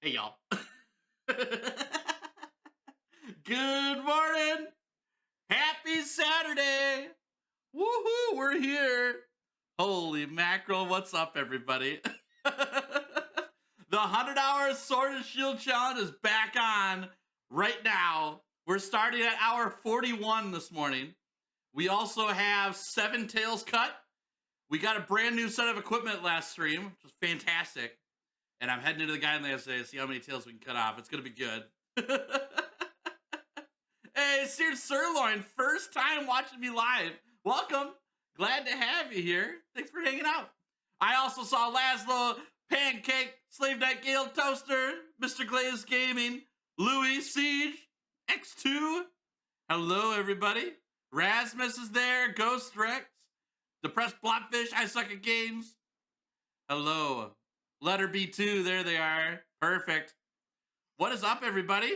Hey, y'all. Good morning. Happy Saturday. Woohoo, we're here. Holy mackerel. What's up, everybody? The 100-hour Sword and Shield Challenge is back on right now. We're starting at hour 41 this morning. We also have 7 tails cut. We got a brand new set of equipment last stream, which was fantastic. And I'm heading into the Guidelands today to see how many tails we can cut off. It's going to be good. Hey, Seared Sirloin, first time watching me live. Welcome. Glad to have you here. Thanks for hanging out. I also saw Laszlo, Pancake, Slave Knight Gale Toaster, Mr. Glaze Gaming, Louis, Siege, X2. Hello, everybody. Rasmus is there, Ghost Rex, Depressed Blotfish, I Suck at Games. Hello. Letter B2, there they are. Perfect. What is up, everybody?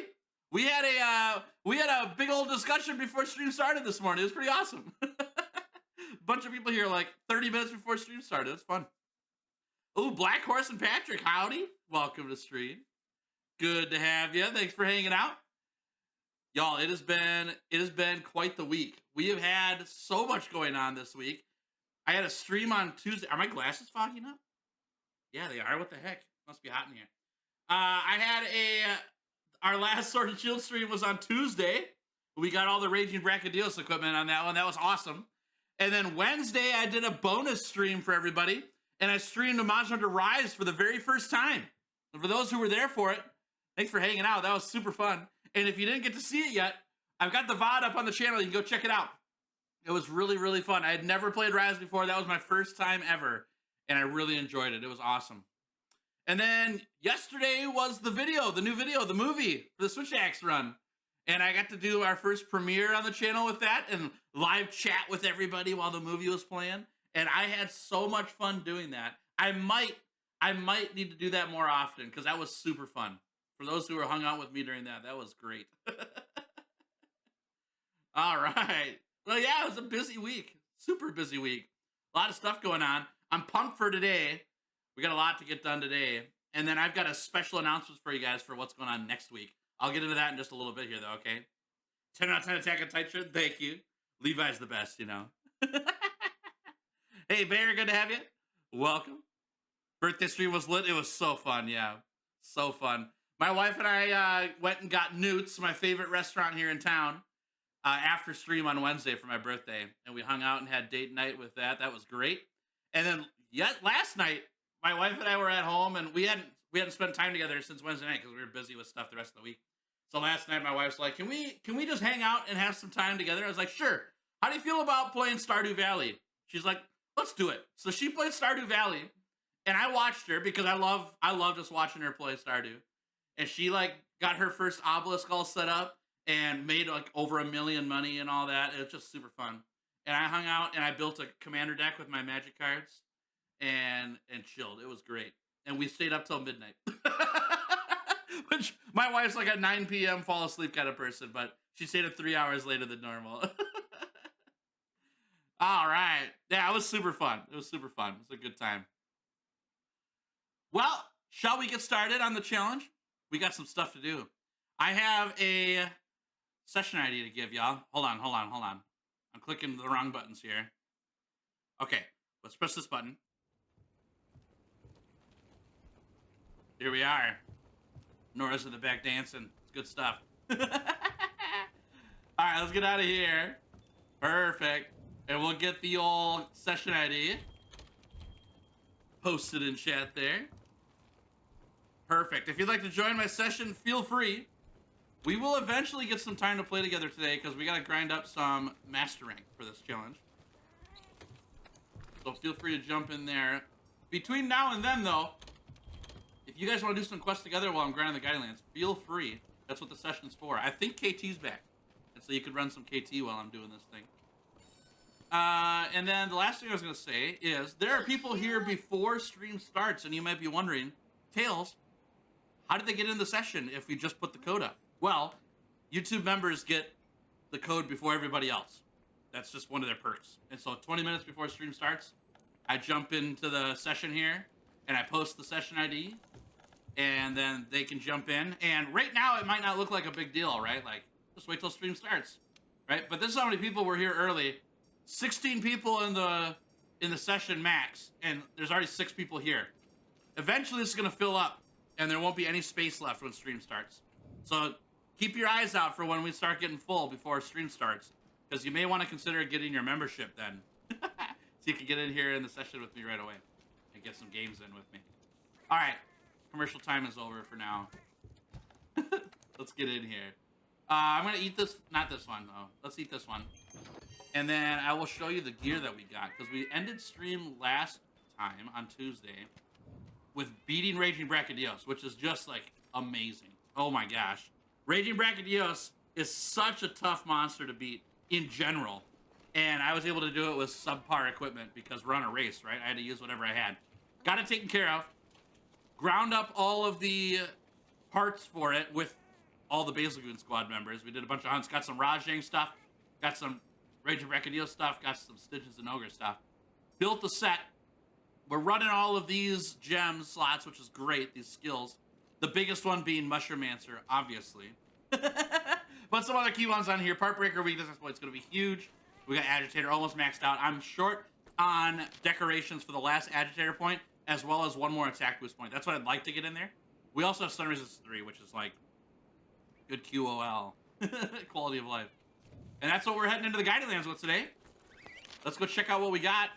We had a big old discussion before stream started this morning. It was pretty awesome. Bunch of people here like 30 minutes before stream started. It's fun. Ooh, Black Horse and Patrick, howdy. Welcome to stream. Good to have you. Thanks for hanging out. Y'all, it has been quite the week. We have had so much going on this week. I had a stream on Tuesday. Are my glasses fogging up? Yeah, they are. What the heck? Must be hot in here. I had our last Sword and Shield stream was on Tuesday. We got all the Raging Brachydios equipment on that one. That was awesome. And then Wednesday, I did a bonus stream for everybody, and I streamed a Monster Hunter Rise for the very first time. And for those who were there for it, thanks for hanging out. That was super fun. And if you didn't get to see it yet, I've got the VOD up on the channel. You can go check it out. It was really, really fun. I had never played Rise before. That was my first time ever. And I really enjoyed it. It was awesome. And then yesterday was the video, the new video, the movie for the Switch Axe run. And I got to do our first premiere on the channel with that and live chat with everybody while the movie was playing. And I had so much fun doing that. I might need to do that more often because that was super fun. For those who were hung out with me during that, that was great. All right. Well, yeah, it was a busy week. Super busy week. A lot of stuff going on. I'm pumped for today. We got a lot to get done today. And then I've got a special announcement for you guys for what's going on next week. I'll get into that in just a little bit here, though, okay? 10 out of 10 Attack on Titan. Thank you. Levi's the best, you know. Hey, Bear, good to have you. Welcome. Birthday stream was lit. It was so fun, yeah. So fun. My wife and I went and got Newt's, my favorite restaurant here in town, after stream on Wednesday for my birthday. And we hung out and had date night with that. That was great. And then last night, my wife and I were at home, and we hadn't spent time together since Wednesday night because we were busy with stuff the rest of the week. So last night, my wife's like, "Can we just hang out and have some time together?" I was like, "Sure." How do you feel about playing Stardew Valley? She's like, "Let's do it." So she played Stardew Valley, and I watched her because I love just watching her play Stardew. And she like got her first obelisk all set up and made like over $1 million money and all that. It was just super fun. And I hung out and I built a commander deck with my magic cards and chilled. It was great. And we stayed up till midnight. Which my wife's like a 9 p.m. fall asleep kind of person, but she stayed up 3 hours later than normal. All right. Yeah, it was super fun. It was super fun. It was a good time. Well, shall we get started on the challenge? We got some stuff to do. I have a session ID to give y'all. Hold on. I'm clicking the wrong buttons here. Okay, let's press this button. Here we are. Nora's in the back dancing. It's good stuff. All right, let's get out of here. Perfect. And we'll get the old session ID posted in chat there. Perfect. If you'd like to join my session, feel free. We will eventually get some time to play together today because we got to grind up some master rank for this challenge. So feel free to jump in there. Between now and then, though, if you guys want to do some quests together while I'm grinding the Guidelands, feel free. That's what the session's for. I think KT's back. And so you could run some KT while I'm doing this thing. And then the last thing I was going to say is there are people here before stream starts, and you might be wondering, Tails, how did they get in the session if we just put the code up? Well, YouTube members get the code before everybody else. That's just one of their perks. And so 20 minutes before stream starts, I jump into the session here, and I post the session ID, and then they can jump in. And right now, it might not look like a big deal, right? Like, just wait till stream starts, right? But this is how many people were here early. 16 people in the session max, and there's already 6 people here. Eventually, this is gonna fill up, and there won't be any space left when stream starts. So keep your eyes out for when we start getting full before stream starts, because you may want to consider getting your membership then. So you can get in here in the session with me right away and get some games in with me. All right, commercial time is over for now. Let's get in here. I'm gonna eat this, not this one though. Let's eat this one. And then I will show you the gear that we got, because we ended stream last time on Tuesday with beating Raging Brachydios, which is just like amazing. Oh my gosh. Raging Brachydios is such a tough monster to beat in general. And I was able to do it with subpar equipment because we're on a race, right? I had to use whatever I had. Got it taken care of. Ground up all of the parts for it with all the Basilgoon squad members. We did a bunch of hunts, got some Rajang stuff, got some Raging Brachydios stuff, got some Stygians and Ogre stuff. Built the set. We're running all of these gem slots, which is great, these skills. The biggest one being Mushromancer, obviously. But some other key ones on here. Part Breaker Weakness Exploit's going to be huge. We got Agitator almost maxed out. I'm short on decorations for the last Agitator point, as well as one more attack boost point. That's what I'd like to get in there. We also have Stun Resistance 3, which is like good QOL. Quality of life. And that's what we're heading into the Guided Lands with today. Let's go check out what we got.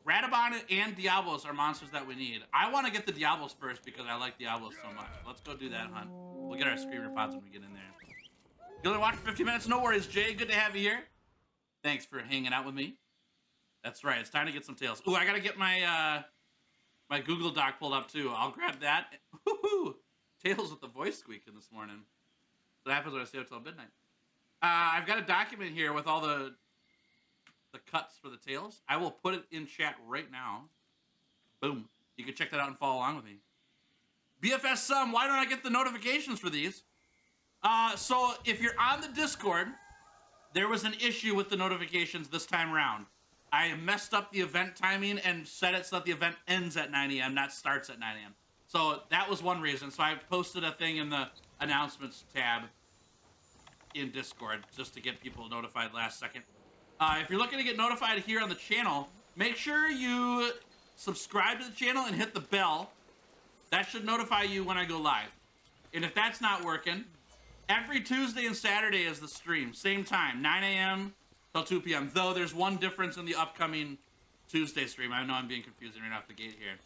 Radabon and Diablos are monsters that we need. I want to get the Diablos first because I like Diablos so much. Let's go do that hunt. We'll get our Screamer pods when we get in there. You only watched for 15 minutes? No worries, Jay. Good to have you here. Thanks for hanging out with me. That's right. It's time to get some tails. Ooh, I got to get my my Google Doc pulled up too. I'll grab that. Woohoo! Tails with the voice squeaking this morning. So that happens when I stay up till midnight. I've got a document here with all the cuts for the tails. I will put it in chat right now. Boom. You can check that out and follow along with me. BFS Sum, why don't I get the notifications for these? So if you're on the Discord, there was an issue with the notifications this time around. I messed up the event timing and set it so that the event ends at 9 a.m., not starts at 9 a.m. So that was one reason. So I posted a thing in the announcements tab in Discord just to get people notified last second. If you're looking to get notified here on the channel, make sure you subscribe to the channel and hit the bell. That should notify you when I go live. And if that's not working, every Tuesday and Saturday is the stream. Same time, 9 a.m. till 2 p.m. Though there's one difference in the upcoming Tuesday stream. I know I'm being confusing right off the gate here.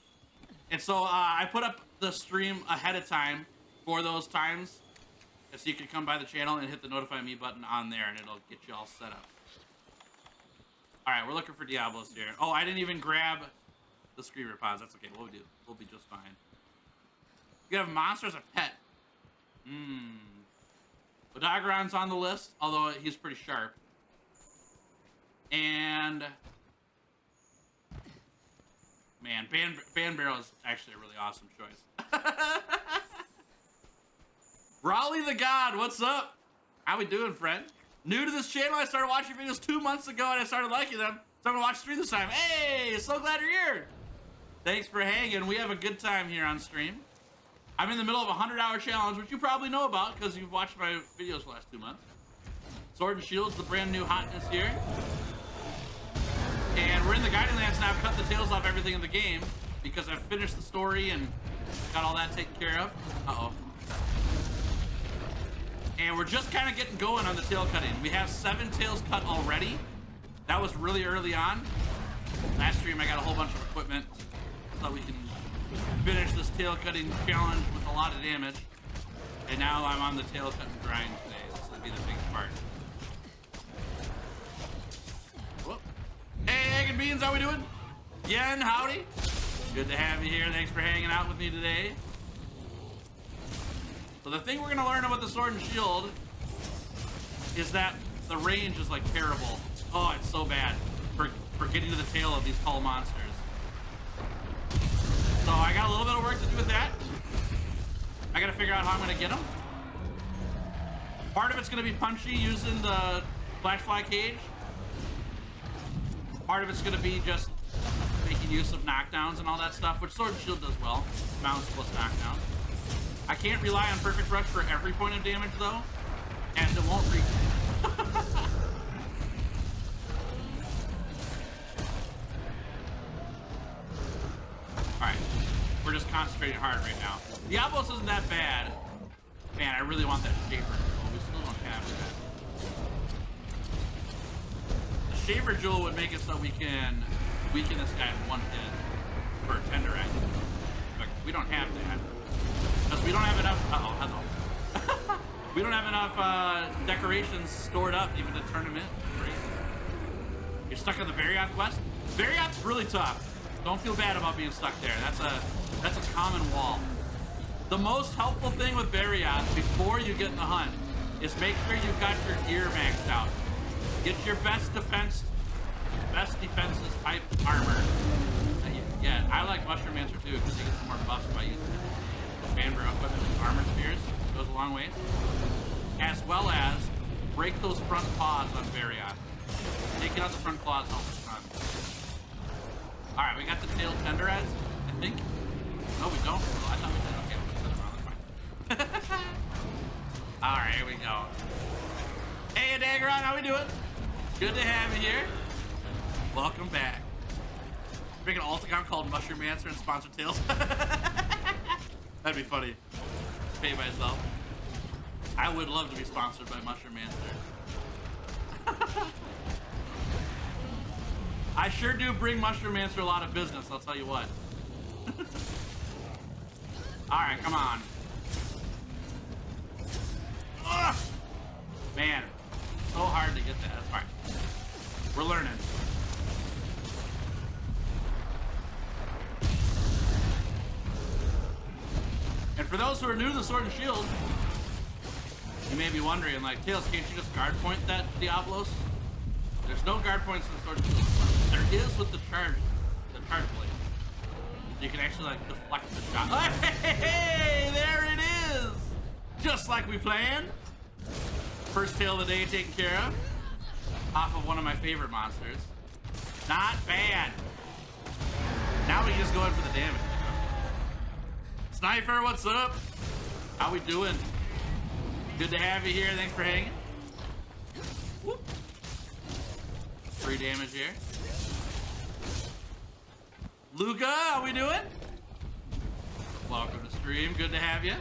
And so I put up the stream ahead of time for those times. So you can come by the channel and hit the notify me button on there and it'll get you all set up. All right, we're looking for Diablos here. Oh, I didn't even grab the Screamer pods. That's okay. We'll be just fine. You have monster as a pet. Odogaron's on the list, although he's pretty sharp. And man, Banbarrow is actually a really awesome choice. Raleigh the God, what's up? How we doing, friend? New to this channel, I started watching videos 2 months ago and I started liking them, so I'm gonna watch stream this time. Hey, so glad you're here. Thanks for hanging. We have a good time here on stream. I'm in the middle of a 100-hour challenge, which you probably know about because you've watched my videos the last 2 months. Sword and Shield's the brand new hotness here. And we're in the Guided Lands now. I've cut the tails off everything in the game because I've finished the story and got all that taken care of. Uh-oh. And we're just kind of getting going on the tail cutting. We have 7 tails cut already. That was really early on. Last stream I got a whole bunch of equipment so we can finish this tail cutting challenge with a lot of damage. And now I'm on the tail cutting grind today. This will be the biggest part. Whoop. Hey, Egg and Beans, how we doing? Yen, howdy. Good to have you here. Thanks for hanging out with me today. So the thing we're gonna learn about the Sword and Shield is that the range is like terrible. Oh, it's so bad for getting to the tail of these tall monsters. So I got a little bit of work to do with that. I gotta figure out how I'm gonna get them. Part of it's gonna be punchy using the Flashfly cage. Part of it's gonna be just making use of knockdowns and all that stuff, which Sword and Shield does well. Mounts plus knockdown. I can't rely on Perfect Rush for every point of damage though, and it won't reach. Alright, we're just concentrating hard right now. Diablos isn't that bad. Man, I really want that Shaver Jewel. We still don't have that. The Shaver Jewel would make it so we can weaken this guy in one hit for Tenderize. But we don't have that. Because we don't have enough... Uh-oh, hello. We don't have enough decorations stored up even to turn him in. Great. You're stuck on the Varioth quest? Varioth's really tough. Don't feel bad about being stuck there. That's a common wall. The most helpful thing with Varioth before you get in the hunt is make sure you've got your gear maxed out. Get your best defenses type armor that you can get. I like Mushroom Mancer too because you get some more buffs by using Vanbrugh equipment and armor spheres. It goes a long ways. As well as break those front paws on Varioth. Taking out the front claws helps a ton. Alright, we got the tail tenderized, I think. No, we don't. Oh, I thought we did. Okay, we'll put that around. That's fine. Alright, here we go. Hey, Daggeron, how we doing? Good to have you here. Welcome back. Make an alt account called Mushroom Mancer and sponsor Tails. That'd be funny. Pay myself. I would love to be sponsored by Mushroom Mancer. I sure do bring Mushroom Mancer a lot of business, I'll tell you what. Alright, come on. Ugh! Man, so hard to get that. That's fine. We're learning. And for those who are new to the Sword and Shield, you may be wondering, like, Tails, can't you just guard point that Diablos? There's no guard points in the Sword and Shield. There is with the charge blade. You can actually, like, deflect the shot. Hey, there it is! Just like we planned. First tail of the day taken care of. Off of one of my favorite monsters. Not bad. Now we can just go in for the damage. Sniper, what's up? How we doing? Good to have you here. Thanks for hanging. Whoop. Free damage here. Luca, how we doing? Welcome to stream. Good to have you.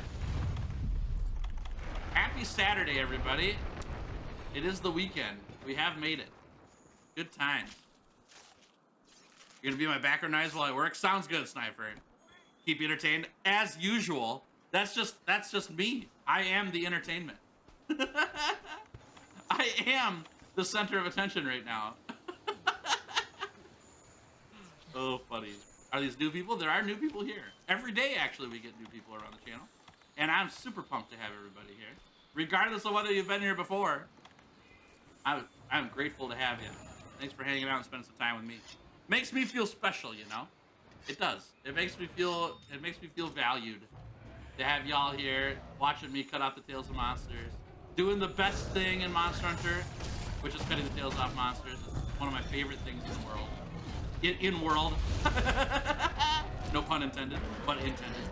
Happy Saturday, everybody. It is the weekend. We have made it. Good times. You're gonna be my background noise while I work? Sounds good, Sniper. Keep you entertained as usual. That's just me. I am the entertainment. I am the center of attention right now. Oh, funny. Are these new people? There are new people here. Every day, actually, we get new people around the channel. And I'm super pumped to have everybody here. Regardless of whether you've been here before, I'm grateful to have you. Thanks for hanging out and spending some time with me. Makes me feel special, you know? It does. It makes me feel valued to have y'all here watching me cut off the tails of monsters. Doing the best thing in Monster Hunter, which is cutting the tails off monsters. It's one of my favorite things in the world. In world. No pun intended, but intended.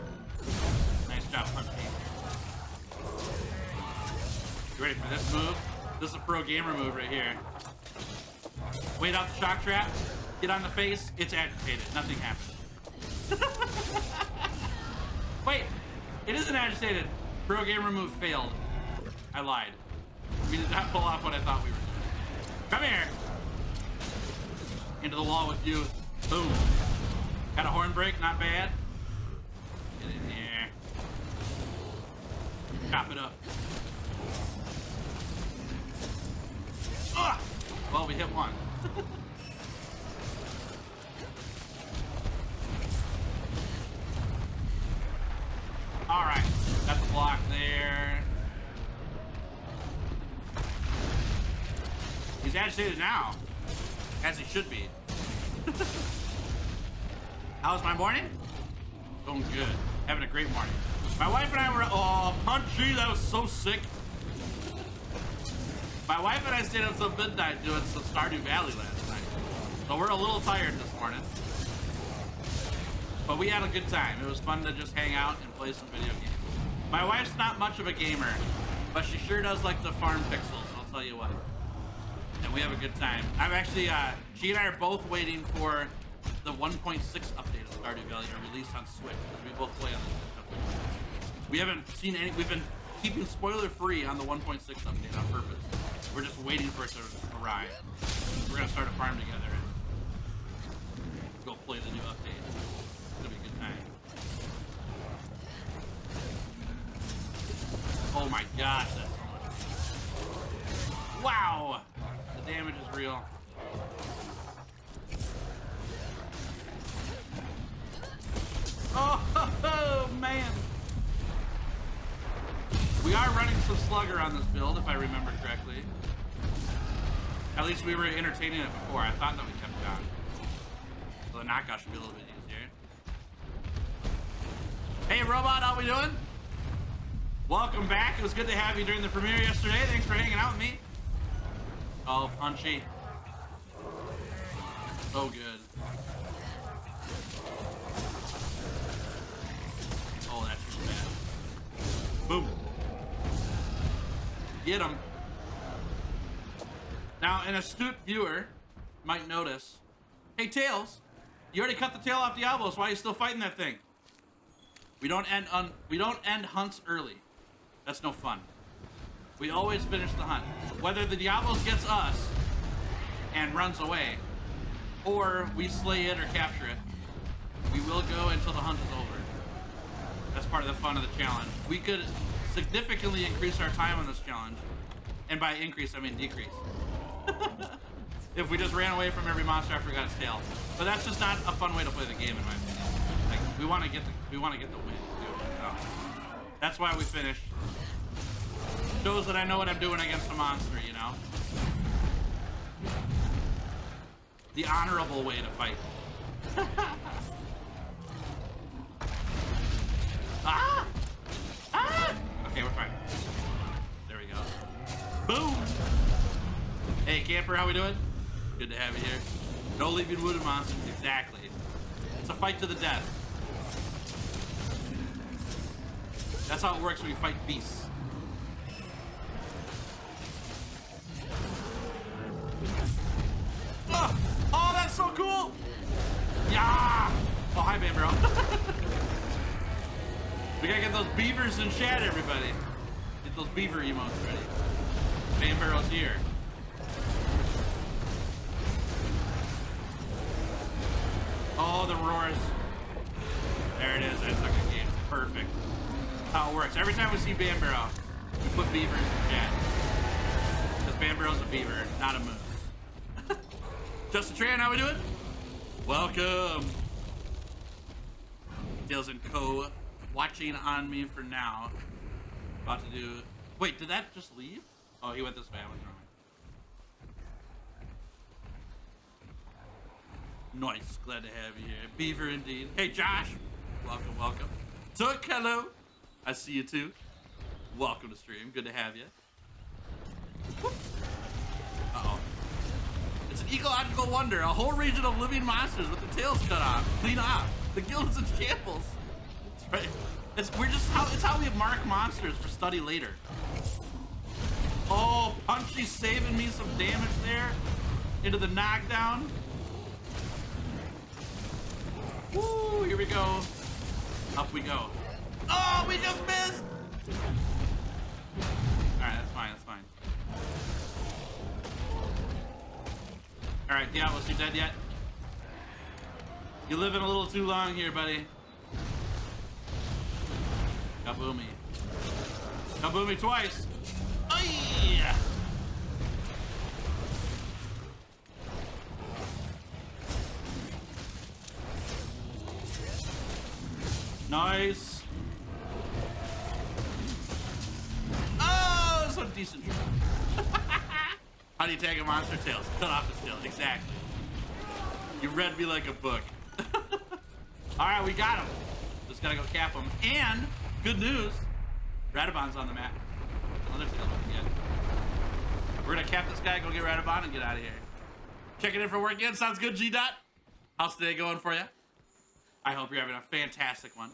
Nice job, Punch Team. You ready for this move? This is a pro gamer move right here. Wait out the shock trap. Get on the face. It's agitated. Nothing happens. Wait. It isn't agitated. Pro gamer move failed. I lied. We did not pull off what I thought we were doing. Come here. Into the wall with you. Boom. Got a horn break. Not bad. Get in there. Chop it up. Ugh! Well, we hit one. All right, got the block there. He's agitated now, as he should be. How was my morning? Going good. Having a great morning. My wife and I were, oh, Punchy, that was so sick. My wife and I stayed up till midnight doing some Stardew Valley last night. So we're a little tired this morning. But we had a good time. It was fun to just hang out and play some video games. My wife's not much of a gamer, but she sure does like to farm pixels, I'll tell you what. And we have a good time. I'm actually, she and I are both waiting for the 1.6 update of Stardew Valley to release on Switch, because we both play on the Switch. We haven't seen any, we've been keeping spoiler free on the 1.6 update on purpose. We're just waiting for it to arrive. We're gonna start a farm together and go play the new update. It's gonna be a good time. Oh my gosh, that's so much. Wow! The damage is real. Oh, man! We are running some Slugger on this build, if I remember correctly. At least we were entertaining it before. I thought that we kept it on. So the knockout should be a little bit easier. Hey, Robot, how we doing? Welcome back. It was good to have you during the premiere yesterday. Thanks for hanging out with me. Oh, Punchy. So good. Oh, that's just bad. Boom. Get him. Now, an astute viewer might notice, hey, Tails, you already cut the tail off Diablos. Why are you still fighting that thing? We don't end hunts early. That's no fun. We always finish the hunt. Whether the Diablos gets us and runs away, or we slay it or capture it, we will go until the hunt is over. That's part of the fun of the challenge. We could significantly increase our time on this challenge. And by increase, I mean decrease. If we just ran away from every monster after we got its tail. But that's just not a fun way to play the game, in my opinion. Like, we want to get the win. That's why we finish. Shows that I know what I'm doing against a monster, you know? The honorable way to fight. Ah! Ah! Okay, we're fine. There we go. Boom! Hey, camper, how we doing? Good to have you here. No leaving wounded monsters, exactly. It's a fight to the death. That's how it works when you fight beasts. Oh, that's so cool! Yeah! Oh, hi, Bambro. We gotta get those beavers in chat, everybody. Get those beaver emotes ready. Bambarrow's here. Oh, the roars. There it is. I took a game. Perfect. How it works. Every time we see Bambarrow, we put beavers in chat. Because Bambarrow's a beaver, not a moose. Justin Tran, how we doing? Welcome. Tails and Co. watching on me for now. About to do... Wait, did that just leave? Oh, he went this way. I went the wrong way. Nice. Glad to have you here. Beaver indeed. Hey, Josh. Welcome, welcome. Took, hello. I see you too. Welcome to stream. Good to have you. Uh-oh. It's an ecological wonder. A whole region of living monsters with the tails cut off. Clean off. The guild is in shambles. That's right. It's how we mark monsters for study later. Oh, Punchy's saving me some damage there. Into the knockdown. Woo, here we go. Up we go. Oh, we just missed. Alright, that's fine, that's fine. Alright, Diablos, you dead yet? You're living a little too long here, buddy. Kaboomy. Kaboomy twice. Ay! Nice. Oh, this one decent. How do you tag a monster? Tails. Cut off his tail. Exactly. You read me like a book. Alright, we got him. Just gotta go cap him. And, good news, Radabon's on the map. Another tail we can get. We're gonna cap this guy, go get Radabon, and get out of here. Checking in for work again. Sounds good, G-Dot. How's today going for you? I hope you're having a fantastic one.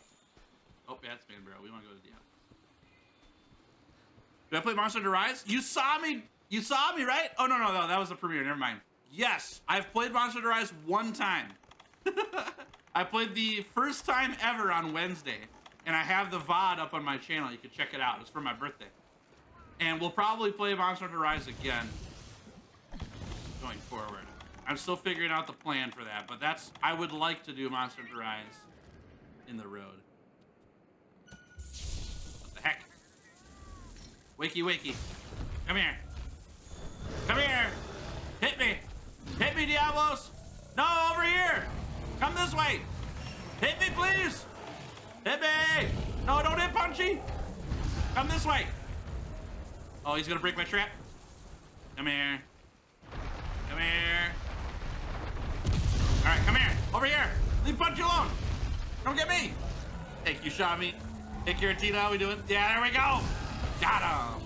Oh, yeah, it's Banbro. We want to go to the end. Did I play Monster Hunter Rise? You saw me. You saw me, right? Oh, no, that was the premiere. Never mind. Yes, I've played Monster Hunter Rise one time. I played the first time ever on Wednesday, and I have the VOD up on my channel. You can check it out. It's for my birthday. And we'll probably play Monster Hunter Rise again going forward. I'm still figuring out the plan for that, but I would like to do Monster Hunter Rise in the road. What the heck? Wakey. Come here. Come here. Hit me. Hit me, Diablos. No, over here. Come this way. Hit me, please. Hit me. No, don't hit Punchy. Come this way. Oh, he's going to break my trap. Come here. Come here. All right, come here. Over here. Leave Punchy alone. Don't get me. Thank you, Shami. Hey, Kiratina, how we doing? Yeah, there we go. Got him.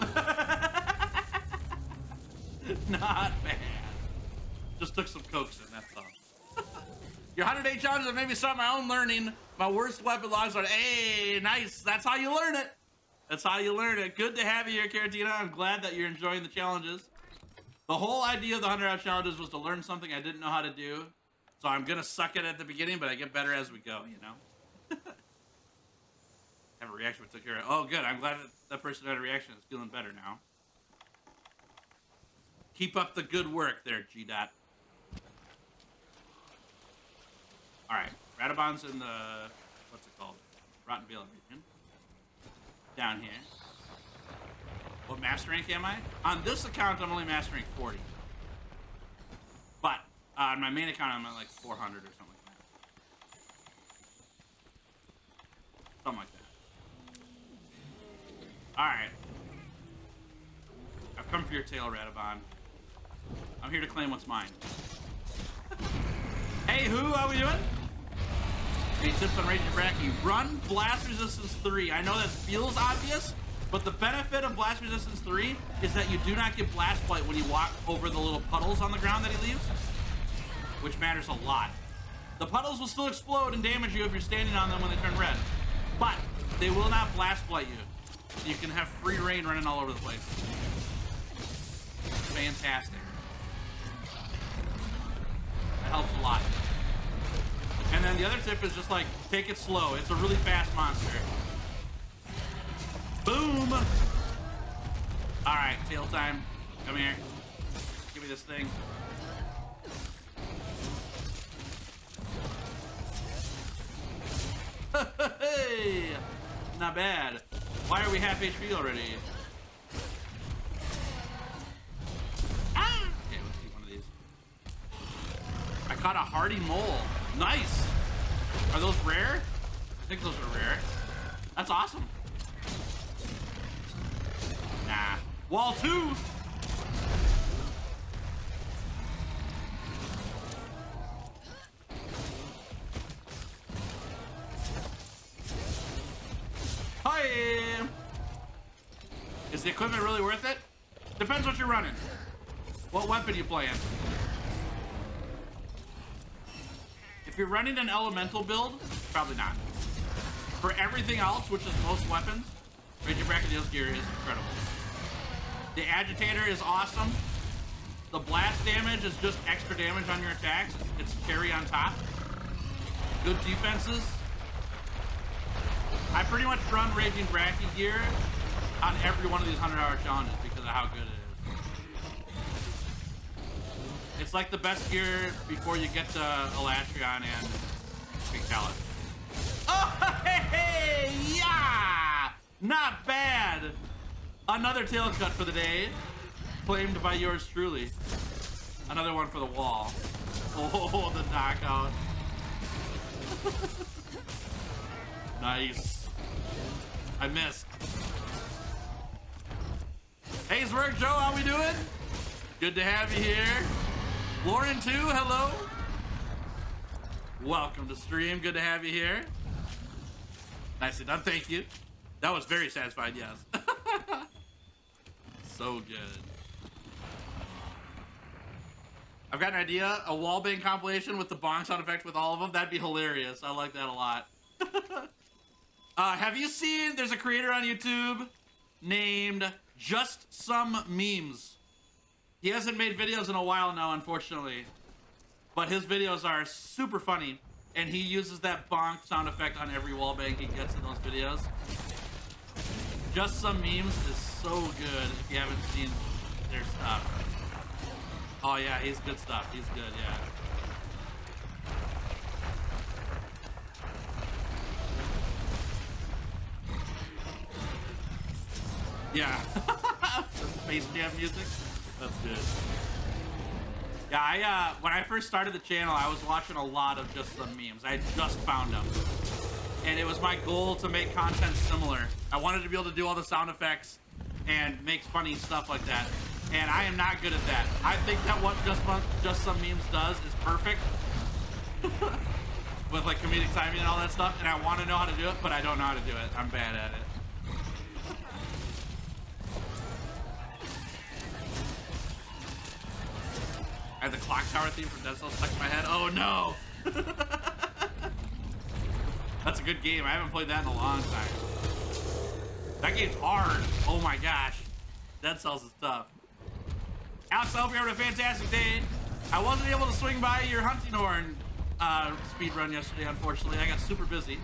Not bad. Just took some cokes in, that's all. Your 100-day challenge that made me start my own learning. My worst weapon logs are, hey, nice. That's how you learn it. That's how you learn it. Good to have you here, Karatina. I'm glad that you're enjoying the challenges. The whole idea of the 100-hour challenges was to learn something I didn't know how to do. So I'm going to suck it at the beginning, but I get better as we go, you know? Have a reaction, but took care of it. Oh, good. I'm glad that person had a reaction. Is feeling better now. Keep up the good work there, G-Dot. All right. Radabon's in the, what's it called? Rotten Vale region. Down here. What master rank am I? On this account, I'm only master rank 40. But on my main account, I'm at like 400 or something like that. Something like that. All right. I've come for your tail, Radabon. I'm here to claim what's mine. Hey, who are we doing? Any tips on Raging Bracky? Run Blast Resistance 3. I know that feels obvious, but the benefit of Blast Resistance 3 is that you do not get Blast Blight when you walk over the little puddles on the ground that he leaves, which matters a lot. The puddles will still explode and damage you if you're standing on them when they turn red, but they will not Blast Blight you. So you can have free reign running all over the place. Fantastic. That helps a lot. And then the other tip is just like, take it slow. It's a really fast monster. Boom! Alright, tail time. Come here. Give me this thing. Hey! Not bad. Why are we half HP already? Ah! Okay, let's see one of these. I caught a hardy mole. Nice! Are those rare? I think those are rare. That's awesome. Nah. Wall 2! Hi! Is the equipment really worth it? Depends what you're running. What weapon you playing? If you're running an elemental build, probably not. For everything else, which is most weapons, Raging Brachydios gear is incredible. The agitator is awesome. The blast damage is just extra damage on your attacks. It's carry on top. Good defenses. I pretty much run Raging Bracky gear on every one of these 100-hour challenges because of how good it is. It's like the best gear before you get to Elatrion and Pictalis. Oh, hey, yeah! Not bad! Another tail cut for the day. Claimed by yours truly. Another one for the wall. Oh, the knockout. Nice. I missed. Hey, Zwerg Joe, how we doing? Good to have you here. Lauren too, hello. Welcome to stream, good to have you here. Nicely done, thank you. That was very satisfied, yes. So good. I've got an idea, a wallbang compilation with the bong sound effect with all of them. That'd be hilarious. I like that a lot. Have you seen, there's a creator on YouTube named Just Some Memes. He hasn't made videos in a while now, unfortunately. But his videos are super funny. And he uses that bonk sound effect on every wallbang he gets in those videos. Just Some Memes is so good if you haven't seen their stuff. Oh yeah, he's good stuff. He's good, yeah. Yeah. Space Jam music. That's good. Yeah, when I first started the channel, I was watching a lot of Just Some Memes. I just found them. And it was my goal to make content similar. I wanted to be able to do all the sound effects and make funny stuff like that. And I am not good at that. I think that what Just Some Memes does is perfect. With like comedic timing and all that stuff. And I want to know how to do it, but I don't know how to do it. I'm bad at it. I had the clock tower theme from Dead Cells stuck in my head. Oh no! That's a good game. I haven't played that in a long time. That game's hard. Oh my gosh. Dead Cells is tough. Alex, I hope you're having a fantastic day. I wasn't able to swing by your hunting horn speed run yesterday, unfortunately. I got super busy.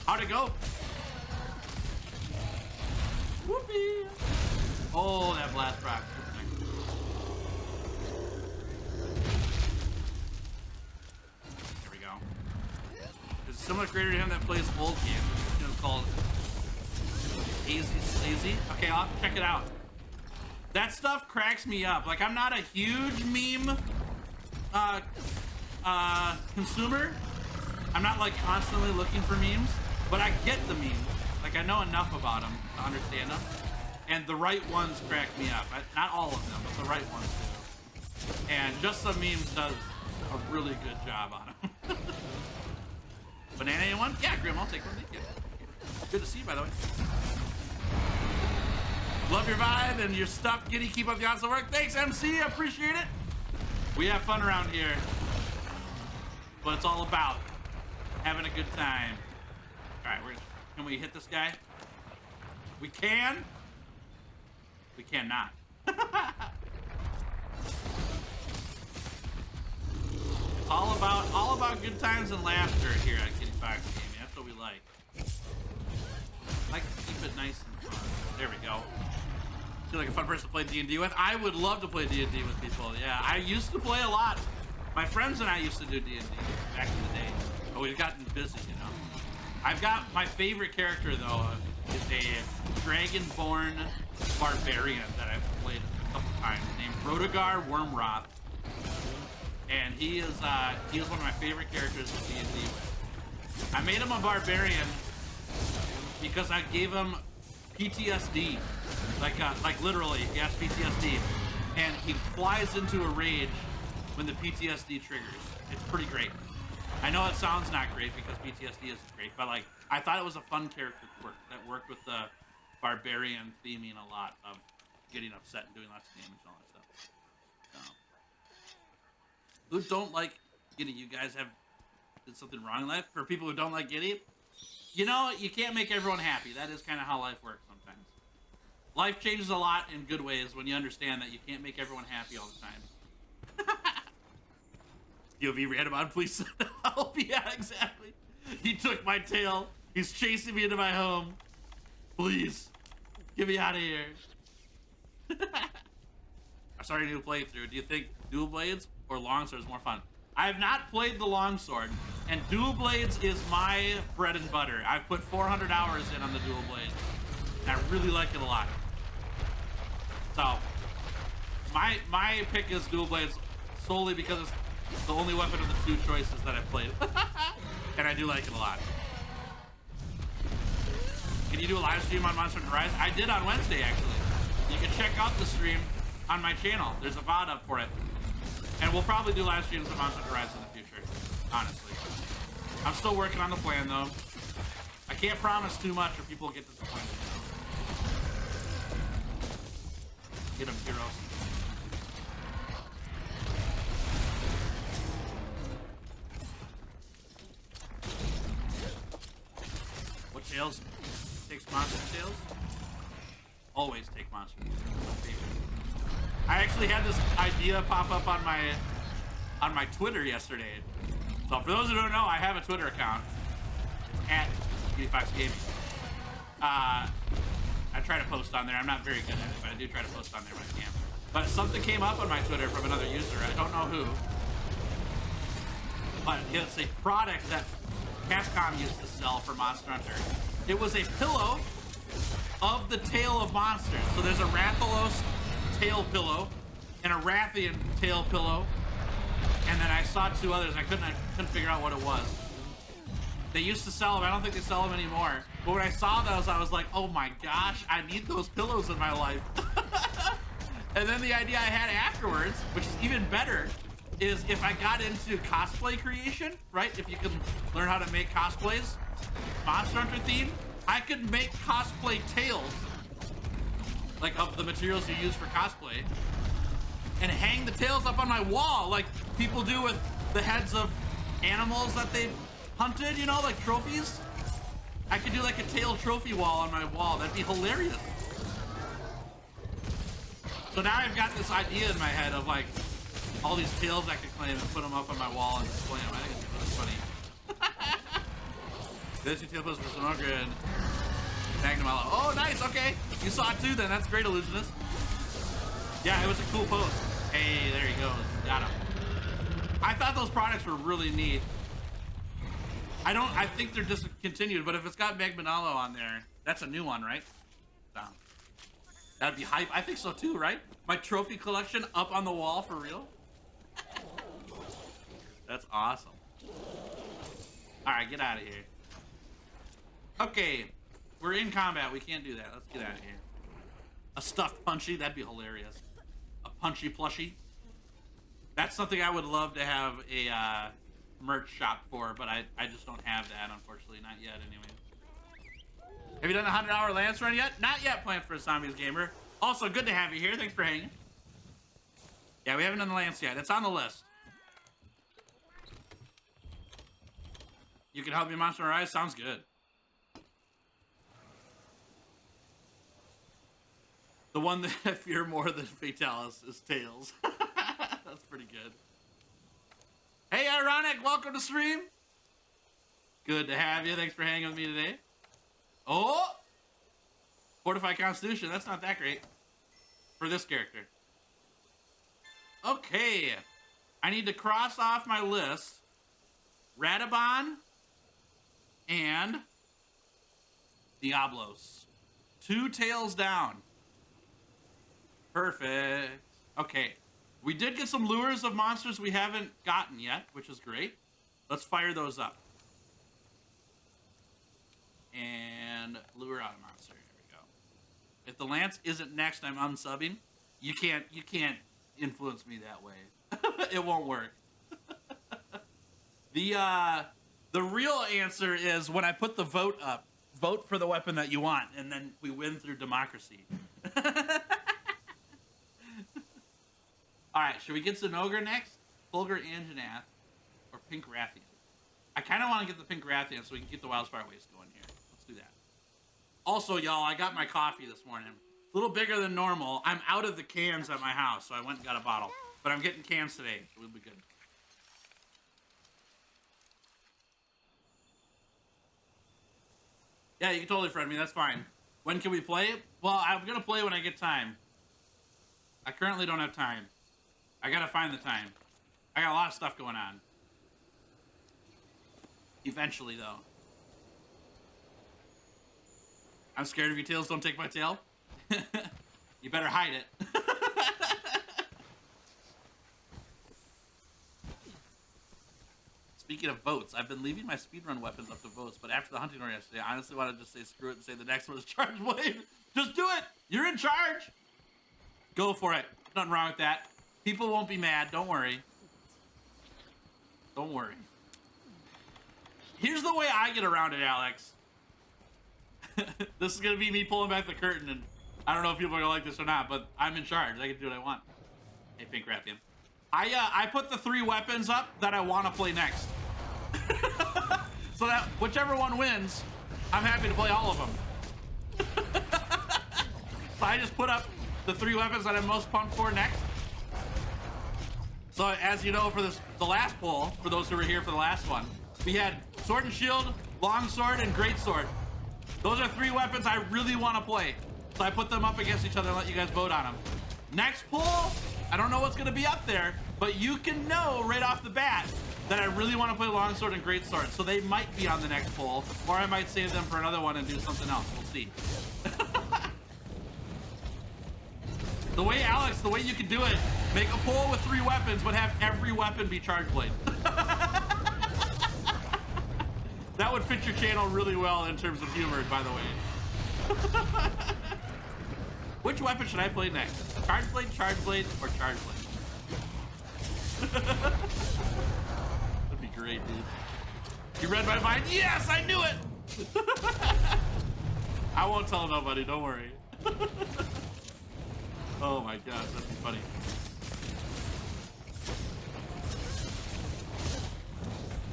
How'd it go? Whoopee! Oh, that blast rock. There we go. There's a similar creator to him that plays old games. You know, called Lazy. Okay, I'll have to check it out. That stuff cracks me up. Like, I'm not a huge meme consumer. I'm not like constantly looking for memes, but I get the memes. Like, I know enough about them to understand them. And the right ones crack me up. Not all of them, but the right ones do. And Just Some Memes does a really good job on them. Banana anyone? Yeah, Grim, I'll take one. Thank you. Good to see you, by the way. Love your vibe and your stuff, Giddy. Keep up the awesome work. Thanks, MC. I appreciate it. We have fun around here. But it's all about having a good time. All right, can we hit this guy? We can. We cannot. all about good times and laughter here at Kitty Fox Gaming. That's what we like. I like to keep it nice and fun. There we go. Feel like a fun person to play D&D with. I would love to play D&D with people. Yeah, I used to play a lot. My friends and I used to do D&D back in the day, but we've gotten busy, you know. I've got my favorite character though is a Dragonborn barbarian that I've played a couple times named Rodogar Wormroth, and he is one of my favorite characters to D&D with. I made him a barbarian because I gave him PTSD, like literally, he has PTSD, and he flies into a rage when the PTSD triggers. It's pretty great. I know it sounds not great because PTSD isn't great, but like I thought it was a fun character that worked with the barbarian theming a lot of getting upset and doing lots of damage and all that stuff. So, who don't like Giddy? You guys did something wrong in life? For people who don't like Giddy, you know, you can't make everyone happy. That is kind of how life works sometimes. Life changes a lot in good ways when you understand that you can't make everyone happy all the time. POV read about, please send help. Yeah, exactly. He took my tail. He's chasing me into my home. Please, get me out of here. I started a new playthrough. Do you think dual blades or longsword is more fun? I have not played the longsword, and dual blades is my bread and butter. I've put 400 hours in on the dual blade, and I really like it a lot. So, my pick is dual blades solely because it's the only weapon of the two choices that I've played. And I do like it a lot. Can you do a live stream on Monster Hunter Rise? I did on Wednesday, actually. You can check out the stream on my channel. There's a VOD up for it. And we'll probably do live streams of Monster Hunter Rise in the future, honestly. I'm still working on the plan, though. I can't promise too much or people get disappointed. Get him, heroes. Tails takes monster tails. Always take monster tails. I actually had this idea pop up on my Twitter yesterday. So for those who don't know, I have a Twitter account at Fox Gaming. I try to post on there. I'm not very good at it, but I do try to post on there when I can. But something came up on my Twitter from another user. I don't know who. But it's a product that Capcom used to sell for Monster Hunter. It was a pillow of the tail of monsters. So there's a Rathalos tail pillow and a Rathian tail pillow. And then I saw two others. I couldn't figure out what it was. They used to sell them. I don't think they sell them anymore. But when I saw those, I was like, oh my gosh, I need those pillows in my life. And then the idea I had afterwards, which is even better, is if I got into cosplay creation, right? If you can learn how to make cosplays, Monster Hunter theme, I could make cosplay tails, like of the materials you use for cosplay, and hang the tails up on my wall like people do with the heads of animals that they've hunted, you know, like trophies. I could do like a tail trophy wall on my wall. That'd be hilarious. So now I've got this idea in my head of like all these tails I could claim and put them up on my wall and display them. I think it's really funny. There's your tail post for Sonogre and Magnum Hollow. Oh, nice. Okay. You saw it too then. That's great, Illusionist. Yeah, it was a cool post. Hey, there he goes. Got him. I thought those products were really neat. I think they're discontinued, but if it's got Magmanalo on there, that's a new one, right? So, that'd be hype. I think so too, right? My trophy collection up on the wall for real? That's awesome. All right, get out of here. Okay, we're in combat. We can't do that. Let's get out of here. A stuffed Punchy, that'd be hilarious. A Punchy plushie. That's something I would love to have a merch shop for, but I just don't have that, unfortunately. Not yet, anyway. Have you done a 100-hour Lance run yet? Not yet, Plant for a Zombies Gamer. Also, good to have you here. Thanks for hanging. Yeah, we haven't done the Lance yet. It's on the list. You can help me Monster Rise? Sounds good. The one that I fear more than Fatalis is Tails. That's pretty good. Hey, Ironic, welcome to stream. Good to have you. Thanks for hanging with me today. Oh! Fortify Constitution. That's not that great for this character. Okay. I need to cross off my list Radabon and Diablos. 2 tails down. Perfect. Okay. We did get some lures of monsters we haven't gotten yet, which is great. Let's fire those up. And lure out a monster. Here we go. If the Lance isn't next, I'm unsubbing. You can't influence me that way. It won't work. The real answer is when I put the vote up, vote for the weapon that you want, and then we win through democracy. All right, should we get Zinogre next? Fulgur Anjanath or Pink Rathian? I kind of want to get the Pink Rathian so we can get the Wildspire Waste going here. Let's do that. Also, y'all, I got my coffee this morning. A little bigger than normal. I'm out of the cans at my house, so I went and got a bottle. But I'm getting cans today, so we'll be good. Yeah, you can totally friend me. That's fine. When can we play? Well, I'm going to play when I get time. I currently don't have time. I got to find the time. I got a lot of stuff going on. Eventually, though. I'm scared of you, Tails. Don't take my tail. You better hide it. Speaking of votes, I've been leaving my speedrun weapons up to votes, but after the hunting run yesterday, I honestly wanted to just say screw it and say the next one is Charge Blade. Just do it! You're in charge! Go for it. Nothing wrong with that. People won't be mad. Don't worry. Don't worry. Here's the way I get around it, Alex. This is going to be me pulling back the curtain, and I don't know if people are going to like this or not, but I'm in charge. I can do what I want. Hey, Pink Rathian. I put the 3 weapons up that I want to play next. So that whichever one wins, I'm happy to play all of them. So I just put up the 3 weapons that I'm most pumped for next. So as you know, for the last poll, for those who were here for the last one, we had sword and shield, long sword, and great sword. Those are 3 weapons I really want to play. So I put them up against each other and let you guys vote on them. Next poll, I don't know what's going to be up there, but you can know right off the bat that I really want to play longsword and greatsword. So they might be on the next poll, or I might save them for another one and do something else. We'll see. The way, Alex, the way you could do it, make a poll with 3 weapons, but have every weapon be charge blade. That would fit your channel really well in terms of humor, by the way. Which weapon should I play next? Charge blade, or charge blade? That'd be great, dude. You read my mind? Yes, I knew it! I won't tell nobody, don't worry. Oh my gosh, that'd be funny.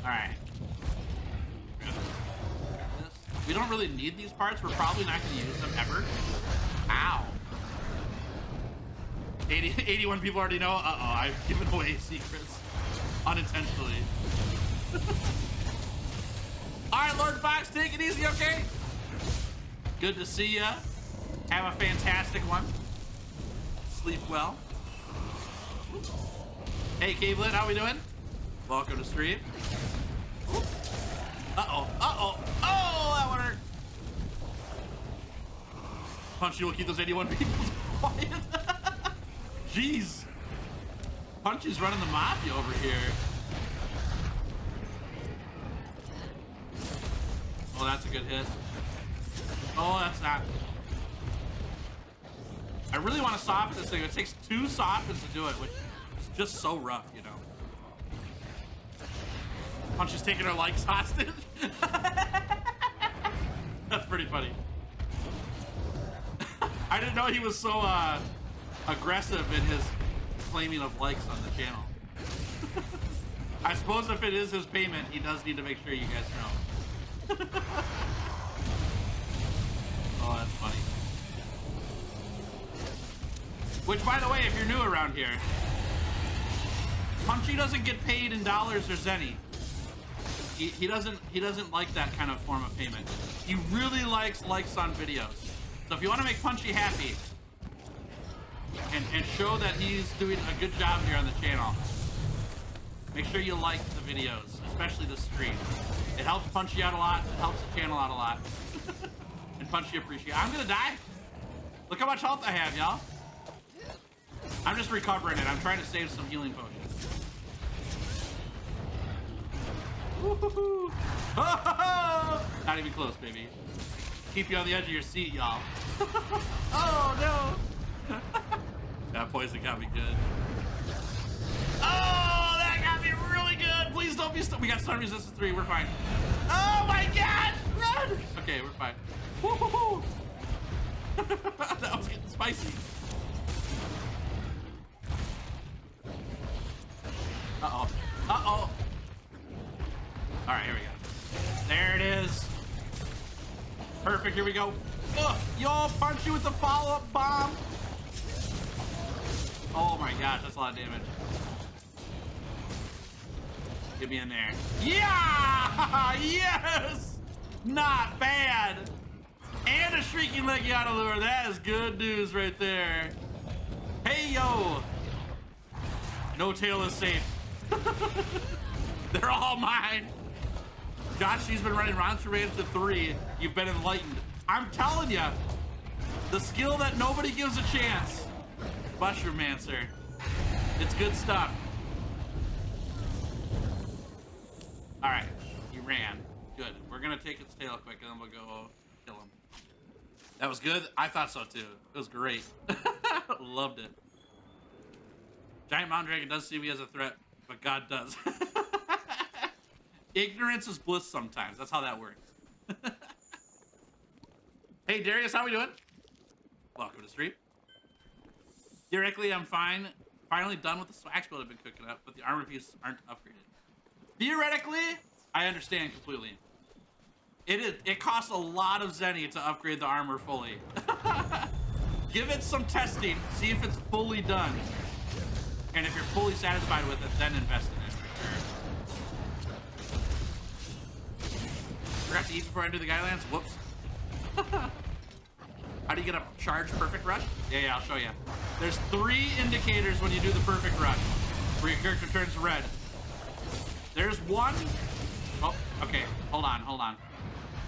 Alright. We don't really need these parts. We're probably not going to use them ever. Ow. 81 people already know. Uh-oh, I've given away secrets unintentionally. All right, Lord Fox, take it easy, okay? Good to see ya. Have a fantastic one. Sleep well. Hey, Cavelet, how we doing? Welcome to stream. Uh-oh, uh-oh. Oh, that one hurt. Punchy will keep those 81 people quiet. Jeez. Punchy's running the mafia over here. Oh, that's a good hit. Oh, that's not. I really want to soften this thing. It takes 2 softens to do it, which is just so rough, you know. Punch is taking her likes hostage. That's pretty funny. I didn't know he was so aggressive in his claiming of likes on the channel. I suppose if it is his payment, he does need to make sure you guys know. Oh, that's funny. Which, by the way, if you're new around here, Punchy doesn't get paid in dollars or zenny. He doesn't like that kind of form of payment. He really likes likes on videos. So if you want to make Punchy happy and show that he's doing a good job here on the channel, make sure you like the videos, especially the stream. It helps Punchy out a lot. It helps the channel out a lot. And Punchy appreciate. I'm gonna die. Look how much health I have, y'all. I'm just recovering it. I'm trying to save some healing potions. Woo-hoo-hoo. Oh, not even close, baby. Keep you on the edge of your seat, y'all. Oh, no. That poison got me good. Oh, that got me really good. Please don't be stuck. We got stun resistance 3. We're fine. Oh, my God. Run. Okay, we're fine. Woo-hoo-hoo. That was getting spicy. Uh-oh. Uh-oh. All right, here we go. There it is. Perfect, here we go. Ugh, yo, punch you with the follow-up bomb. Oh my gosh, that's a lot of damage. Get me in there. Yeah! Yes! Not bad. And a Shrieking Legiata lure. That is good news right there. Hey, yo. No tail is safe. They're all mine. Josh, she's been running Monster Rancher 3. You've been enlightened. I'm telling you, the skill that nobody gives a chance. Mushroommancer. It's good stuff. All right, he ran. Good. We're gonna take its tail quick, and then we'll go kill him. That was good. I thought so too. It was great. Loved it. Giant Mountain Dragon does see me as a threat, but God does. Ignorance is bliss sometimes. That's how that works. Hey, Darius, how we doing? Welcome to stream. Theoretically, I'm fine. Finally done with the swag build I've been cooking up, but the armor pieces aren't upgraded. Theoretically, I understand completely. It costs a lot of Zenny to upgrade the armor fully. Give it some testing, see if it's fully done. And if you're fully satisfied with it, then invest in it. Forgot to eat before I do the Skylands. Whoops. How do you get a charged perfect rush? Yeah, I'll show you. There's 3 indicators when you do the perfect rush, where your character turns red. There's one. Oh, okay. Hold on.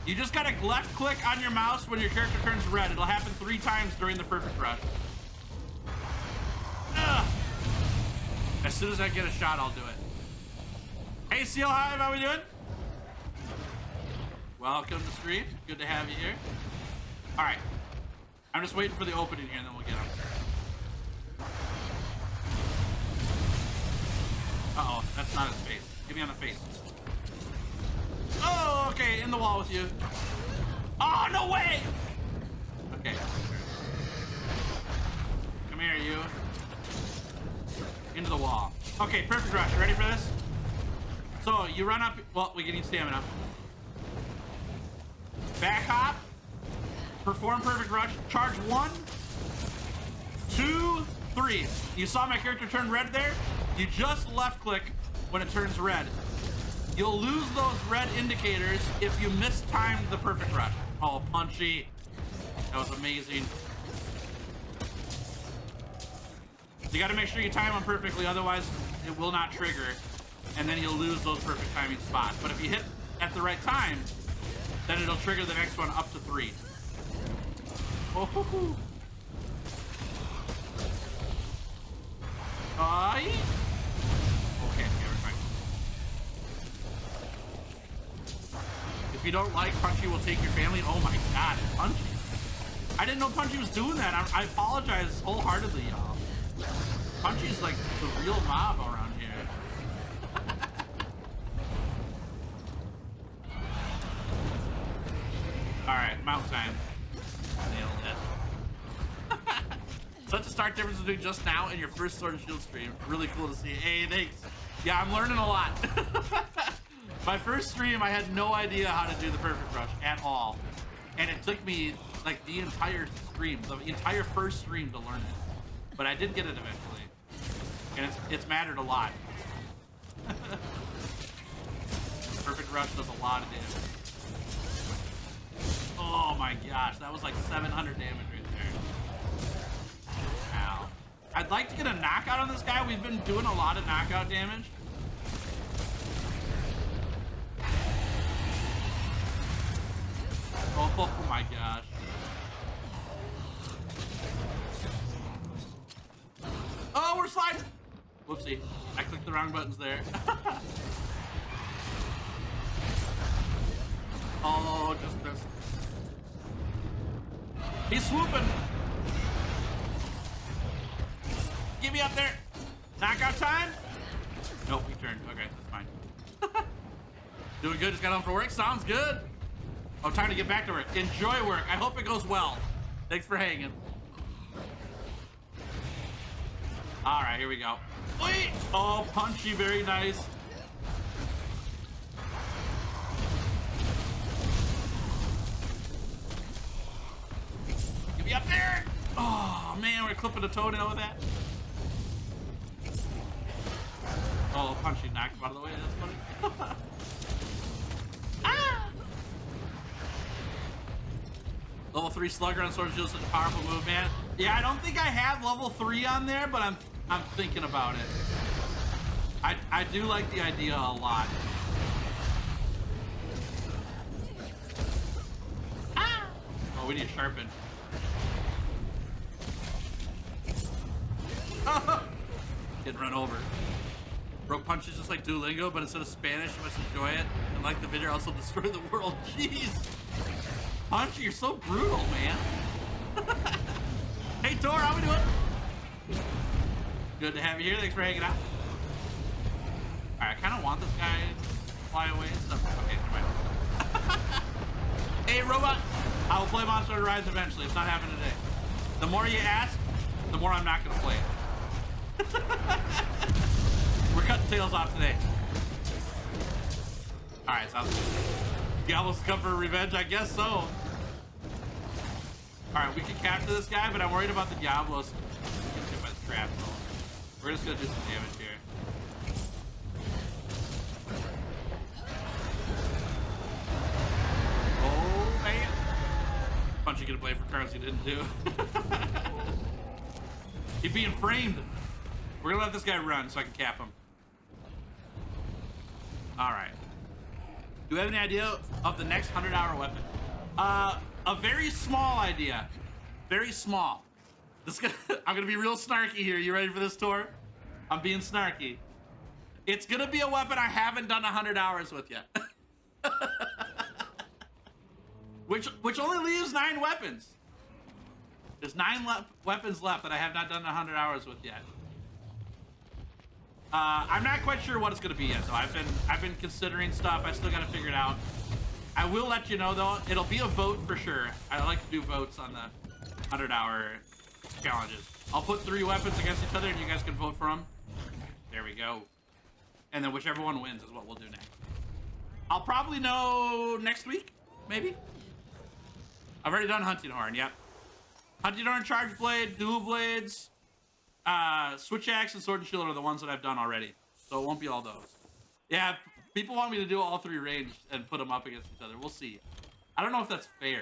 You just gotta left click on your mouse when your character turns red. It'll happen 3 times during the perfect rush. Ugh. As soon as I get a shot, I'll do it. Hey, Seal Hive, how we doing? Welcome to stream. Good to have you here. All right. I'm just waiting for the opening here, and then we'll get them. Uh-oh, that's not his face. Get me on the face. Oh, okay, in the wall with you. Oh, no way! Okay. Come here, you. Into the wall. Okay, perfect rush. You ready for this? So, you run up. Well, we need stamina. Back hop. Perform perfect rush. Charge 1, 2, 3. You saw my character turn red there? You just left click when it turns red. You'll lose those red indicators if you mistime the perfect rush. Oh, Punchy. That was amazing. You gotta make sure you time them perfectly, otherwise it will not trigger, and then you'll lose those perfect timing spots. But if you hit at the right time, then it'll trigger the next one up to 3. Oh, hoo, hoo. Okay, we're fine. If you don't like Punchy, will take your family. Oh my god, Punchy. I didn't know Punchy was doing that. I apologize wholeheartedly, y'all. Punchy's like the real mob around here. Alright, mount time. Nailed it. Such a stark difference between just now and your first Sword and Shield stream. Really cool to see. Hey, thanks. Yeah, I'm learning a lot. My first stream, I had no idea how to do the perfect rush at all. And it took me like the entire stream, the entire first stream to learn it. But I did get it eventually. And it's mattered a lot. Perfect rush does a lot of damage. Oh my gosh, that was like 700 damage right there. Ow. I'd like to get a knockout on this guy. We've been doing a lot of knockout damage. Oh my gosh. Oh, we're sliding. Whoopsie. I clicked the wrong buttons there. Oh, just this. He's swooping. Get me up there. Knockout time? Nope, he turned. Okay, that's fine. Doing good. Just got home from work. Sounds good. Oh, time to get back to work. Enjoy work. I hope it goes well. Thanks for hanging. All right, here we go. Wait. Oh, Punchy. Very nice. Get me up there. Oh, man. We're clipping a toenail with that. Oh, Punchy knocked him out of the way. That's funny. Ah! Level 3 Slugger on Sword and Shield is such a powerful move, man. Yeah, I don't think I have level 3 on there, but I'm thinking about it. I do like the idea a lot. Ah! Oh, we need to sharpen. Getting run over. Broke Punch is just like Duolingo, but instead of Spanish, you must enjoy it. And like the video, also destroy the world. Jeez. Punch, you're so brutal, man. Hey, Tor, how we doing? Good to have you here. Thanks for hanging out. All right, I kind of want this guy to fly away and stuff. Okay, never mind. Hey, Robot. I will play Monster Hunter Rise eventually. It's not happening today. The more you ask, the more I'm not going to play it. We're cutting tails off today. All right, sounds good. Diablo's come for revenge, I guess so. All right, we can capture this guy, but I'm worried about the Diablos. Get hit by the trap, so we're just gonna do some damage here. Oh man! Bunch you gonna play for cards he didn't do. He's being framed. We're gonna let this guy run so I can cap him. All right. Do we have any idea of the next 100-hour weapon? A very small idea. Very small. I'm gonna be real snarky here. You ready for this, Tor? I'm being snarky. It's gonna be a weapon I haven't done 100 hours with yet. which only leaves 9 weapons. There's 9 weapons left that I have not done 100 hours with yet. I'm not quite sure what it's gonna be yet, though. I've been considering stuff. I still gotta figure it out. I will let you know, though. It'll be a vote for sure. I like to do votes on the 100-hour challenges. I'll put 3 weapons against each other, and you guys can vote for them. There we go. And then whichever one wins is what we'll do next. I'll probably know next week, maybe. I've already done Hunting Horn. Yep. Hunting Horn, Charge Blade, Dual Blades. Switch Axe and Sword and Shield are the ones that I've done already, so it won't be all those. Yeah, people want me to do all 3 ranged and put them up against each other. We'll see. I don't know if that's fair,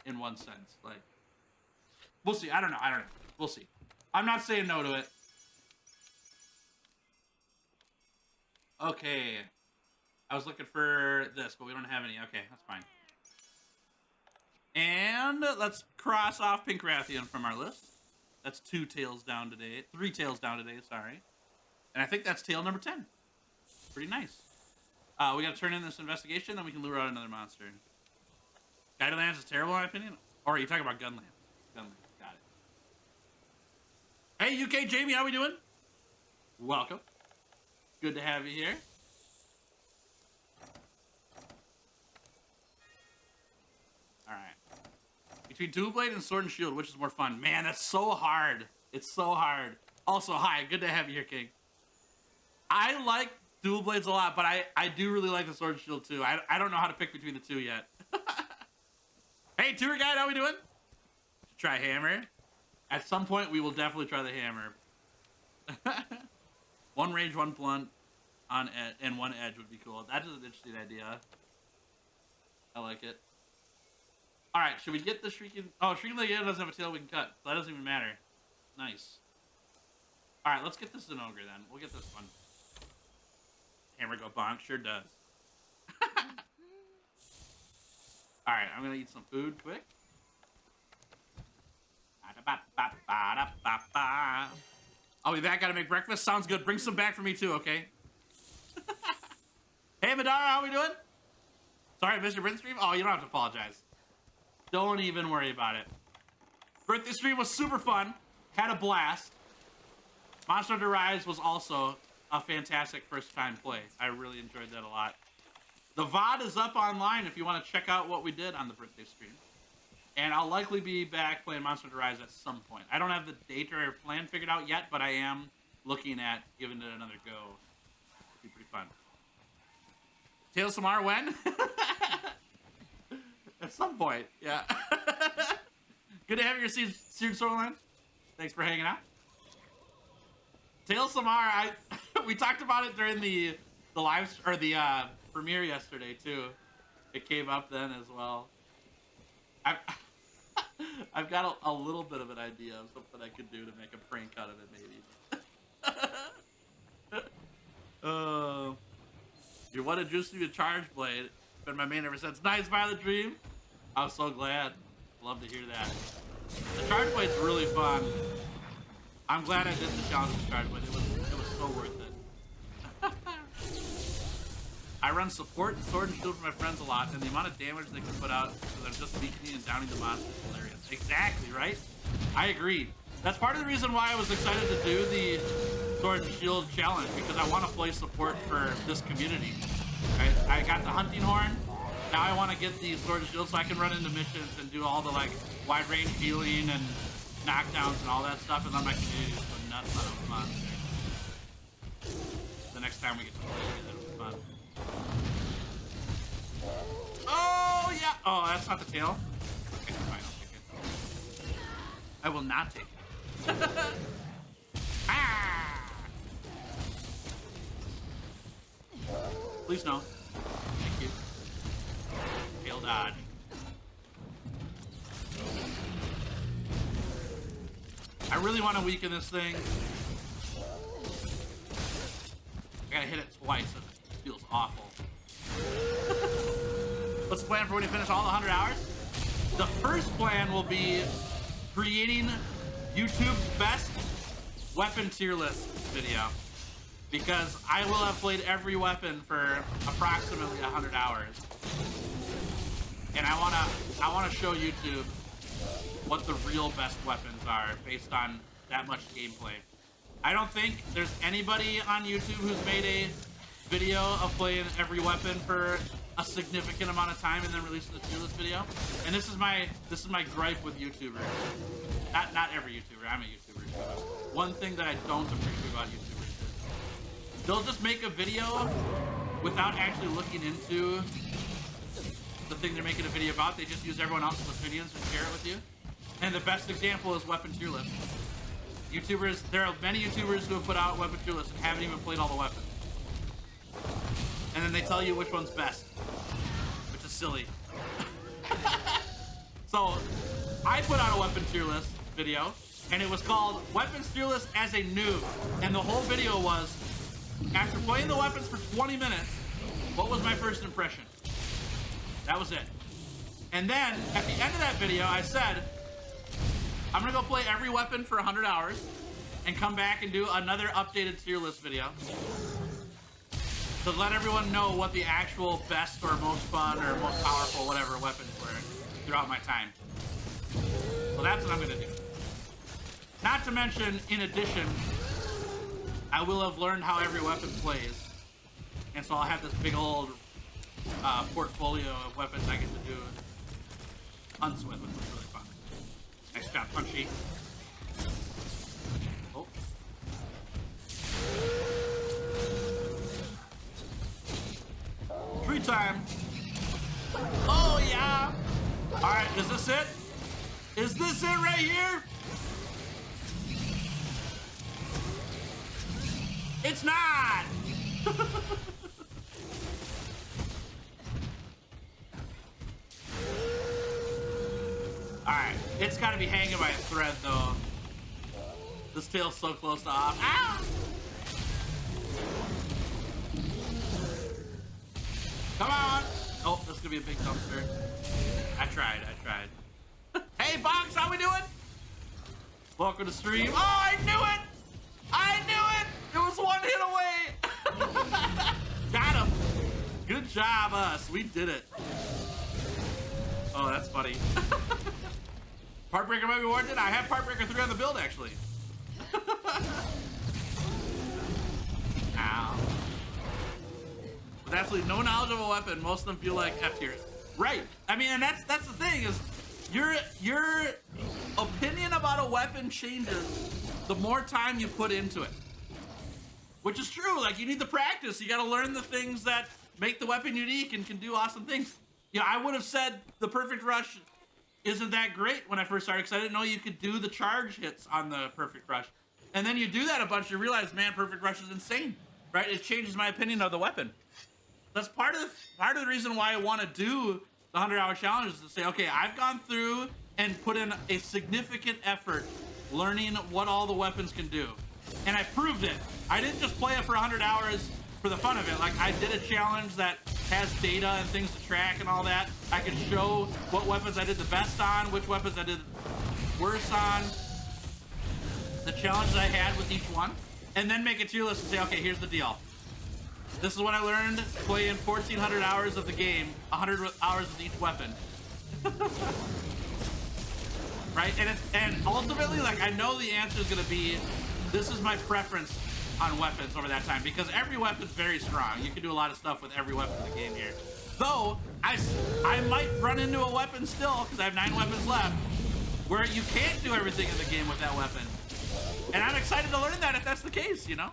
in one sense. Like, we'll see. I don't know. We'll see. I'm not saying no to it. Okay. I was looking for this, but we don't have any. Okay, that's fine. And let's cross off Pink Rathian from our list. That's 2 tails down today. 3 tails down today, sorry. And I think that's tail number 10. Pretty nice. We gotta turn in this investigation, then we can lure out another monster. Guided Lands is terrible in my opinion? Or are you talking about Gunlands? Gunlands, got it. Hey, UK Jamie, how we doing? Welcome. Good to have you here. All right. Between Dual Blade and Sword and Shield, which is more fun? Man, that's so hard. It's so hard. Also, hi, good to have you here, King. I like Dual Blades a lot, but I do really like the Sword and Shield too. I don't know how to pick between the 2 yet. Hey, Tour Guide, how we doing? Try Hammer. At some point, we will definitely try the Hammer. 1 range, 1 blunt, on and 1 edge would be cool. That is an interesting idea. I like it. All right, should we get the Shrieking? Oh, Shrieking Legion doesn't have a tail we can cut, so that doesn't even matter. Nice. All right, let's get this Zinogre then. We'll get this one. Hammer go bonk, sure does. All right, I'm gonna eat some food quick. I'll be back. Gotta make breakfast. Sounds good. Bring some back for me too, okay? Hey, Madara, how we doing? Sorry, I missed your birthday stream. Oh, you don't have to apologize. Don't even worry about it. Birthday stream was super fun. Had a blast. Monster Hunter Rise was also a fantastic first-time play. I really enjoyed that a lot. The VOD is up online if you want to check out what we did on the birthday stream. And I'll likely be back playing Monster Hunter Rise at some point. I don't have the date or plan figured out yet, but I am looking at giving it another go. It'll be pretty fun. Tales Samar, when? At some point, yeah. Good to have you here, Seared Storyline. Thanks for hanging out. Tales Samar, we talked about it during the live or the premiere yesterday too. It came up then as well. I've got a little bit of an idea of something I could do to make a prank out of it, maybe. You wanted Juice to be a Charge Blade. Been my main ever since. Nice, Violet Dream. I was so glad. Love to hear that. The Charge Blade's really fun. I'm glad I did the challenge with Charge Blade. It was so worth it. I run support and Sword and Shield for my friends a lot, and the amount of damage they can put out because I'm just weakening and downing the monster is hilarious. Exactly, right? I agree. That's part of the reason why I was excited to do the Sword and Shield challenge, because I want to play support for this community. I got the Hunting Horn. Now I want to get the Sword and Shield so I can run into missions and do all the like wide range healing and knockdowns and all that stuff, and then my community is go nuts on a monster. The next time we get to play together, it'll be fun. Oh, yeah. Oh, that's not the tail. Okay, fine. I'll take it. I will not take it. Ah! Please no. Thank you. Tail dodge. I really want to weaken this thing. I gotta hit it twice. It feels awful. What's the plan for when you finish all the 100 hours? The first plan will be creating YouTube's best weapon tier list video, because I will have played every weapon for approximately 100 hours, and I wanna show YouTube what the real best weapons are based on that much gameplay. I don't think there's anybody on YouTube who's made a video of playing every weapon for a significant amount of time and then releasing the tier list video. And this is my gripe with YouTubers. Not every YouTuber. I'm a YouTuber. One thing that I don't appreciate about YouTubers is they'll just make a video without actually looking into the thing they're making a video about. They just use everyone else's opinions and share it with you. And the best example is weapon tier list. YouTubers, there are many YouTubers who have put out weapon tier lists and haven't even played all the weapons. And then they tell you which one's best, which is silly. So I put out a weapon tier list video, and it was called Weapons Tier List as a Noob. And the whole video was, after playing the weapons for 20 minutes, what was my first impression? That was it. And then at the end of that video, I said, I'm gonna go play every weapon for 100 hours and come back and do another updated tier list video to let everyone know what the actual best or most fun or most powerful whatever weapons were throughout my time. So that's what I'm gonna do. Not to mention, in addition, I will have learned how every weapon plays. And so I'll have this big old portfolio of weapons I get to do hunts with, which is really fun. Nice job, Punchy. Oh. Tree time. Oh, yeah. All right, is this it? Is this it right here? It's not. Alright, it's gotta be hanging by a thread though. This tail's so close to off. Ah! Come on! Oh, this is gonna be a big dumpster. I tried. Hey, Box, how we doing? Welcome to stream. Oh, I knew it! I knew it! It was one hit away! Got him! Good job, us. We did it. Oh, that's funny. Partbreaker might be warranted. I have Partbreaker 3 on the build, actually. Ow. With absolutely no knowledge of a weapon, most of them feel like F tiers. Right. I mean, and that's the thing is, your opinion about a weapon changes the more time you put into it. Which is true. Like, you need the practice. You got to learn the things that make the weapon unique and can do awesome things. Yeah, I would have said the Perfect Rush isn't that great when I first started, because I didn't know you could do the charge hits on the Perfect Rush. And then you do that a bunch, you realize, man, Perfect Rush is insane, right? It changes my opinion of the weapon. That's part of the reason why I want to do the 100-hour challenge, is to say, okay, I've gone through and put in a significant effort learning what all the weapons can do. And I proved it. I didn't just play it for 100 hours for the fun of it. Like, I did a challenge that has data and things to track and all that. I can show what weapons I did the best on, which weapons I did worse on, the challenges I had with each one, and then make a tier list and say, okay, here's the deal. This is what I learned playing 1,400 hours of the game, 100 hours with each weapon. Right? And ultimately, like, I know the answer is going to be, this is my preference on weapons over that time, because every weapon's very strong. You can do a lot of stuff with every weapon in the game here. Though, I might run into a weapon still, because I have 9 weapons left, where you can't do everything in the game with that weapon. And I'm excited to learn that if that's the case, you know?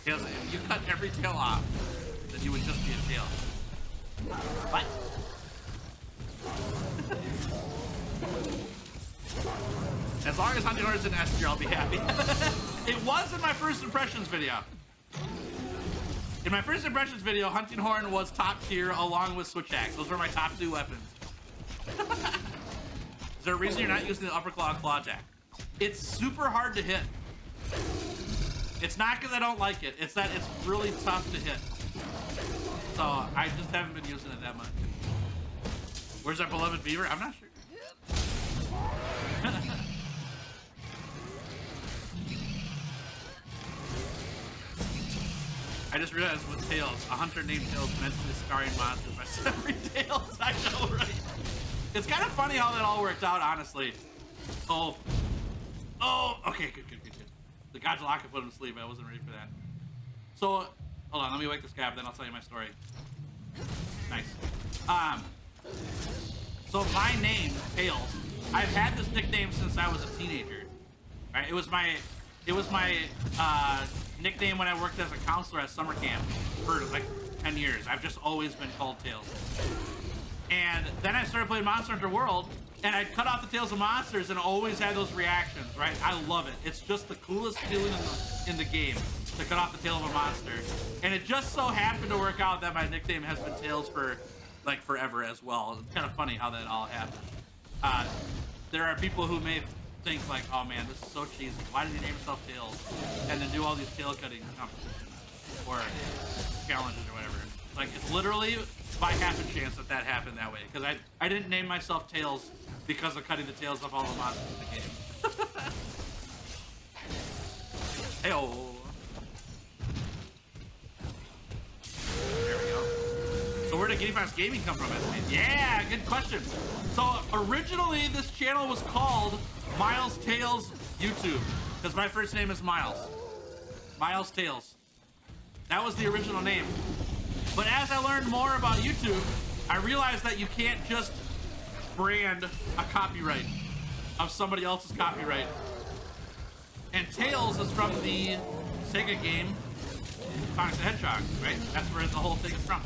If you cut every tail off, you would just be a tail. What? As long as Hunting Horn's in S tier, I'll be happy. It was in my first impressions video. In my first impressions video, Hunting Horn was top tier along with Switch Axe. Those were my top 2 weapons. Is there a reason you're not using the upper claw and claw attack? It's super hard to hit. It's not because I don't like it. It's that it's really tough to hit. So I just haven't been using it that much. Where's our beloved beaver? I'm not sure. I just realized with Tails, a hunter named Tails mentally scarring monsters by severing tails. I know, right? It's kind of funny how that all worked out, honestly. Oh, okay, good. The Godzilla put him to sleep. I wasn't ready for that. So, hold on, let me wake this guy up, then I'll tell you my story. Nice. So my name, Tails, I've had this nickname since I was a teenager. Right? It was my nickname when I worked as a counselor at summer camp for like 10 years. I've just always been called Tails. And then I started playing Monster Hunter World, and I'd cut off the tails of monsters and always had those reactions, right? I love it. It's just the coolest feeling in the game to cut off the tail of a monster. And it just so happened to work out that my nickname has been Tails for like forever as well. It's kind of funny how that all happened. There are people who may think like, oh man, this is so cheesy. Why did he name himself Tails? And then do all these tail cutting competitions or challenges or whatever. Like, it's literally by happen chance that happened that way. Because I didn't name myself Tails because of cutting the tails off all the monsters in the game. Hey-oh. There we go. So where did Giddy Fox Gaming come from? Yeah, good question. So originally this channel was called Miles Tails YouTube, because my first name is Miles. Miles Tails. That was the original name. But as I learned more about YouTube, I realized that you can't just brand a copyright of somebody else's copyright. And Tails is from the Sega game Sonic the Hedgehog, right? That's where the whole thing is from.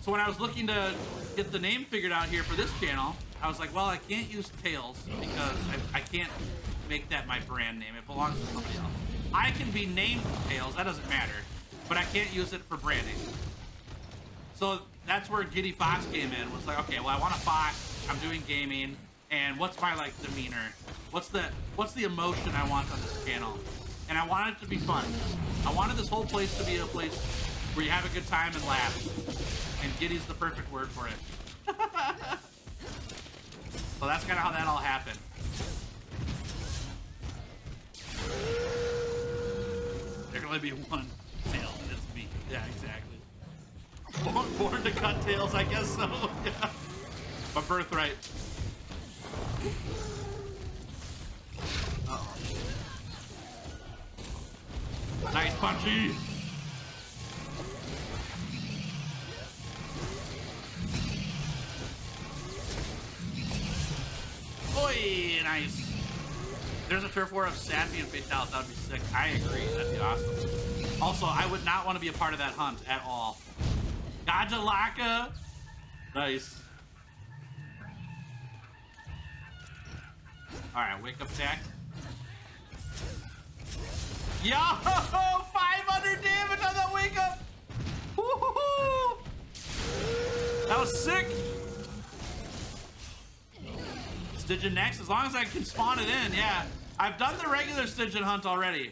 So when I was looking to get the name figured out here for this channel, I was like, well, I can't use Tails because I can't make that my brand name. It belongs to somebody else. I can be named Tails, that doesn't matter, but I can't use it for branding. So that's where Giddy Fox came in. Was like, okay, well, I want a fox. I'm doing gaming, and what's my like demeanor? What's the emotion I want on this channel? And I want it to be fun. I wanted this whole place to be a place where you have a good time and laugh. And Giddy's the perfect word for it. So that's kind of how that all happened. There can only be one tail, and it's me. Yeah, exactly. Born to cut tails, I guess so. Yeah. My birthright. Uh-oh. Nice punchy. Oi, nice. There's a turf war of Sappy and Fatalis. That would be sick. I agree. That'd be awesome. Also, I would not want to be a part of that hunt at all. Godzilla. Nice. Alright, wake up attack. Yo! 500 damage on that wake up! Woo-hoo-hoo! That was sick! Stygian next, as long as I can spawn it in, yeah. I've done the regular Stygian hunt already.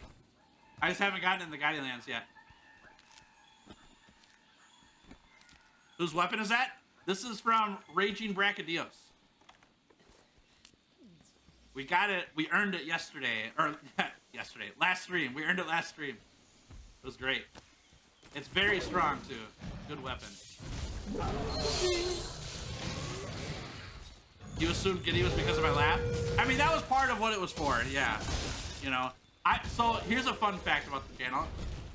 I just haven't gotten in the Guiding Lands yet. Whose weapon is that? This is from Raging Brachydios. We got it, we earned it yesterday, or yesterday, last stream. We earned it last stream. It was great. It's very strong too. Good weapon. You assumed Giddy was because of my laugh? I mean, that was part of what it was for, yeah. You know, so here's a fun fact about the channel.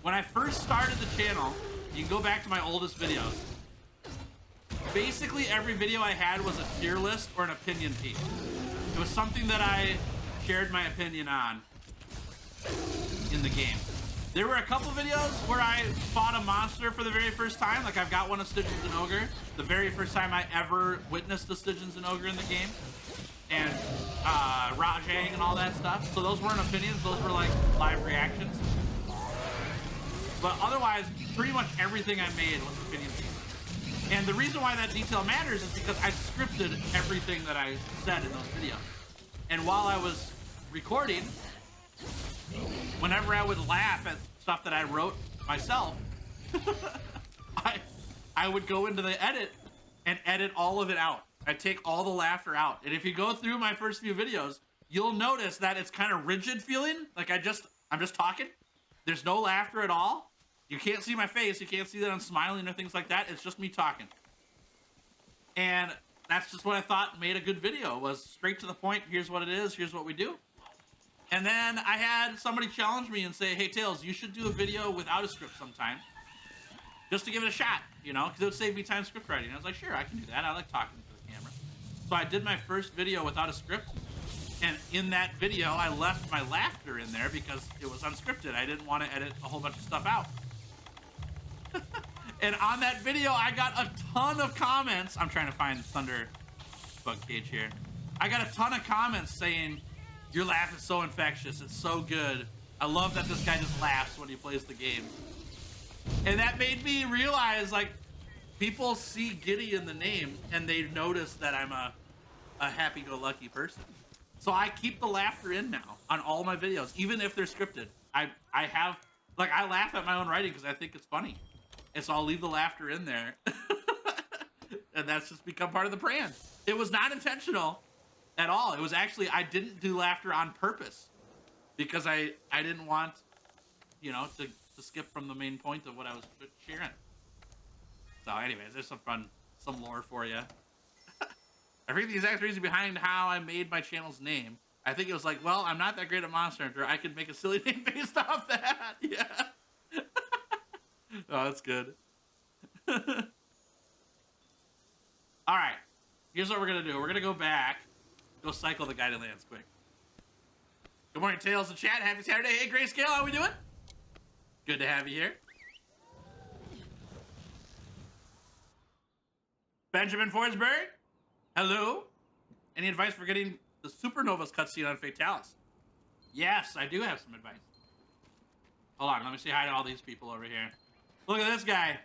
When I first started the channel, you can go back to my oldest videos. Basically, every video I had was a tier list or an opinion piece. It was something that I shared my opinion on in the game. There were a couple videos where I fought a monster for the very first time. Like I've got one of Stygians and Ogre, the very first time I ever witnessed the Stygians and Ogre in the game, and Rajang and all that stuff. So those weren't opinions; those were like live reactions. But otherwise, pretty much everything I made was opinion pieces. And the reason why that detail matters is because I scripted everything that I said in those videos. And while I was recording, whenever I would laugh at stuff that I wrote myself, I would go into the edit and edit all of it out. I'd take all the laughter out. And if you go through my first few videos, you'll notice that it's kind of rigid feeling. Like I'm just talking. There's no laughter at all. You can't see my face. You can't see that I'm smiling or things like that. It's just me talking. And that's just what I thought made a good video, was straight to the point. Here's what it is. Here's what we do. And then I had somebody challenge me and say, hey, Tails, you should do a video without a script sometime. Just to give it a shot, you know, because it would save me time script writing. I was like, sure, I can do that. I like talking to the camera. So I did my first video without a script. And in that video, I left my laughter in there because it was unscripted. I didn't want to edit a whole bunch of stuff out. And on that video, I got a ton of comments. I'm trying to find Thunder Bug Cage here. I got a ton of comments saying, your laugh is so infectious. It's so good. I love that this guy just laughs when he plays the game. And that made me realize, like, people see Giddy in the name and they notice that I'm a happy-go-lucky person. So I keep the laughter in now on all my videos, even if they're scripted. I laugh at my own writing because I think it's funny. And so I'll leave the laughter in there. And that's just become part of the brand. It was not intentional at all. It was actually, I didn't do laughter on purpose because I didn't want, you know, to skip from the main point of what I was sharing. So anyways, there's some lore for you. I forget the exact reason behind how I made my channel's name. I think it was like, well, I'm not that great at Monster Hunter. I could make a silly name based off that. Yeah. Oh, that's good. All right. Here's what we're going to do. We're going to go back. Go cycle the Guided Lands quick. Good morning, Tails and chat. Happy Saturday. Hey, Grayscale. How we doing? Good to have you here. Benjamin Forsberg. Hello. Any advice for getting the Supernovas cutscene on Fatalis? Yes, I do have some advice. Hold on, let me say hi to all these people over here. Look at this guy.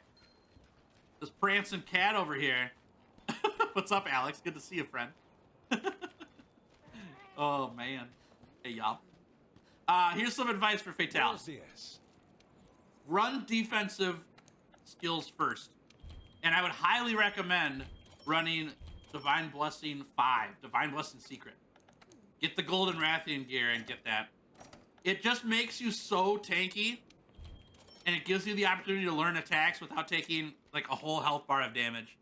This prancing cat over here. What's up, Alex? Good to see you, friend. Oh, man. Hey, y'all. Here's some advice for Fatalis. Run defensive skills first. And I would highly recommend running Divine Blessing 5, Divine Blessing Secret. Get the Golden Rathian gear and get that. It just makes you so tanky, and it gives you the opportunity to learn attacks without taking like a whole health bar of damage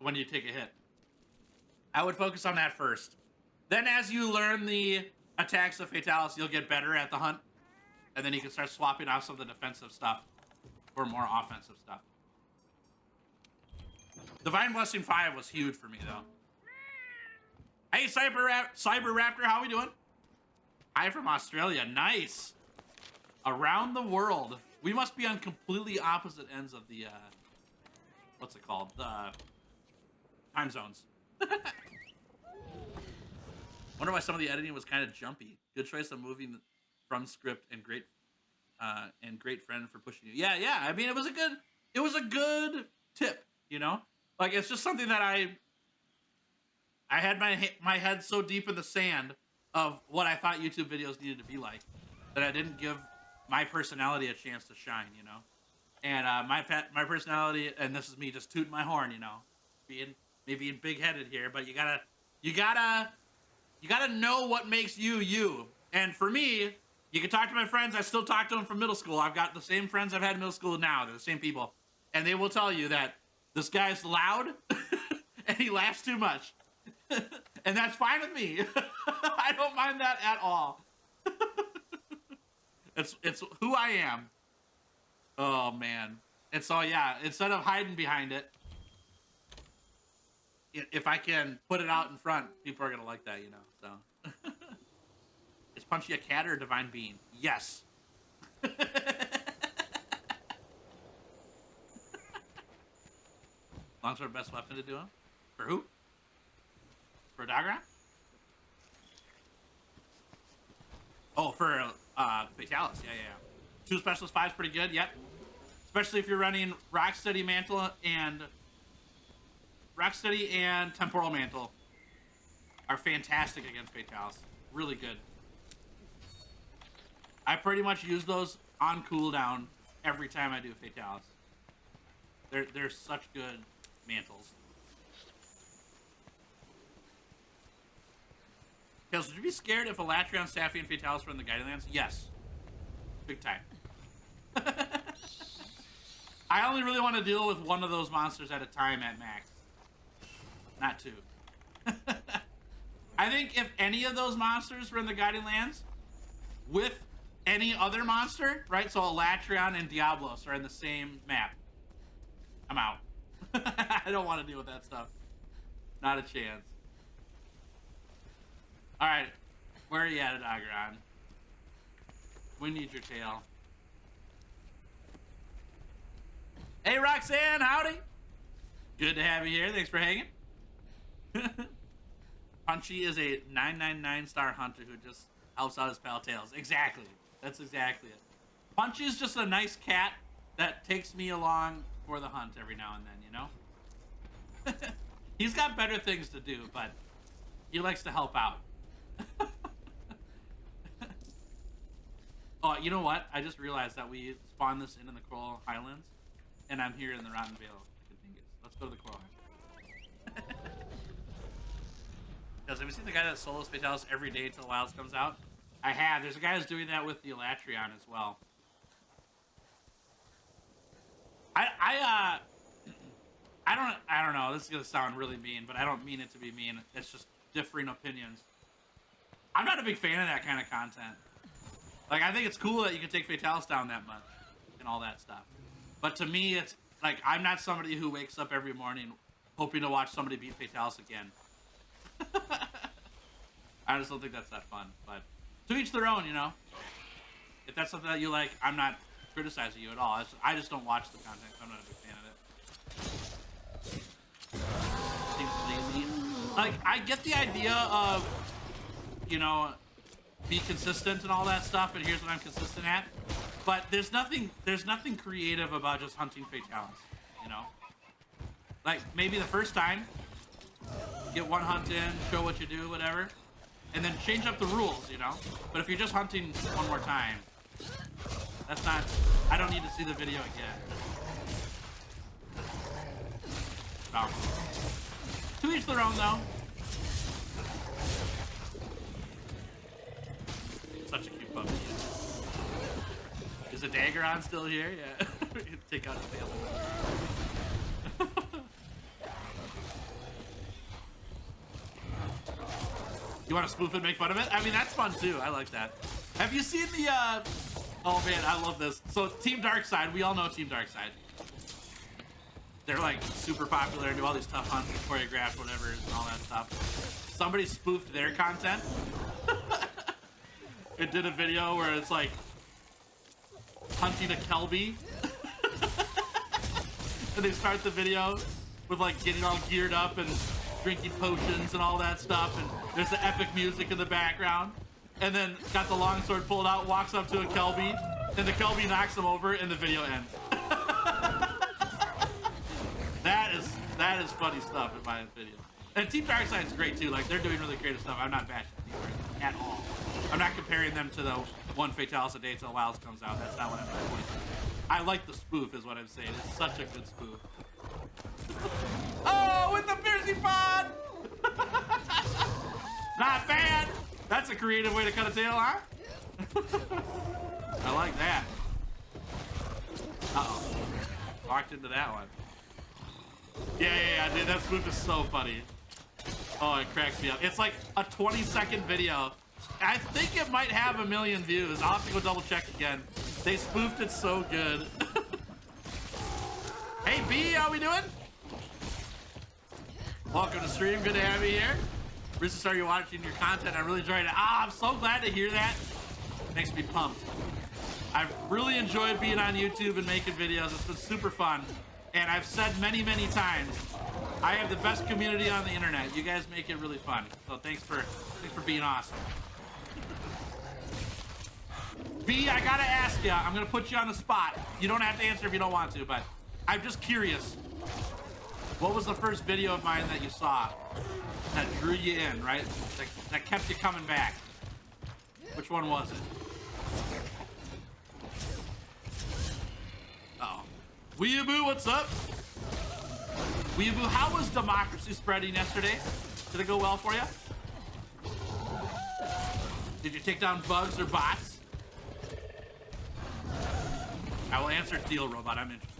when you take a hit. I would focus on that first. Then as you learn the attacks of Fatalis, you'll get better at the hunt, and then you can start swapping off some of the defensive stuff for more offensive stuff. Divine Blessing 5 was huge for me, though. Hey, Cyber Raptor, how we doing? Hi from Australia. Nice. Around the world. We must be on completely opposite ends of the, what's it called? The time zones. Wonder why some of the editing was kind of jumpy. Good choice of moving from script and great friend for pushing you. Yeah. I mean, it was a good tip, you know? Like, it's just something that I had my head so deep in the sand of what I thought YouTube videos needed to be like that I didn't give my personality a chance to shine, you know? And my personality, and this is me just tooting my horn, you know, being big-headed here, but you gotta know what makes you you. And for me, you can talk to my friends. I still talk to them from middle school. I've got the same friends I've had in middle school now. They're the same people. And they will tell you that this guy's loud and he laughs too much. And that's fine with me. I don't mind that at all. It's who I am. Oh, man. And so, yeah, instead of hiding behind it, if I can put it out in front, people are going to like that, you know, so. Is Punchy a cat or a divine being? Yes. Longsword best weapon to do him? For who? For Dagran? Oh, for Fatalis. Yeah. 2 specialist 5 is pretty good. Yep. Especially if you're running Rocksteady Mantle and Temporal Mantle are fantastic against Fatalis. Really good. I pretty much use those on cooldown every time I do Fatalis. They're such good mantles. Kels, would you be scared if Elatrion, Safi, and Fatalis were in the Guiding Lands? Yes. Big time. I only really want to deal with one of those monsters at a time at max. Not 2. I think if any of those monsters were in the Guiding Lands with any other monster, right? So Elatrion and Diablos are in the same map. I'm out. I don't want to deal with that stuff. Not a chance. Alright. Where are you at, Dagran? We need your tail. Hey, Roxanne, howdy. Good to have you here. Thanks for hanging. Punchy is a 999 star hunter who just helps out his pal Tails. Exactly. That's exactly it. Punchy is just a nice cat that takes me along for the hunt every now and then, you know? He's got better things to do, but he likes to help out. Oh, you know what? I just realized that we spawned this in the Coral Highlands, and I'm here in the Rotten Vale. Let's go to the Coral Highlands. Because have you seen the guy that solos Fatalis every day until Wilds comes out? I have. There's a guy who's doing that with the Elatrion as well. I don't know. This is gonna sound really mean, but I don't mean it to be mean. It's just differing opinions. I'm not a big fan of that kind of content. Like, I think it's cool that you can take Fatalis down that much and all that stuff. But to me, it's like, I'm not somebody who wakes up every morning hoping to watch somebody beat Fatalis again. I just don't think that's that fun. But to each their own, you know. If that's something that you like, I'm not criticizing you at all. I just don't watch the content. I'm not a big fan of it. Seems lazy. Like, I get the idea of, you know, be consistent and all that stuff, and here's what I'm consistent at. But there's nothing creative about just hunting Fatalis, you know? Like, maybe the first time, get one hunt in, show what you do, whatever, and then change up the rules, you know? But if you're just hunting one more time, that's not, I don't need to see the video again. So, to each their own, though. Such a cute puppy. Is the Dagran still here? Yeah. Take out his tail. You want to spoof it, make fun of it? I mean, that's fun too. I like that. Have you seen the, oh man, I love this. So Team Darkside, we all know Team Darkside. They're like super popular and do all these tough hunts, choreographed, whatever, and all that stuff. Somebody spoofed their content. It did a video where it's like hunting a Kelby. And they start the video with like getting all geared up and drinking potions and all that stuff, and there's the epic music in the background, and then got the longsword pulled out, walks up to a Kelby, and the Kelby knocks him over, and the video ends. That is funny stuff in my opinion. And Team Darkside is great too. Like, they're doing really creative stuff. I'm not bashing Team Darkside at all. I'm not comparing them to the one Fatalis a day till Wilds comes out. That's not what I'm saying. I like the spoof is what I'm saying. It's such a good spoof. Oh, with the piercing pod! Not bad. That's a creative way to cut a tail, huh? I like that. Uh-oh. Walked into that one. Yeah, dude, that spoof is so funny. Oh, it cracks me up. It's like a 20-second video. I think it might have 1 million views. I'll have to go double check again. They spoofed it so good. Hey, B, how we doing? Welcome to stream. Good to have you here. Rooster Star, you're watching your content. I really enjoyed it. Ah, I'm so glad to hear that. Makes me pumped. I've really enjoyed being on YouTube and making videos. It's been super fun. And I've said many, many times, I have the best community on the internet. You guys make it really fun. So thanks for being awesome. B, I gotta ask you, I'm gonna put you on the spot. You don't have to answer if you don't want to, but I'm just curious. What was the first video of mine that you saw that drew you in, right? That kept you coming back? Which one was it? Uh-oh. Weeaboo, what's up? Weeaboo, how was democracy spreading yesterday? Did it go well for you? Did you take down bugs or bots? I will answer Steel Robot, I'm interested.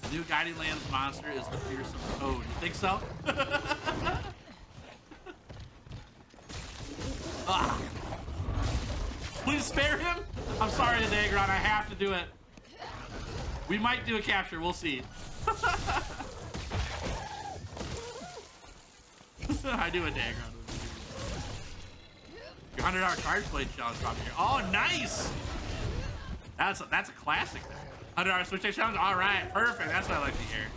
The new Guiding Lands monster is the fearsome toad. You think so? Ah. Please spare him. I'm sorry, Dagron. I have to do it. We might do a capture. We'll see. I do a Dagron. Your 100-hour charge blade challenge probably here. Oh, nice. That's a classic there. 100-hour switch day challenge. All right, perfect. That's what I like to hear.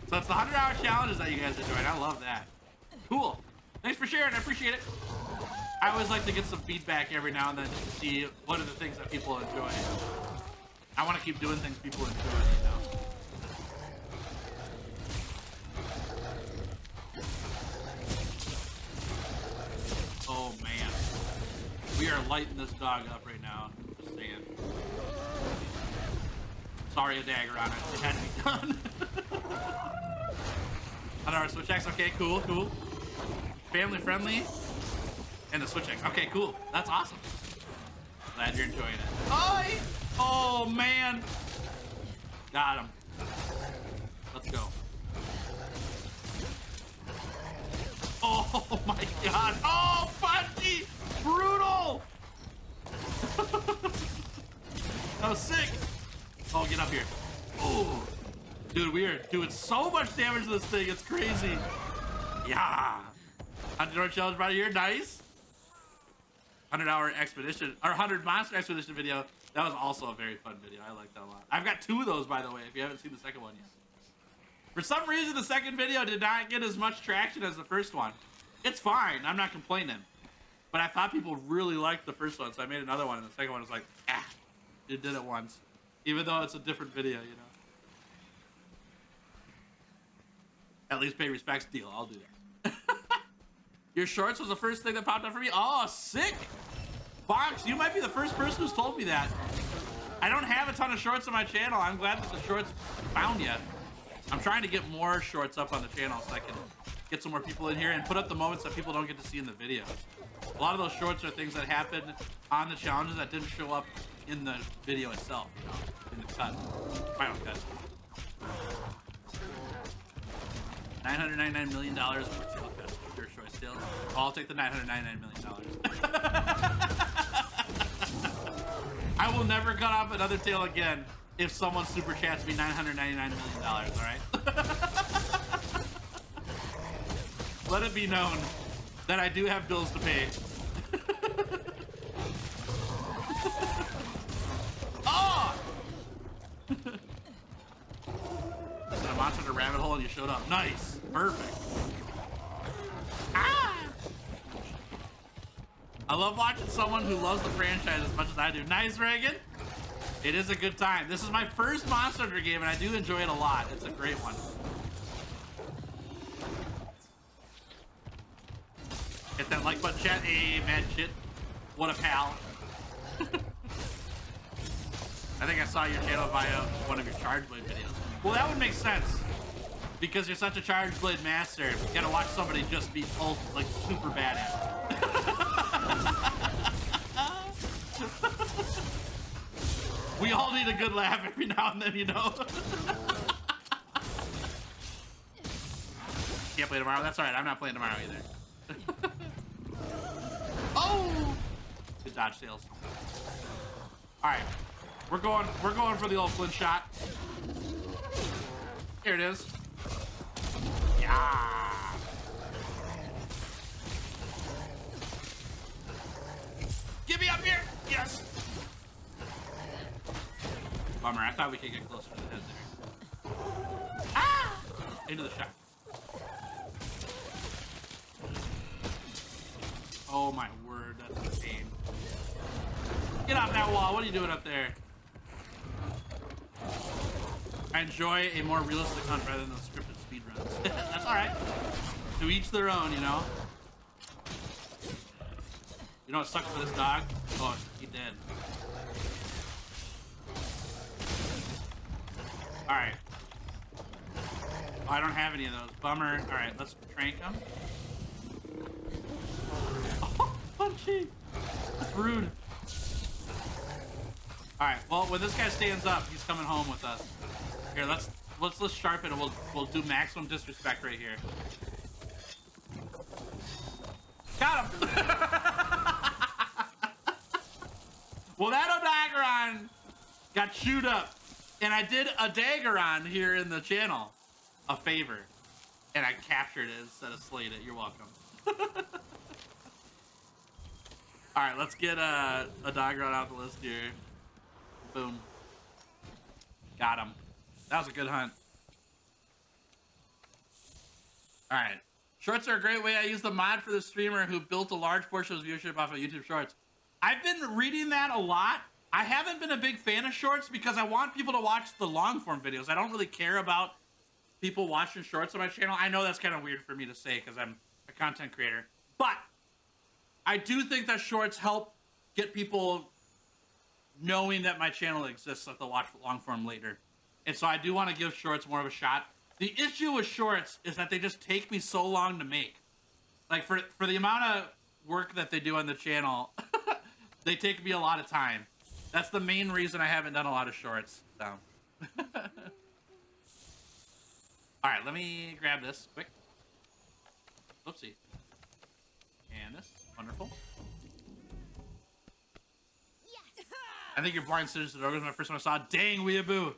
So it's the 100-hour challenges that you guys are doing. I love that. Cool. Thanks for sharing. I appreciate it. I always like to get some feedback every now and then just to see what are the things that people enjoy. I want to keep doing things people enjoy, you know. Oh man, we are lighting this dog up right now. Just saying. Sorry, a dagger on it. It had to be done. 100-hour switch X. Okay, cool, cool. Family friendly. And the switch X. Okay, cool. That's awesome. Glad you're enjoying it. Oh man. Got him. Let's go. Oh my god. Oh, Bungie! Brutal! That was sick. Oh, get up here. Oh, dude, we are doing so much damage to this thing. It's crazy. Yeah. 100-hour challenge right here. Nice. 100-hour expedition, or 100 monster expedition video. That was also a very fun video. I like that a lot. I've got 2 of those, by the way, if you haven't seen the second one yet. For some reason, the second video did not get as much traction as the first one. It's fine. I'm not complaining. But I thought people really liked the first one, so I made another one, and the second one was like, it did it once. Even though it's a different video, you know. At least pay respects. Deal. I'll do that. Your shorts was the first thing that popped up for me. Oh, sick. Box, you might be the first person who's told me that. I don't have a ton of shorts on my channel. I'm glad that the shorts found you. I'm trying to get more shorts up on the channel so I can get some more people in here and put up the moments that people don't get to see in the videos. A lot of those shorts are things that happen on the challenges that didn't show up in the video itself, you know, in the cut, final cut. $999 million for tail cut. Your choice, tail. I'll take the $999 million. I will never cut off another tail again if someone super chats me $999 million, all right? Let it be known that I do have bills to pay. Oh! A monster in a rabbit hole and you showed up. Nice. Perfect. Ah! I love watching someone who loves the franchise as much as I do. Nice, Reagan. It is a good time. This is my first Monster Hunter game, and I do enjoy it a lot. It's a great one. Hit that like button, chat. Hey, mad shit. What a pal. I think I saw your channel via one of your Charge Blade videos. Well, that would make sense. Because you're such a Charge Blade master. You gotta watch somebody just be like super badass. We all need a good laugh every now and then, you know? Can't play tomorrow? That's alright, I'm not playing tomorrow either. Oh! Good dodge, Tails. Alright. We're going for the old flint shot. Here it is. Ah. Get me up here! Yes! Bummer, I thought we could get closer to the head there. Ah! Into the shot. Oh my word, that's a pain. Get off that wall, what are you doing up there? I enjoy a more realistic hunt rather than the scripted speedruns. That's alright. To each their own, you know? You know what sucks for this dog? Oh, he dead. Alright. Oh, I don't have any of those. Bummer. Alright, let's trank him. Oh, punchy! That's rude. Alright, well, when this guy stands up, he's coming home with us. Here, let's sharpen and we'll do maximum disrespect right here. Got him! Well, that Odogaron got chewed up. And I did a Daggeron here in the channel. A favor. And I captured it instead of slayed it. You're welcome. Alright, let's get a Odogaron out the list here. Boom. Got him. That was a good hunt. Alright. Shorts are a great way. I use the mod for the streamer who built a large portion of his viewership off of YouTube Shorts. I've been reading that a lot. I haven't been a big fan of shorts because I want people to watch the long form videos. I don't really care about people watching shorts on my channel. I know that's kind of weird for me to say because I'm a content creator. But I do think that shorts help get people knowing that my channel exists so that they'll watch long form later. And so I do want to give shorts more of a shot. The issue with shorts is that they just take me so long to make. Like for the amount of work that they do on the channel, they take me a lot of time. That's the main reason I haven't done a lot of shorts. So. All right, let me grab this quick. Oopsie. And this, wonderful. Yes. I think your blind Stitches the Dog was my first one I saw. Dang, Weeaboo.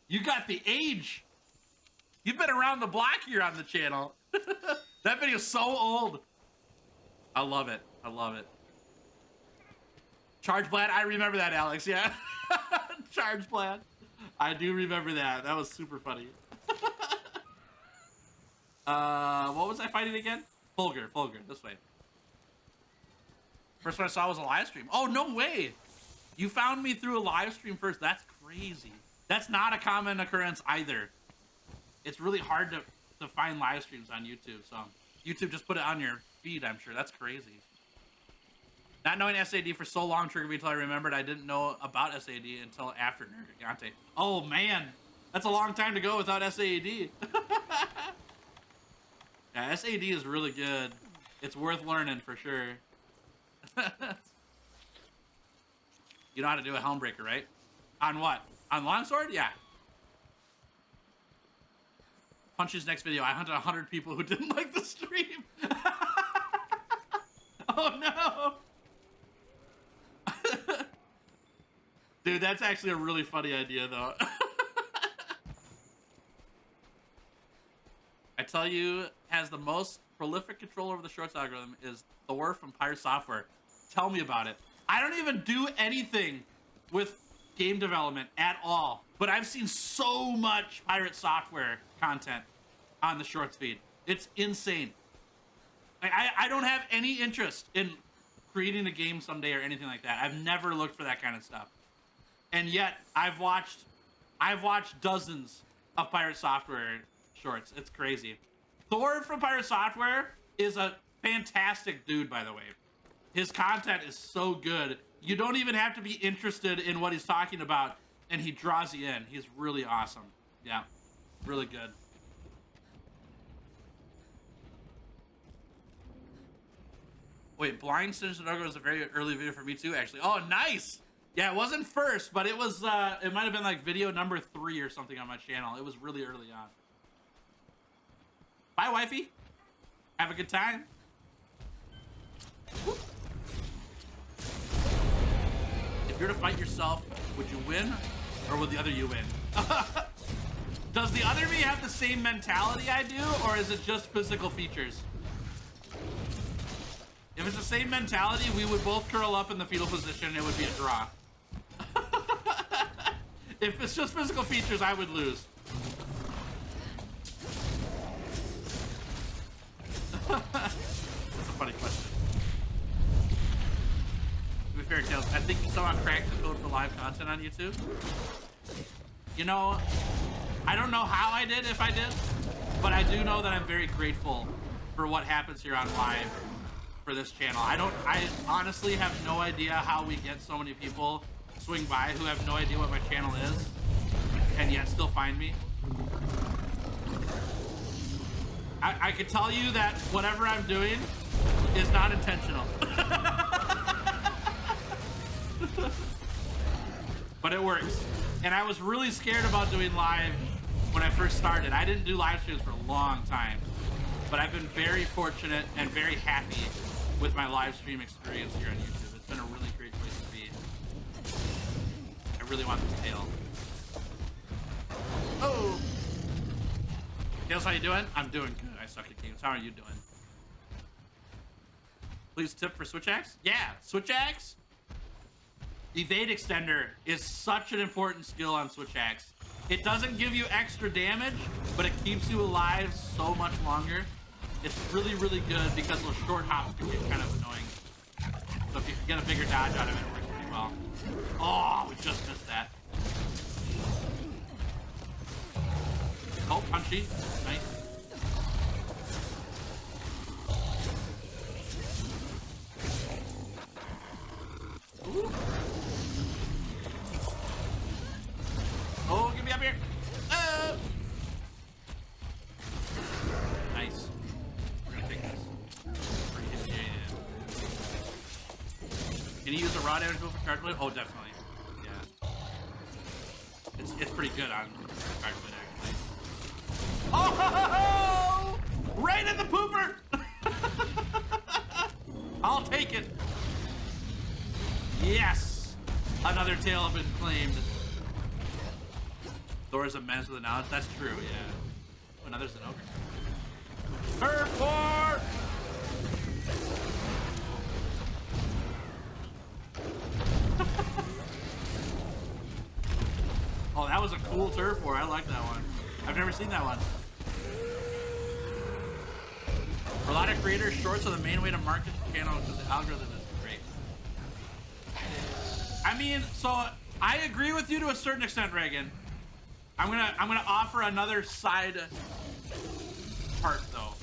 You got the age. You've been around the block here on the channel. That video's so old. I love it. I love it. Charge Blad, I remember that, Alex. Yeah. Charge Blad. I do remember that. That was super funny. What was I fighting again? Fulgur, this way. First one I saw was a live stream. Oh, no way. You found me through a live stream first. That's crazy. That's not a common occurrence either. It's really hard to find live streams on YouTube. So YouTube just put it on your feed, I'm sure. That's crazy. Not knowing SAD for so long triggered me until I remembered I didn't know about SAD until after Nergigante. Oh, man. That's a long time to go without SAD. Yeah, SAD is really good. It's worth learning for sure. You know how to do a Helmbreaker, right? On what? On Longsword? Yeah. Punch's next video. I hunted 100 people who didn't like the stream. Oh, no. Dude, that's actually a really funny idea, though. I tell you, has the most prolific control over the shorts algorithm is Thor from Pirate Software. Tell me about it. I don't even do anything with game development at all, but I've seen so much Pirate Software content on the shorts feed. It's insane. I don't have any interest in creating a game someday or anything like that. I've never looked for that kind of stuff. And yet I've watched dozens of Pirate Software shorts. It's crazy. Thor from Pirate Software is a fantastic dude, by the way. His content is so good. You don't even have to be interested in what he's talking about, and he draws you in. He's really awesome. Yeah, really good. Wait, Blind Stitches the Dog was a very early video for me too, actually. Oh, nice! Yeah, it wasn't first, but it was, it might have been like video number 3 or something on my channel. It was really early on. Bye, wifey. Have a good time. Woo. If you're to fight yourself, would you win or would the other you win? Does the other me have the same mentality I do, or is it just physical features? If it's the same mentality, we would both curl up in the fetal position and it would be a draw. If it's just physical features, I would lose. That's a funny question. To be fair, Tails, I think you somehow cracked the code for live content on YouTube. You know, I don't know how I did, if I did, but I do know that I'm very grateful for what happens here on live for this channel. I honestly have no idea how we get so many people swing by who have no idea what my channel is and yet still find me. I can tell you that whatever I'm doing is not intentional. But it works. And I was really scared about doing live when I first started. I didn't do live streams for a long time, but I've been very fortunate and very happy with my live stream experience here on YouTube. It's been a really great place to be. I really want this tail. Oh! Tails, how you doing? I'm doing good. I suck at games. How are you doing? Please tip for switch axe? Yeah, switch axe. Evade extender is such an important skill on switch axe. It doesn't give you extra damage, but it keeps you alive so much longer. It's really, really good because those short hops can get kind of annoying. So if you can get a bigger dodge out of it, it works pretty well. Oh, we just missed that. Oh, punchy. Nice. Ooh. Oh, get me up here. Nice. We're gonna take this. Yeah. Can you use a raw damage move for charge blade? Oh, definitely. Yeah. It's pretty good on charge blade, actually. Oh! Right in the pooper! I'll take it. Yes! Another tail has been claimed. Thor is a menace with a knowledge. That's true, yeah. Oh, another's an ogre. Turf war! Oh, that was a cool turf war. I like that one. I've never seen that one. For a lot of creators, shorts are the main way to market the channel because the algorithm is great. I mean, so I agree with you to a certain extent, Reagan. I'm gonna offer another side part though,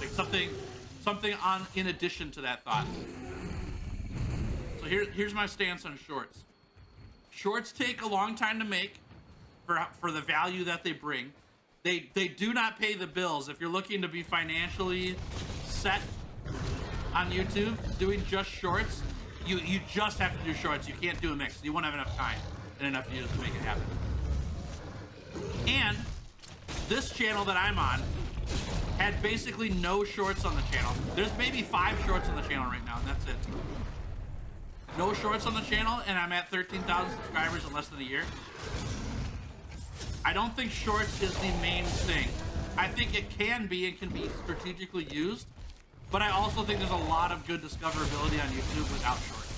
like something on in addition to that thought. So here's my stance on shorts. Shorts take a long time to make for the value that they bring. They do not pay the bills. If you're looking to be financially set on YouTube, doing just shorts, you just have to do shorts. You can't do a mix. You won't have enough time and enough views to make it happen. And this channel that I'm on had basically no shorts on the channel. There's maybe 5 shorts on the channel right now, and that's it. No shorts on the channel, and I'm at 13,000 subscribers in less than a year. I don't think shorts is the main thing. I think it can be and can be strategically used, but I also think there's a lot of good discoverability on YouTube without shorts.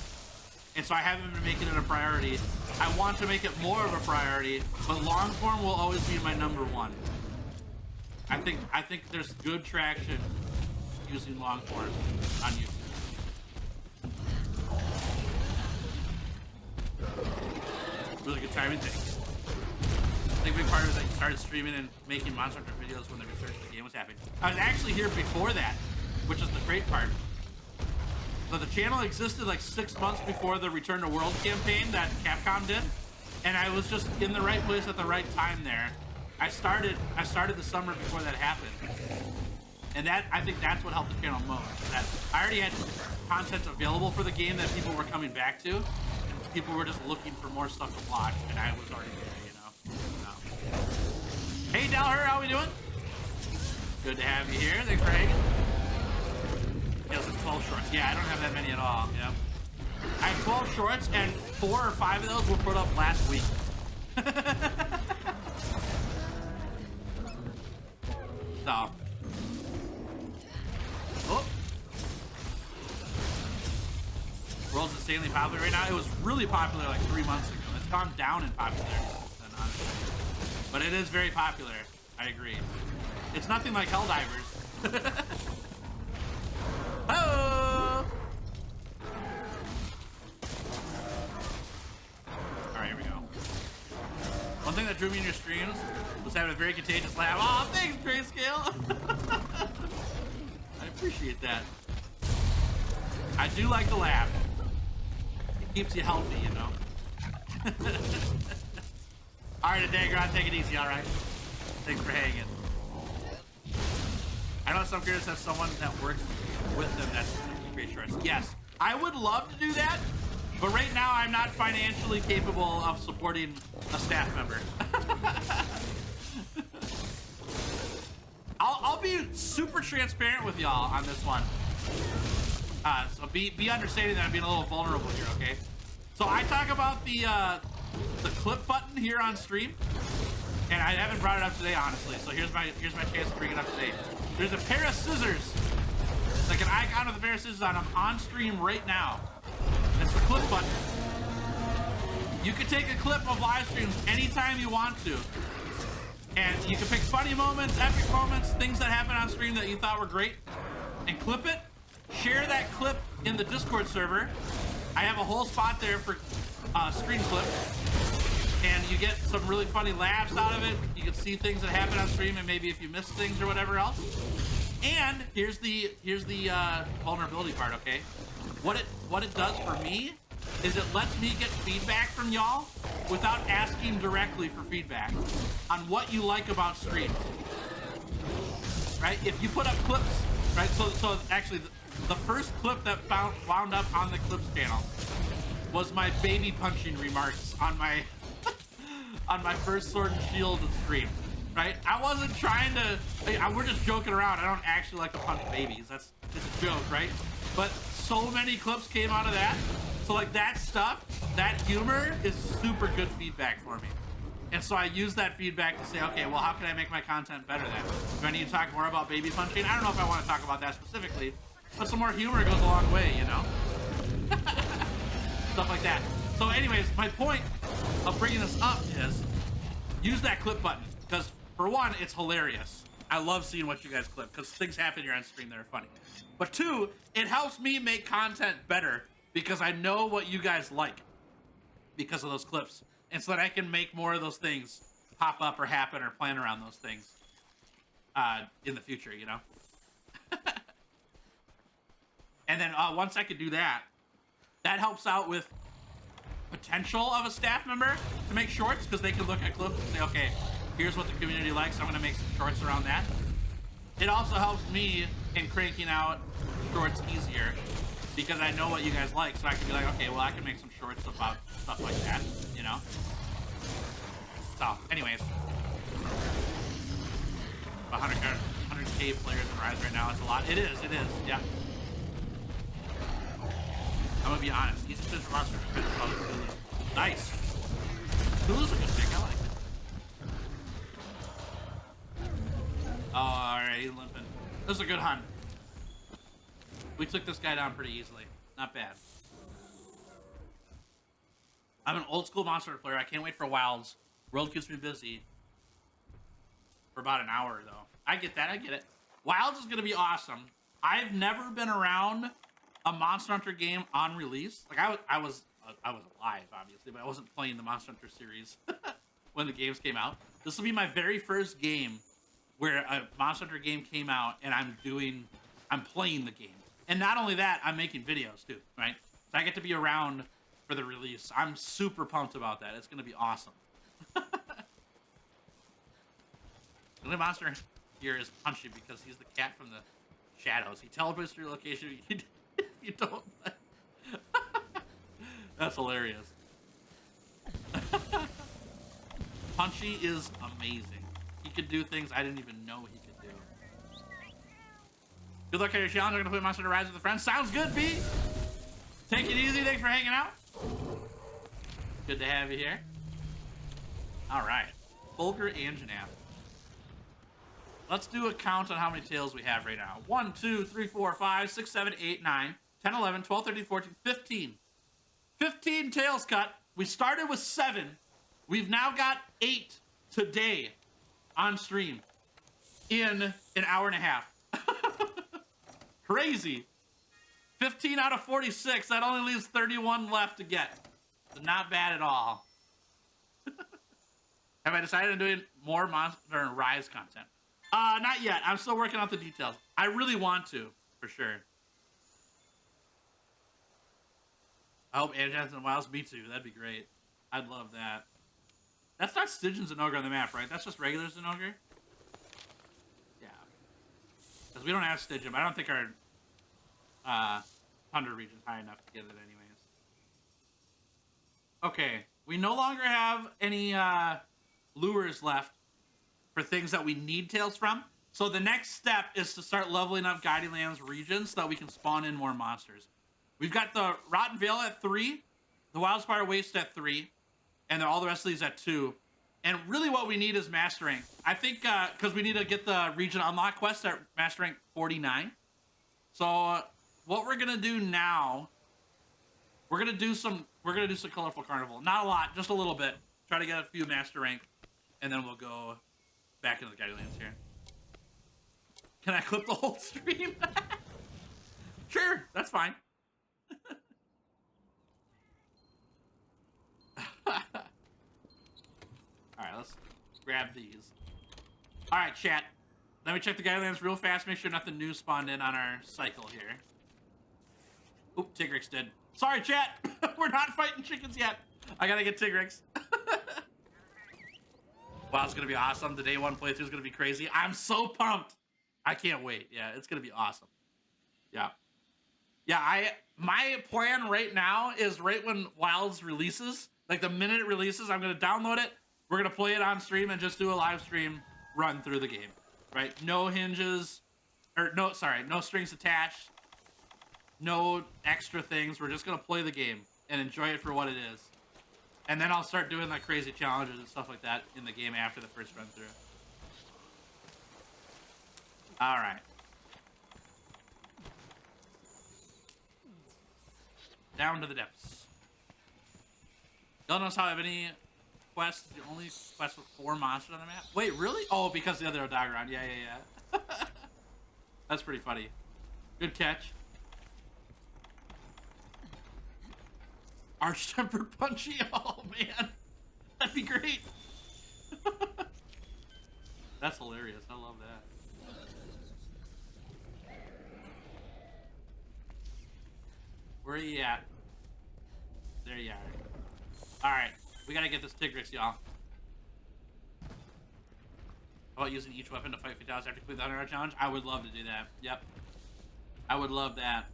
And so I haven't been making it a priority. I want to make it more of a priority, but long form will always be my #1. I think there's good traction using long form on YouTube. Really good timing, thanks. I think a big part of it is I started streaming and making Monster Hunter videos when the research of the game was happening. I was actually here before that, which is the great part. So the channel existed like 6 months before the Return to World campaign that Capcom did, and I was just in the right place at the right time there. I started the summer before that happened, and I think that's what helped the channel most. That I already had content available for the game that people were coming back to, and people were just looking for more stuff to watch, and I was already there, you know. So. Hey Dalher, how we doing? Good to have you here. Thanks for hanging. Yes, it's 12 shorts. Yeah, I don't have that many at all. Yeah. I have 12 shorts, and 4 or 5 of those were put up last week. So. Oh. World's insanely popular right now. It was really popular like 3 months ago. It's gone down in popularity since then, honestly. But it is very popular. I agree. It's nothing like Helldivers. Oh! Alright, here we go. One thing that drew me in your streams was having a very contagious laugh. Oh, thanks, Grayscale! I appreciate that. I do like the laugh. It keeps you healthy, you know? Alright, Dagron, take it easy, alright? Thanks for hanging. I know some creators have someone that works with them that's great shorts. Yes, I would love to do that, but right now I'm not financially capable of supporting a staff member. I'll be super transparent with y'all on this one. So be understanding that I'm being a little vulnerable here, okay? So I talk about the clip button here on stream, and I haven't brought it up today, honestly. So here's my chance to bring it up today. There's a pair of scissors, like an icon of the pair of scissors on stream right now. It's the clip button. You can take a clip of live streams anytime you want to, and you can pick funny moments, epic moments, things that happen on stream that you thought were great, and clip it. Share that clip in the Discord server. I have a whole spot there for screen clip, and you get some really funny laughs out of it. You can see things that happen on stream, and maybe if you miss things or whatever else. And here's the vulnerability part, okay? What it does for me is it lets me get feedback from y'all without asking directly for feedback on what you like about stream. Right? If you put up clips, right? So actually, the first clip that wound up on the clips channel was my baby punching remarks on my on my first Sword and Shield stream. Right? I wasn't trying to. We're just joking around. I don't actually like to punch babies. That's just a joke, right? But so many clips came out of that. So like that stuff, that humor is super good feedback for me. And so I use that feedback to say, okay, well, how can I make my content better then? Do I need to talk more about baby punching? I don't know if I want to talk about that specifically, but some more humor goes a long way, you know? Stuff like that. So anyways, my point of bringing this up is use that clip button, because for one, it's hilarious. I love seeing what you guys clip, because things happen here on stream that are funny. But two, it helps me make content better because I know what you guys like because of those clips. And so that I can make more of those things pop up or happen or plan around those things in the future, you know? And then once I can do that, that helps out with potential of a staff member to make shorts, because they can look at clips and say, okay, here's what the community likes, so I'm gonna make some shorts around that. It also helps me in cranking out shorts easier because I know what you guys like, so I can be like, okay, well, I can make some shorts about stuff like that, you know? So, anyways. 100K players in Rise right now is a lot. It is, yeah. I'm gonna be honest, these spins from Monster are probably Hulu. Nice. Hulu's a good pick, I like it. Oh, alright, he's limping. This is a good hunt. We took this guy down pretty easily. Not bad. I'm an old school Monster Hunter player. I can't wait for Wilds. World keeps me busy for about an hour, though. I get that. I get it. Wilds is going to be awesome. I've never been around a Monster Hunter game on release. Like, I was alive, obviously, but I wasn't playing the Monster Hunter series when the games came out. This will be my very first game where a Monster Hunter game came out and I'm playing the game. And not only that, I'm making videos too, right? So I get to be around for the release. I'm super pumped about that. It's going to be awesome. The only monster here is Punchy because he's the cat from the shadows. He teleports to your location if you don't. That's hilarious. Punchy is amazing. He could do things I didn't even know he could do. Good luck on your challenge. I'm gonna play Monster Hunter Rise with a friend. Sounds good, B. Take it easy. Thanks for hanging out. Good to have you here. All right, Fulgur Anjanath. let's do a count on how many tails we have right now. 1, 2, 3, 4, 5, 6, 7, 8, 9, 10, 11, 12, 13, 14, 15. 15 tails cut. We started with 7. We've now got 8 today on stream in an hour and a half. Crazy. 15 out of 46. That only leaves 31 left to get. So not bad at all. Have I decided on doing more Monster Hunter Rise content? Not yet. I'm still working out the details. I really want to, for sure. I hope Anjans and Wilds, me too. That'd be great. I'd love that. That's not Stygian Zinogre on the map, right? That's just regular Zinogre? Yeah. Because we don't have Stygian. I don't think our Thunder region's high enough to get it anyways. Okay. We no longer have any lures left for things that we need tails from. So the next step is to start leveling up Guiding Lands regions so that we can spawn in more monsters. We've got the Rotten Vale at 3, the Wildspire Waste at 3, and then all the rest of these at 2. And really what we need is Master Rank. I think because we need to get the region unlock quest at Master Rank 49. So what we're gonna do now, we're gonna do some Colorful Carnival. Not a lot, just a little bit. Try to get a few Master Rank, and then we'll go back into the Guiding Lands here. Can I clip the whole stream? Sure, that's fine. Alright, let's grab these. Alright, chat. Let me check the Guiding Lands real fast, make sure nothing new spawned in on our cycle here. Oop, Tigrex did. Sorry, chat. We're not fighting chickens yet. I gotta get Tigrex. Wow, it's gonna be awesome. The day 1 playthrough is gonna be crazy. I'm so pumped. I can't wait. Yeah, it's gonna be awesome. Yeah. Yeah, my plan right now is right when Wilds releases, like the minute it releases, I'm gonna download it. We're gonna play it on stream and just do a live stream run through the game, right? No hinges, or no strings attached, no extra things. We're just gonna play the game and enjoy it for what it is. And then I'll start doing like crazy challenges and stuff like that in the game after the first run through. All right. Down to the depths. Y'all notice how I have any quests? The only quest with 4 monsters on the map? Wait, really? Oh, because the other Odogaron. Yeah, yeah, yeah. That's pretty funny. Good catch. Arch-Tempered Punchy? Oh, man. That'd be great. That's hilarious. I love that. Where are you at? There you are. Alright. We gotta get this Tigrex, y'all. How about using each weapon to fight Fatalis after complete the Underground Challenge? I would love to do that. Yep. I would love that.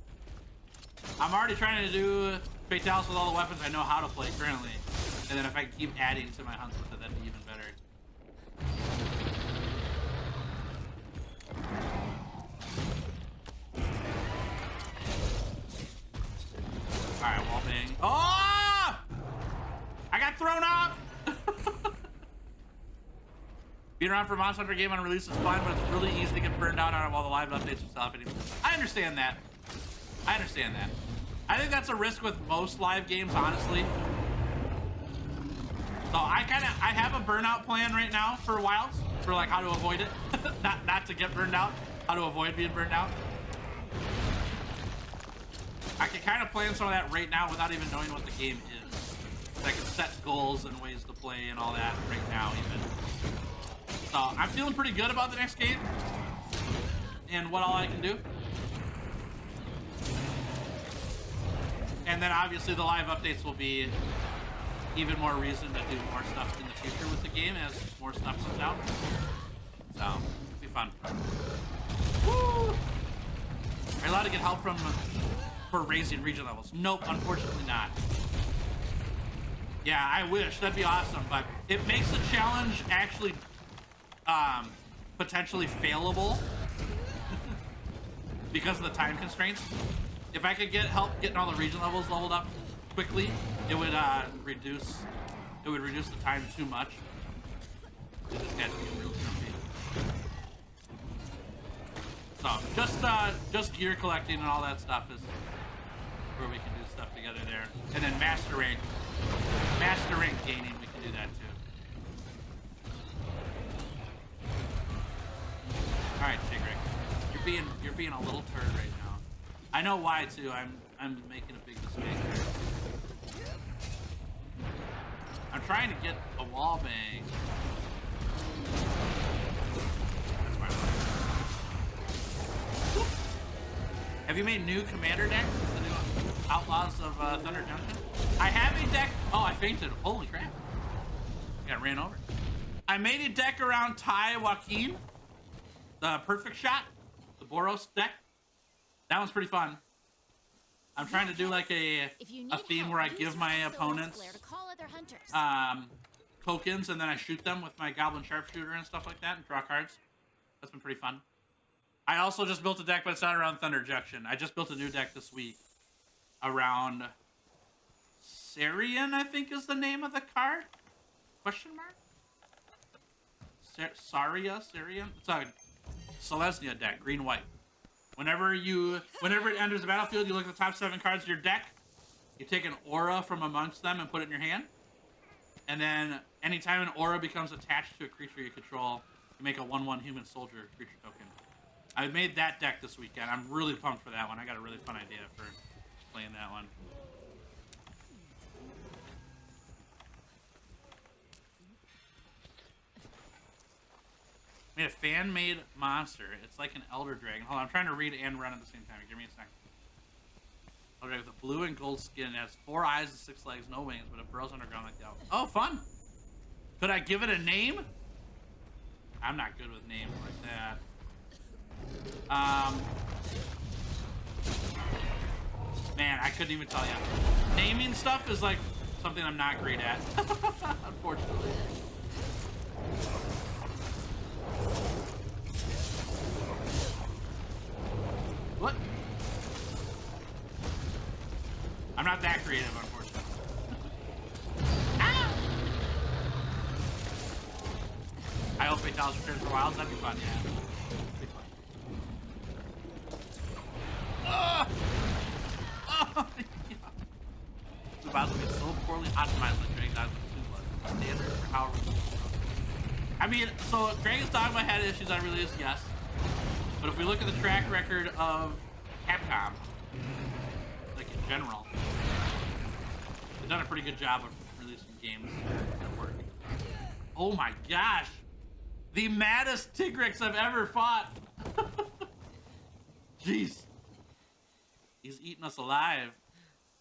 I'm already trying to do Fatalis with all the weapons I know how to play currently. And then if I can keep adding to my hunts with it, that'd be even better. Alright, wall bang. Oh! I got thrown off! Being around for a Monster Hunter game on release is fun, but it's really easy to get burned out on it while the live updates and stuff. I understand that. I understand that. I think that's a risk with most live games, honestly. So I have a burnout plan right now for Wilds, for like how to avoid it. not to get burned out, how to avoid being burned out. I can kind of plan some of that right now without even knowing what the game is. I can set goals and ways to play and all that right now even. So I'm feeling pretty good about the next game and what all I can do. And then obviously the live updates will be even more reason to do more stuff in the future with the game as more stuff comes out. So it'll be fun. Woo! Are you allowed to get help for raising region levels? Nope, unfortunately not. Yeah, I wish. That'd be awesome, but it makes the challenge actually potentially failable because of the time constraints. If I could get help getting all the region levels leveled up quickly, it would reduce the time too much. This guy's getting real jumpy. So just gear collecting and all that stuff is where we can do stuff together there. And then master rank gaining, we can do that too. All right, Tigrex, you're being a little turd right now. I know why too. I'm making a big mistake here. I'm trying to get a wall bang. That's my fault. Have you made new commander decks? The new Outlaws of Thunder Junction? I have a deck. Oh, I fainted. Holy crap. I got ran over. I made a deck around Ty Joaquin. The Perfect Shot. The Boros deck. That one's pretty fun. I'm trying to do like a theme where I give my opponents tokens and then I shoot them with my Goblin Sharpshooter and stuff like that and draw cards. That's been pretty fun. I also just built a deck, but it's not around Thunder Junction. I just built a new deck this week around Sarian, I think is the name of the card. Question mark? Sarian? It's a Selesnya deck, green-white. Whenever it enters the battlefield, you look at the top 7 cards of your deck. You take an aura from amongst them and put it in your hand. And then anytime an aura becomes attached to a creature you control, you make a 1/1 human soldier creature token. I made that deck this weekend. I'm really pumped for that one. I got a really fun idea for playing that one. Made a fan-made monster. It's like an Elder Dragon. Hold on, I'm trying to read and run at the same time. Give me a second. Elder Dragon with a blue and gold skin. It has 4 eyes and 6 legs, no wings, but it burrows underground like the elf. Oh, fun! Could I give it a name? I'm not good with names like that. Man, I couldn't even tell you. Naming stuff is like something I'm not great at, unfortunately. What? I'm not that creative, unfortunately. Ah! I hope Fatalis returns for Wilds. That'd be fun, yeah. That'd be fun. Oh! Oh! Yeah. Zubaz will be so poorly optimized like Dragon's Dogma 2 was. Standard for how. I mean, so Dragon's Dogma had issues on release, yes. But if we look at the track record of Capcom, like in general, they've done a pretty good job of releasing games that work. Oh my gosh! The maddest Tigrex I've ever fought! Jeez. He's eating us alive.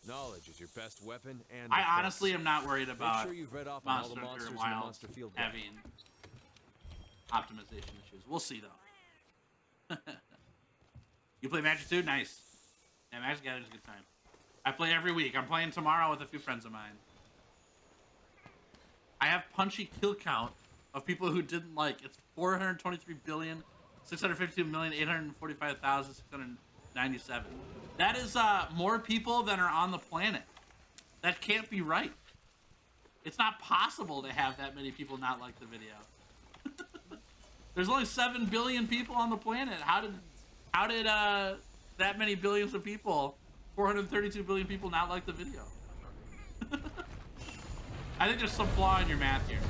Knowledge is your best weapon, and I honestly am not worried about sure you've read off on all the Monster monsters Hunter in the Wilds Monster Field having optimization issues. We'll see though. You play Magic too? Nice. Yeah, Magic Gathering is a good time. I play every week. I'm playing tomorrow with a few friends of mine. I have punchy kill count of people who didn't like. It's 423,652,845,697. That is more people than are on the planet. That can't be right. It's not possible to have that many people not like the video. There's only 7 billion people on the planet. How did that many billions of people, 432 billion people, not like the video? I think there's some flaw in your math here.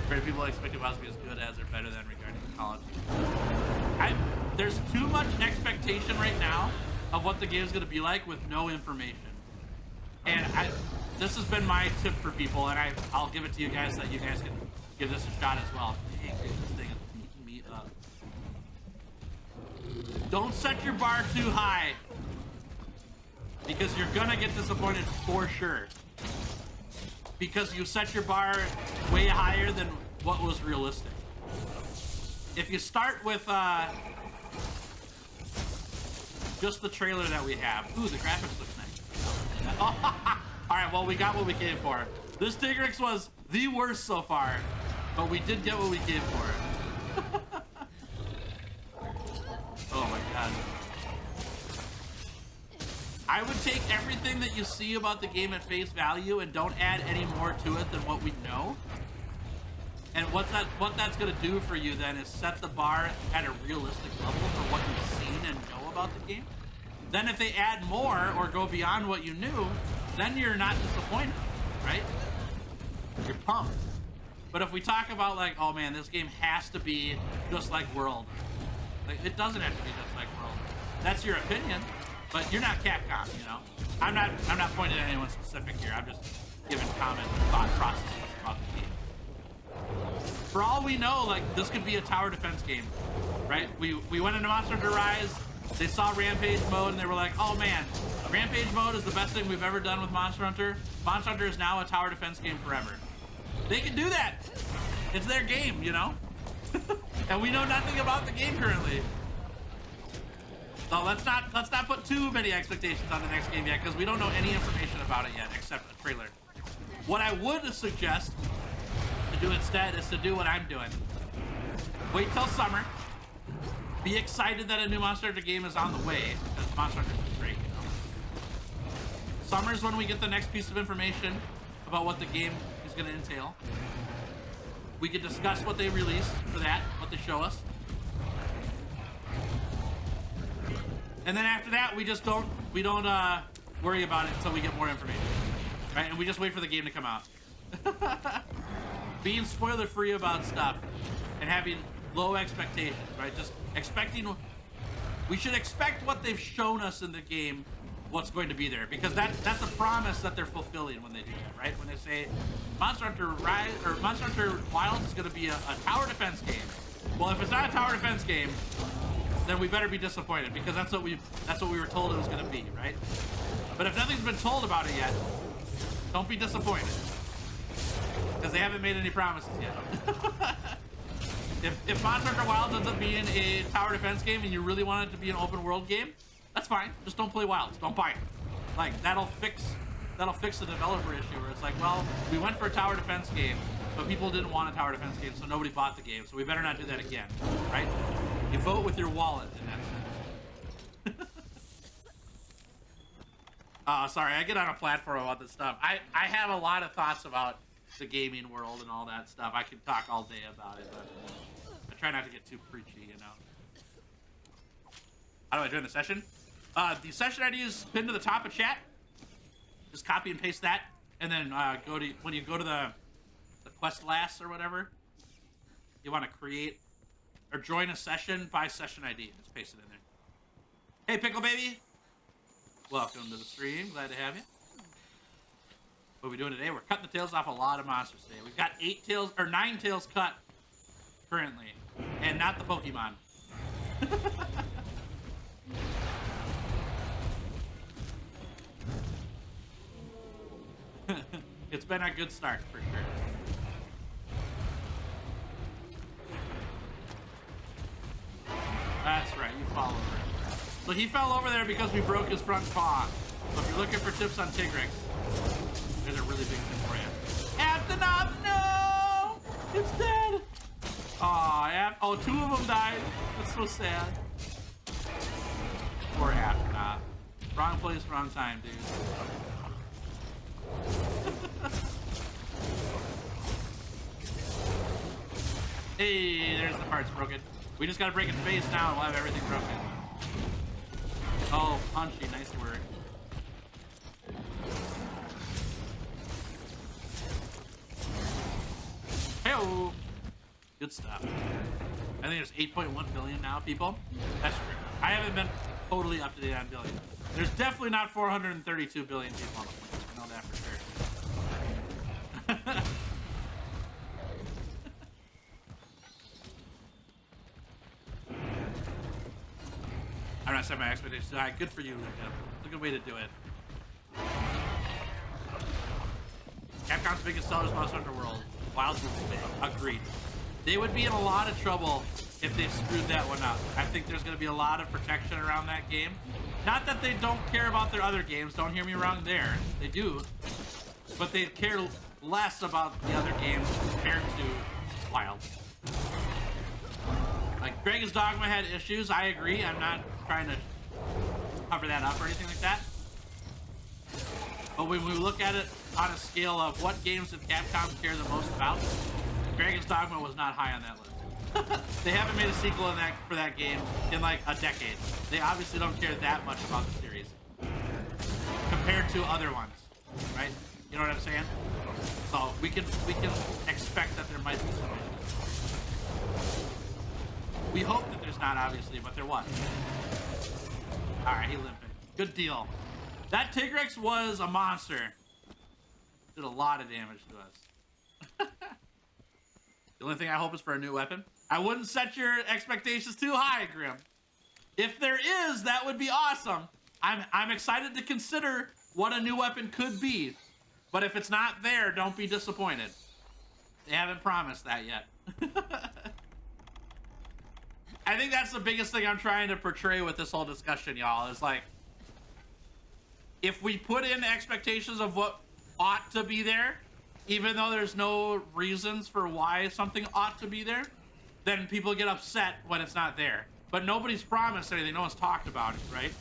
Very people expect it to be as good as or better than regarding the college. There's too much expectation right now of what the game's gonna be like with no information. And this has been my tip for people, and I'll give it to you guys that you guys can give this a shot as well. Dang, this thing is beating me up. Don't set your bar too high, because you're gonna get disappointed for sure. Because you set your bar way higher than what was realistic. If you start with just the trailer that we have. Ooh, the graphics look nice. Alright, well, we got what we came for. This Tigrex was the worst so far, but we did get what we came for. Oh my god. I would take everything that you see about the game at face value and don't add any more to it than what we know. And what that's gonna do for you then is set the bar at a realistic level for what you've seen and know about the game. Then if they add more or go beyond what you knew, then you're not disappointed, right? You're pumped. But if we talk about like, oh man, this game has to be just like World. Like, it doesn't have to be just like World. That's your opinion, but you're not Capcom, you know? I'm not pointing at anyone specific here. I'm just giving comment thought processes about the game. For all we know, like, this could be a tower defense game, right? We went into Monster Hunter Rise, they saw Rampage mode, and they were like, oh man, Rampage mode is the best thing we've ever done with Monster Hunter. Monster Hunter is now a tower defense game forever. They can do that. It's their game, you know? And we know nothing about the game currently. So let's not put too many expectations on the next game yet, because we don't know any information about it yet, except a trailer. What I would suggest to do instead is to do what I'm doing. Wait till summer. Be excited that a new Monster Hunter game is on the way, because Monster Hunter is great, you know? Summer's when we get the next piece of information about what the game is going to entail. We could discuss what they release for that, what they show us. And then after that, we don't worry about it until we get more information, right? And we just wait for the game to come out. Being spoiler free about stuff and having low expectations, right? Just expecting, we should expect what they've shown us in the game, what's going to be there, because that's a promise that they're fulfilling when they do that, right? When they say Monster Hunter Rise or Monster Hunter Wilds is going to be a tower defense game. Well, if it's not a tower defense game, then we better be disappointed, because that's what we were told it was going to be, right? But if nothing's been told about it yet, don't be disappointed, because they haven't made any promises yet. If Monster Hunter Wilds ends up being a tower defense game and you really want it to be an open world game, that's fine. Just don't play Wilds. Don't buy it. Like, that'll fix the developer issue where it's like, well, we went for a tower defense game, but people didn't want a tower defense game, so nobody bought the game. So we better not do that again, right? You vote with your wallet in that sense. Sorry, I get on a platform about this stuff. I have a lot of thoughts about the gaming world and all that stuff. I could talk all day about it, but I try not to get too preachy, you know. How do I join the session? The session ID is pinned to the top of chat. Just copy and paste that, and then when you go to the quest last or whatever, you want to create or join a session by session ID. Just paste it in there. Hey, Pickle Baby. Welcome to the stream. Glad to have you. What are we doing today? We're cutting the tails off a lot of monsters today. We've got 9 tails cut currently, and not the Pokemon. It's been a good start for sure. That's right, you fall over. So he fell over there because we broke his front paw. So if you're looking for tips on Tigrex, there's a really big tip for you. Aptonoth, no! It's dead! Aw, oh, 2 of them died. That's so sad. Poor Aptonoth. Wrong place, wrong time, dude. Hey, there's the parts broken. We just gotta break its face now and we'll have everything broken. Oh, punchy, nice work. Hey-oh! Good stuff. I think there's 8.1 billion now, people. That's true. I haven't been totally up to date on billion. There's definitely not 432 billion people on the planet. I know that for sure. I'm not setting my expectations high. Good for you, Lincoln. It's a good way to do it. Capcom's biggest seller is Monster Hunter World. Wilds will be big. Agreed. They would be in a lot of trouble if they screwed that one up. I think there's going to be a lot of protection around that game. Not that they don't care about their other games. Don't hear me wrong there. They do. But they care less about the other games compared to Wilds. Like, Dragon's Dogma had issues. I agree. I'm not trying to cover that up or anything like that. But when we look at it on a scale of what games did Capcom care the most about, Dragon's Dogma was not high on that list. They haven't made a sequel for that game in like a decade. They obviously don't care that much about the series compared to other ones, right? You know what I'm saying? So we can expect that there might be some issues. We hope that there's not, obviously, but there was. All right, he limping. Good deal. That Tigrex was a monster. Did a lot of damage to us. The only thing I hope is for a new weapon. I wouldn't set your expectations too high, Grim. If there is, that would be awesome. I'm excited to consider what a new weapon could be. But if it's not there, don't be disappointed. They haven't promised that yet. I think that's the biggest thing I'm trying to portray with this whole discussion, y'all. Is like, if we put in expectations of what ought to be there, even though there's no reasons for why something ought to be there, then people get upset when it's not there. But nobody's promised anything. No one's talked about it, right?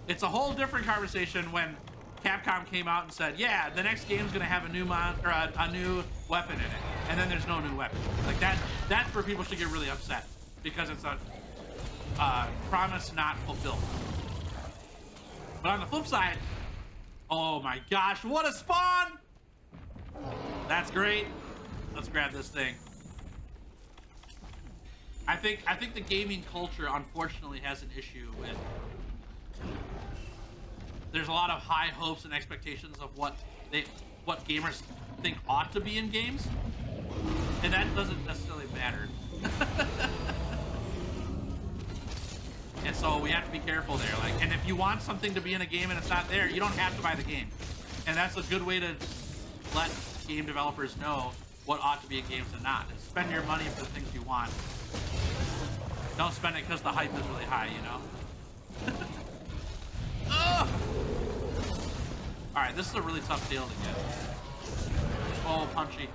It's a whole different conversation when Capcom came out and said, yeah, the next game's gonna have a new a new weapon in it, and then there's no new weapon. Like that's where people should get really upset, because it's a promise not fulfilled. But on the flip side, oh my gosh, what a spawn! That's great. Let's grab this thing. I think the gaming culture unfortunately has an issue with, there's a lot of high hopes and expectations of what gamers think ought to be in games, and that doesn't necessarily matter. And so we have to be careful there. Like, and if you want something to be in a game and it's not there, you don't have to buy the game. And that's a good way to let game developers know what ought to be in games and not. And spend your money for the things you want. Don't spend it because the hype is really high, you know? All right, this is a really tough deal to get. Oh, punchy.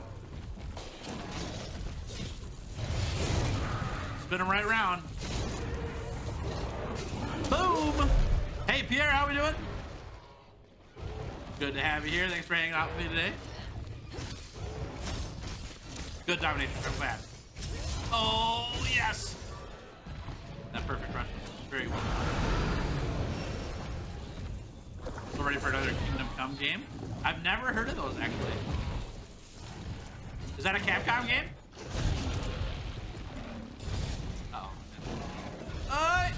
Spin him right around. Boom! Hey, Pierre, how we doing? Good to have you here. Thanks for hanging out with me today. Good domination. I'm glad. Oh, yes! That perfect rush was very well done. So ready for another Kingdom Come game? I've never heard of those, actually. Is that a Capcom game? Uh-oh. Oi!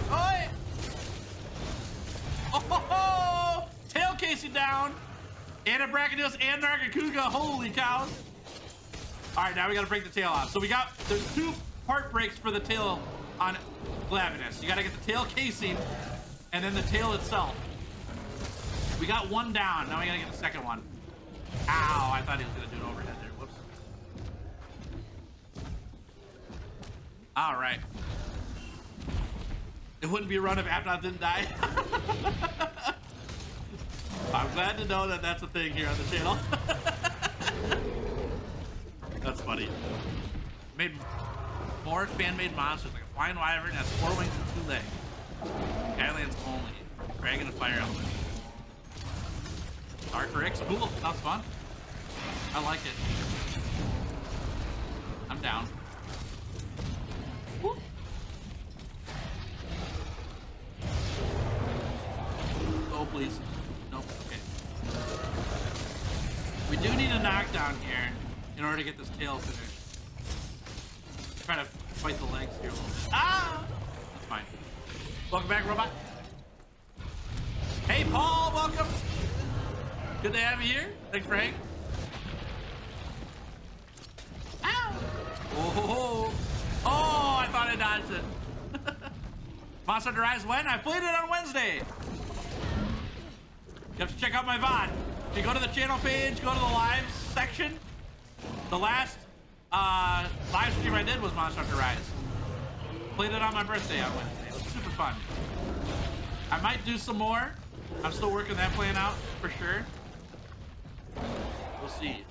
Oi! Oh, ho, ho! Tail casing down! And a Brachydios and Nargacuga. Holy cows! Alright, now we gotta break the tail off. So there's 2 part breaks for the tail on Glavenus. You gotta get the tail casing and then the tail itself. We got 1 down. Now we gotta get the second one. Ow, I thought he was gonna do an overhead there. Whoops. Alright. It wouldn't be a run if Apnot didn't die. I'm glad to know that that's a thing here on the channel. That's funny. Made more fan-made monsters, like a flying wyvern has 4 wings and 2 legs. Skylands only. Dragon and fire element. Arcryx, cool. Sounds fun. I like it. I'm down. Woo. Oh, please. Nope. Okay. We do need a knockdown here in order to get this tail finished. Try to fight the legs here a little bit. Ah! That's fine. Welcome back, robot. Hey, Paul, welcome. Good to have you here. Thanks for hanging. Ow! Oh, I thought I dodged it. Monster Hunter Rise when? I played it on Wednesday. You have to check out my VOD. If you go to the channel page, go to the live section. The last live stream I did was Monster Hunter Rise. Played it on my birthday on Wednesday. It was super fun. I might do some more. I'm still working that plan out for sure. We'll see.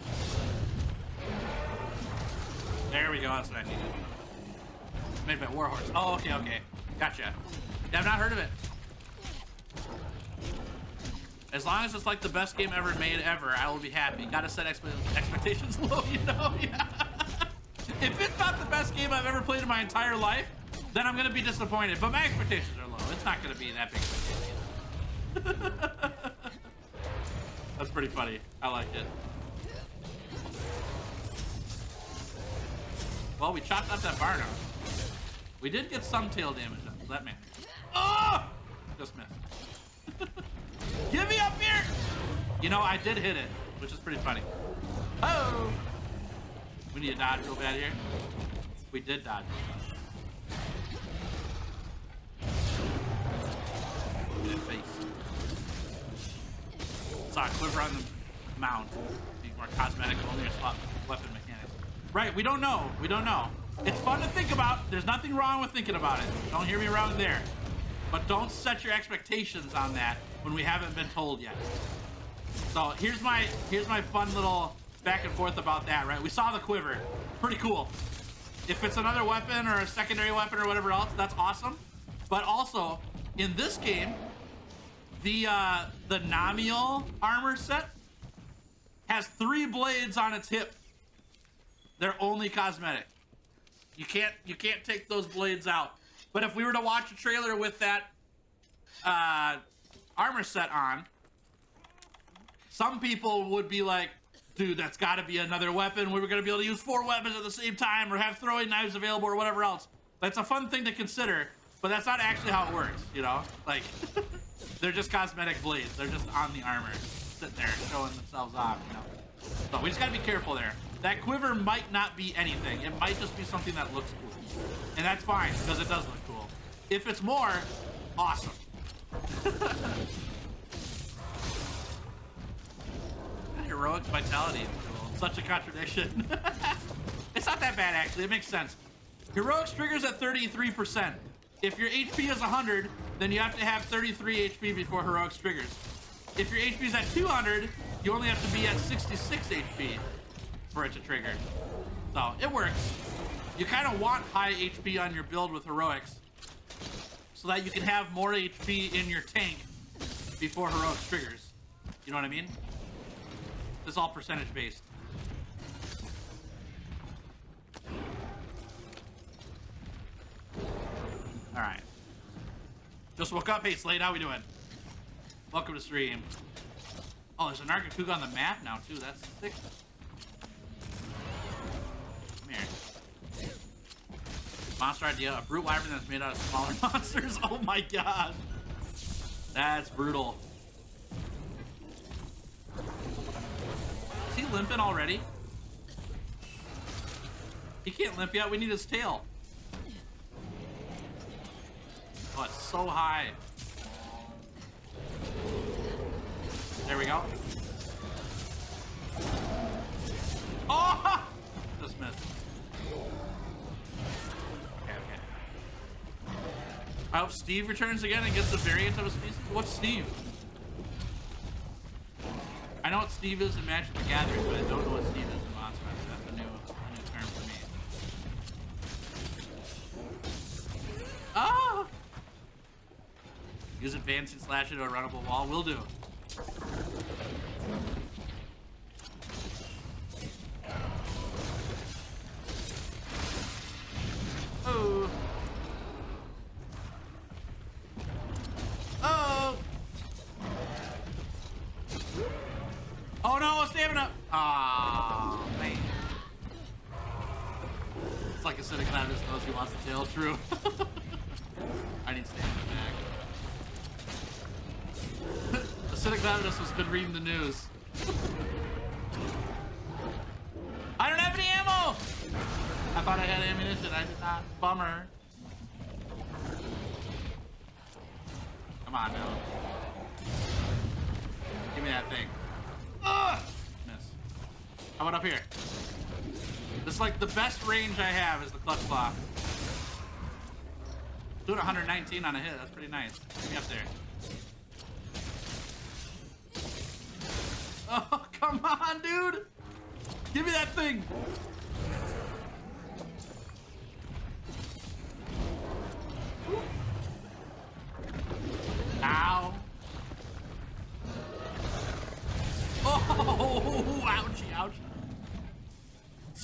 There we go. That's what I needed. Made by Warhorse. Oh, okay. Gotcha. Yeah, I've not heard of it. As long as it's like the best game ever made ever, I will be happy. Gotta set expectations low, you know? Yeah. If it's not the best game I've ever played in my entire life, then I'm gonna be disappointed. But my expectations are low. It's not gonna be that big of a game. That's pretty funny. I like it. Well, we chopped up that barn off. We did get some tail damage up. That man. Oh! Just missed. Get me up here! You know, I did hit it, which is pretty funny. Oh! We need to dodge real bad here. We did dodge. Get in face. Saw a quiver on the mount. Be more cosmetic, only a swap weapon mechanics. Right, we don't know. We don't know. It's fun to think about. There's nothing wrong with thinking about it. Don't hear me wrong there. But don't set your expectations on that when we haven't been told yet. So here's my fun little back and forth about that, right? We saw the quiver. Pretty cool. If it's another weapon or a secondary weapon or whatever else, that's awesome. But also, in this game, the Namiel armor set has 3 blades on its hip. They're only cosmetic. You can't take those blades out. But if we were to watch a trailer with that armor set on, some people would be like, dude, that's got to be another weapon. We were going to be able to use 4 weapons at the same time or have throwing knives available or whatever else. That's a fun thing to consider, but that's not actually how it works, you know? Like, they're just cosmetic blades. They're just on the armor, sitting there showing themselves off, you know? So we just got to be careful there. That quiver might not be anything. It might just be something that looks cool. And that's fine, because it does look cool. If it's more, awesome. Heroic vitality. Such a contradiction. It's not that bad, actually. It makes sense. Heroics triggers at 33%. If your HP is 100, then you have to have 33 HP before Heroics triggers. If your HP is at 200, you only have to be at 66 HP for it to trigger. So, it works. You kind of want high HP on your build with Heroics so that you can have more HP in your tank before Heroics triggers. You know what I mean? It's all percentage based. All right. Just woke up. Hey, Slade, how we doing? Welcome to stream. Oh, there's an Nargacuga on the map now too. That's sick. Come here. Monster idea: a brute wyvern that's made out of smaller monsters. Oh my god, that's brutal. Is he limping already? He can't limp yet. We need his tail. Oh, it's so high. There we go. Oh! Just missed. Okay. I hope Steve returns again and gets a variant of his species. What's Steve? I know what Steve is in Magic the Gathering, but I don't know what Steve is in Monster Hunter. That's a new term for me. Ah! Use advance and slash into a runnable wall. Will do. Oh. Oh. Oh no, stamina. Ah, man. It's like Acidic Gladys knows he wants the tail. True. I need stamina back. Acidic Gladys has been reading the news. I don't have any ammo! I thought I had ammunition. I did not. Bummer. Come on now. Give me that thing. Ugh! Miss. How about up here? This is like the best range I have is the clutch claw. Doing 119 on a hit. That's pretty nice. Get me up there. Oh, come on, dude! Give me that thing! Ow.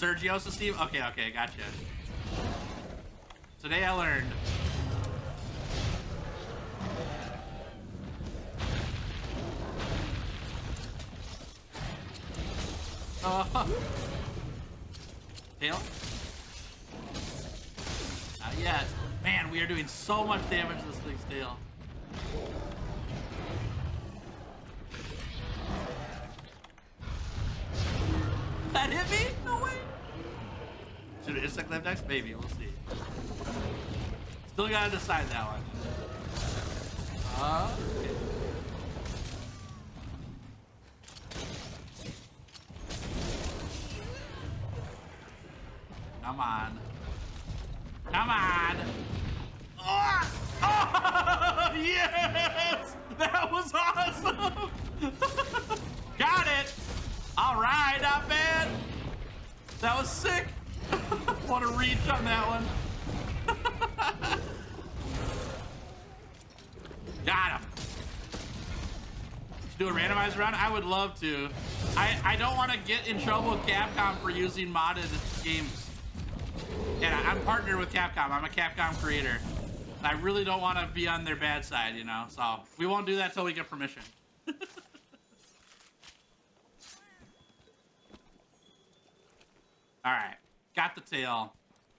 Sergio Steve? Okay, okay, gotcha. Today I learned. Tail? Not yet. Man, we are doing so much damage to this thing's tail. That hit me? No way. Should it insect live next? Maybe. We'll see. Still gotta decide that one. Okay. Come on. Come on. Oh! Oh! Yes! That was awesome! Got it! Alright, not bad. That was sick. What a reach on that one. Got him. Do a randomized run? I would love to. I don't want to get in trouble with Capcom for using modded games. And I'm partnered with Capcom. I'm a Capcom creator. I really don't want to be on their bad side, you know? So we won't do that till we get permission. All right, got the tail.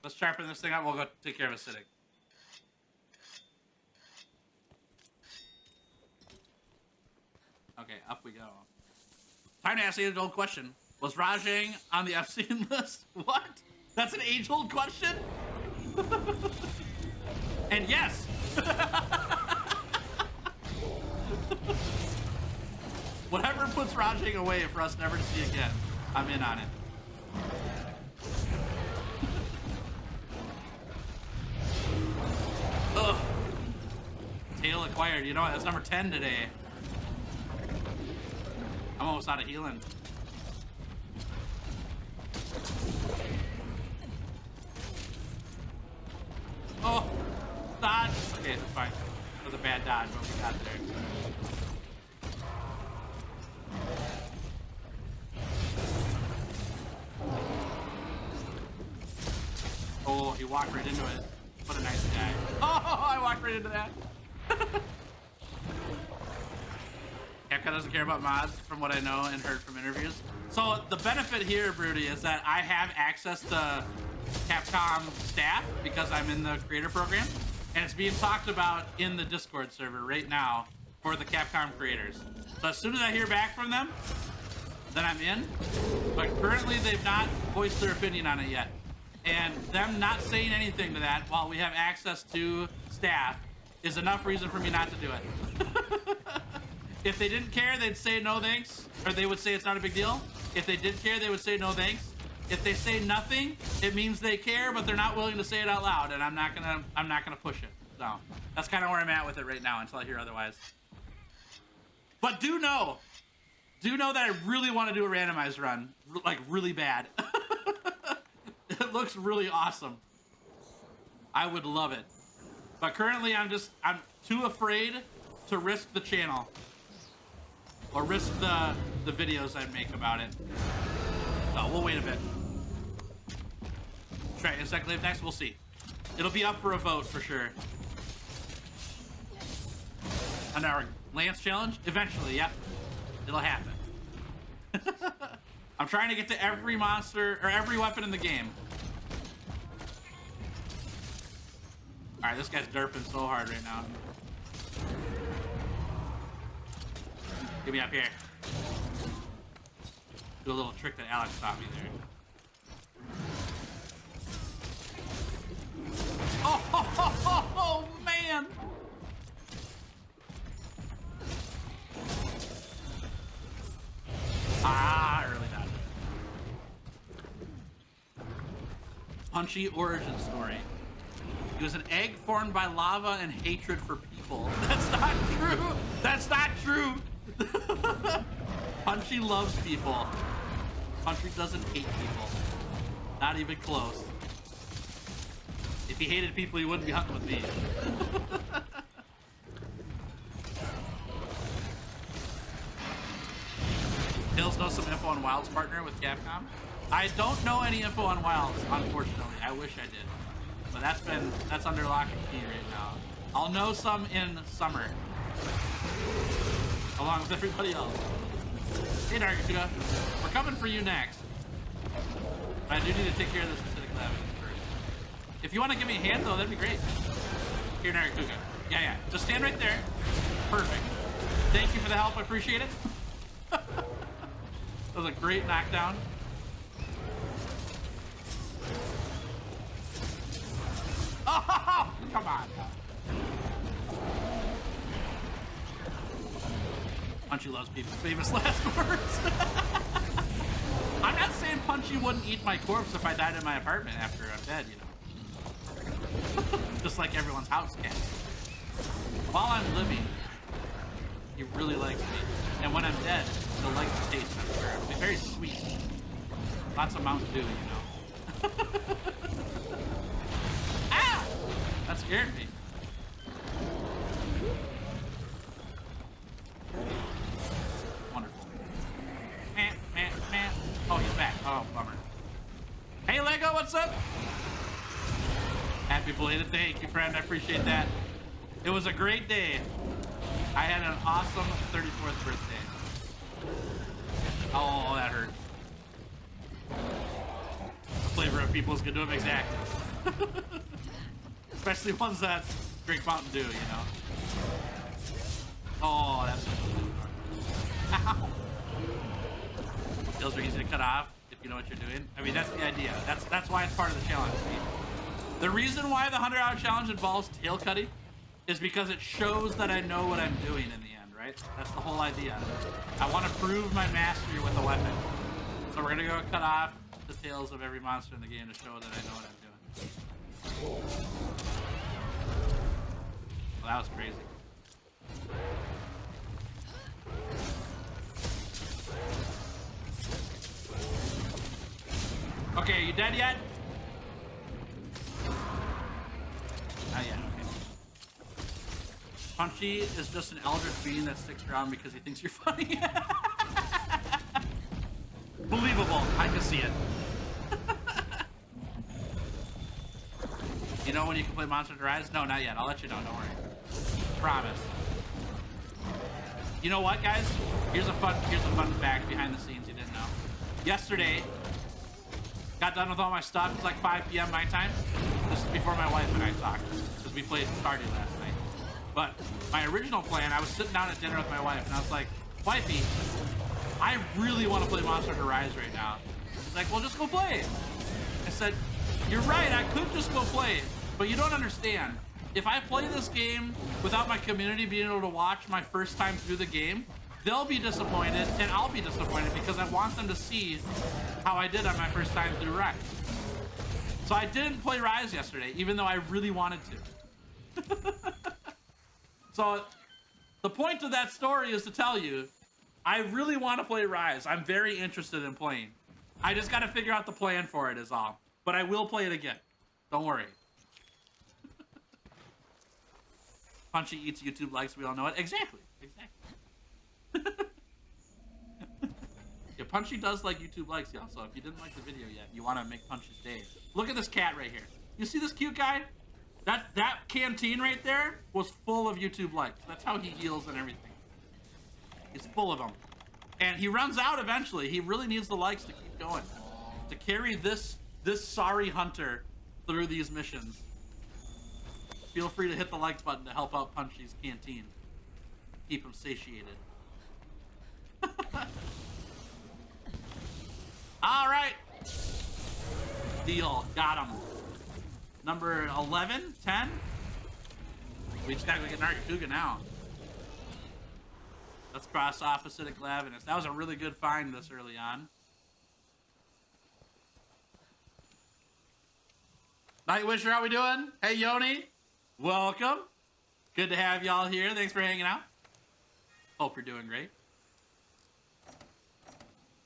Let's sharpen this thing up. We'll go take care of acidic. Okay, up we go. Time to ask the age-old question. Was Rajang on the Epstein list? What? That's an age-old question? And yes. Whatever puts Rajang away for us never to see again, I'm in on it. Ugh. Tail acquired. You know what? That's number 10 today. I'm almost out of healing. Oh, dodge. Okay, that's fine. That was a bad dodge, but we got there. Oh, he walked right into it. What a nice guy. Oh, I walked right into that. Capcom doesn't care about mods, from what I know and heard from interviews. So the benefit here, Broody, is that I have access to Capcom staff because I'm in the creator program, and it's being talked about in the Discord server right now for the Capcom creators. So as soon as I hear back from them, then I'm in. But currently they've not voiced their opinion on it yet. And them not saying anything to that while we have access to staff is enough reason for me not to do it. If they didn't care, they'd say no thanks, or they would say it's not a big deal. If they did care, they would say no thanks. If they say nothing, it means they care, but they're not willing to say it out loud, and I'm not gonna push it. So that's kind of where I'm at with it right now until I hear otherwise. But do know that I really want to do a randomized run, like really bad. It looks really awesome. I would love it. But currently I'm too afraid to risk the channel or risk the videos I make about it. So we'll wait a bit. Try Insect Glaive next, we'll see. It'll be up for a vote for sure. On our Lance challenge? Eventually, yep. It'll happen. I'm trying to get to every monster or every weapon in the game. Alright, this guy's derping so hard right now. Get me up here. Do a little trick that Alex taught me there. Oh, man! Ah, early dodge. Punchy origin story. He was an egg formed by lava and hatred for people. That's not true! That's not true! Punchy loves people. Punchy doesn't hate people. Not even close. If he hated people, he wouldn't be hunting with me. Hills knows some info on Wild's partner with Capcom. I don't know any info on Wilds, unfortunately. I wish I did. But that's under lock and key right now. I'll know some in summer. Along with everybody else. Hey, Nargacuga. We're coming for you next. But I do need to take care of this acidic lava first. If you want to give me a hand, though, that'd be great. Here, Nargacuga. Yeah. Just stand right there. Perfect. Thank you for the help. I appreciate it. That was a great knockdown. Oh, come on. Punchy loves people's famous last words. I'm not saying Punchy wouldn't eat my corpse if I died in my apartment after I'm dead, you know. Just like everyone's house cat. While I'm living, he really likes me. And when I'm dead, he'll like the taste, I'm sure. It'll be very sweet. Lots of Mountain Dew, you know. Ah! That scared me. Wonderful. Man. Oh, he's back. Oh, bummer. Hey, Lego, what's up? Happy belated. Thank you, friend. I appreciate that. It was a great day. I had an awesome 34th birthday. Oh, that hurt. The flavor of people's good to them, exactly. Especially ones that drink Mountain Dew, you know. Oh, that's ow. Kills are easy to cut off if you know what you're doing. I mean, that's the idea. That's why it's part of the challenge. The reason why the 100-hour challenge involves tail cutting is because it shows that I know what I'm doing in the end, right? That's the whole idea. I want to prove my mastery with a weapon. So we're gonna go cut off the tails of every monster in the game to show that I know what I'm doing. Well, that was crazy. Okay, you dead yet? Not yet, okay. Punchy is just an eldritch being that sticks around because he thinks you're funny. Believable. I can see it. You know when you can play Monster Hunter Rise? No, not yet. I'll let you know. Don't worry. Promise. You know what, guys? Here's a fun fact behind the scenes you didn't know. Yesterday, got done with all my stuff. It's like 5 p.m. my time. This is before my wife and I talked because we played Stardew last night. But my original plan, I was sitting down at dinner with my wife and I was like, wifey, I really want to play Monster Hunter Rise right now. She's like, well, just go play it. I said, you're right, I could just go play it, but you don't understand. If I play this game without my community being able to watch my first time through the game, they'll be disappointed and I'll be disappointed because I want them to see how I did on my first time through Rise. So I didn't play Rise yesterday, even though I really wanted to. So the point of that story is to tell you, I really want to play Rise. I'm very interested in playing. I just got to figure out the plan for it is all. But I will play it again. Don't worry. Punchy eats YouTube likes, we all know it. Exactly. Yeah, Punchy does like YouTube likes, y'all. So if you didn't like the video yet, you want to make Punchy's day. Look at this cat right here. You see this cute guy? That canteen right there was full of YouTube likes. That's how he heals and everything. He's full of them. And he runs out eventually. He really needs the likes to keep going. To carry this sorry hunter through these missions. Feel free to hit the likes button to help out Punchy's canteen. Keep him satiated. All right. Deal. Got him. Number 11? 10? We just gotta go get Nargacuga now. Let's cross off Acidic Lavinus. That was a really good find this early on. Nightwisher, how we doing? Hey, Yoni. Welcome. Good to have y'all here. Thanks for hanging out. Hope you're doing great.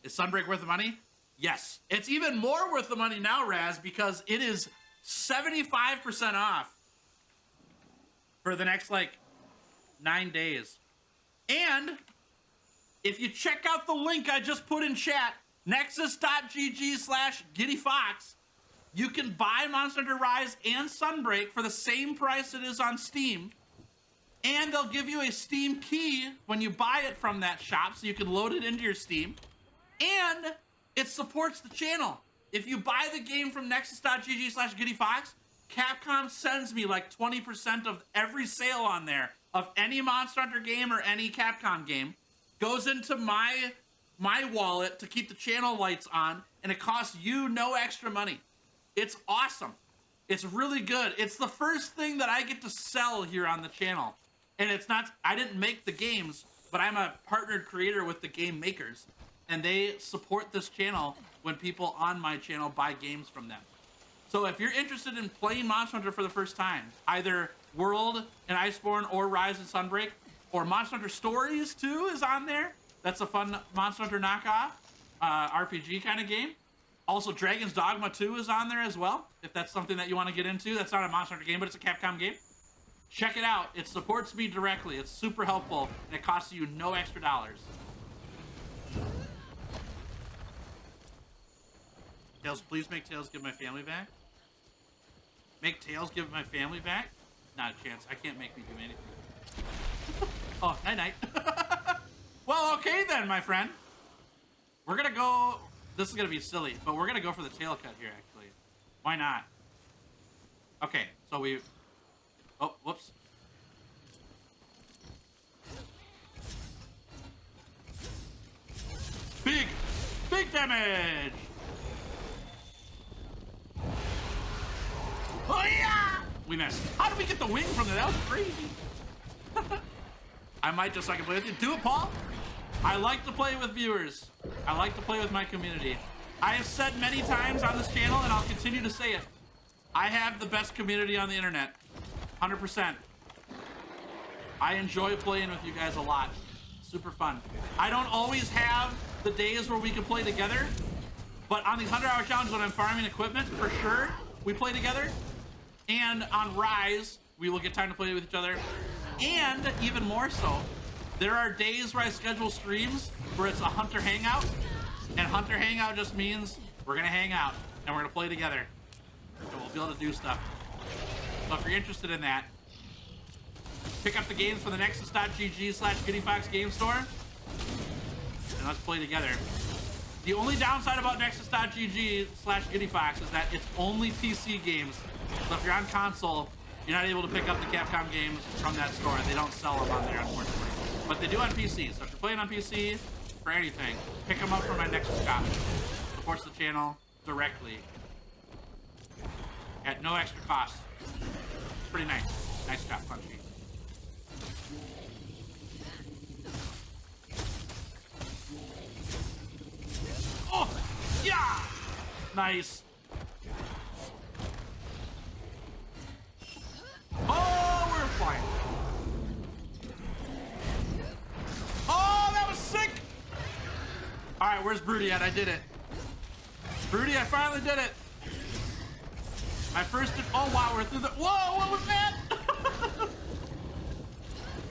Is Sunbreak worth the money? Yes. It's even more worth the money now, Raz, because it is 75% off for the next, 9 days. And if you check out the link I just put in chat, Nexus.gg/GiddyFox. You can buy Monster Hunter Rise and Sunbreak for the same price it is on Steam. And they'll give you a Steam key when you buy it from that shop, so you can load it into your Steam. And it supports the channel. If you buy the game from Nexus.gg/GiddyFox, Capcom sends me like 20% of every sale on there of any Monster Hunter game or any Capcom game. Goes into my wallet to keep the channel lights on, and it costs you no extra money. It's awesome. It's really good. It's the first thing that I get to sell here on the channel. And it's not, I didn't make the games, but I'm a partnered creator with the game makers. And they support this channel when people on my channel buy games from them. So if you're interested in playing Monster Hunter for the first time, either World and Iceborne or Rise and Sunbreak, or Monster Hunter Stories 2 is on there. That's a fun Monster Hunter knockoff, RPG kind of game. Also, Dragon's Dogma 2 is on there as well, if that's something that you want to get into. That's not a Monster Hunter game, but it's a Capcom game. Check it out. It supports me directly. It's super helpful, and it costs you no extra dollars. Tails, please make Tails give my family back. Make Tails give my family back? Not a chance. I can't make me do anything. Oh, night-night. Well, okay then, my friend. We're gonna go... This is gonna be silly, but we're gonna go for the tail cut here, actually. Why not? Okay, so we... Oh, whoops. Big damage! Oh, yeah! We missed. How did we get the wing from that? That was crazy. I might just so I can play with you. Do it, Paul. I like to play with viewers. I like to play with my community. I have said many times on this channel, and I'll continue to say it. I have the best community on the internet. 100%. I enjoy playing with you guys a lot. Super fun. I don't always have the days where we can play together, but on these 100-hour challenges when I'm farming equipment, for sure, we play together. And on Rise, we will get time to play with each other. And even more so, there are days where I schedule streams where it's a Hunter Hangout. And Hunter Hangout just means we're going to hang out and we're going to play together. And we'll be able to do stuff. So if you're interested in that, pick up the games from the Nexus.gg/GiddyFox game store. And let's play together. The only downside about Nexus.gg/GiddyFox is that it's only PC games. So if you're on console, you're not able to pick up the Capcom games from that store. They don't sell them on there, unfortunately. But they do on PC. So if you're playing on PC for anything, pick them up from my Nexus shop. Supports the channel directly at no extra cost. Pretty nice. Nice job, Punchy. Oh, yeah! Nice. Oh, we're flying. Oh, that was sick. All right, where's Broody at? I did it. Broody, I finally did it. My first... Oh, wow, we're through the... Whoa, what was that?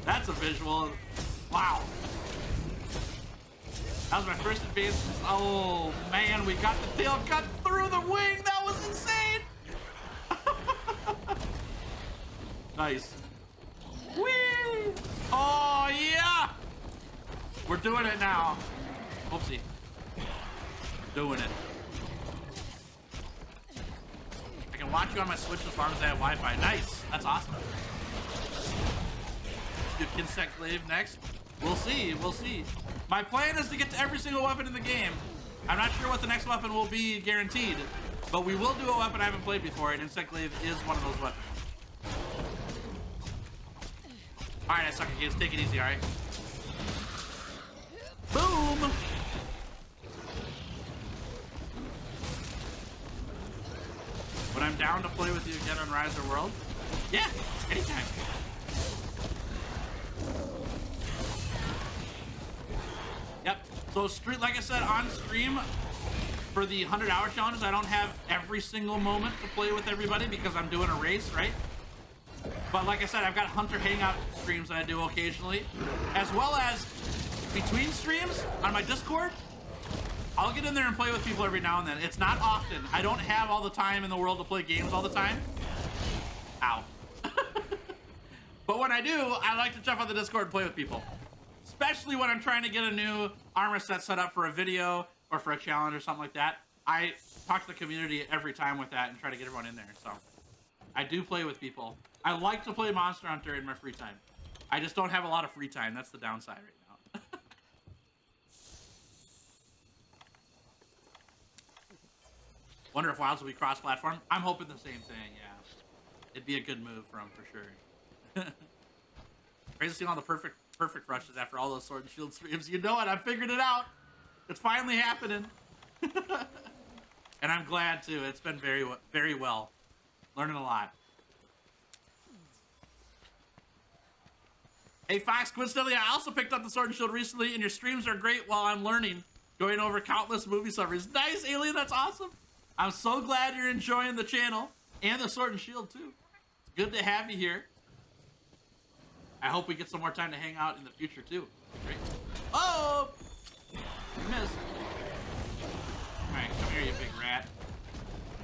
That's a visual. Wow. That was my first advance. Oh, man, we got the tail cut through the wing. That was insane. Nice. Whee! Oh, yeah! We're doing it now. Oopsie. Doing it. I can watch you on my Switch as long as I have Wi-Fi. Nice. That's awesome. Do Kinsect Glaive next? We'll see. We'll see. My plan is to get to every single weapon in the game. I'm not sure what the next weapon will be guaranteed, but we will do a weapon I haven't played before, and Insect Glaive is one of those weapons. Alright, I suck at games. Take it easy, alright? Boom! But I'm down to play with you again on Rise or World. Yeah, anytime. Yep. So, like I said, on stream, for the 100-hour challenges, I don't have every single moment to play with everybody because I'm doing a race, right? But like I said, I've got Hunter Hangout streams that I do occasionally, as well as between streams on my Discord, I'll get in there and play with people every now and then. It's not often. I don't have all the time in the world to play games all the time. Ow. But when I do, I like to jump on the Discord and play with people. Especially when I'm trying to get a new armor set up for a video or for a challenge or something like that. I talk to the community every time with that and try to get everyone in there. So I do play with people. I like to play Monster Hunter in my free time. I just don't have a lot of free time. That's the downside right now. Wonder if Wilds will be cross-platform. I'm hoping the same thing, yeah. It'd be a good move for him, for sure. Crazy seeing all the perfect rushes after all those Sword and Shield streams. You know what? I figured it out. It's finally happening. And I'm glad, too. It's been very well. Learning a lot. Hey, Fox, coincidentally, I also picked up the Sword and Shield recently, and your streams are great while I'm learning, going over countless movie summaries. Nice, Alien, that's awesome. I'm so glad you're enjoying the channel and the Sword and Shield too. It's good to have you here. I hope we get some more time to hang out in the future too. Great. Oh! You missed. Alright, come here, you big rat.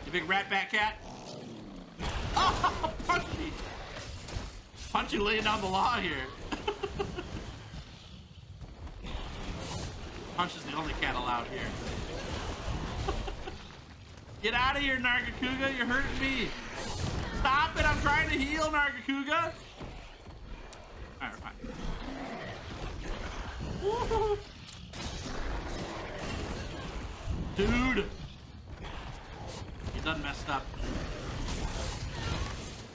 You big rat bat cat. Oh, Punchy! Punchy laying down the law here. Punch is the only cat allowed here. Get out of here, Nargacuga. You're hurting me. Stop it. I'm trying to heal, Nargacuga. Alright, fine. Woo-hoo. Dude. He done messed up.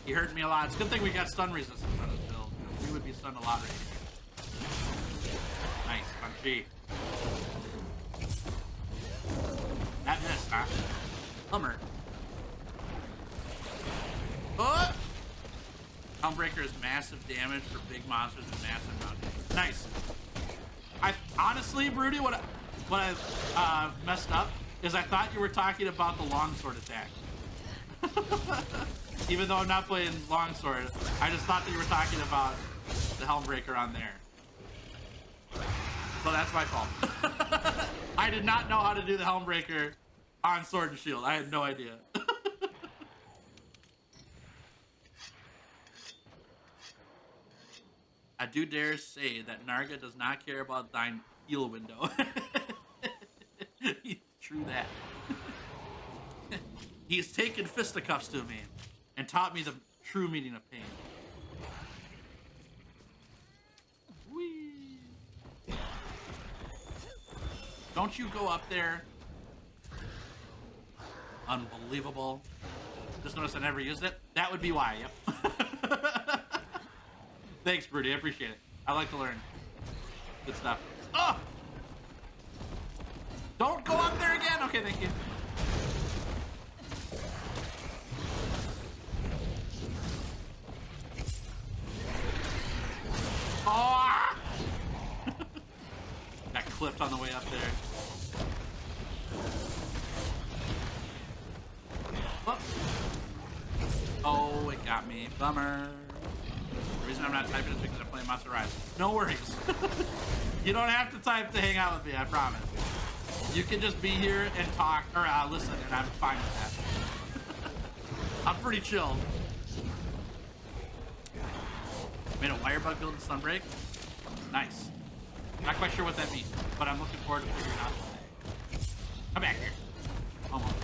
He hurt me a lot. It's a good thing we got stun resistance on his build. We would be stunned a lot right here. Nice. Punchy. That missed, huh? Hummer. Oh! Helmbreaker is massive damage for big monsters and massive mountains. Nice. I honestly, Broody, what I messed up is I thought you were talking about the longsword attack. Even though I'm not playing longsword, I just thought that you were talking about the Helmbreaker on there. So that's my fault. I did not know how to do the Helmbreaker on Sword and Shield. I had no idea. I do dare say that Narga does not care about thine heal window. True that. He's taken fisticuffs to me and taught me the true meaning of pain. Whee! Don't you go up there. Unbelievable. Just noticed I never used it. That would be why, yep. Thanks, Broody. I appreciate it. I like to learn. Good stuff. Oh! Don't go up there again! Okay, thank you. Oh! Got clipped on the way up there. Oh, it got me. Bummer. The reason I'm not typing is because I'm playing Monster Rise. No worries. You don't have to type to hang out with me, I promise. You can just be here and talk, or listen, and I'm fine with that. I'm pretty chill. Made a Wirebug build in Sunbreak. Nice. Not quite sure what that means, but I'm looking forward to figuring out today. Come back here. Almost.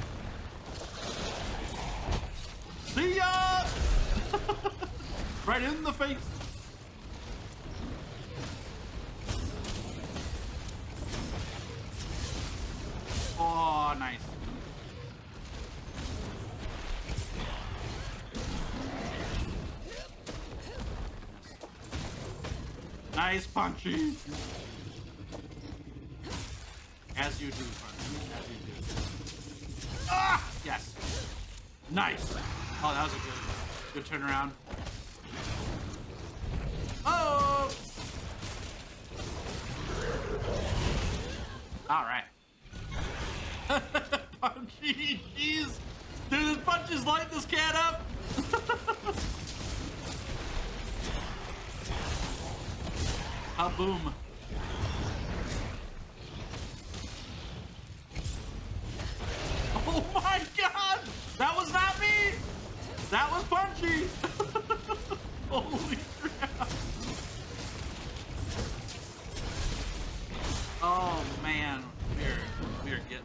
See ya! Right in the face. Oh, nice. Nice Punchy. As you do, Punchy. As you do. Ah! Yes. Nice. Oh, that was a good turnaround. Oh! All right. Punchy, jeez. Dude, this Punch is lighting this cat up. Boom.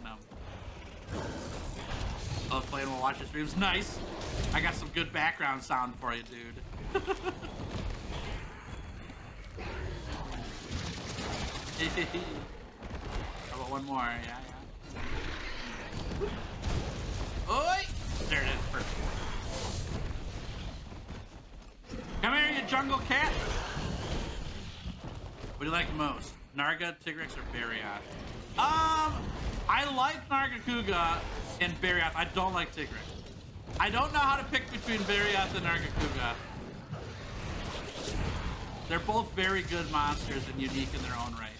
him. Love playing while watching streams. Nice. I got some good background sound for you, dude. How about one more? Yeah. Oi! There it is. Perfect. Come here, you jungle cat. What do you like most? Narga, Tigrex, or Barioth? I like Nargacuga and Barioth. I don't like Tigrex. I don't know how to pick between Barioth and Nargacuga. They're both very good monsters and unique in their own right.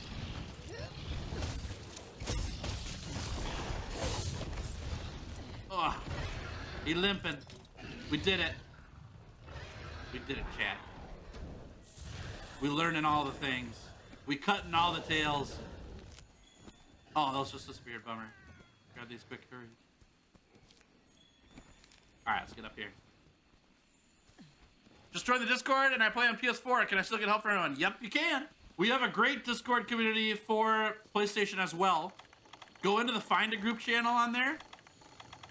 Oh, he limping. We did it. We did it, chat. We learning all the things. We cutting all the tails. Oh, that was just a spirit bummer. Grab these quick hurry. Alright, let's get up here. Just join the Discord and I play on PS4. Can I still get help from everyone? Yep, you can. We have a great Discord community for PlayStation as well. Go into the Find a Group channel on there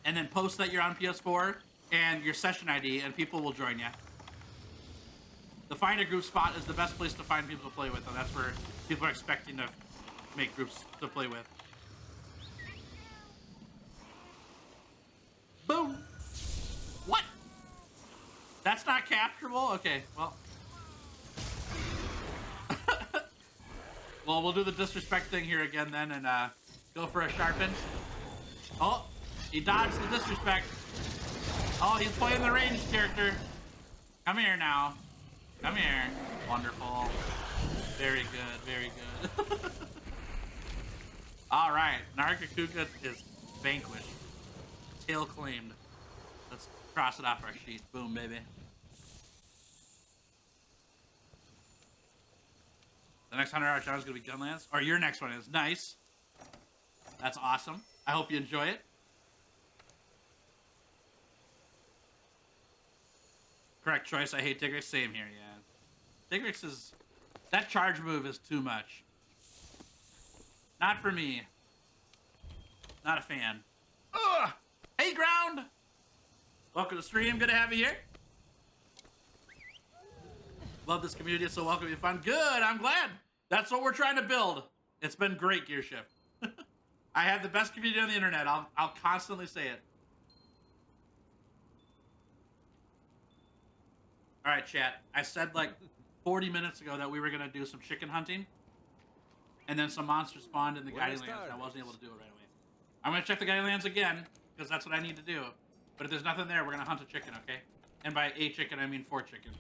and then post that you're on PS4 and your session ID and people will join you. The Find a Group spot is the best place to find people to play with, and that's where people are expecting to make groups to play with. Boom! What? That's not capturable? Okay, well. Well, we'll do the disrespect thing here again then and go for a sharpen. Oh, he dodged the disrespect. Oh, he's playing the ranged character. Come here now. Come here. Wonderful. Very good, very good. All right, Nargacuga is vanquished. Tail claimed. Let's cross it off our sheet. Boom, baby. The next 100-hour challenge is going to be Gunlands. Or your next one is. Nice. That's awesome. I hope you enjoy it. Correct choice. I hate Tigrex. Same here, yeah. Tigrex is... That charge move is too much. Not for me. Not a fan. Ugh! Hey, Ground! Welcome to the stream. Good to have you here. Love this community. It's so welcome and fun. Good. I'm glad. That's what we're trying to build. It's been great, Gear Shift. I have the best community on the internet. I'll constantly say it. All right, chat. I said like 40 minutes ago that we were going to do some chicken hunting. And then some monsters spawned in the Guiding Lands. And I wasn't able to do it right away. I'm going to check the Guiding Lands again, because that's what I need to do. But if there's nothing there, we're going to hunt a chicken, okay? And by a chicken, I mean 4 chickens.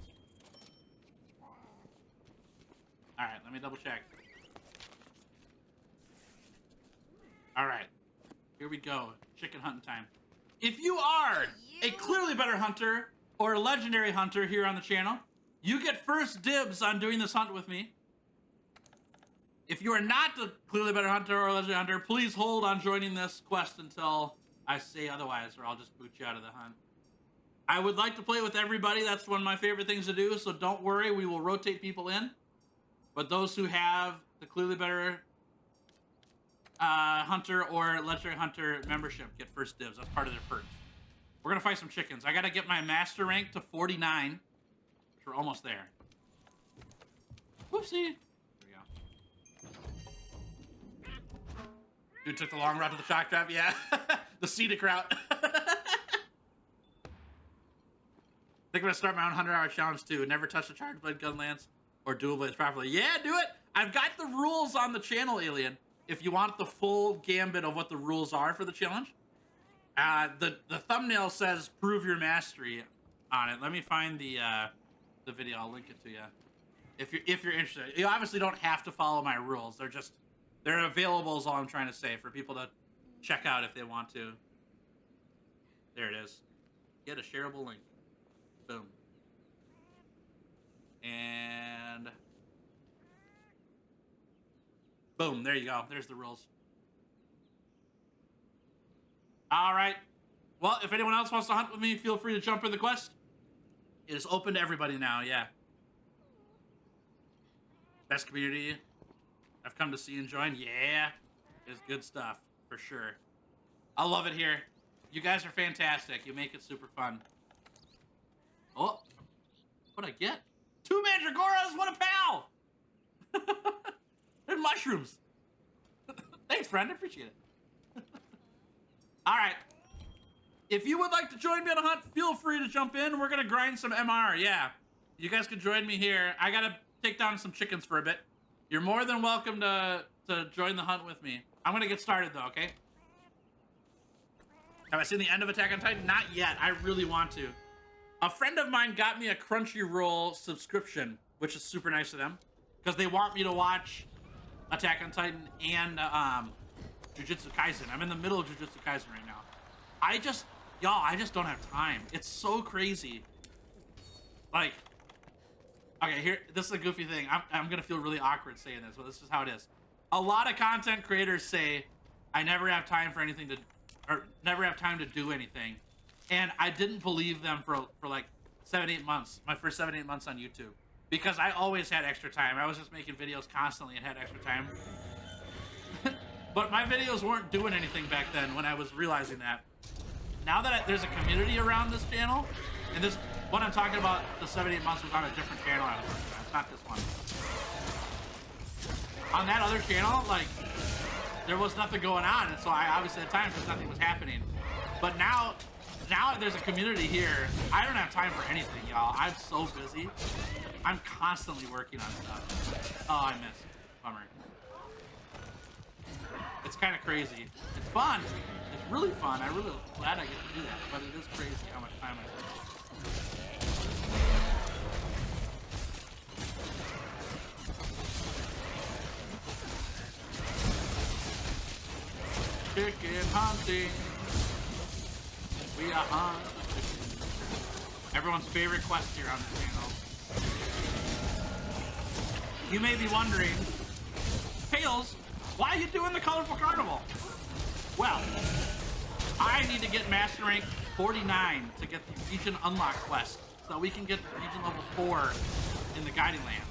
All right, let me double check. All right, here we go. Chicken hunting time. If you are a clearly better hunter or a legendary hunter here on the channel, you get first dibs on doing this hunt with me. If you are not a clearly better hunter or a legendary hunter, please hold on joining this quest until I say otherwise, or I'll just boot you out of the hunt. I would like to play with everybody. That's one of my favorite things to do, so don't worry. We will rotate people in. But those who have the clearly better hunter or legendary hunter membership get first dibs. That's part of their perks. We're going to fight some chickens. I got to get my master rank to 49, which we're almost there. Whoopsie. There we go. Dude took the long route to the shock trap. Yeah. The scenic route. I think I'm going to start my own 100-hour challenge too. Never touch the charge blade gun lance or dual blades properly. Yeah, do it. I've got the rules on the channel, Alien. If you want the full gambit of what the rules are for the challenge. The thumbnail says prove your mastery on it. Let me find the video. I'll link it to you. If you're interested. You obviously don't have to follow my rules. They're available is all I'm trying to say for people to check out if they want to. There it is. Get a shareable link. Boom. And boom, there you go. There's the rules. All right. Well, if anyone else wants to hunt with me, feel free to jump in the quest. It is open to everybody now, yeah. Best community I've come to see and join. Yeah, it's good stuff, for sure. I love it here. You guys are fantastic. You make it super fun. Oh, what'd I get? 2 Mandragoras, what a pal! And mushrooms. Thanks, friend, I appreciate it. All right. If you would like to join me on a hunt, feel free to jump in. We're gonna grind some MR, yeah. You guys can join me here. I gotta take down some chickens for a bit. You're more than welcome to join the hunt with me. I'm gonna get started though, okay? Have I seen the end of Attack on Titan? Not yet, I really want to. A friend of mine got me a Crunchyroll subscription, which is super nice of them, because they want me to watch Attack on Titan and Jujutsu Kaisen. I'm in the middle of Jujutsu Kaisen right now. I just don't have time. It's so crazy. Like, okay, here, this is a goofy thing. I'm gonna feel really awkward saying this, but this is how it is. A lot of content creators say, I never have time for anything to, or never have time to do anything. And I didn't believe them for like 7-8 months, my first 7-8 months on YouTube. Because I always had extra time. I was just making videos constantly and had extra time. But my videos weren't doing anything back then when I was realizing that. Now that there's a community around this channel, and this, what I'm talking about, the 7-8 months was on a different channel I was working on. It's not this one. On that other channel, like, there was nothing going on, and so I obviously had time because nothing was happening. But now there's a community here. I don't have time for anything, y'all. I'm so busy. I'm constantly working on stuff. Oh, I missed. Bummer. It's kind of crazy. It's fun. It's really fun. I'm really glad I get to do that, but it is crazy how much time I spend. Chicken hunting. We are on everyone's favorite quest here on the channel. You may be wondering, Tails, why are you doing the Colorful Carnival? Well, I need to get Master Rank 49 to get the Region Unlock quest, so we can get Region Level 4 in the Guiding Land.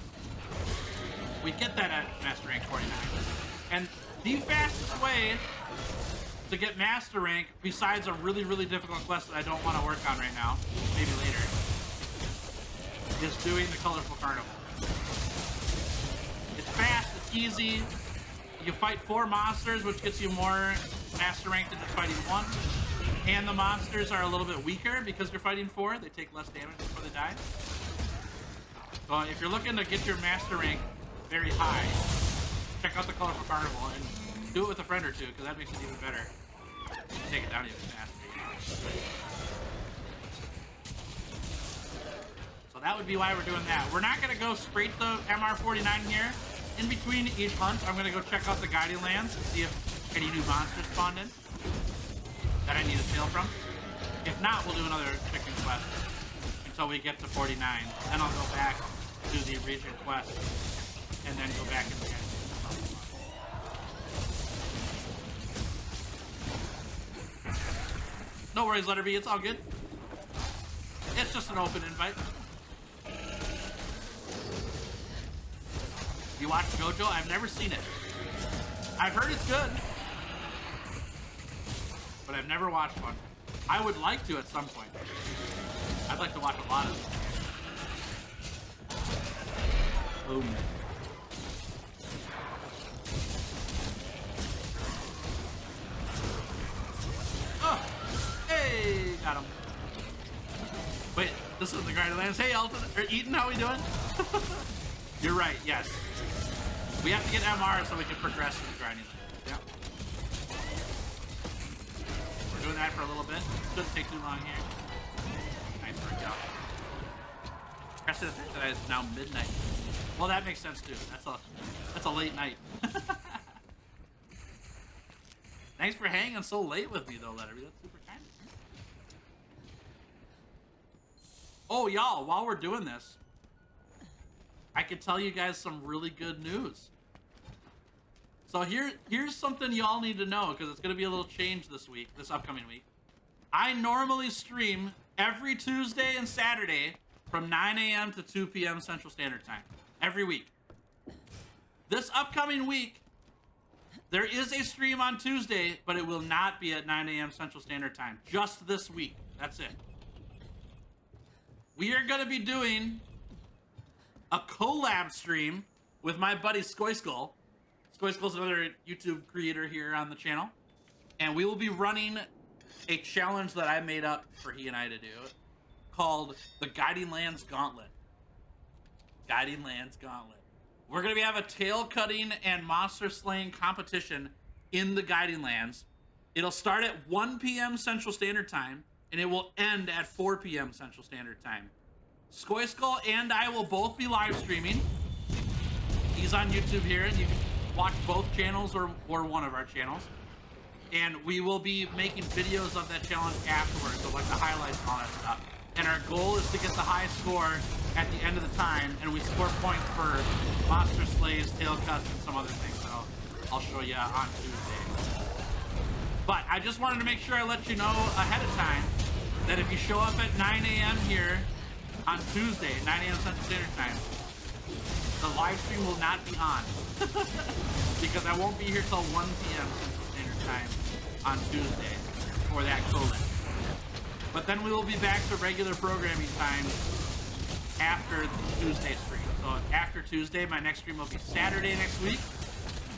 We get that at Master Rank 49. And the fastest way to get Master Rank, besides a really, really difficult quest that I don't want to work on right now, maybe later, is doing the Colorful Carnival. It's fast, it's easy. You fight 4 monsters, which gets you more Master Rank than just fighting 1. And the monsters are a little bit weaker because you're fighting 4. They take less damage before they die. So if you're looking to get your Master Rank very high, check out the Colorful Carnival and do it with a friend or two, because that makes it even better. Take it down even faster. So that would be why we're doing that. We're not going to go straight to MR49 here. In between each hunt, I'm going to go check out the Guiding Lands and see if any new monsters spawned in that I need a tail from. If not, we'll do another chicken quest until we get to 49. Then I'll go back to the region quest and then go back and again. No worries, Letterby, it's all good. It's just an open invite. You watch JoJo? I've never seen it. I've heard it's good, but I've never watched one. I would like to at some point. I'd like to watch a lot of it. Boom. Oh! Hey! Got him. Wait, this is the Guiding Lands. Hey, Elton, or Eaton, how we doing? You're right, yes. We have to get MR so we can progress in the grinding land. Yep. We're doing that for a little bit. Shouldn't take too long here. Nice work, out. Rest of the fact that it's now midnight. Well, that makes sense too. That's a late night. Thanks for hanging so late with me though, Letterby. That's super kind of you. Oh, y'all, while we're doing this, I can tell you guys some really good news. So here's something y'all need to know, because it's going to be a little change this upcoming week. I normally stream every Tuesday and Saturday from 9 a.m. to 2 p.m. Central Standard Time. Every week. This upcoming week, There is a stream on Tuesday, but it will not be at 9 a.m. Central Standard Time. Just this week. That's it. We are going to be doing a collab stream with my buddy Skoyskull. Skoyskull's another YouTube creator here on the channel. And we will be running a challenge that I made up for he and I to do called the Guiding Lands Gauntlet. Guiding Lands Gauntlet. We're going to have a tail cutting and monster slaying competition in the Guiding Lands. It'll start at 1 p.m. Central Standard Time, and it will end at 4 p.m. Central Standard Time. Skoyskull and I will both be live streaming. He's on YouTube here, and you can watch both channels or one of our channels. And we will be making videos of that challenge afterwards, so like the highlights and all that stuff. And our goal is to get the high score at the end of the time, and we score points for monster slays, tail cuts, and some other things. So I'll show you on Tuesday. But I just wanted to make sure I let you know ahead of time that if you show up at 9 a.m. here on Tuesday, 9 a.m. Central Standard Time, the live stream will not be on because I won't be here till 1 p.m. Central Standard Time on Tuesday for that collab. But then we will be back to regular programming time after the Tuesday stream. So after Tuesday, my next stream will be Saturday next week,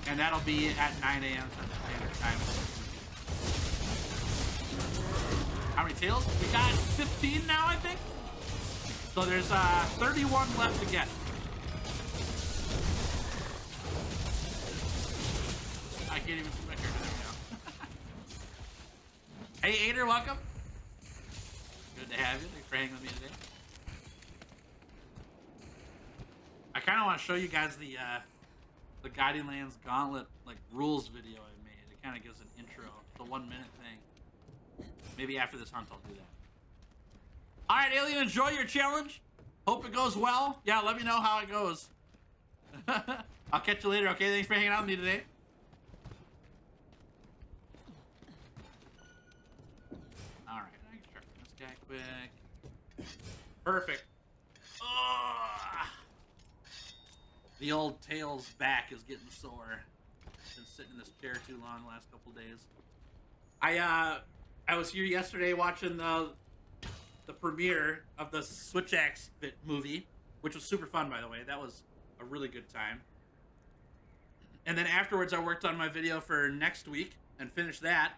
and that'll be at 9 a.m. Central Standard Time. How many tails? We got 15 now, I think. So there's 31 left to get. I can't even see my character. There we go. Hey, Ader, welcome. Good to have you. Thanks for hanging with me today. I kind of want to show you guys the Guiding Lands Gauntlet rules video I made. It kind of gives an intro. It's a 1 minute thing. Maybe after this hunt I'll do that. All right, Alien, enjoy your challenge. Hope it goes well. Yeah, let me know how it goes. I'll catch you later. Okay, thanks for hanging out with me today. All right, I can sharpen this guy quick. Perfect. The old tail's back is getting sore. Been sitting in this chair too long the last couple days. I was here yesterday watching the premiere of the Switch Axe movie, which was super fun, by the way. That was a really good time. And then afterwards, I worked on my video for next week and finished that.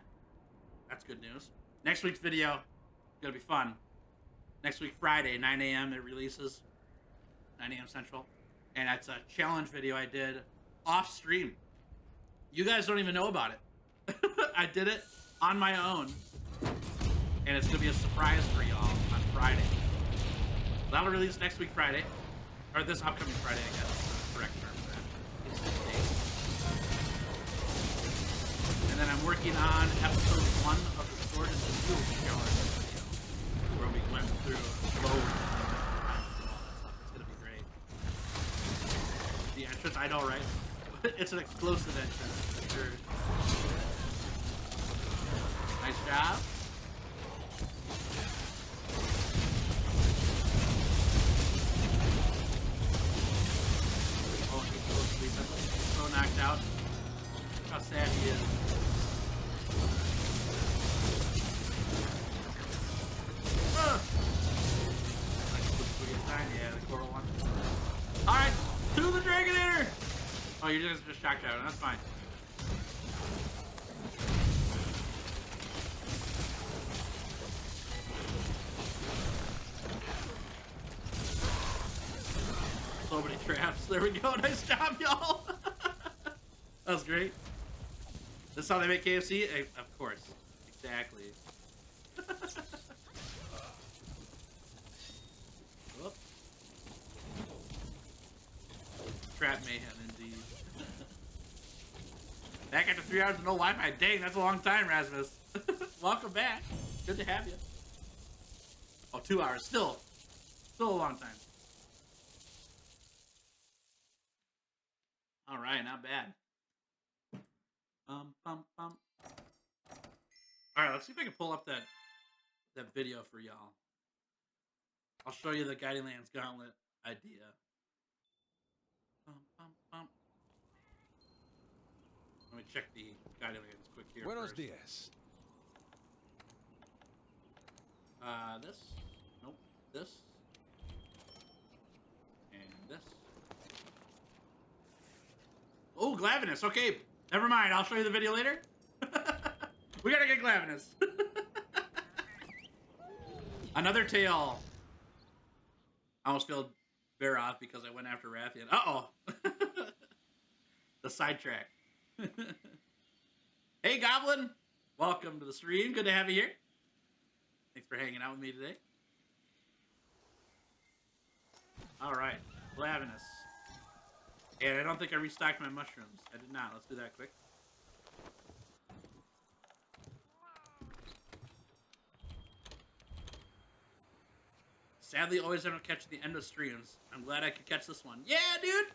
That's good news. Next week's video gonna be fun. Next week, Friday, 9 a.m. it releases, 9 a.m. Central. And that's a challenge video I did off stream. You guys don't even know about it. I did it on my own. And it's gonna be a surprise for y'all on Friday. That'll release next week Friday. Or this upcoming Friday, I guess is the correct term for that. It's 6 days. And then I'm working on episode 1 of the Sword and the Shield challenge video, where we went through low and all that stuff. It's gonna be great. The entrance, I know, right? It's an explosive entrance, for sure. Nice job. Oh, he's so sleeping. He's so knocked out. Look how sad he is. Yeah, the coral one. Alright, to the Dragonator! Oh, you're just shocked out, that's fine. So many traps. There we go. Nice job, y'all. That was great. This is how they make KFC? Of course. Exactly. Whoop. Trap mayhem, indeed. Back after 3 hours of no Wi-Fi. Dang, that's a long time, Rasmus. Welcome back. Good to have you. Oh, 2 hours. Still a long time. All right, not bad. All right, let's see if I can pull up that video for y'all. I'll show you the Guiding Lands Gauntlet idea. Let me check the guidance quick here. Buenos first. dias. This. Nope. This. And this. Oh, Glavenus. Okay. Never mind. I'll show you the video later. We gotta get Glavenus. Another tail. I almost feel very off because I went after Rathian. Uh-oh. The sidetrack. Hey, Goblin. Welcome to the stream. Good to have you here. Thanks for hanging out with me today. All right. Glavenus. And I don't think I restocked my mushrooms. I did not. Let's do that quick. Sadly, always don't catch the end of streams. I'm glad I could catch this one. Yeah, dude.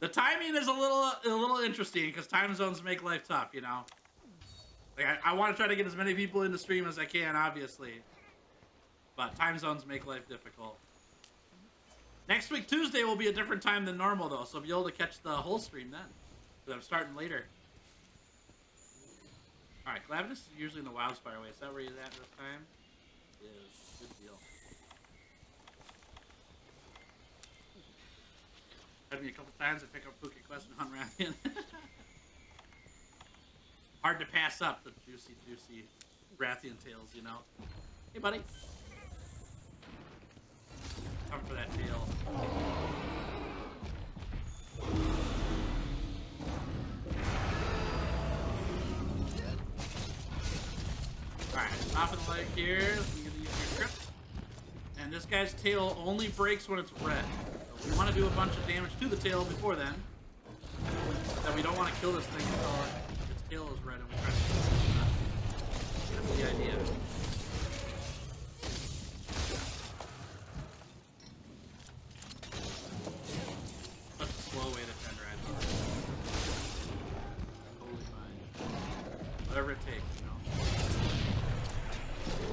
The timing is a little interesting because time zones make life tough, you know. Like I want to try to get as many people in the stream as I can, obviously, but time zones make life difficult. Next week, Tuesday, will be a different time than normal, though, so I'll be able to catch the whole stream then. Because I'm starting later. Alright, Glavenus is usually in the Wildspire way. Is that where he's at this time? Yes, good deal. Had me a couple times to pick up Pookie Quest and Hunt Rathian. Hard to pass up the juicy Rathian tails, you know? Hey, buddy. Come for that tail. Alright, top of the leg here. You're gonna use your grip. And this guy's tail only breaks when it's red. So we want to do a bunch of damage to the tail before then. That we don't want to kill this thing until its tail is red and we try to kill it. That's the idea. Such a slow way to tender at it. Totally fine. Whatever it takes,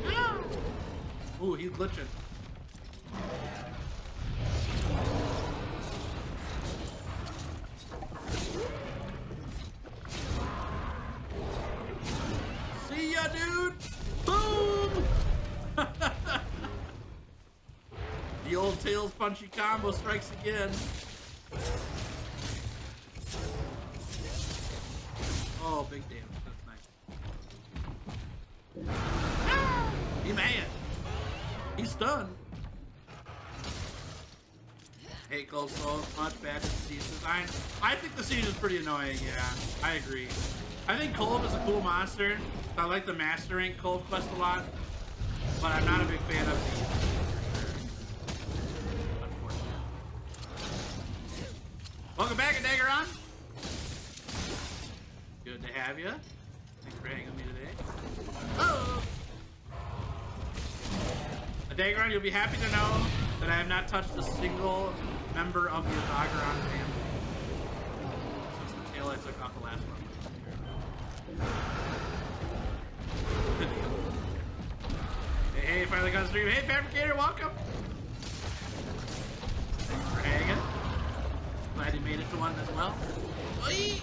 you know. Ooh, he's glitching. See ya, dude! Boom! The old Tails Punchy combo strikes again. Oh, big damage. That's nice. He mad. He's stunned. Hate Cold so much, bad to the Siege design. I think the Siege is pretty annoying, yeah. I agree. I think Kolb is a cool monster. I like the Master Rank Kolb quest a lot. But I'm not a big fan of Siege. Unfortunately. Welcome back, Daggeron. Good to have you. Thanks for hanging with me today. Oh! Daggeron, you'll be happy to know that I have not touched a single member of the Daggeron family since the tail I took off the last one. Hey, finally got a stream. Hey, Fabricator, welcome. Thanks for hanging. Glad you made it to one as well. Oy!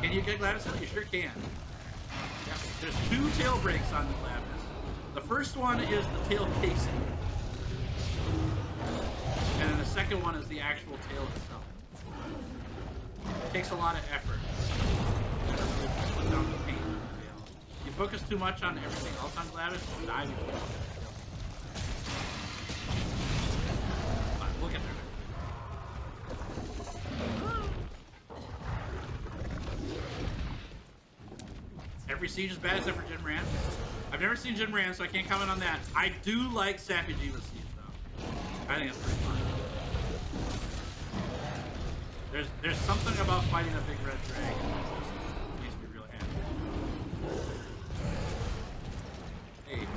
Can you get Glavenus? You sure can. Yeah, there's 2 tail breaks on the Glavenus. The first one is the tail casing. And then the second one is the actual tail itself. It takes a lot of effort. Put down the paint on the tail. You focus too much on everything else on Glavenus, you'll die before you get the tail. But we'll get there. Every siege is bad except for Jinran. I've never seen Jinran, so I can't comment on that. I do like Sappy Jiva Siege, though. I think it's pretty fun. There's something about fighting a big red dragon that makes me real happy. Hey.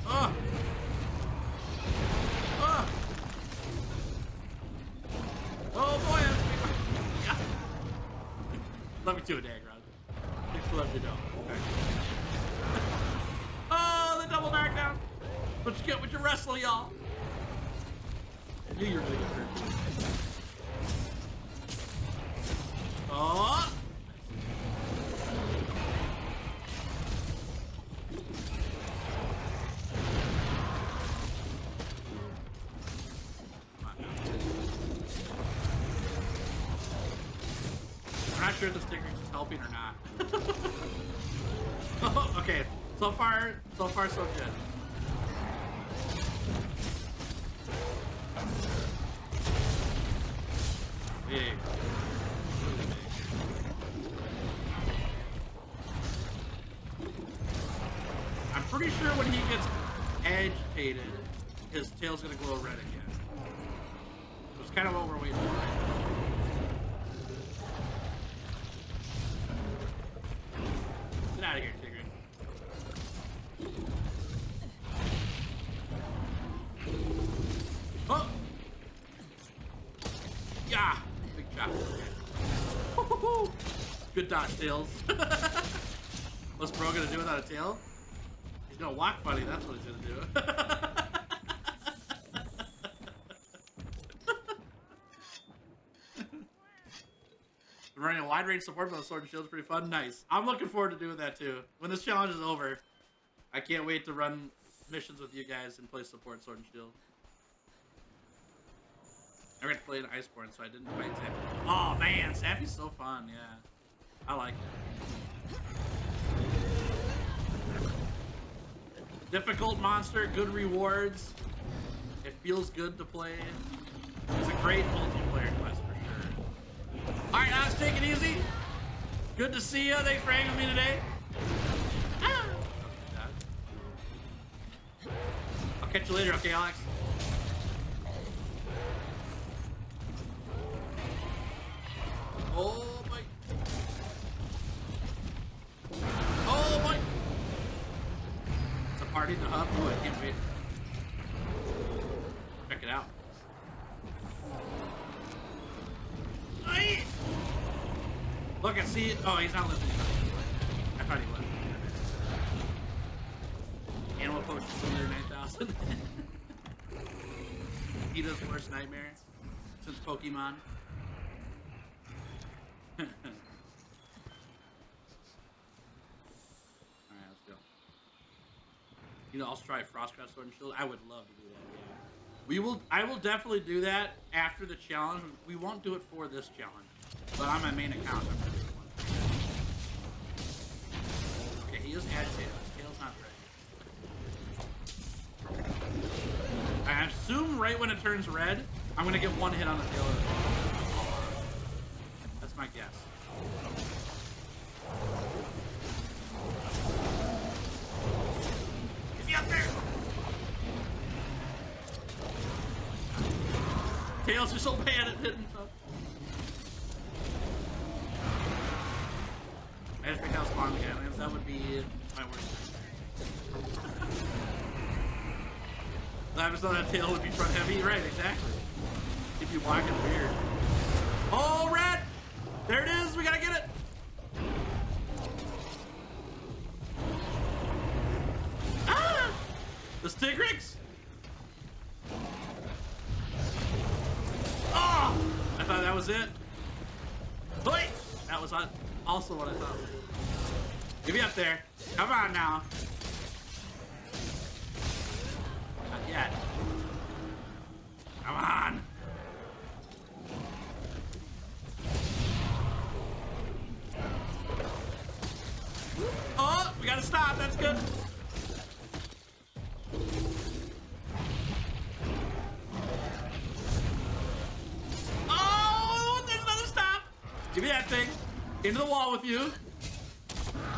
Oh! Oh! Oh boy, yeah. Love you too, Daggeron. Thanks for letting me know. Okay. Oh, the double knockdown. What you get with your wrestle, y'all? I knew you were gonna get hurt. Oh! I'm not sure if the sticker is helping or not. Oh, okay, so far so good. Big. I'm pretty sure when he gets agitated, his tail's gonna glow red again. It's kind of what we're waiting for. Get out of here, Tigrex. Oh! Yeah! Big shot. Good dodge, Tails. What's Bro gonna do without a tail? He's gonna walk funny, that's what he's gonna do. Running a wide range support with the Sword and Shield is pretty fun. Nice. I'm looking forward to doing that too. When this challenge is over, I can't wait to run missions with you guys and play support Sword and Shield. I got to play an Iceborne, so I didn't fight Sappy. Oh man, Sappy's so fun, yeah. I like it. Difficult monster, good rewards. It feels good to play. It's a great multiplayer quest for sure. Alright, Alex, take it easy. Good to see you. Thanks for hanging with me today. Ah. I'll catch you later, okay, Alex? Oh my. Oh my. It's a party in the hub. Oh, I can't wait. Check it out. Aye. Look, I see it. Oh, he's not listening. I thought he was. Animal Poach Simulator 9000. Peter's worst nightmare since Pokemon. Alright, let's go. You know, I'll try Frostcraft Sword and Shield. I would love to do that, yeah. I will definitely do that after the challenge. We won't do it for this challenge. But on my main account, I'm going to do one. Okay, he is agitated. His tail's not ready. I assume right when it turns red, I'm going to get one hit on the tail of it. That's my guess. Get me up there! Tails are so bad at hitting stuff. I just think how spawn mechanics, that would be my worst nightmare. I just thought that tail would be front heavy. Right, exactly. If you walk it weird. Oh, red! There it is! We gotta get it! Ah! The Tigrex! Oh! I thought that was it. Wait! That was also what I thought. Get me up there. Come on now. Not yet. Come on. Oh, we gotta stop. That's good. Oh, there's another stop. Give me that thing. Into the wall with you.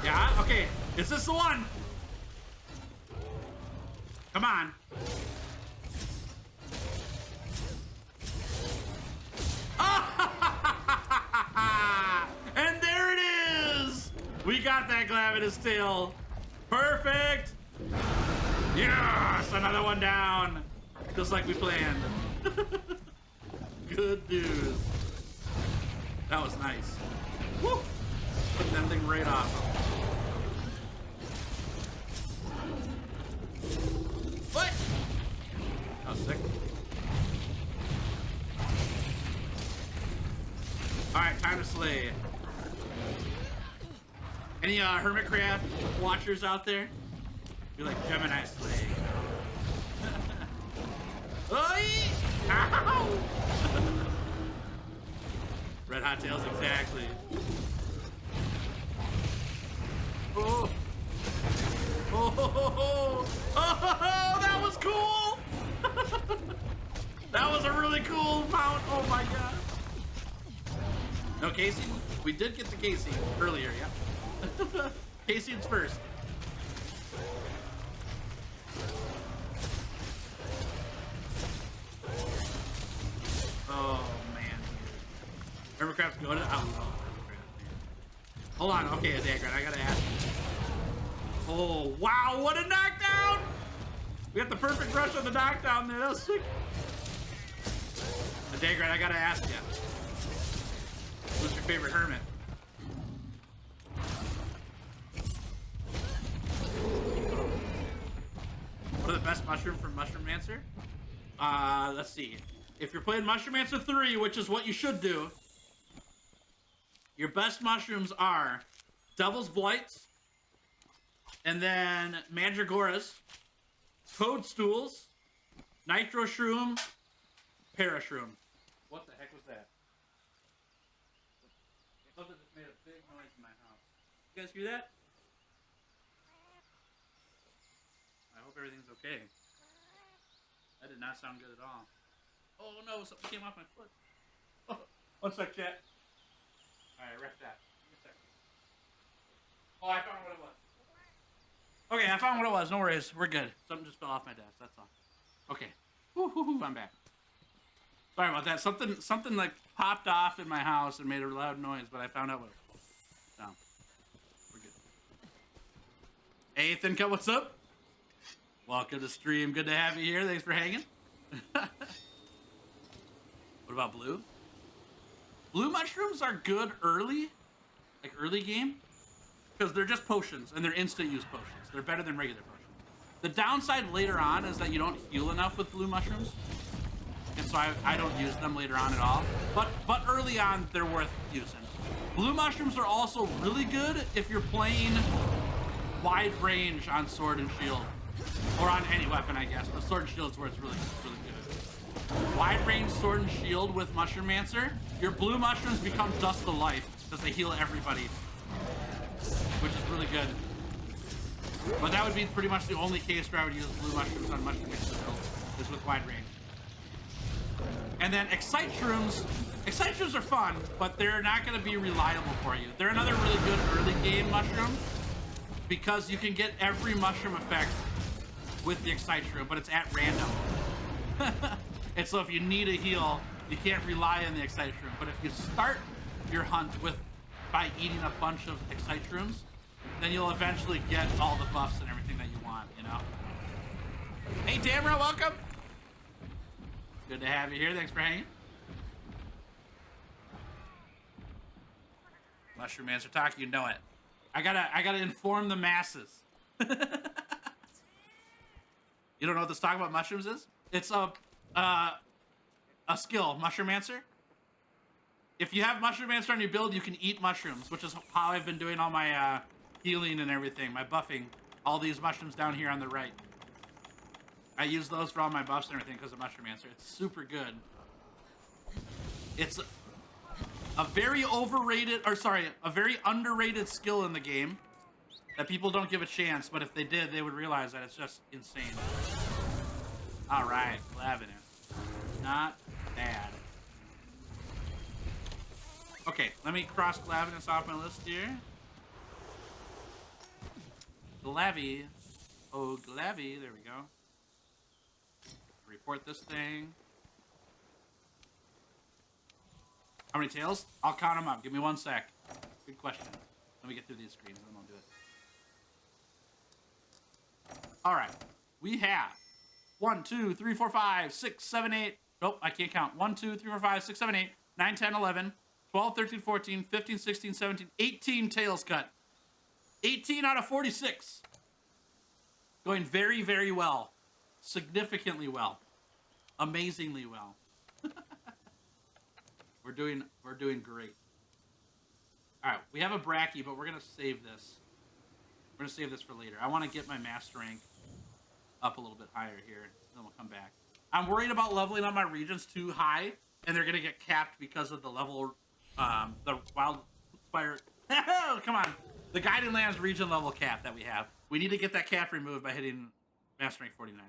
Yeah, okay. Is this the one? Come on. And there it is. We got that Glavenus tail. Perfect. Yes, another one down. Just like we planned. Good news. That was nice. Woo! Put that thing right off. What? That was sick. Alright, time to slay. Any Hermitcraft watchers out there? You're like Gemini slay. Oi! Ow! Red Hot Tails, exactly. Oh! Oh! Oh! That was cool! That was a really cool mount. Oh my god. No Casey? We did get the Casey earlier, yeah. Casey's first. Oh man. Hermitcraft's good. I love Hermitcraft, man. Hold on, okay, Dagran, I gotta ask you. Oh wow, what a knockdown! We got the perfect rush on the knockdown there. That was sick. Dagran, I gotta ask you. Who's your favorite hermit? What are the best mushroom from Mushroommancer? Let's see. If you're playing Mushroommancer 3, which is what you should do, your best mushrooms are Devil's Blights, and then Mandragoras, Toadstools, Nitro Shroom, Parashroom. What the heck was that? Something just made a big noise in my house. You guys hear that? I hope everything's okay. That did not sound good at all. Oh no, something came off my foot. Oh, one sec, chat. Alright, ref that. Oh, I found what it was. Okay, I found what it was. No worries. We're good. Something just fell off my desk. That's all. Okay. Woo-hoo-hoo, I'm back. Sorry about that. Something like popped off in my house and made a loud noise, but I found out what it was. No. We're good. Hey, Thincut, what's up? Welcome to stream. Good to have you here. Thanks for hanging. What about blue? Blue mushrooms are good early, like early game, because they're just potions and they're instant use potions. They're better than regular potions. The downside later on is that you don't heal enough with blue mushrooms, and so I don't use them later on at all. But early on, they're worth using. Blue mushrooms are also really good if you're playing wide range on Sword and Shield, or on any weapon, I guess. But Sword and Shield is where it's really good. Wide range Sword and Shield with Mushroommancer, your blue mushrooms become Dust of Life because they heal everybody, which is really good. But that would be pretty much the only case where I would use blue mushrooms on Mushroommancer build, is with wide range. And then Excite Shrooms. Excite Shrooms are fun, but they're not going to be reliable for you. They're another really good early game mushroom because you can get every mushroom effect with the Excite Shroom, but it's at random. And so if you need a heal, you can't rely on the Excite Shroom. But if you start your hunt by eating a bunch of Excite Shrooms, then you'll eventually get all the buffs and everything that you want, you know? Hey, Tamara, welcome. Good to have you here. Thanks for hanging. Mushroommancer talk, you know it. I gotta inform the masses. You don't know what this talk about mushrooms is? It's a skill, Mushroommancer. If you have Mushroommancer on your build, you can eat mushrooms, which is how I've been doing all my healing and everything, my buffing. All these mushrooms down here on the right. I use those for all my buffs and everything because of Mushroommancer. It's super good. It's a very overrated, or sorry, a very underrated skill in the game that people don't give a chance, but if they did, they would realize that it's just insane. All right, Glavenus. Not bad. Okay, let me cross Glavenus off my list here. Glavy. Oh, Glavy. There we go. Report this thing. How many tails? I'll count them up. Give me 1 sec. Good question. Let me get through these screens and then I'll do it. All right. We have 1, 2, 3, 4, 5, 6, 7, 8. Nope, I can't count. 1, 2, 3, 4, 5, 6, 7, 8, 9, 10, 11, 12, 13, 14, 15, 16, 17, 18 tails cut. 18 out of 46. Going very, very well. significantly well. Amazingly well. We're doing great. All right, we have a Bracky, but we're gonna save this. We're gonna save this for later. I want to get my master rank up a little bit higher here, then we'll come back. I'm worried about leveling up my regions too high, and they're gonna get capped because of the level, the Wildspire. Come on, the Guiding Lands region level cap that we have. We need to get that cap removed by hitting master rank 49.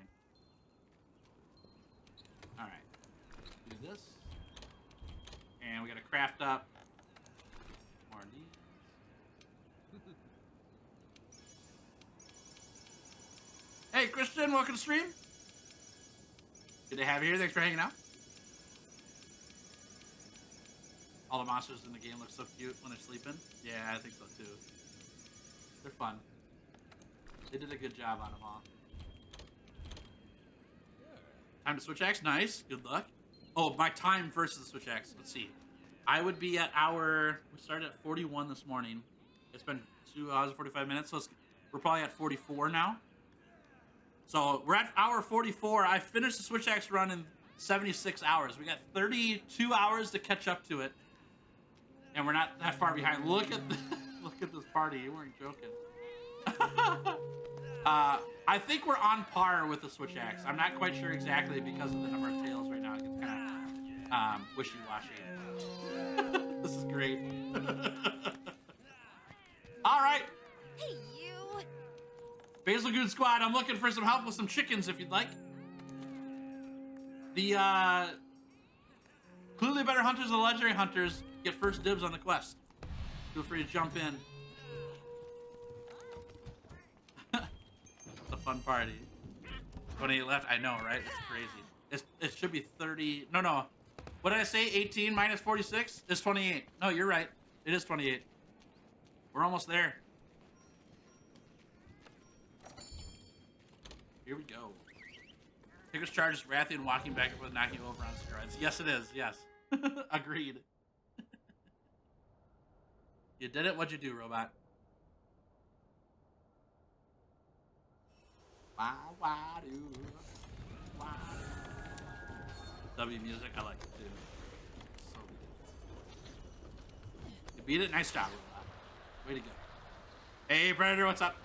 All right, do this, and we gotta craft up more of these. Hey, Christian, welcome to stream. Good to have you here. Thanks for hanging out. All the monsters in the game look so cute when they're sleeping. Yeah, I think so too. They're fun. They did a good job on them all. Time to switch axe. Nice. Good luck. Oh, my time versus the switch axe. Let's see. I would be at we started at 41 this morning. It's been 2 hours and 45 minutes, so we're probably at 44 now. So we're at hour 44. I finished the switch axe run in 76 hours. We got 32 hours to catch up to it, and we're not that far behind. Look at look at this party. You weren't joking. I think we're on par with the switch axe. I'm not quite sure exactly because of the number of tails right now. It gets kind of wishy-washy. This is great. All right. Hey, you. Basil Goon Squad, I'm looking for some help with some chickens if you'd like. The clearly better hunters than legendary hunters get first dibs on the quest. Feel free to jump in. It's a fun party. 28 left, I know, right? It's crazy. It should be 30. No. What did I say? 18 minus 46 is 28. No, you're right. It is 28. We're almost there. Here we go. Biggest charge is Rathian walking back and forth, knocking you over on steroids. Yes, it is. Yes. Agreed. You did it. What'd you do, robot? Wow, wow, do. Wow. W music, I like it too. So good. You beat it. Nice job, robot. Way to go. Hey, Predator, what's up?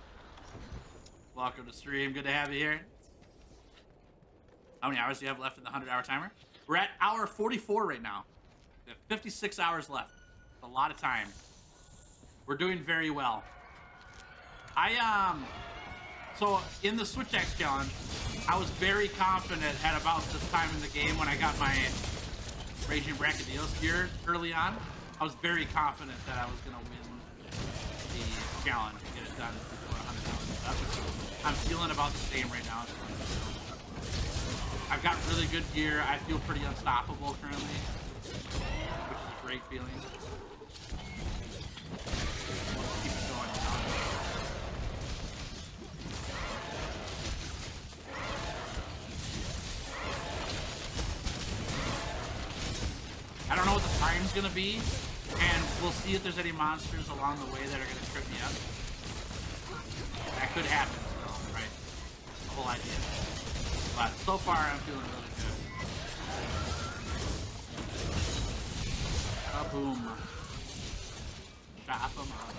Welcome to stream. Good to have you here. How many hours do you have left in the 100-hour timer? We're at hour 44 right now. We have 56 hours left. It's a lot of time. We're doing very well. So in the Switch Axe challenge, I was very confident at about this time in the game when I got my Raging Brachydios gear early on. I was very confident that I was going to win the challenge and get it done before 100 hours. That's what I'm feeling about the same right now. I've got really good gear. I feel pretty unstoppable currently, which is a great feeling. Let's keep it going now. I don't know what the time's gonna be, and we'll see if there's any monsters along the way that are gonna trip me up. That could happen still, right? The whole idea. But so far, I'm feeling really good. Kaboom. Chop 'em up.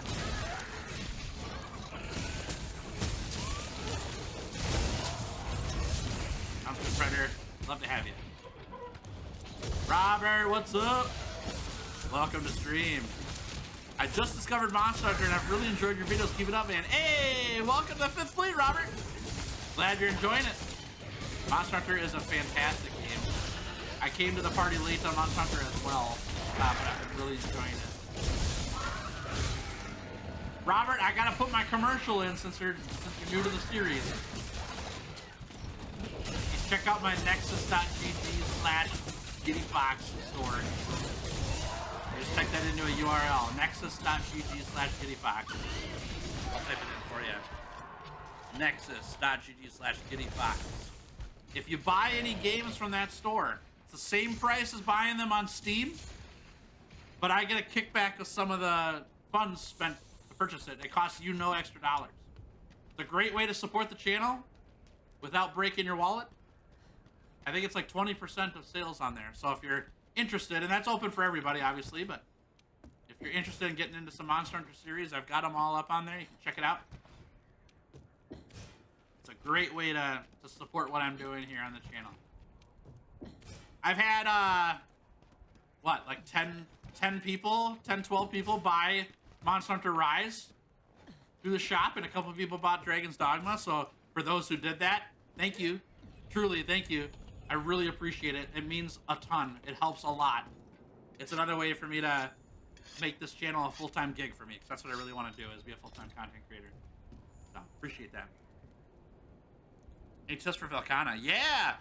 I'm good, Predator. Love to have you. Robert, what's up? Welcome to stream. I just discovered Monster Hunter and I've really enjoyed your videos. Keep it up, man. Hey, welcome to Fifth Fleet, Robert. Glad you're enjoying it. Monster Hunter is a fantastic game. I came to the party late on Monster Hunter as well, but I've been really enjoying it. Robert, I gotta put my commercial in since you're new to the series. Check out my nexus.gg/GiddyFox store. Just type that into a URL, nexus.gg/GiddyFox. I'll type it in for you. Nexus.gg/GiddyFox. If you buy any games from that store, it's the same price as buying them on Steam, but I get a kickback of some of the funds spent to purchase it. It costs you no extra dollars. It's a great way to support the channel, without breaking your wallet. I think it's like 20% of sales on there. So if you're interested, and that's open for everybody, obviously, but if you're interested in getting into some Monster Hunter series, I've got them all up on there. You can check it out. It's a great way to support what I'm doing here on the channel. I've had, what, like 10 people, 10, 12 people buy Monster Hunter Rise through the shop, and a couple of people bought Dragon's Dogma. So for those who did that, thank you. Truly, thank you. I really appreciate it. It means a ton. It helps a lot. It's another way for me to make this channel a full-time gig for me, because that's what I really want to do, is be a full-time content creator. So, appreciate that. It's just for Velkhana. Yeah!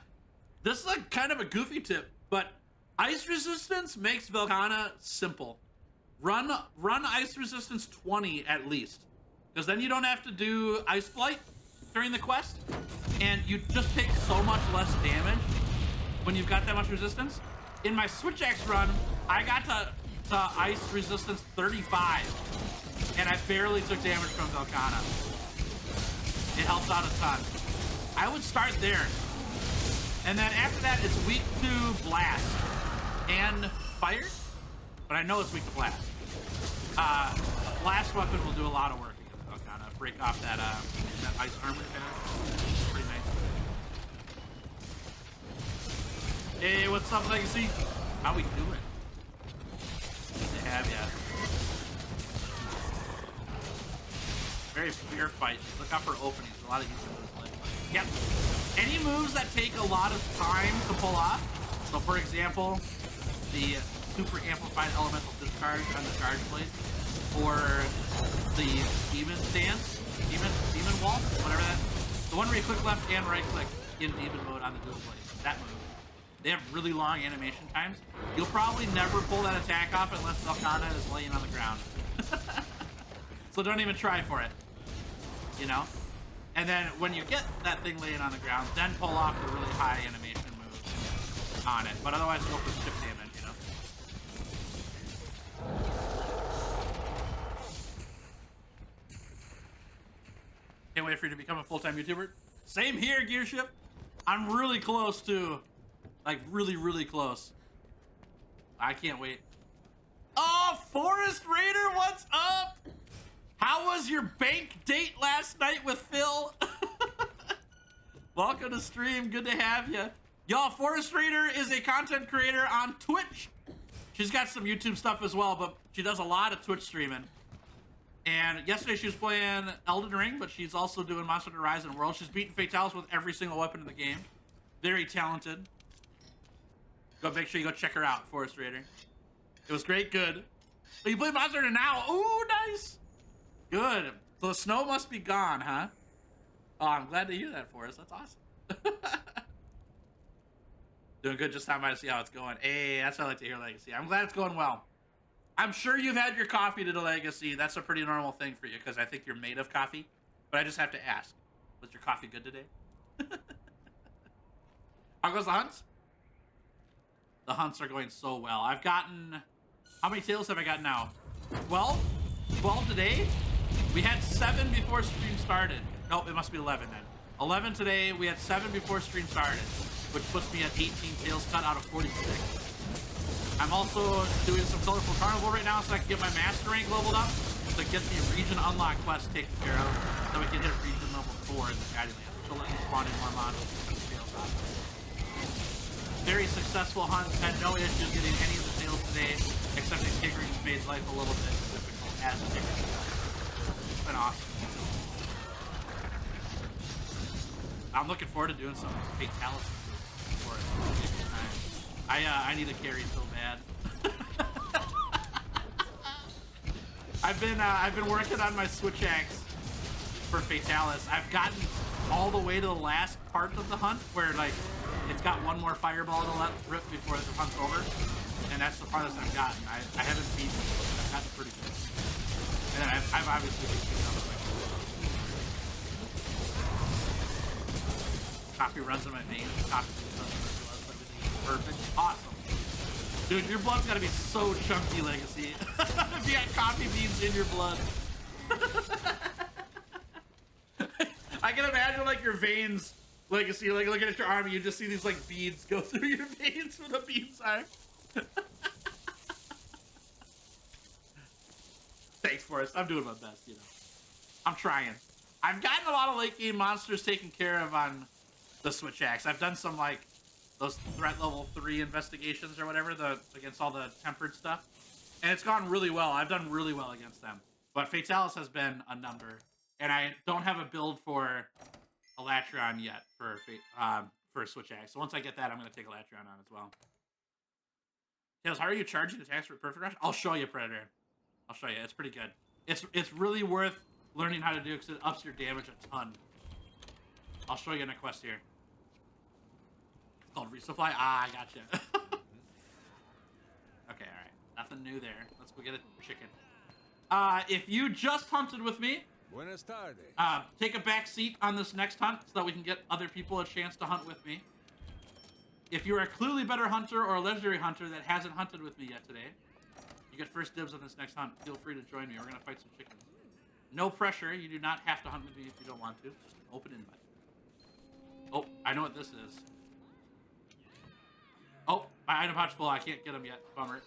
This is a kind of a goofy tip, but ice resistance makes Velkhana simple. Run ice resistance 20 at least, because then you don't have to do Ice Blight during the quest, and you just take so much less damage when you've got that much resistance. In my Switch Axe run, I got to ice resistance 35, and I barely took damage from Velkhana. It helps out a ton. I would start there, and then after that, it's weak to blast and fire, but I know it's weak to blast. Blast weapon will do a lot of work against Velkhana. Break off that ice armor pad. Pretty nice. Hey, what's up, Legacy? How we doing? Good to have ya. Very fair fight. Look out for openings. A lot of easy moves. Yep. Any moves that take a lot of time to pull off. So, for example, the super amplified elemental discharge on the charge blade, or the demon stance, demon wall, whatever that. The one where you click left and right click in demon mode on the dual blade. That move. They have really long animation times. You'll probably never pull that attack off unless Velkhana is laying on the ground. So don't even try for it. You know? And then when you get that thing laying on the ground, then pull off the really high animation move on it. But otherwise go for chip damage, you know? Can't wait for you to become a full-time YouTuber. Same here, Gearshift. I'm really close to, like, really close. I can't wait. Oh, Forest Raider, what's up? How was your bank date last night with Phil? Welcome to stream. Good to have you. Y'all, Forest Raider is a content creator on Twitch. She's got some YouTube stuff as well, but she does a lot of Twitch streaming. And yesterday she was playing Elden Ring, but she's also doing Monster Hunter Rise and World. She's beating Fatalis with every single weapon in the game. Very talented. Go make sure you go check her out, Forest Raider. It was great, good. Oh, you play Monster Hunter now? Ooh, nice. Good. So the snow must be gone, huh? Oh, I'm glad to hear that, Forrest. That's awesome. Doing good, just stopping by to see how it's going. Hey, that's what I like to hear, Legacy. I'm glad it's going well. I'm sure you've had your coffee to the Legacy. That's a pretty normal thing for you, because I think you're made of coffee. But I just have to ask, was your coffee good today? How goes the hunts? The hunts are going so well. I've gotten... How many tails have I got now? 12? 12 today? We had 7 before stream started. No, it must be 11 then. 11 today. We had 7 before stream started, which puts me at 18 tails cut out of 46. I'm also doing some Colorful Carnival right now so I can get my master rank leveled up to get the region unlock quest taken care of, so we can hit region level 4 in the Guiding Land, which will let you spawn in more monsters and tails off. Very successful hunt. Had no issues getting any of the tails today, except that Tigre's made life a little bit difficult as a Tigre. It's been awesome. I'm looking forward to doing some Fatalis for it. I need a carry so bad. I've been working on my Switch Axe for Fatalis. I've gotten all the way to the last part of the hunt where like it's got one more fireball to let rip before the hunt's over, and that's the farthest I've gotten. I haven't beaten it. I've gotten pretty good. And then I've obviously been shooting other things. Coffee runs in my veins. Coffee runs in my blood. Everything is perfect. Awesome. Dude, your blood's gotta be so chunky, Legacy. If you got coffee beans in your blood. I can imagine like your veins Legacy, like looking at your army, you just see these like beads go through your veins where the beads are. Thanks, Forrest. I'm doing my best, you know. I'm trying. I've gotten a lot of late game monsters taken care of on the Switch Axe. I've done some like those threat level 3 investigations or whatever, against all the tempered stuff. And it's gone really well. I've done really well against them. But Fatalis has been a number. And I don't have a build for Elatreon yet for Switch Axe. So once I get that, I'm going to take Elatreon on as well. Tails, how are you charging attacks for Perfect Rush? I'll show you, Predator. I'll show you. It's pretty good. It's really worth learning how to do because it ups your damage a ton. I'll show you in a quest here. It's called Resupply. Ah, I gotcha. Okay, all right. Nothing new there. Let's go get a chicken. If you just hunted with me, Buenas tardes. take a back seat on this next hunt so that we can get other people a chance to hunt with me. If you're a clearly better hunter or a legendary hunter that hasn't hunted with me yet today, you get first dibs on this next hunt. Feel free to join me. We're going to fight some chickens. No pressure. You do not have to hunt with me if you don't want to. Just an open invite. Oh, I know what this is. Oh, my item pouch full. I can't get them yet. Bummer.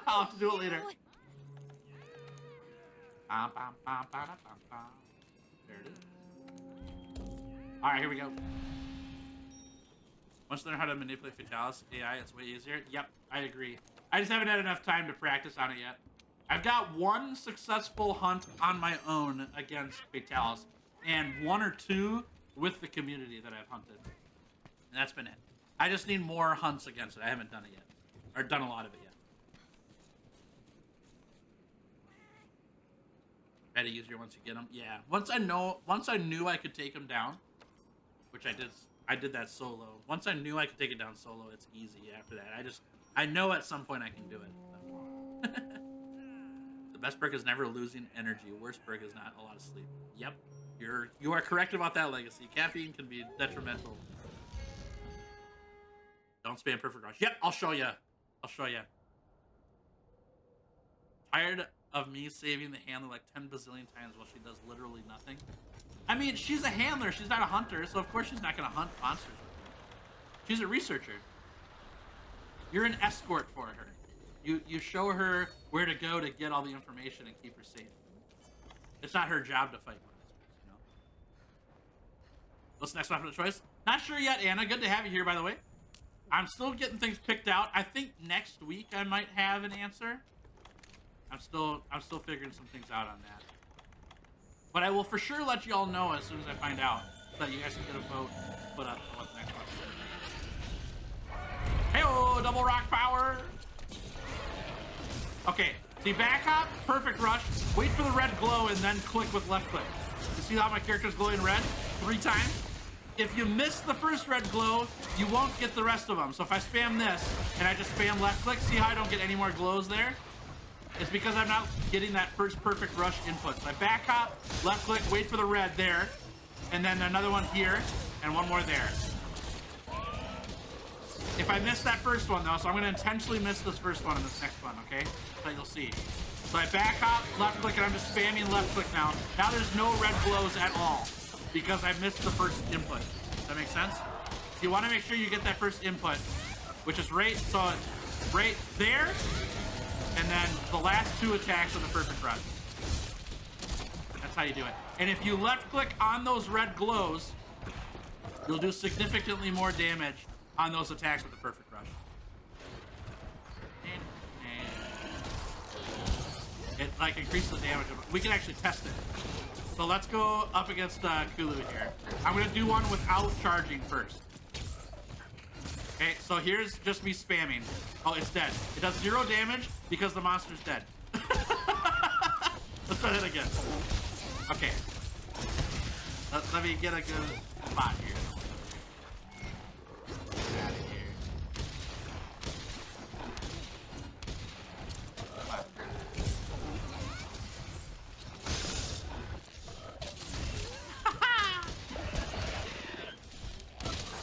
I'll have to do it later. There it is. Alright, here we go. Once you learn how to manipulate Fatalis AI, it's way easier. Yep, I agree. I just haven't had enough time to practice on it yet. I've got one successful hunt on my own against Fatalis, and 1 or 2 with the community that I've hunted. And that's been it. I just need more hunts against it. I haven't done it yet. Or done a lot of it yet. Better easier once you get them. Yeah. Once I knew I could take him down, which I did that solo. Once I knew I could take it down solo, it's easy after that. I know at some point I can do it. The best perk is never losing energy. Worst perk is not a lot of sleep. Yep. You are correct about that, Legacy. Caffeine can be detrimental. Don't spam Perfect Rush. Yep, I'll show you. I'll show you. Tired of me saving the handler like 10 bazillion times while she does literally nothing. I mean, she's a handler. She's not a hunter, so of course she's not going to hunt monsters with you. She's a researcher. You're an escort for her. You show her where to go to get all the information and keep her safe. It's not her job to fight monsters, you know? What's the next weapon of choice? Not sure yet, Anna. Good to have you here, by the way. I'm still getting things picked out. I think next week I might have an answer. I'm still figuring some things out on that. But I will for sure let you all know as soon as I find out, so that you guys can get a vote put up on what the next one is. Hey-oh, double rock power! Okay, see, back hop, perfect rush, wait for the red glow, and then click with left click. You see how my character's glowing red 3 times? If you miss the first red glow, you won't get the rest of them. So if I spam this, and I just spam left click, see how I don't get any more glows there? It's because I'm not getting that first perfect rush input. So I back hop, left click, wait for the red there, and then another one here, and one more there. If I miss that first one though, so I'm gonna intentionally miss this first one and this next one, okay? So you'll see. So I back hop, left click, and I'm just spamming left click now. Now there's no red glows at all because I missed the first input. Does that make sense? So you wanna make sure you get that first input, which is right, so it's right there, and then the last 2 attacks of the perfect rush. That's how you do it. And if you left click on those red glows, you'll do significantly more damage on those attacks with the perfect rush. And it like increases the damage. We can actually test it. So let's go up against Kulu here. I'm gonna do one without charging first. Okay, so here's just me spamming. Oh, it's dead. It does 0 damage because the monster's dead. Let's try that again. Okay. Let me get a good spot here. Get out of here.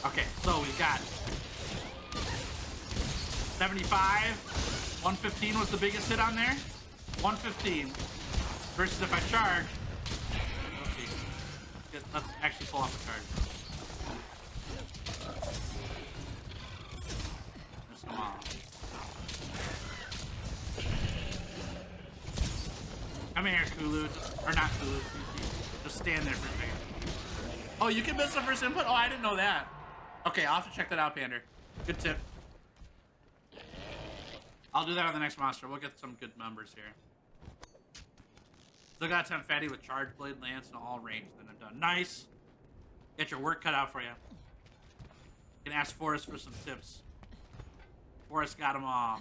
Okay, so we got 75, 115 was the biggest hit on there. 115 versus if I charge. Let's see. Let's actually pull off the charge. Come here, Kulu. Or not Kulu. Just stand there for a second. Oh, you can miss the first input? Oh, I didn't know that. Okay, I'll have to check that out, Pander. Good tip. I'll do that on the next monster. We'll get some good numbers here. Still got 10 fatty with charge blade, lance, and all range. Then I'm done. Nice. Get your work cut out for you. You can ask Forrest for some tips. Forrest got them all.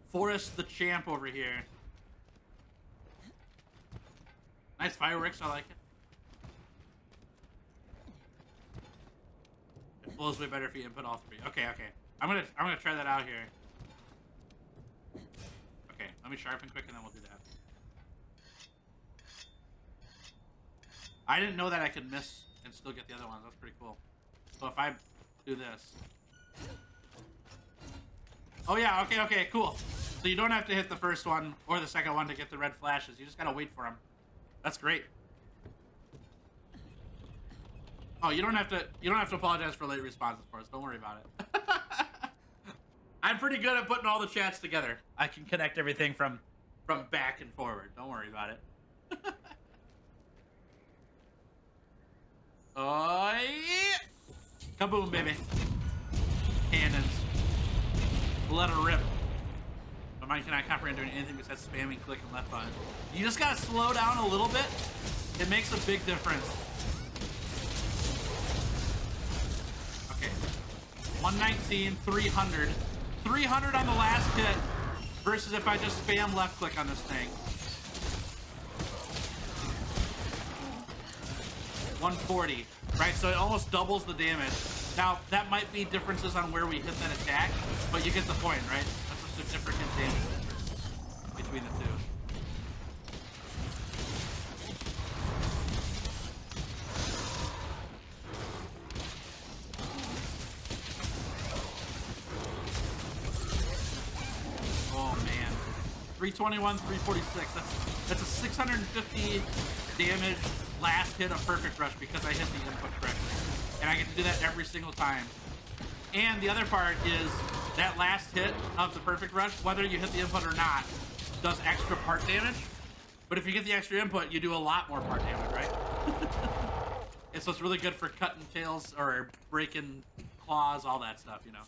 Forrest the champ over here. Nice fireworks, I like it. It flows way better if you input all three. Okay, okay. I'm gonna try that out here. Okay, let me sharpen quick and then we'll do that. I didn't know that I could miss and still get the other ones. That's pretty cool. So if I do this. Oh yeah, okay, okay, cool. So you don't have to hit the first one or the second one to get the red flashes. You just gotta wait for them. That's great. Oh, you don't have to apologize for late responses for us. Don't worry about it. I'm pretty good at putting all the chats together. I can connect everything from back and forward. Don't worry about it. Oh yeah! Kaboom, baby. Cannons. Let her rip. My mind cannot comprehend doing anything besides spamming click and left button. You just gotta slow down a little bit. It makes a big difference. Okay. 119, 300. 300 on the last hit versus if I just spam left click on this thing. 140, right? So it almost doubles the damage. Now, that might be differences on where we hit that attack, but you get the point, right? That's a significant damage between the two. Oh, man. 321, 346. That's a 650 damage last hit of Perfect Rush because I hit the input correctly. And I get to do that every single time. And the other part is that last hit of the Perfect Rush, whether you hit the input or not, does extra part damage. But if you get the extra input, you do a lot more part damage, right? And so it's really good for cutting tails or breaking claws, all that stuff, you know.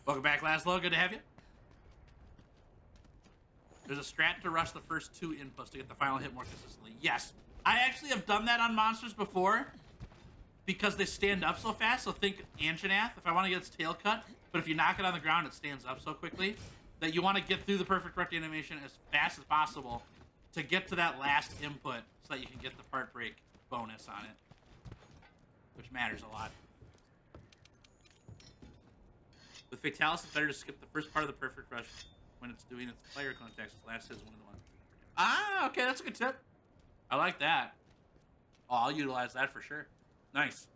Welcome back, Laszlo. Good to have you. There's a strat to rush the first two inputs to get the final hit more consistently. Yes. I actually have done that on monsters before because they stand up so fast. So think Anjanath, if I want to get its tail cut, but if you knock it on the ground, it stands up so quickly that you want to get through the perfect correct animation as fast as possible to get to that last input so that you can get the part break bonus on it, which matters a lot. With Fatalis, it's better to skip the first part of the Perfect Rush when it's doing its player contacts. Its last hit is one of the ones. Ah, okay, that's a good tip. I like that. Oh, I'll utilize that for sure. Nice.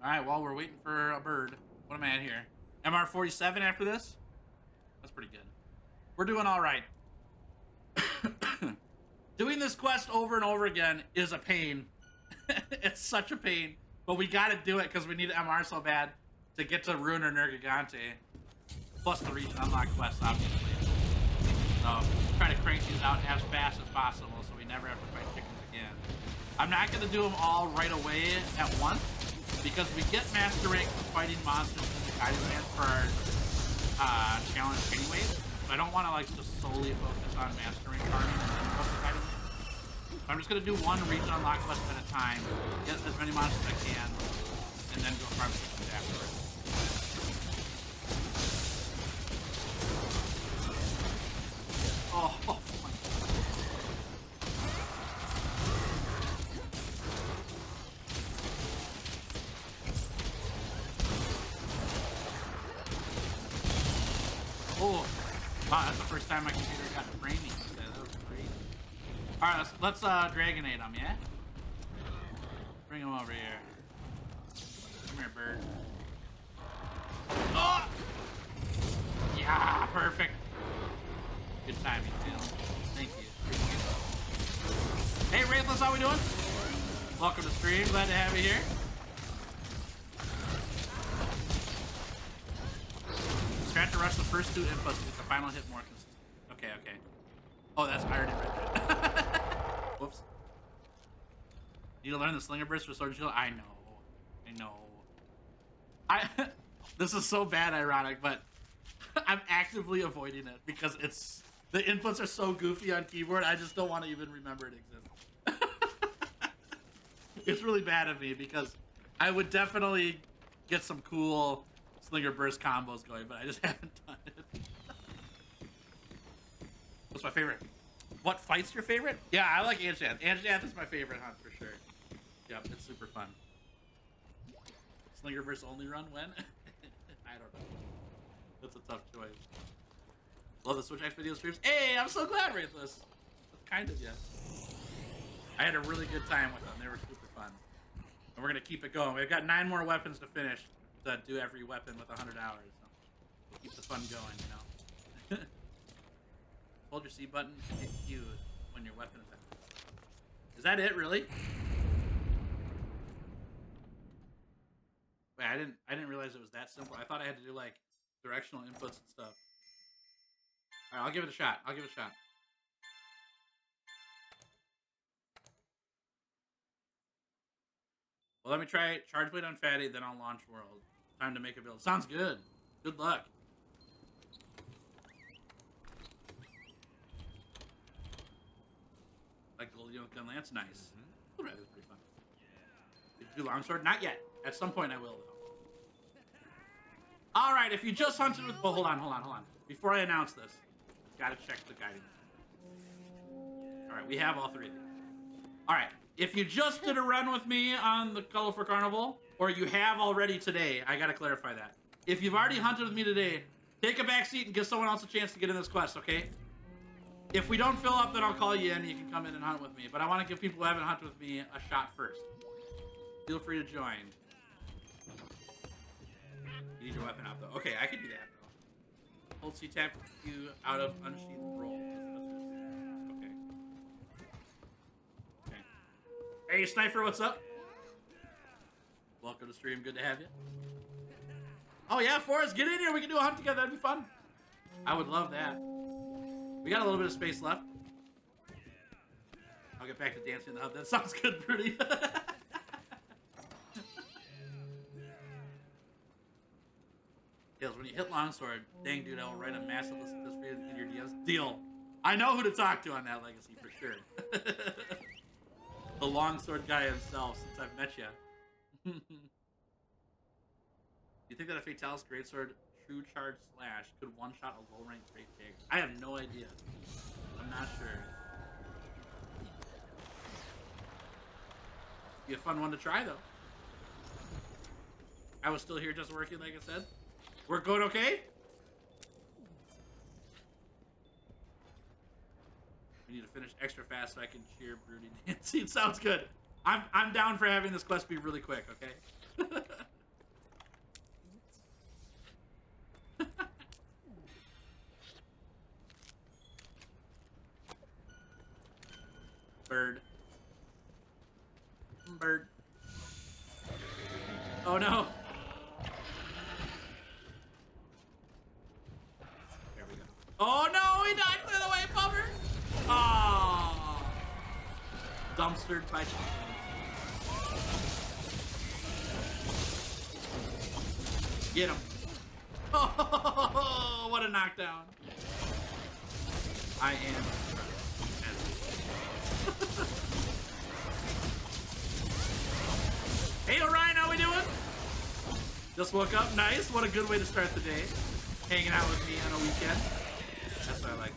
All right, well, we're waiting for a bird. What am I at here? MR47 after this? That's pretty good. We're doing all right. Doing this quest over and over again is a pain. It's such a pain. But we got to do it because we need MR so bad to get to Ruin or Nergigante. Plus the region unlock quests, obviously. So, try to crank these out as fast as possible so we never have to fight chickens again. I'm not going to do them all right away at once because we get Master Rank for fighting monsters in the Kaido Land for our challenge anyways. So I don't want to like just solely focus on Master Rank farming and then go to Kaido Land. So I'm just going to do one region unlock quest at a time, get as many monsters as I can, and then go farm chickens afterwards. Oh, oh my God. Oh, wow, that's the first time my computer got framing. That was great. All right, let's Dragonade him, yeah? Bring him over here. Come here, bird. Oh! Yeah, perfect. Good timing, too. Thank you. Hey, Wraithless, how we doing? Welcome to stream. Glad to have you here. rush the first 2 inputs to get the final hit more consistent. Okay, okay. Oh, that's I already read that. Whoops. Need to learn the Slinger Burst for Sword and Shield? I know. This is so bad ironic, but I'm actively avoiding it because the inputs are so goofy on keyboard, I just don't want to even remember it exists. It's really bad of me because I would definitely get some cool Slinger Burst combos going, but I just haven't done it. What's my favorite? What fight's your favorite? Yeah, I like Anjanath. Anjanath is my favorite hunt for sure. Yep, it's super fun. Slinger Burst only run when? I don't know. That's a tough choice. Love the Switch X video streams. Hey, I'm so glad, Wraithless. That's kind of you. I had a really good time with them. They were super fun. And we're going to keep it going. We've got 9 more weapons to finish to do every weapon with 100 hours. So we'll keep the fun going, you know. Hold your C button to hit Q when your weapon is active. Is that it, really? Wait, I didn't realize it was that simple. I thought I had to do like directional inputs and stuff. All right, I'll give it a shot. Well, let me try Charge Blade on Fatty, then I'll launch World. Time to make a build. Sounds good. Good luck. Like Goldie with Gun Lance, nice. Ooh, that was pretty fun. Did you do Longsword? Not yet. At some point I will, though. All right, if you just hunted with... Oh, hold on. Before I announce this, gotta check the guiding. All right, we have all 3 of these. All right, if you just did a run with me on the Colorful Carnival, or you have already today, I gotta clarify that. If you've already hunted with me today, take a back seat and give someone else a chance to get in this quest, okay? If we don't fill up, then I'll call you in and you can come in and hunt with me. But I want to give people who haven't hunted with me a shot first. Feel free to join. You need your weapon out, though. Okay, I can do that, though. Hold C-tap Q out of unsheathed roll. Okay. Hey, Sniper, what's up? Welcome to stream. Good to have you. Oh, yeah, Forrest, get in here. We can do a hunt together. That'd be fun. I would love that. We got a little bit of space left. I'll get back to dancing in the hub. That sounds good, Broody. Tails, when you hit Longsword, dang dude, I will write a massive list of this for you in your DMs. Deal. I know who to talk to on that legacy for sure. The Longsword guy himself, since I've met you. You think that a Fatalis Greatsword True Charge Slash could one-shot a low-ranked Great Pig? I have no idea. I'm not sure. Be a fun one to try, though. I was still here just working, like I said. We're going okay? We need to finish extra fast so I can cheer Broody dancing. Sounds good. I'm down for having this quest be really quick, okay? Bird. Bird. Oh no. There we go. Oh no, he died through the way, bummer. Oh. Dumpstered by Get him. Oh, what a knockdown. I am. Hey Orion, how we doing? Just woke up. Nice. What a good way to start the day. Hanging out with me on a weekend. That's what I like.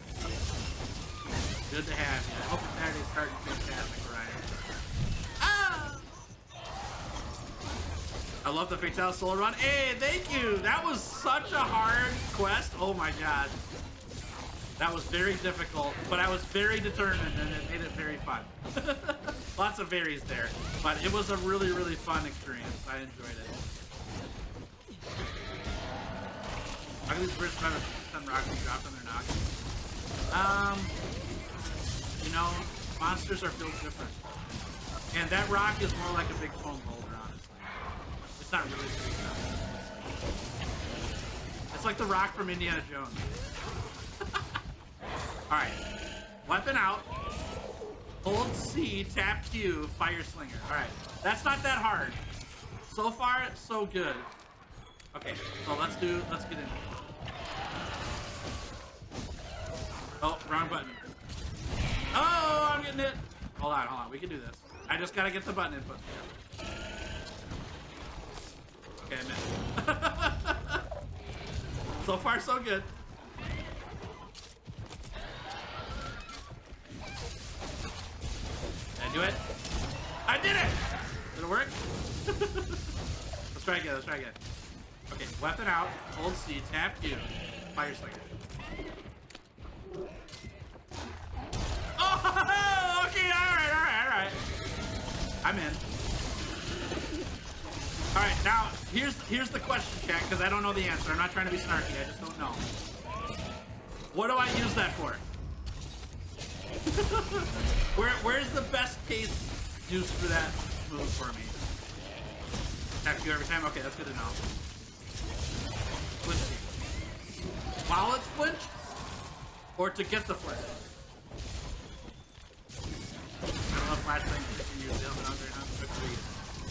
Good to have you. I hope your Saturday's starting fantastic, Orion. Ah! I love the Fatalis solo run. Hey, thank you. That was such a hard quest. Oh my god. That was very difficult, but I was very determined and it made it very fun. Lots of varies there, but it was a really, really fun experience. I enjoyed it. How can these birds remember 10 rocks and drop on their noggin? You know, monsters are built different. And that rock is more like a big foam boulder, honestly. It's not really big enough. It's like the rock from Indiana Jones. Alright. Weapon out. Hold C, tap Q, fire slinger. Alright. That's not that hard. So far, so good. Okay, so let's get in. Oh, wrong button. Oh, I'm getting it. Hold on. We can do this. I just gotta get the button input. Okay, I missed. So far, so good. Did I do it? I did it! Did it work? Let's try again. Okay, weapon out, hold C, tap Q, fire slinger. Oh, okay, alright. I'm in. Alright, now, here's the question, chat, because I don't know the answer. I'm not trying to be snarky, I just don't know. What do I use that for? Where's the best case used for that move for me? Tap Q every time? Okay, that's good to know. Flinch. While it's flinched? Or to get the flinch? I don't know if flash thing you can use it.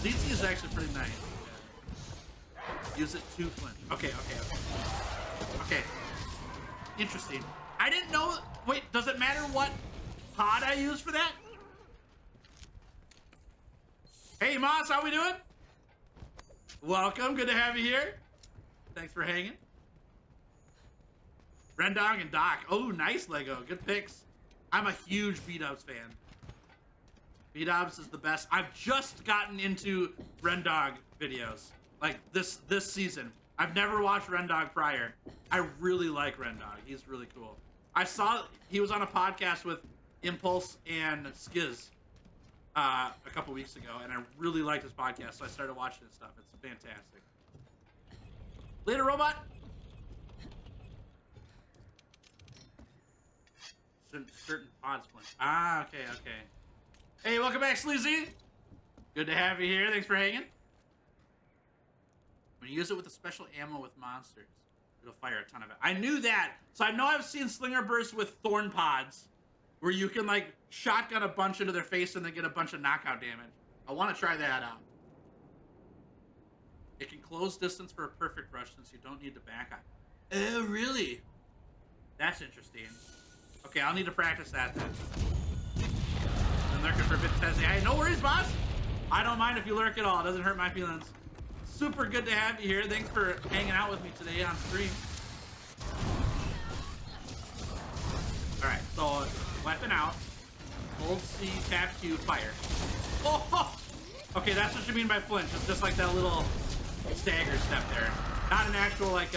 ZT is actually pretty nice. Use it to flinch. Okay. Interesting. I didn't know. Wait, does it matter what pod I use for that? Hey, Moss, how we doing? Welcome. Good to have you here. Thanks for hanging. Rendog and Doc. Oh, nice, Lego. Good picks. I'm a huge B-Dubs fan. B-Dubs is the best. I've just gotten into Rendog videos. Like, this season. I've never watched Rendog prior. I really like Rendog. He's really cool. I saw he was on a podcast with Impulse and Skiz a couple weeks ago, and I really liked his podcast, so I started watching his stuff. It's fantastic. Later, robot. Certain pods flinch. Ah, okay. Hey, welcome back, Sleazy. Good to have you here. Thanks for hanging. When you use it with a special ammo with monsters, it'll fire a ton of it. I knew that. So I know I've seen Slinger Burst with Thorn Pods, where you can like shotgun a bunch into their face and then get a bunch of knockout damage. I want to try that out. It can close distance for a perfect rush since you don't need to back up. Oh, really? That's interesting. Okay, I'll need to practice that then. And lurking for a bit says, hey, no worries, boss. I don't mind if you lurk at all. It doesn't hurt my feelings. Super good to have you here. Thanks for hanging out with me today on stream. Alright, so weapon out. Hold C, tap Q, fire. Oh! Okay, that's what you mean by flinch. It's just like that little stagger step there. Not an actual, like,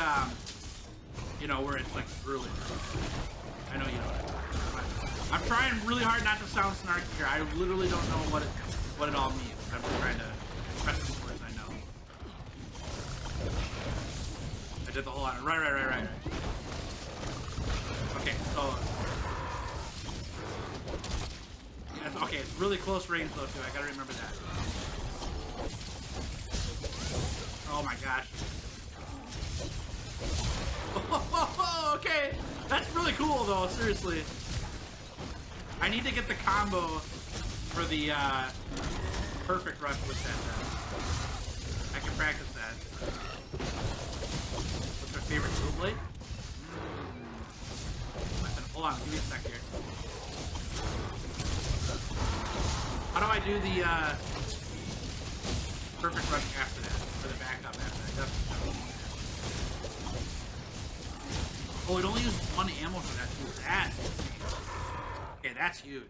you know, where it's like really. I know you know that. I'm trying really hard not to sound snarky here. I literally don't know what it all means. I'm just trying to express these words I know. I did the whole lot. Right. Okay, so. Yeah, okay, it's really close range though too. I gotta remember that. Oh my gosh. Okay, that's really cool though. Seriously. I need to get the combo for the perfect rush with that. I can practice that. What's my favorite dual blade? Hold on, give me a sec here. How do I do the perfect rush after that? Or the backup after that? Oh, it only uses one ammo for that too. That's okay, that's huge.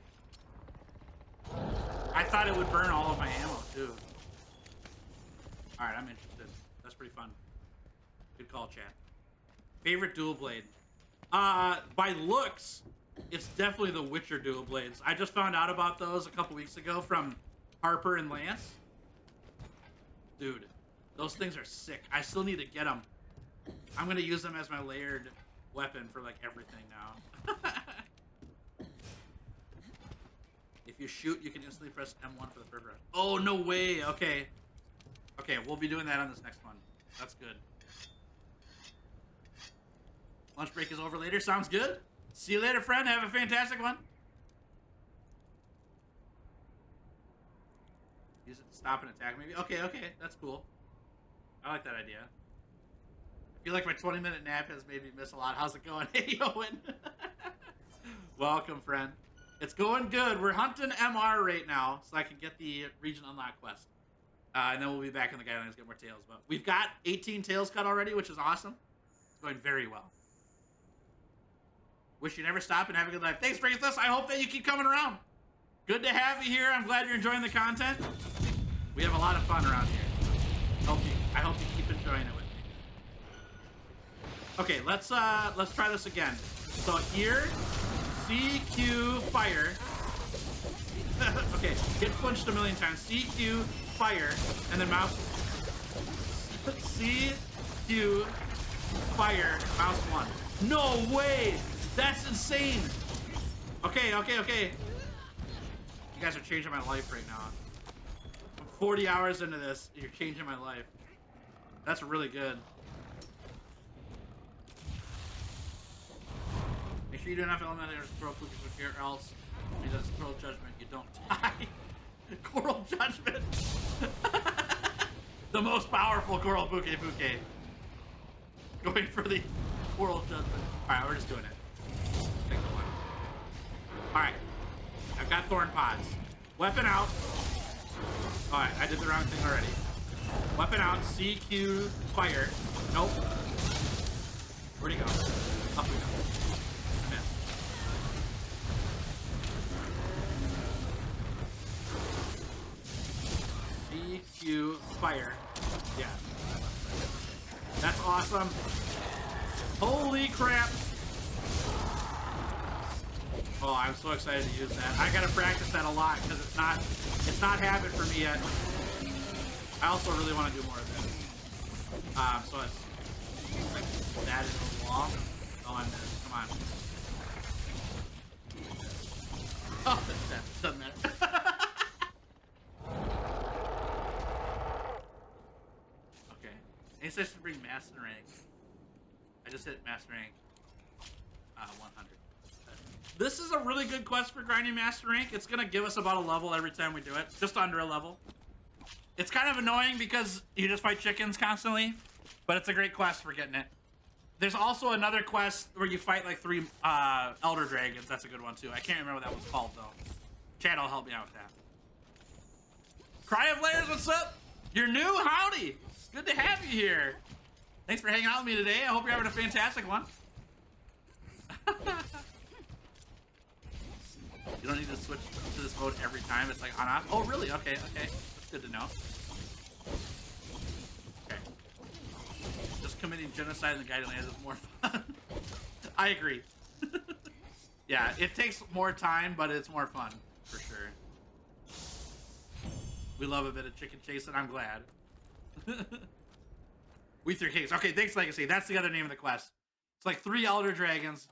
I thought it would burn all of my ammo too. Alright, I'm interested. That's pretty fun. Good call, chat. Favorite dual blade? By looks, it's definitely the Witcher dual blades. I just found out about those a couple weeks ago from Harper and Lance. Dude, those things are sick. I still need to get them. I'm gonna use them as my layered weapon for like everything now. If you shoot, you can instantly press M1 for the perfect rush. Oh, no way. Okay. Okay, we'll be doing that on this next one. That's good. Lunch break is over later. Sounds good. See you later, friend. Have a fantastic one. Use it to stop and attack, maybe. Okay, that's cool. I like that idea. I feel like my 20-minute nap has made me miss a lot. How's it going? Hey, Owen. Welcome, friend. It's going good. We're hunting MR right now, so I can get the region unlock quest. And then we'll be back in the guidelines to get more tails. But we've got 18 tails cut already, which is awesome. It's going very well. Wish you never stop and have a good life. Thanks, Braceless. I hope that you keep coming around. Good to have you here. I'm glad you're enjoying the content. We have a lot of fun around here. I hope you keep enjoying it with me. Okay, let's try this again. So here, CQ fire. Okay, get punched a million times. CQ fire, and then mouse. CQ fire, mouse 1. No way! That's insane! Okay. You guys are changing my life right now. I'm 40 hours into this, you're changing my life. That's really good. Make sure you do enough elemental to throw Pookie with here, or else if he does Coral Judgment, you don't die. Coral Judgment! The most powerful Coral Pookie. Going for the Coral Judgment. Alright, we're just doing it. Take the one. Alright. I've got Thorn Pods. Weapon out. Alright, I did the wrong thing already. Weapon out. CQ fire. Nope. Where'd he go? Up we go. I missed. CQ fire. Yeah. That's awesome. Holy crap. Oh, I'm so excited to use that. I gotta practice that a lot because it's not habit for me yet. I also really want to do more of this. So it's like that is the wall. Oh, I missed. Come on. Oh, that doesn't matter. Okay. Any suggestion to bring Master Rank? I just hit Master Rank 100. This is a really good quest for grinding Master Rank. It's gonna give us about a level every time we do it. Just under a level. It's kind of annoying because you just fight chickens constantly, but it's a great quest for getting it. There's also another quest where you fight like 3 Elder Dragons. That's a good one too. I can't remember what that one's called though. Chad will help me out with that. Cry of Layers, what's up? You're new? Howdy. It's good to have you here. Thanks for hanging out with me today. I hope you're having a fantastic one. You don't need to switch to this mode every time. It's like on off. Oh, really? Okay. That's good to know. Okay. Just committing genocide in the Guided Lands is more fun. I agree. Yeah, it takes more time, but it's more fun, for sure. We love a bit of chicken chasing. I'm glad. We 3 Kings. Okay, thanks, Legacy. That's the other name of the quest. It's like 3 Elder Dragons.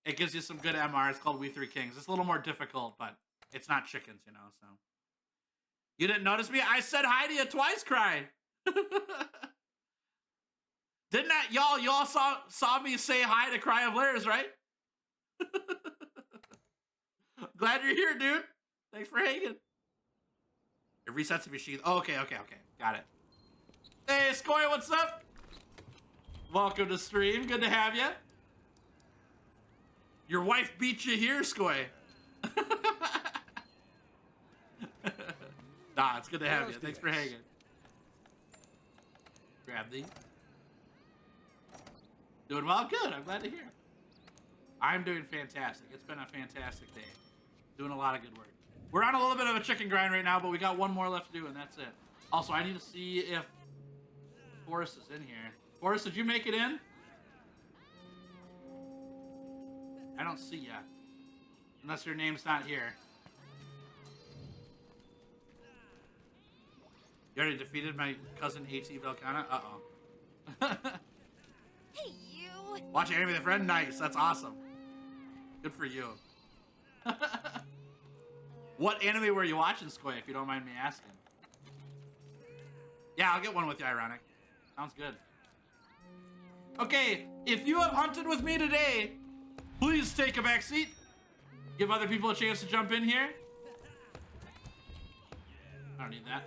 It gives you some good MR. It's called We 3 Kings. It's a little more difficult, but it's not chickens, you know, so. You didn't notice me? I said hi to you twice, Cry. Didn't that, y'all saw me say hi to Cry of Layers, right? Glad you're here, dude. Thanks for hanging. It resets if you sheath. Oh, okay. Got it. Hey, Skoy, what's up? Welcome to stream. Good to have you. Your wife beat you here, Skoy. Nah, it's good to have you. Thanks for hanging. Grab these. Doing well? Good. I'm glad to hear. I'm doing fantastic. It's been a fantastic day. Doing a lot of good work. We're on a little bit of a chicken grind right now, but we got one more left to do, and that's it. Also, I need to see if Forrest is in here. Forrest, did you make it in? I don't see ya. Unless your name's not here. You already defeated my cousin AT Velcana? Uh-oh. Hey, you! Watching Anime with a Friend? Nice. That's awesome. Good for you. What anime were you watching, Skoy, if you don't mind me asking? Yeah, I'll get one with you, Ironic. Sounds good. Okay, if you have hunted with me today, please take a back seat. Give other people a chance to jump in here. I don't need that.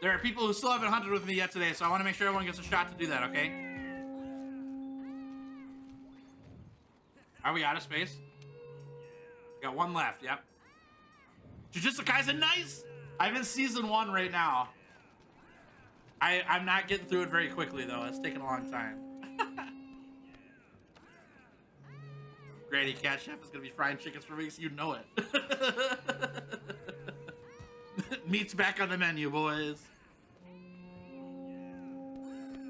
There are people who still haven't hunted with me yet today, so I want to make sure everyone gets a shot to do that, okay? Are we out of space? Got one left, yep. Jujutsu Kaisen, nice! I'm in season 1 right now. I'm not getting through it very quickly, though. It's taking a long time. Granny Cat Chef is going to be frying chickens for weeks. You know it. Meat's back on the menu, boys.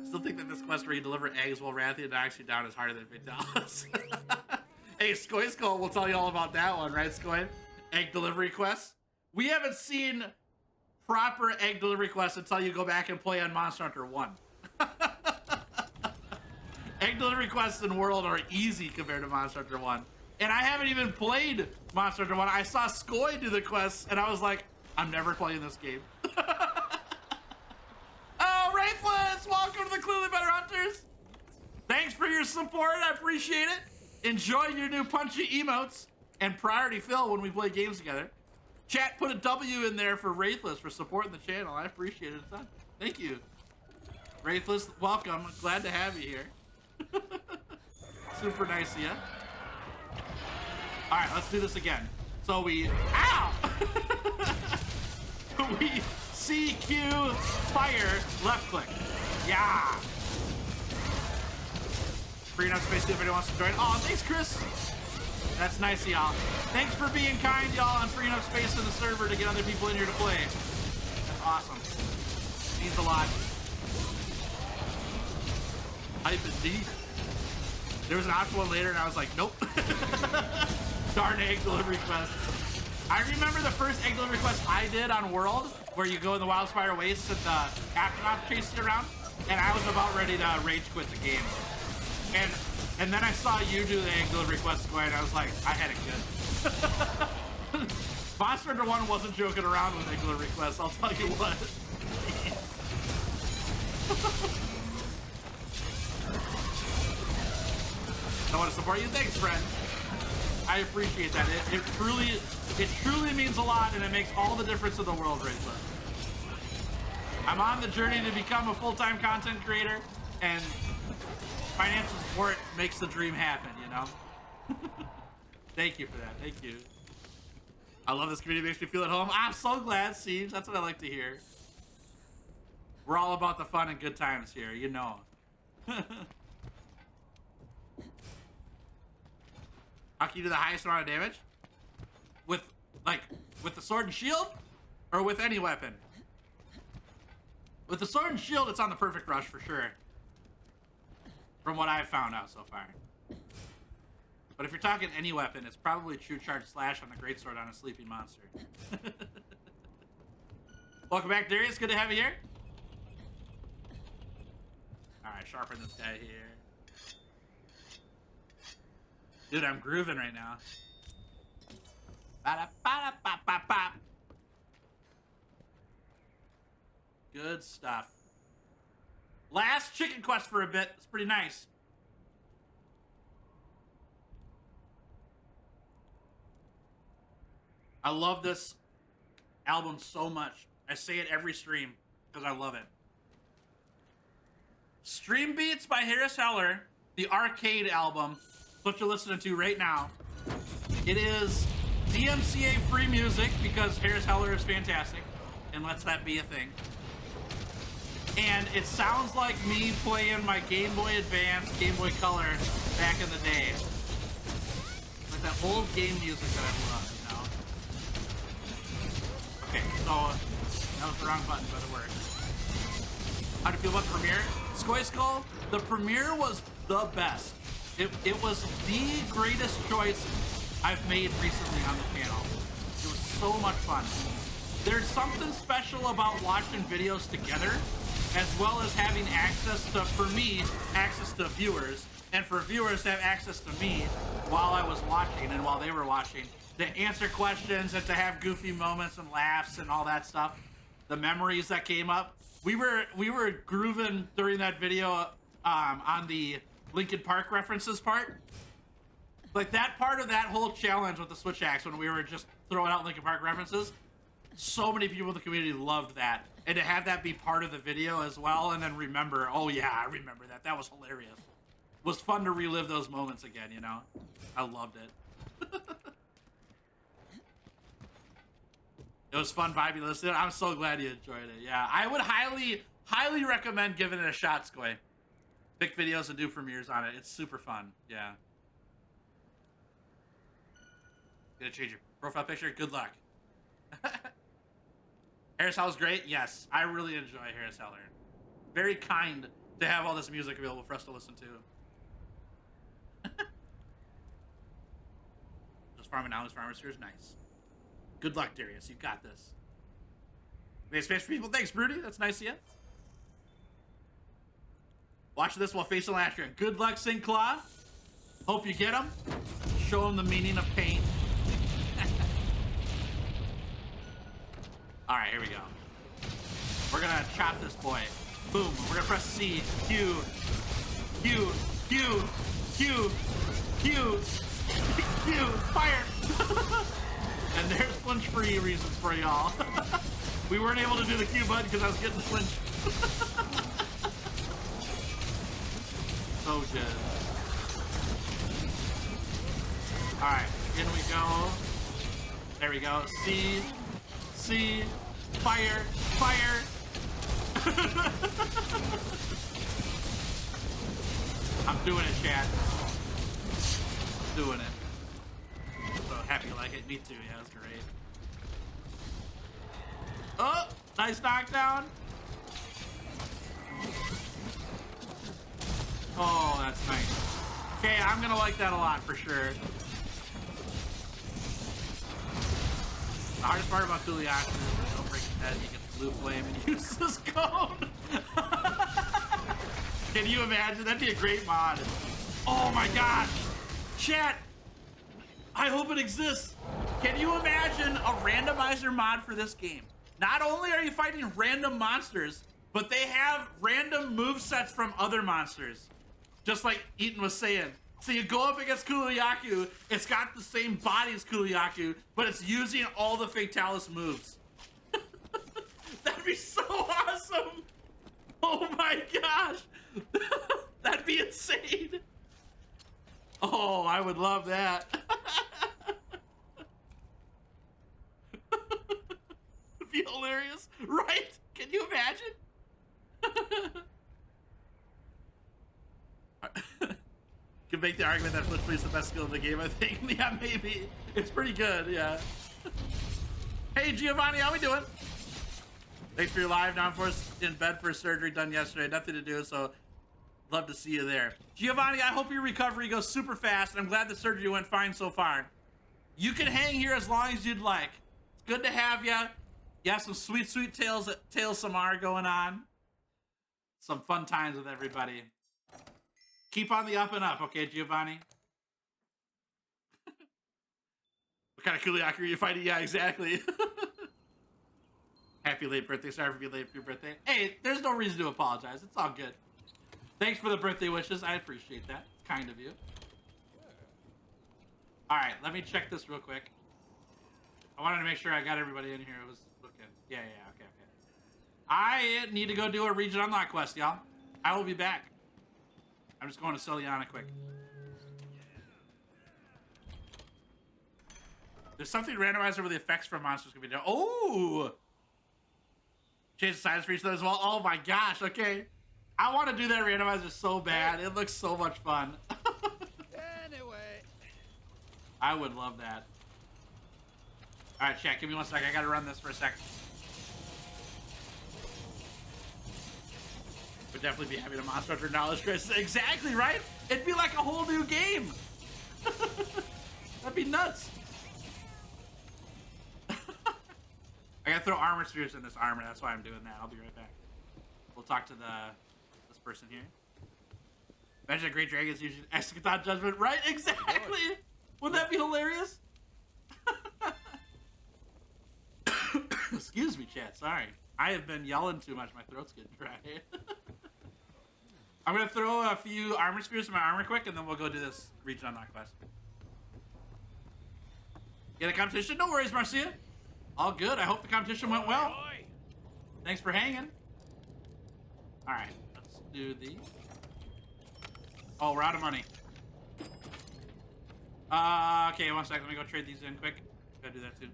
Still think that this quest where you deliver eggs while Rathian knocks you down is harder than Vitalis. Hey, Skoy Skull will tell you all about that one, right, Skoy? Egg delivery quests. We haven't seen proper egg delivery quests until you go back and play on Monster Hunter 1. Egg delivery quests in World are easy compared to Monster Hunter 1. And I haven't even played Monster Hunter 1. I saw Skoy do the quests, and I was like, I'm never playing this game. Oh, Wraithless! Welcome to the Clearly Better Hunters! Thanks for your support, I appreciate it. Enjoy your new punchy emotes and priority fill when we play games together. Chat, put a W in there for Wraithless for supporting the channel. I appreciate it, son. Thank you. Wraithless, welcome. Glad to have you here. Super nice of you. All right, let's do this again. So we, ow! We CQ fire left click. Yeah. Free enough space if anybody wants to join. Oh, thanks, Chris. That's nice of y'all. Thanks for being kind, y'all, and freeing up space in the server to get other people in here to play. That's awesome. Means a lot. Hype indeed. There was an option one later, and I was like, nope. Darn egg delivery quest. I remember the first egg delivery quest I did on World, where you go in the Wildspire Wastes and the Astronaut chases you around, and I was about ready to rage quit the game. And then I saw you do the egg delivery quest, and I was like, I had it good. Monster Hunter 1 wasn't joking around with egg delivery quests, I'll tell you what. I want to support you. Thanks, friend. I appreciate that. It truly means a lot, and it makes all the difference in the world, Wraithless. I'm on the journey to become a full-time content creator, and financial support makes the dream happen, you know? Thank you for that. Thank you. I love this community. It makes me feel at home. I'm so glad, Siege. That's what I like to hear. We're all about the fun and good times here, you know. How can you do the highest amount of damage? With the sword and shield? Or with any weapon? With the sword and shield, it's on the perfect rush for sure. From what I've found out so far. But if you're talking any weapon, it's probably True Charge Slash on the Greatsword on a sleeping monster. Welcome back, Darius. Good to have you here. Alright, sharpen this guy here. Dude, I'm grooving right now. Ba-da-ba-da-ba-ba-ba. Good stuff. Last chicken quest for a bit. It's pretty nice. I love this album so much. I say it every stream because I love it. Stream Beats by Harris Heller, the arcade album. What you're listening to right now. It is DMCA free music because Harris Heller is fantastic and lets that be a thing. And it sounds like me playing my Game Boy Advance, Game Boy Color back in the day. Like that old game music that I love, you know? Okay, so that was the wrong button, but it worked. How do you feel about the premiere? Skoy Skull, the premiere was the best. It was the greatest choice I've made recently on the channel. It was so much fun. There's something special about watching videos together, as well as having access to, for me, access to viewers, and for viewers to have access to me while I was watching and while they were watching, to answer questions and to have goofy moments and laughs and all that stuff. The memories that came up. We were grooving during that video on the Linkin Park references part. Like that part of that whole challenge with the switch axe when we were just throwing out Linkin Park references, so many people in the community loved that. And to have that be part of the video as well, and then remember, oh yeah, I remember that. That was hilarious. It was fun to relive those moments again, you know? I loved it. It was fun vibing listening. I'm so glad you enjoyed it. Yeah, I would highly recommend giving it a shot, Squay. Pick videos and do premieres on it. It's super fun. Yeah. Gonna change your profile picture? Good luck. Harris Hell's great? Yes. I really enjoy Harris Heller. Very kind to have all this music available for us to listen to. Just farming now, this farmer's here is nice. Good luck, Darius. You got this. Made space for people. Thanks, Broody. That's nice of you. Watching this while facing Lashra. Good luck, Sinclaw. Hope you get him. Show him the meaning of pain. All right, here we go. We're gonna chop this boy. Boom. We're gonna press C, Q, Q, Q, Q, Q, Q, fire. And there's flinch-free reasons for y'all. We weren't able to do the Q button because I was getting flinched. So good. All right, in we go. There we go. C, fire, fire. I'm doing it, chat. Doing it. So happy you like it. Me too. Yeah, that's great. Oh, nice knockdown. Oh, that's nice. Okay, I'm gonna like that a lot for sure. The hardest part about Kuliak is don't break his head, you get the blue flame and use this cone. Can you imagine? That'd be a great mod. Oh my gosh. Chat, I hope it exists. Can you imagine a randomizer mod for this game? Not only are you fighting random monsters, but they have random movesets from other monsters. Just like Eaton was saying. So you go up against Kuliaku, it's got the same body as Kuliaku, but it's using all the Fatalis moves. That'd be so awesome! Oh my gosh! That'd be insane! Oh, I would love that. It'd be hilarious, right? Can you imagine? Can make the argument that Flip is the best skill in the game, I think. Yeah, maybe. It's pretty good, yeah. Hey, Giovanni, how we doing? Thanks for your live. Now I'm in bed for surgery done yesterday. Nothing to do, so love to see you there. Giovanni, I hope your recovery goes super fast, and I'm glad the surgery went fine so far. You can hang here as long as you'd like. It's good to have you. You have some sweet, sweet Tales Samar going on. Some fun times with everybody. Keep on the up and up, okay, Giovanni? What kind of Kuliak are you fighting? Yeah, exactly. Happy late birthday. Sorry for being late for your birthday. Hey, there's no reason to apologize. It's all good. Thanks for the birthday wishes. I appreciate that. It's kind of you. All right, let me check this real quick. I wanted to make sure I got everybody in here. It was looking. Yeah, okay. I need to go do a region unlock quest, y'all. I will be back. I'm just going to Celiana quick. There's something randomized over the effects from monsters can be done. Oh! Change the size for each of those as well. Oh my gosh, okay. I want to do that randomizer so bad. It looks so much fun. Anyway. I would love that. All right, chat, give me 1 sec. I got to run this for a sec. Would definitely be having a Monster Hunter knowledge crisis. Exactly, right? It'd be like a whole new game. That'd be nuts. I gotta throw armor spheres in this armor. That's why I'm doing that. I'll be right back. We'll talk to this person here. Imagine a great dragon's using Eschaton Judgment, right? Exactly. Wouldn't that be hilarious? Excuse me, chat. Sorry. I have been yelling too much. My throat's getting dry. I'm gonna throw a few armor spears in my armor quick, and then we'll go do this region unlock quest. Get a competition? No worries, Marcia. All good. I hope the competition went well. Thanks for hanging. All right, let's do these. Oh, we're out of money. Okay, one sec. Let me go trade these in quick. Gotta do that too.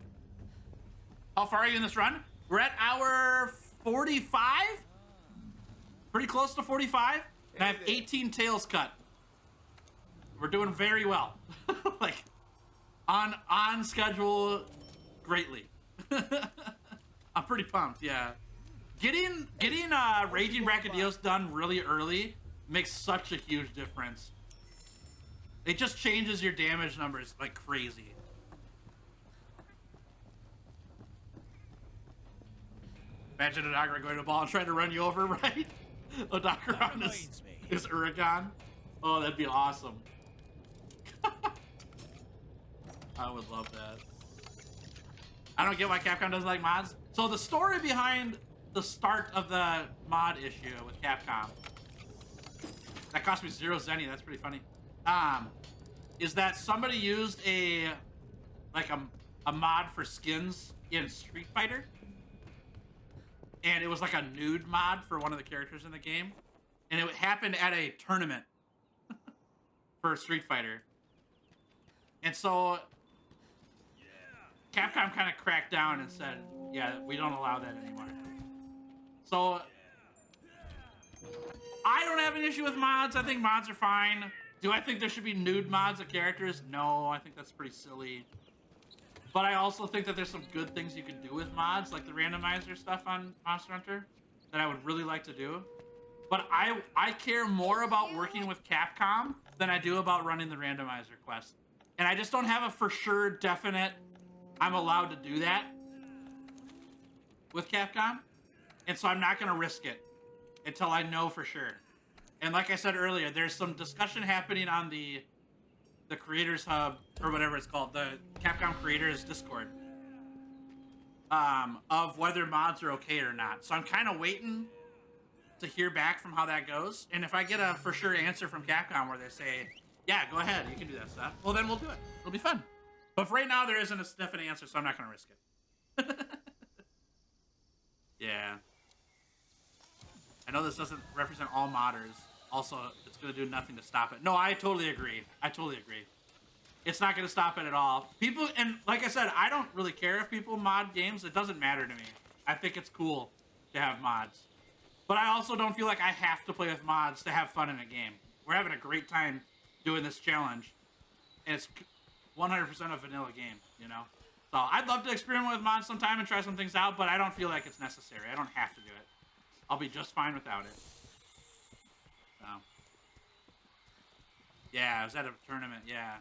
How far are you in this run? We're at hour 45. Pretty close to 45. And I have 18 tails cut. We're doing very well. Like, on schedule greatly. I'm pretty pumped, yeah. Getting Raging Brachydios done really early makes such a huge difference. It just changes your damage numbers like crazy. Imagine Odakara going to the ball and trying to run you over, right? Odakara is Uragaan. Oh, that'd be awesome. I would love that. I don't get why Capcom doesn't like mods. So the story behind the start of the mod issue with Capcom, that cost me 0 zenny. That's pretty funny. Is that somebody used a mod for skins in Street Fighter, and it was like a nude mod for one of the characters in the game, and it happened at a tournament for Street Fighter, and so Capcom kind of cracked down and said, yeah, we don't allow that anymore. So I don't have an issue with mods. I think mods are fine. Do I think there should be nude mods of characters? No, I think that's pretty silly. But I also think that there's some good things you can do with mods, like the randomizer stuff on Monster Hunter, that I would really like to do. But I care more about working with Capcom than I do about running the randomizer quest. And I just don't have a for sure definite I'm allowed to do that with Capcom. And so I'm not gonna risk it until I know for sure. And like I said earlier, there's some discussion happening on the Creators Hub, or whatever it's called, the Capcom Creators Discord, of whether mods are okay or not. So I'm kind of waiting to hear back from how that goes. And if I get a for sure answer from Capcom where they say, yeah, go ahead, you can do that stuff, well, then we'll do it. It'll be fun. But for right now, there isn't a definite answer, so I'm not going to risk it. Yeah. I know this doesn't represent all modders. Also, it's going to do nothing to stop it. No, I totally agree. I totally agree. It's not going to stop it at all. People, and like I said, I don't really care if people mod games. It doesn't matter to me. I think it's cool to have mods. But I also don't feel like I have to play with mods to have fun in a game. We're having a great time doing this challenge. And it's 100% a vanilla game, you know? So I'd love to experiment with mods sometime and try some things out, but I don't feel like it's necessary. I don't have to do it. I'll be just fine without it. So. Yeah, I was at a tournament, yeah.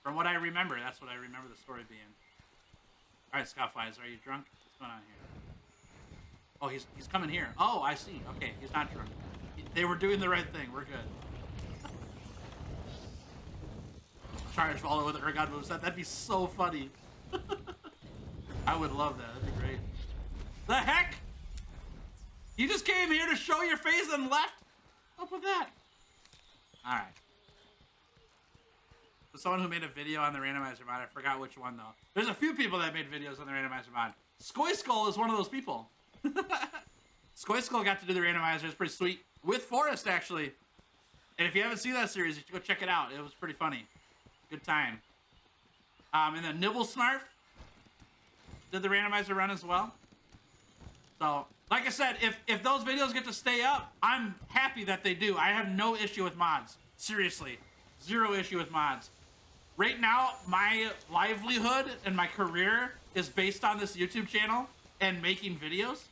From what I remember, that's what I remember the story being. Alright, Scoutflies, are you drunk? What's going on here? Oh, he's coming here. Oh, I see. Okay, he's not drunk. They were doing the right thing. We're good. Charge follow with Uragaan moveset. That'd be so funny. I would love that. That'd be great. The heck? You just came here to show your face and left? What's up with that? Alright. So someone who made a video on the randomizer mod. I forgot which one though. There's a few people that made videos on the randomizer mod. Skoy Skull is one of those people. Skoy Skull got to do the randomizer. It's pretty sweet. With Forrest, actually. And if you haven't seen that series, you should go check it out. It was pretty funny. Good time. And then Nibble Snarf did the randomizer run as well. So, like I said, if those videos get to stay up, I'm happy that they do. I have no issue with mods. Seriously. 0 issue with mods. Right now, my livelihood and my career is based on this YouTube channel and making videos.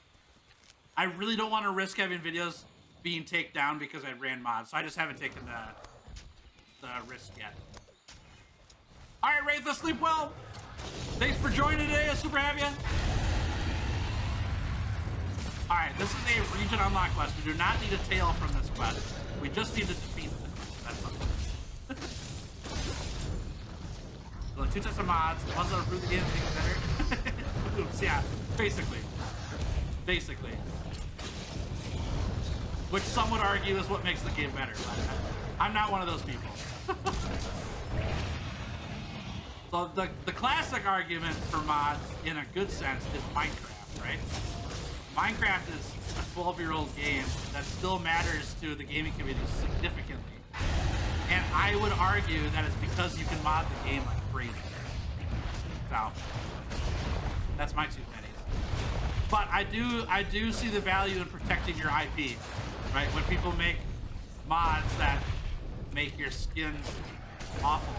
I really don't want to risk having videos being taken down because I ran mods. So I just haven't taken the risk yet. All right, Wraith, sleep well. Thanks for joining today. I'm super happy. All right, this is a region unlock quest. We do not need a tail from this quest. We just need to defeat it. That's fun. So 2 types of mods. The ones that improve the game and make it better. Oops, yeah, basically. Basically. which some would argue is what makes the game better. But I'm not one of those people. So the classic argument for mods, in a good sense, is Minecraft, right? Minecraft is a 12-year-old game that still matters to the gaming community significantly. And I would argue that it's because you can mod the game like crazy. So, that's my 2 pennies. But I do see the value in protecting your IP, right? When people make mods that make your skin awful,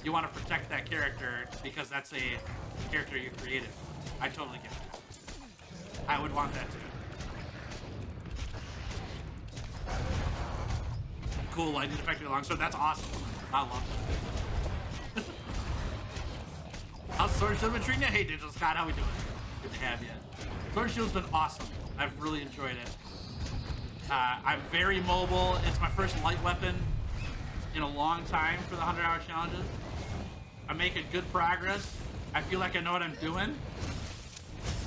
you want to protect that character because that's a character you created. I totally get that. I would want that too. Cool, lightning affected longsword. That's awesome. I love that. How's Sword and Shield been treating you? Hey, Digital Scott, how we doing? Good to have you. Sword and Shield's been awesome. I've really enjoyed it. I'm very mobile. It's my first light weapon in a long time for the 100-hour challenges. I'm making good progress. I feel like I know what I'm doing.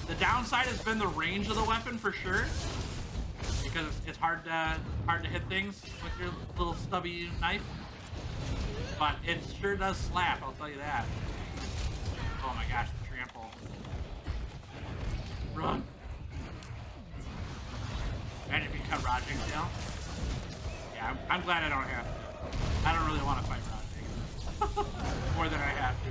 The downside has been the range of the weapon for sure, because it's hard to hit things with your little stubby knife. But it sure does slap, I'll tell you that. Oh my gosh, the trample. Run. And if you cut Rajing's tail. Yeah, I'm glad I don't have to. I don't really want to fight Rajing. More than I have to.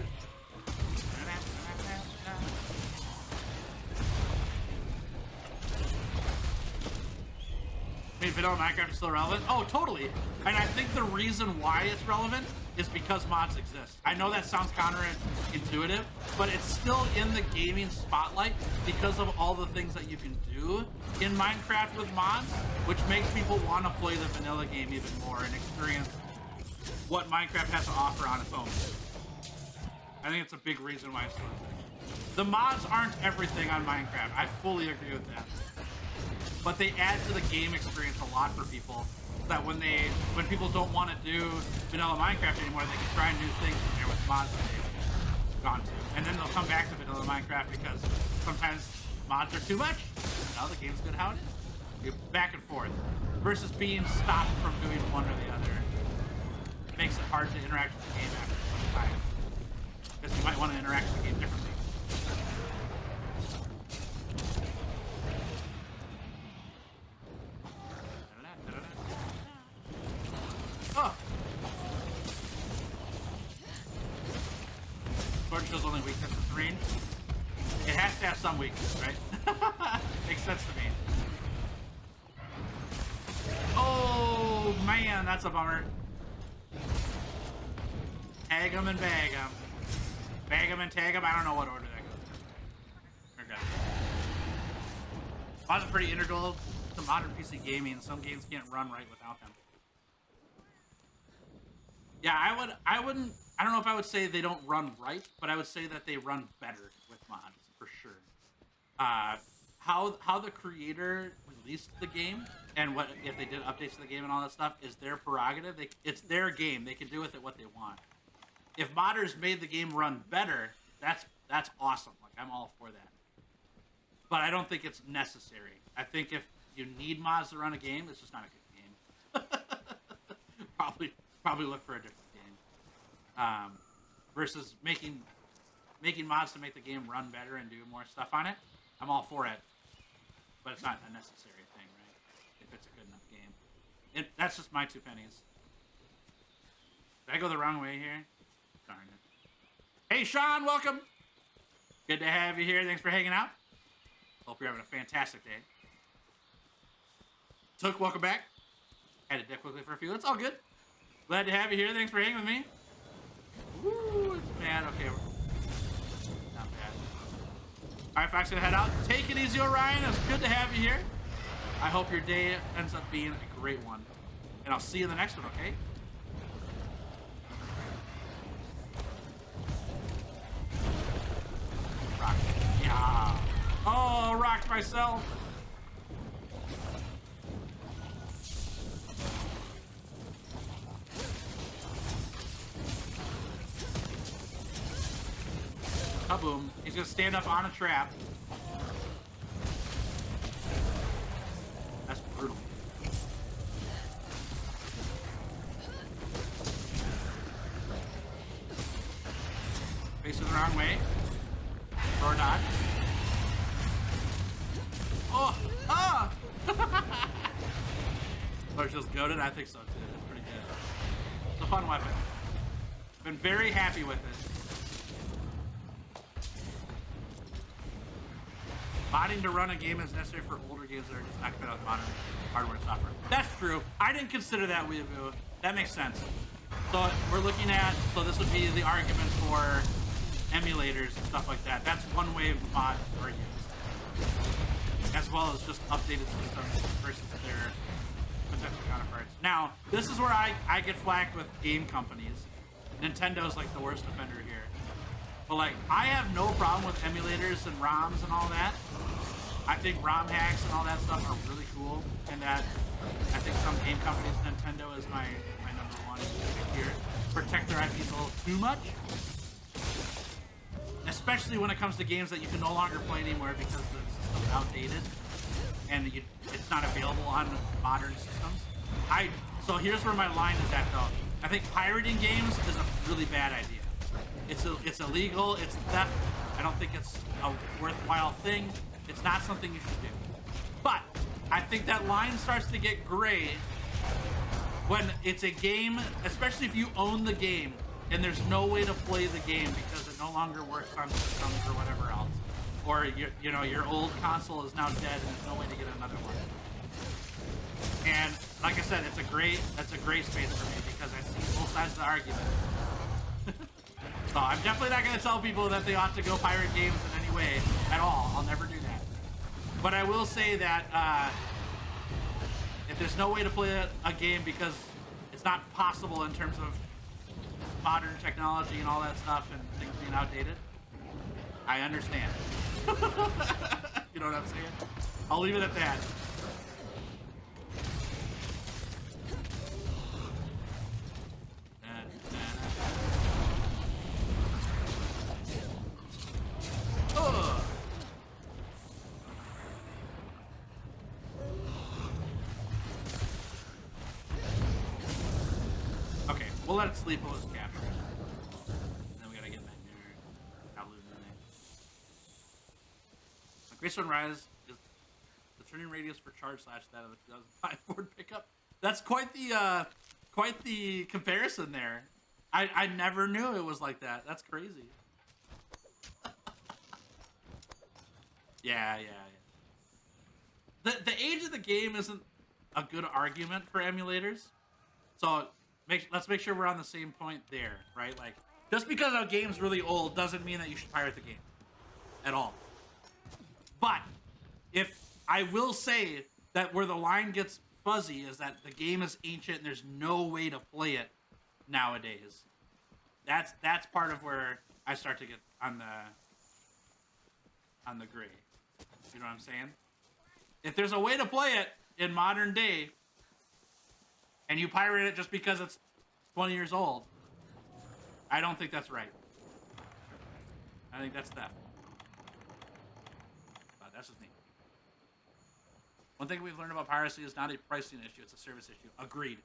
I mean, vanilla Minecraft is still relevant? Oh, totally. And I think the reason why it's relevant is because mods exist. I know that sounds counterintuitive, but it's still in the gaming spotlight because of all the things that you can do in Minecraft with mods, which makes people want to play the vanilla game even more and experience what Minecraft has to offer on its own. I think it's a big reason why it's still exists. The mods aren't everything on Minecraft. I fully agree with that. But they add to the game experience a lot for people, so that when people don't want to do vanilla Minecraft anymore, they can try new things in there with mods that they've gone to. And then they'll come back to vanilla Minecraft because sometimes mods are too much. No, the game's good how it is. You're back and forth. Versus being stopped from doing one or the other. It makes it hard to interact with the game after some time. Because you might want to interact with the game differently. Oh! Sword Shield's only weakness is range. It has to have some weakness, right? Makes sense to me. Oh, man, that's a bummer. Tag him and bag him. Bag him and tag him. I don't know what order that goes in. Okay. Mods are pretty integral to modern PC gaming. Some games can't run right without them. Yeah, I wouldn't, I don't know if I would say they don't run right, but I would say that they run better with mods, for sure. How the creator released the game, and what if they did updates to the game and all that stuff, is their prerogative. It's their game. They can do with it what they want. If modders made the game run better, that's awesome. Like, I'm all for that. But I don't think it's necessary. I think if you need mods to run a game, it's just not a good game. Probably look for a different game. Versus making mods to make the game run better and do more stuff on it. I'm all for it. But it's not a necessary thing, right? If it's a good enough game. That's just my 2 pennies. Did I go the wrong way here? Darn it. Hey, Sean, welcome. Good to have you here. Thanks for hanging out. Hope you're having a fantastic day. Took, welcome back. Had to dip quickly for a few. It's all good. Glad to have you here. Thanks for hanging with me. Woo, it's bad. Okay. Not bad. All right, Fox, gonna head out. Take it easy, Orion. It's good to have you here. I hope your day ends up being a great one. And I'll see you in the next one, okay? Rock. Yeah. Oh, rocked myself. Kaboom. He's gonna stand up on a trap. That's brutal. Face it the wrong way. Or not. Oh! Ah! Or just goated? I think so too. It's pretty good. It's a fun weapon. Been very happy with it. Modding to run a game is necessary for older games that are just not compatible with modern hardware and software. That's true. I didn't consider that, Weeaboo. That makes sense. So we're looking at, so this would be the argument for emulators and stuff like that. That's one way mods are used. As well as just updated systems versus their potential counterparts. Now, this is where I get flacked with game companies. Nintendo's like the worst offender here. But like, I have no problem with emulators and ROMs and all that. I think ROM hacks and all that stuff are really cool. And that, I think some game companies, Nintendo is my number one here. Protect their IPs a little too much. Especially when it comes to games that you can no longer play anymore because the system's outdated. And it's not available on modern systems. So here's where my line is at though. I think pirating games is a really bad idea. It's illegal, it's theft. I don't think it's a worthwhile thing. It's not something you should do. But I think that line starts to get gray when it's a game, especially if you own the game and there's no way to play the game because it no longer works on systems or whatever else. Or your old console is now dead and there's no way to get another one. And like I said, that's a gray space for me because I see both sides of the argument. So I'm definitely not going to tell people that they ought to go pirate games in any way at all. I'll never do that. But I will say that if there's no way to play a game because it's not possible in terms of modern technology and all that stuff and things being outdated, I understand. You know what I'm saying? I'll leave it at that. Okay, we'll let it sleep while it's captured. And then we gotta get back there. Greystone Rise is the turning radius for charge slash that of the 2005 Ford pickup. That's quite the comparison there. I never knew it was like that. That's crazy. Yeah. The age of the game isn't a good argument for emulators. So let's make sure we're on the same point there, right? Like, just because a game's really old doesn't mean that you should pirate the game at all. But if I will say that where the line gets fuzzy is that the game is ancient and there's no way to play it nowadays. That's part of where I start to get on the gray. You know what I'm saying? If there's a way to play it in modern day and you pirate it just because it's 20 years old, I don't think that's right. I think that's theft. But that's just me. One thing we've learned about piracy is not a pricing issue, it's a service issue. Agreed.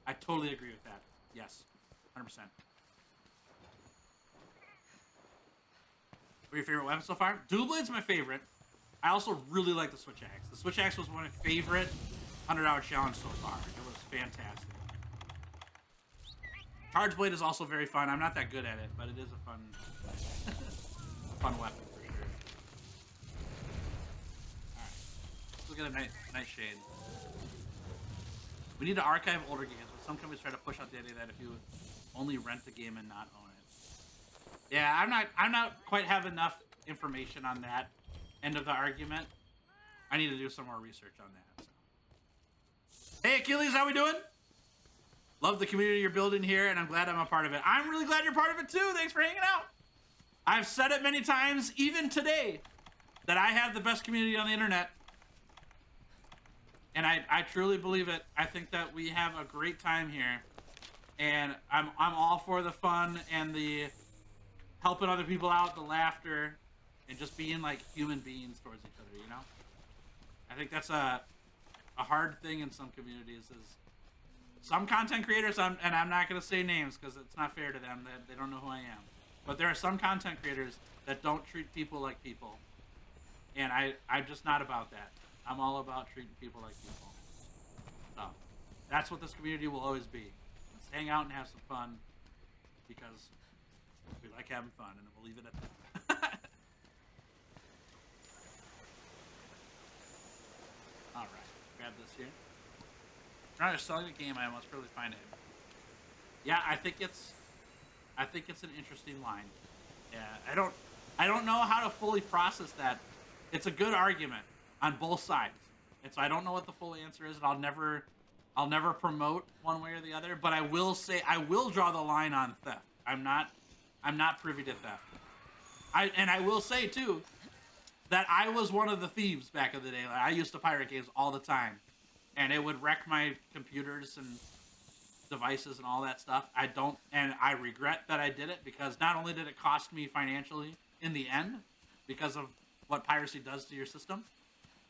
I totally agree with that. Yes. 100%. What are your favorite weapons so far? Dual Blade's my favorite. I also really like the Switch Axe. The Switch Axe was one of my favorite 100-hour challenge so far. It was fantastic. Charge Blade is also very fun. I'm not that good at it, but it is a fun, fun weapon for sure. All right, let's look at a nice shade. We need to archive older games, but some companies try to push out the idea that if you only rent the game and not own it. Yeah, I'm not quite have enough information on that end of the argument. I need to do some more research on that. So. Hey Achilles, how we doing? Love the community you're building here, and I'm glad I'm a part of it. I'm really glad you're part of it too. Thanks for hanging out. I've said it many times, even today, that I have the best community on the internet. And I truly believe it. I think that we have a great time here. And I'm all for the fun and the helping other people out, the laughter, and just being like human beings towards each other, you know? I think that's a hard thing in some communities is some content creators, and I'm not going to say names because it's not fair to them, that they don't know who I am. But there are some content creators that don't treat people like people. And I'm just not about that. I'm all about treating people like people. So that's what this community will always be. Let's hang out and have some fun because we like having fun, and we'll leave it at that. All right, grab this here. Trying to selling the game, I must really find it. Yeah, I think it's an interesting line. Yeah, I don't know how to fully process that. It's a good argument on both sides, and so I don't know what the full answer is, and I'll never promote one way or the other. But I will say I will draw the line on theft. I'm not privy to theft. I will say too that I was one of the thieves back in the day. Like, I used to pirate games all the time, and it would wreck my computers and devices and all that stuff. I regret that I did it, because not only did it cost me financially in the end because of what piracy does to your system,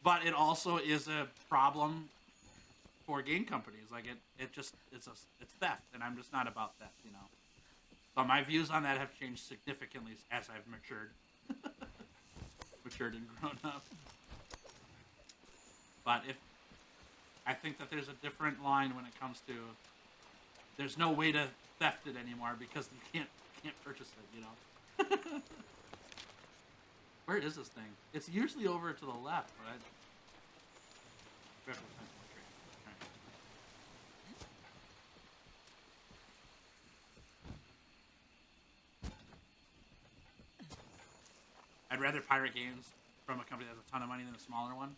but it also is a problem for game companies. Like it's theft, and I'm just not about theft, you know. So my views on that have changed significantly as I've matured and grown up. But I think that there's a different line when it comes to, there's no way to theft it anymore because you can't purchase it, you know. Where is this thing? It's usually over to the left, right? I'd rather pirate games from a company that has a ton of money than a smaller one.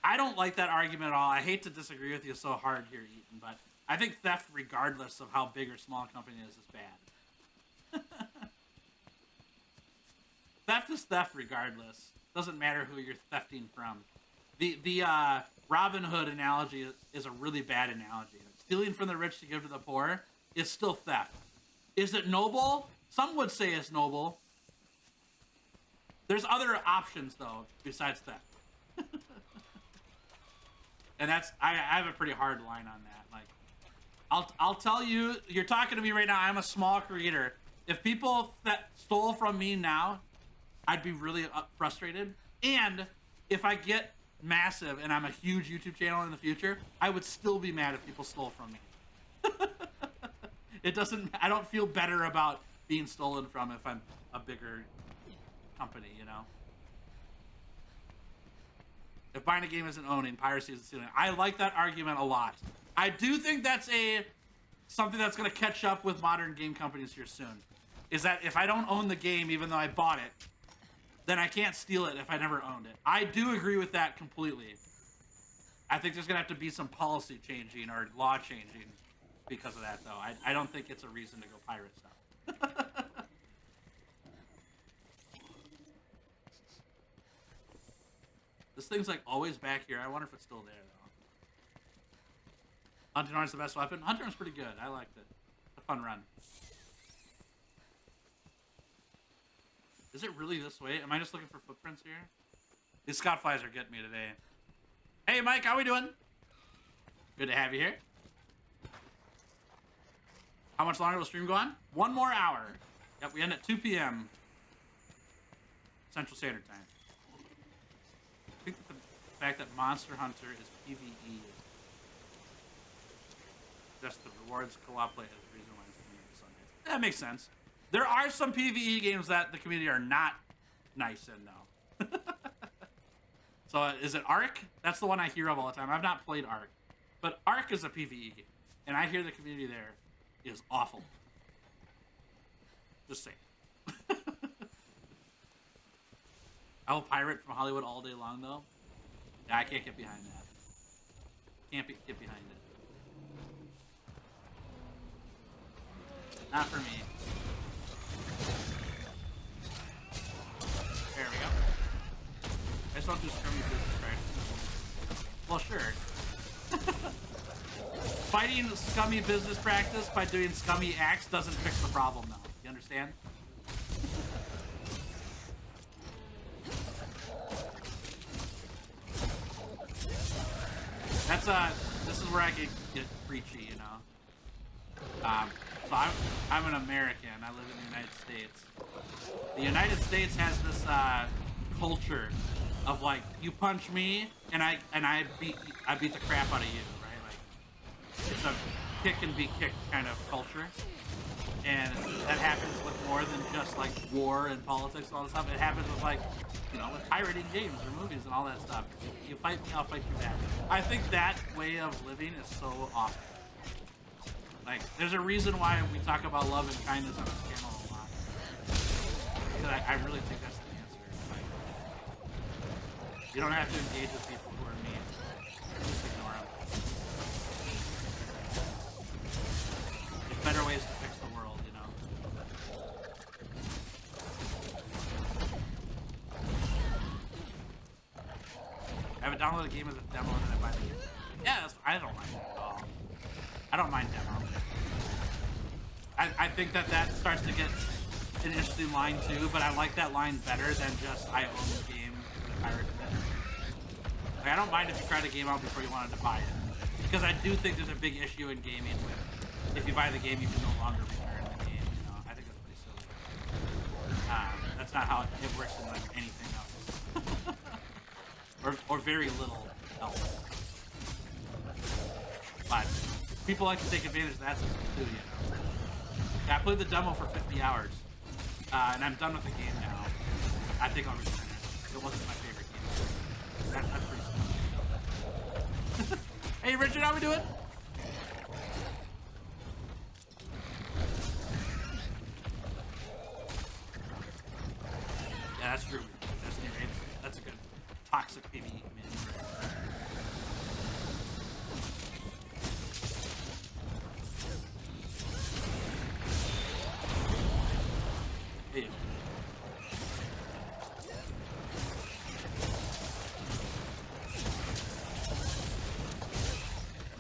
I don't like that argument at all. I hate to disagree with you so hard here, Eaton, but I think theft, regardless of how big or small a company is bad. Theft is theft regardless. Doesn't matter who you're thefting from. The Robin Hood analogy is a really bad analogy. Stealing from the rich to give to the poor is still theft. Is it noble? Some would say it's noble. There's other options, though, besides theft. And I have a pretty hard line on that. Like, I'll tell you, you're talking to me right now, I'm a small creator. If people that stole from me now, I'd be really frustrated. And if I get massive and I'm a huge YouTube channel in the future, I would still be mad if people stole from me. I don't feel better about being stolen from if I'm a bigger company, you know? If buying a game isn't owning, piracy isn't stealing. I like that argument a lot. I do think that's something that's going to catch up with modern game companies here soon. Is that if I don't own the game, even though I bought it, then I can't steal it if I never owned it. I do agree with that completely. I think there's going to have to be some policy changing or law changing because of that, though. I don't think it's a reason to go pirate stuff. This thing's like always back here. I wonder if it's still there, though. Hunting horn's the best weapon. Hunting horn's pretty good. I liked it. A fun run. Is it really this way? Am I just looking for footprints here? These scout flies are getting me today. Hey, Mike, how we doing? Good to have you here. How much longer will the stream go on? 1 more hour. Yep, we end at 2 p.m. Central Standard Time. I think that the fact that Monster Hunter is PvE, just the rewards co-op play is the reason why it's community Sundays. That makes sense. There are some PvE games that the community are not nice in, though. So is it Ark? That's the one I hear of all the time. I've not played Ark, but Ark is a PvE game, and I hear the community there is awful. Just saying. I will pirate from Hollywood all day long, though. Yeah, I can't get behind that. Get behind it. Not for me. There we go. I just don't do scummy business practice. Well, sure. Fighting scummy business practice by doing scummy acts doesn't fix the problem, though. You understand? this is where I get preachy, you know. So I'm an American. I live in the United States. The United States has this culture of like, you punch me and I beat the crap out of you, right? Like, it's a kick and be kicked kind of culture, and that happens with more than just like war and politics and all this stuff. It happens with like, you know, with pirating games or movies and all that stuff. You fight me, I'll fight you back. I think that way of living is so awful. Like, there's a reason why we talk about love and kindness on this channel a lot. Because I really think that's the answer. Like, you don't have to engage with people who are mean. Just ignore them. There's better ways to fix the world, you know? I haven't downloaded the game as a demo and then I buy the game. Yeah, I don't mind it at all. I don't mind demo. I think that starts to get an interesting line too, but I like that line better than just I own the game for the pirate bit. Like, I don't mind if you try the game out before you wanted to buy it, because I do think there's a big issue in gaming with if you buy the game you can no longer return the game. You know, I think that's pretty silly. That's not how it works in like anything else, or very little else. But people like to take advantage of that system too, you know. Yeah, I played the demo for 50 hours, and I'm done with the game now. I think I'll return it. It wasn't my favorite game. That's pretty smart. Hey, Richard, how we doing? Yeah, that's true. That's a good toxic PvE community. Hey.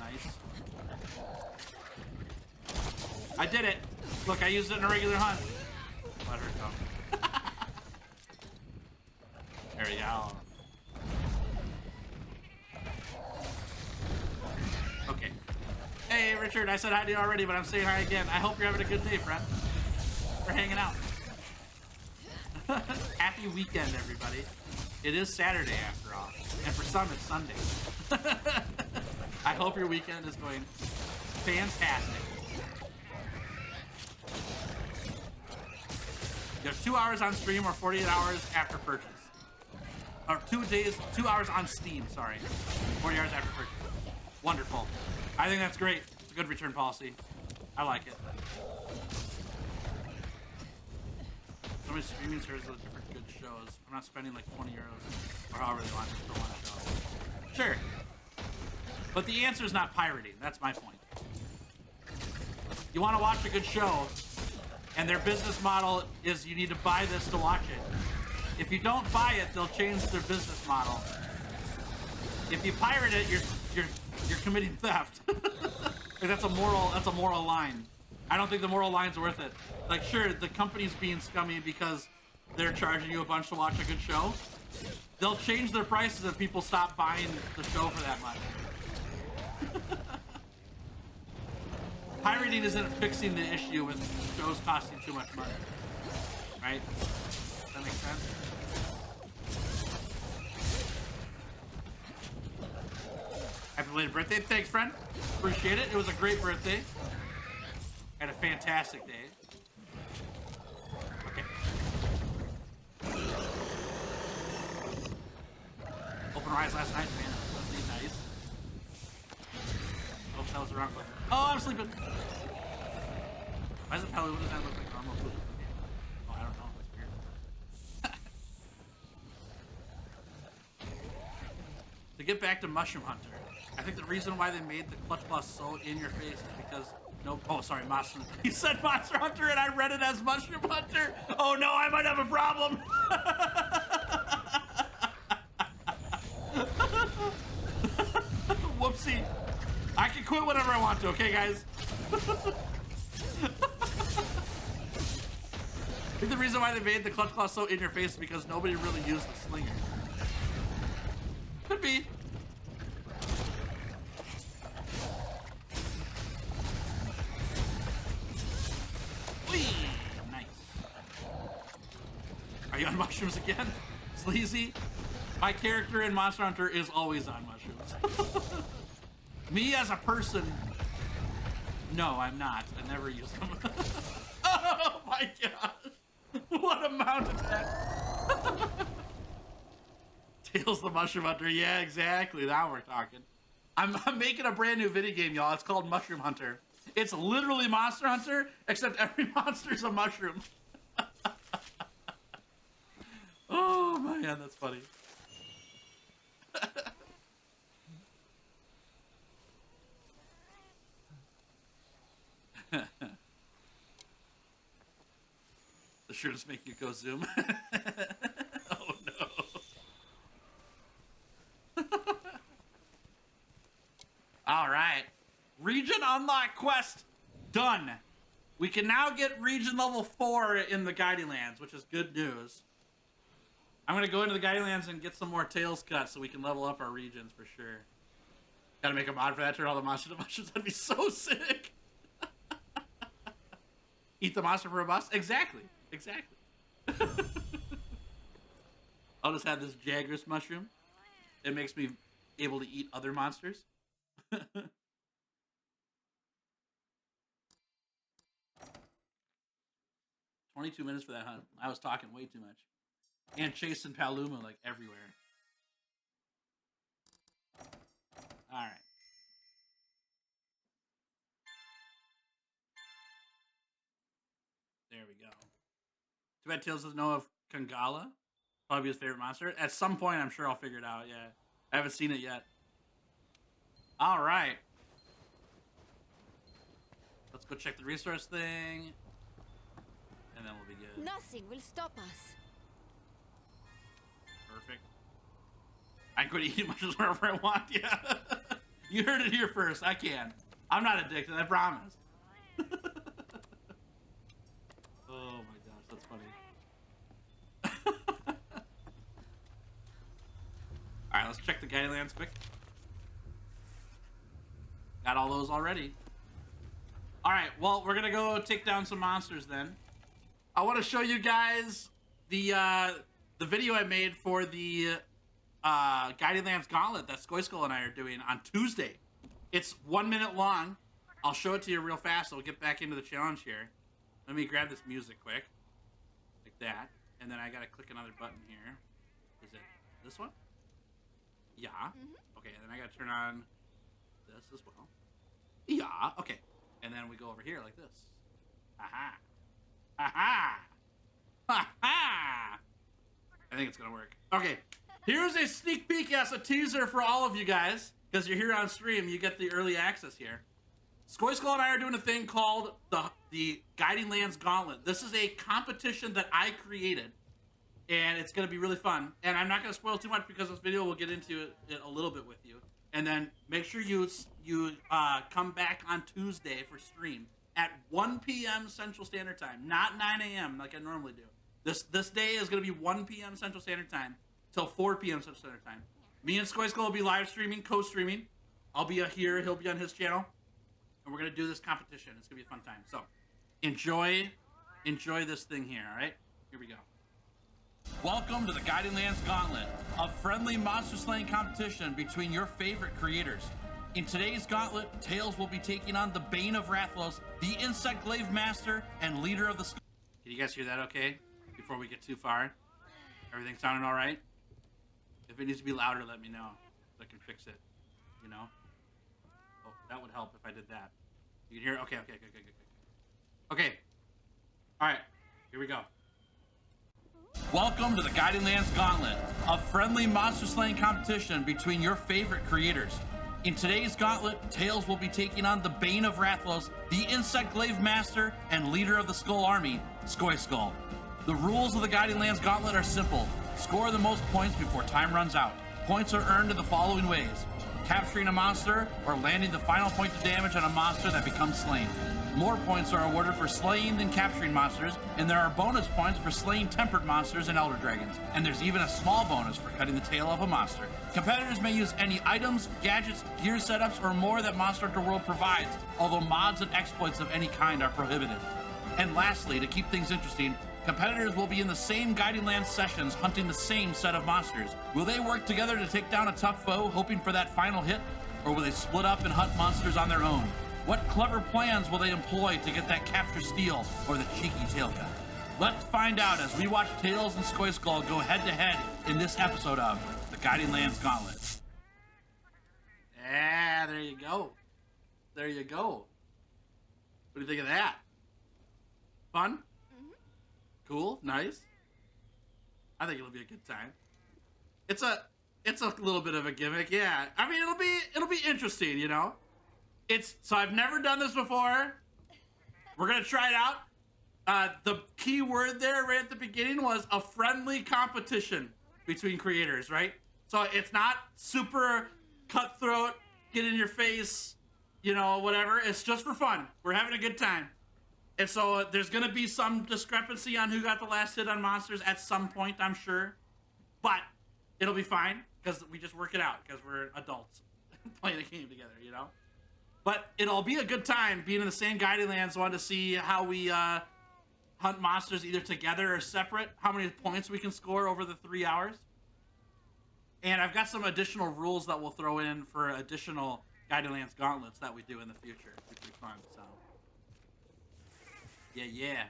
Nice. I did it. Look, I used it in a regular hunt. Let her come. There we go. Okay. Hey, Richard, I said hi to you already, but I'm saying hi again. I hope you're having a good day, friend. We're hanging out. Happy weekend, everybody. It is Saturday after all, and for some it's Sunday. I hope your weekend is going fantastic. There's 2 hours on stream or 48 hours after purchase. Or 2 hours on Steam, sorry. 40 hours after purchase. Wonderful. I think that's great. It's a good return policy. I like it. So many streaming services with different good shows. I'm not spending like 20 euros or however they want for one show. Sure. But the answer is not pirating. That's my point. You want to watch a good show, and their business model is you need to buy this to watch it. If you don't buy it, they'll change their business model. If you pirate it, you're committing theft. Like, that's a moral line. I don't think the moral line's worth it. Like, sure, the company's being scummy because they're charging you a bunch to watch a good show. They'll change their prices if people stop buying the show for that much. Pirating isn't fixing the issue with shows costing too much money. Right? Does that make sense? Happy belated birthday. Thanks, friend. Appreciate it. It was a great birthday. Had a fantastic day. Okay. Open Rise last night, man. That was really nice. Oops, that was the wrong button. Oh, I'm sleeping. Why does the Palooza look like normal food? Oh, I don't know. That's weird. To get back to Mushroom Hunter, I think the reason why they made the Clutch Plus so in your face is because oh, sorry, Monster. He said Monster Hunter and I read it as Mushroom Hunter. Oh no, I might have a problem. Whoopsie. I can quit whenever I want to, okay, guys? I think the reason why they made the Clutch Claw so in your face is because nobody really used the slinger. Could be. Are you on mushrooms again? Sleazy? My character in Monster Hunter is always on mushrooms. Me as a person, no, I'm not. I never use them. Oh my gosh. What a mount attack. Tails the Mushroom Hunter. Yeah, exactly. Now we're talking. I'm making a brand new video game, y'all. It's called Mushroom Hunter. It's literally Monster Hunter, except every monster's a mushroom. Oh man, that's funny. The shirts make you go zoom. Oh no. All right. Region unlock quest done. We can now get region level 4 in the Guiding Lands, which is good news. I'm gonna go into the Guiding Lands and get some more tails cut so we can level up our regions for sure. Gotta make a mod for that, turn all the monsters to mushrooms. That'd be so sick. Eat the monster for a bus? Exactly. Exactly. I'll just have this Jagras mushroom. It makes me able to eat other monsters. 22 minutes for that hunt. I was talking way too much. And chasing Paluma like everywhere. Alright. There we go. Too bad Tails doesn't know of Kangala. Probably his favorite monster. At some point, I'm sure I'll figure it out, yeah. I haven't seen it yet. Alright. Let's go check the resource thing. And then we'll be good. Nothing will stop us. Perfect. I can quit eating mushrooms wherever I want, yeah. You heard it here first. I can. I'm not addicted, I promise. Oh my gosh, that's funny. Alright, let's check the Guiding Lands quick. Got all those already. Alright, well, we're gonna go take down some monsters then. I want to show you guys the video I made for the Guiding Lands Gauntlet that Skoyskull and I are doing on Tuesday. It's 1 minute long. I'll show it to you real fast, so we'll get back into the challenge here. Let me grab this music quick. Like that. And then I gotta click another button here. Is it this one? Yeah. Okay, and then I gotta turn on this as well. Yeah, okay. And then we go over here like this. Aha. Aha! Ha-ha! I think it's gonna work. Okay, here's a sneak peek as a teaser for all of you guys, because you're here on stream, you get the early access here. Skoyskull and I are doing a thing called the Guiding Lands Gauntlet. This is a competition that I created, and it's gonna be really fun. And I'm not gonna spoil too much because this video will get into it a little bit with you. And then make sure you come back on Tuesday for stream at 1 p.m. Central Standard Time, not 9 a.m. like I normally do. This day is going to be 1 p.m. Central Standard Time till 4 p.m. Central Standard Time. Me and Skoyskull will be live streaming, co-streaming. I'll be here, he'll be on his channel, and we're going to do this competition. It's going to be a fun time. So, enjoy this thing here, all right? Here we go. Welcome to the Guiding Lands Gauntlet, a friendly monster slaying competition between your favorite creators. In today's gauntlet, Tails will be taking on the Bane of Rathalos, the Insect Glaive Master and leader of the... Can you guys hear that okay? Before we get too far? Everything sounding all right? If it needs to be louder, let me know. So I can fix it, you know? Oh, that would help if I did that. You can hear it? Okay, okay, okay, okay, okay. Okay. All right, here we go. Welcome to the Guiding Lands Gauntlet, a friendly monster slaying competition between your favorite creators. In today's gauntlet, Tails will be taking on the Bane of Rathalos, the Insect Glaive Master and leader of the Skull Army, Skoyskull. The rules of the Guiding Lands Gauntlet are simple. Score the most points before time runs out. Points are earned in the following ways: capturing a monster or landing the final point of damage on a monster that becomes slain. More points are awarded for slaying than capturing monsters, and there are bonus points for slaying tempered monsters and elder dragons. And there's even a small bonus for cutting the tail off a monster. Competitors may use any items, gadgets, gear setups, or more that Monster Hunter World provides, although mods and exploits of any kind are prohibited. And lastly, to keep things interesting, Competitors will be in the same Guiding Lands sessions, hunting the same set of monsters. Will they work together to take down a tough foe, hoping for that final hit? Or will they split up and hunt monsters on their own? What clever plans will they employ to get that capture steal or the cheeky tail cut? Let's find out as we watch Tails and Skoyskull go head to head in this episode of the Guiding Lands Gauntlet. Yeah, there you go. There you go. What do you think of that? Fun? Cool, nice. I think it'll be a good time. It's a little bit of a gimmick, yeah. I mean, it'll be interesting, you know. So I've never done this before. We're gonna try it out. The key word there right at the beginning was a friendly competition between creators, right? So it's not super cutthroat, get in your face, you know, whatever. It's just for fun. We're having a good time. And so there's going to be some discrepancy on who got the last hit on monsters at some point, I'm sure. But it'll be fine because we just work it out because we're adults playing a game together, you know? But it'll be a good time being in the same Guiding Lands. Wanted to see how we hunt monsters either together or separate, how many points we can score over the 3 hours. And I've got some additional rules that we'll throw in for additional Guiding Lands gauntlets that we do in the future, which will be fun, so. Yeah.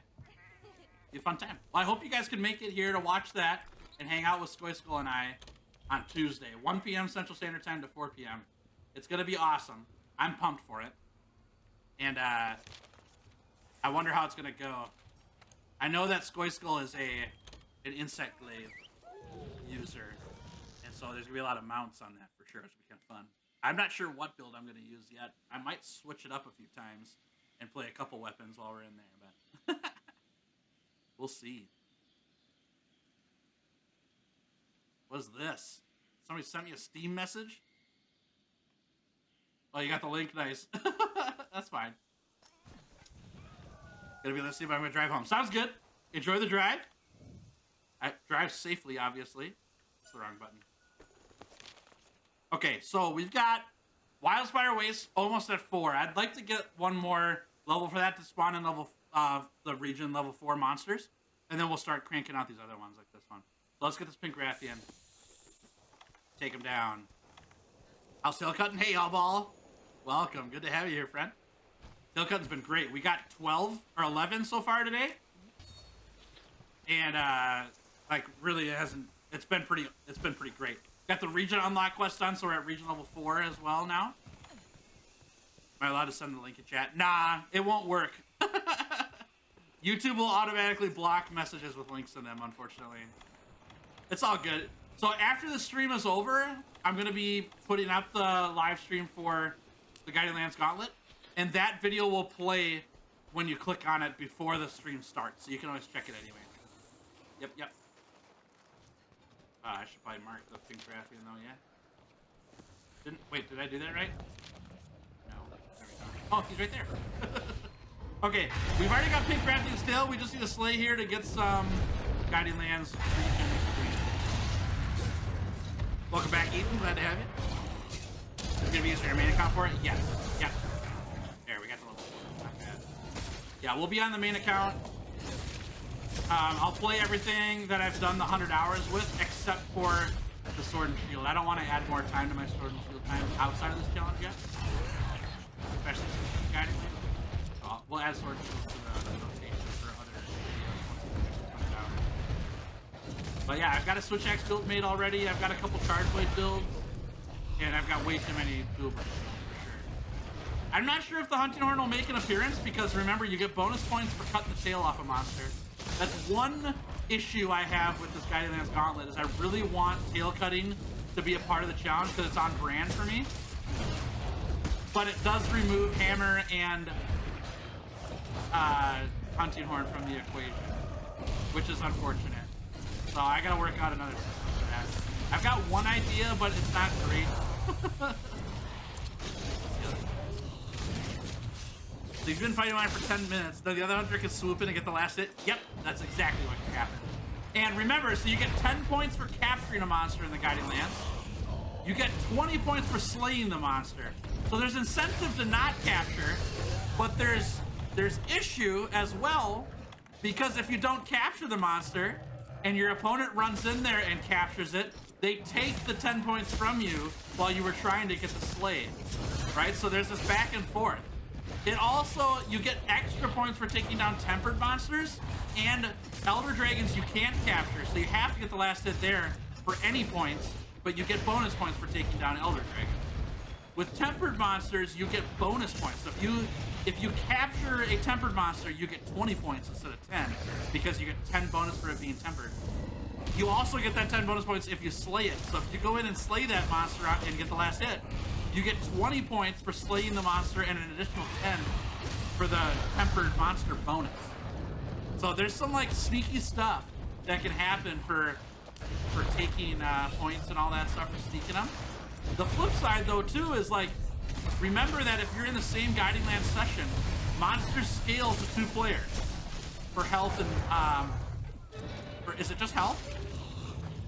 Be a fun time. Well, I hope you guys can make it here to watch that and hang out with Skoyskull and I on Tuesday, 1 p.m. Central Standard Time to 4 p.m. It's going to be awesome. I'm pumped for it. And I wonder how it's going to go. I know that Skoyskull is an insect glaive user, and so there's going to be a lot of mounts on that for sure. It's going to be kind of fun. I'm not sure what build I'm going to use yet. I might switch it up a few times and play a couple weapons while we're in there, but we'll see. What is this? Somebody sent me a Steam message? Oh, you got the link? Nice. That's fine. Gonna be listening, but I'm gonna drive home. Sounds good. Enjoy the drive. Drive safely, obviously. That's the wrong button. Okay, so we've got Wildspire Waste almost at 4. I'd like to get one more level for that to spawn in the region level 4 monsters. And then we'll start cranking out these other ones like this one. So let's get this Pink Rathian. Take him down. How's Tailcutting? Hey, y'all ball. Welcome. Good to have you here, friend. Tailcutting's been great. We got 12 or 11 so far today. And like really it's been pretty great. Got the region unlock quest done, so we're at region level 4 as well now. Am I allowed to send the link in chat? Nah, it won't work. YouTube will automatically block messages with links in them, unfortunately. It's all good. So after the stream is over, I'm going to be putting up the live stream for the Guiding Lands Gauntlet, and that video will play when you click on it before the stream starts, so you can always check it anyway. Yep. I should probably mark the Pink Rathian though, yeah? Wait, did I do that right? No. There we go. Oh, he's right there. Okay, we've already got Pink Rathian's tail. We just need a sleigh here to get some Guiding Lands region experience. Welcome back, Ethan. Glad to have you. You're gonna be using your main account for it? Yes. Yep. There, we got the level 4. Not bad. Yeah, we'll be on the main account. I'll play everything that I've done the 100 hours with, except for the Sword and Shield. I don't want to add more time to my Sword and Shield time outside of this challenge yet. Especially since it's Guiding Lands. So we'll add Sword and Shield to the rotation for other videos. But yeah, I've got a Switch Axe build made already. I've got a couple Charge Blade builds. And I've got way too many dual bursts for sure. I'm not sure if the Hunting Horn will make an appearance, because remember, you get bonus points for cutting the tail off a monster. That's one issue I have with this Guiding Lands Gauntlet, is I really want tail cutting to be a part of the challenge because it's on brand for me. But it does remove Hammer and Hunting Horn from the equation, which is unfortunate. So I gotta work out another system for that. I've got one idea, but it's not great. So you've been fighting mine for 10 minutes. Then the other hunter can swoop in and get the last hit. Yep, that's exactly what can happen. And remember, so you get 10 points for capturing a monster in the Guiding Lands. You get 20 points for slaying the monster. So there's incentive to not capture, but there's issue as well Because if you don't capture the monster and your opponent runs in there and captures it, they take the 10 points from you while you were trying to get the slay, right? So there's this back and forth. It also, you get extra points for taking down tempered monsters and elder dragons you can't capture, so you have to get the last hit there for any points, but you get bonus points for taking down elder dragons. With tempered monsters, you get bonus points. So if you capture a tempered monster, you get 20 points instead of 10 because you get 10 bonus for it being tempered. You also get that 10 bonus points if you slay it. So if you go in and slay that monster and get the last hit, you get 20 points for slaying the monster and an additional 10 for the tempered monster bonus. So there's some like sneaky stuff that can happen for taking points and all that stuff for sneaking them. The flip side though too is like, remember that if you're in the same Guiding Land session, monsters scale to 2 players for health and is it just health?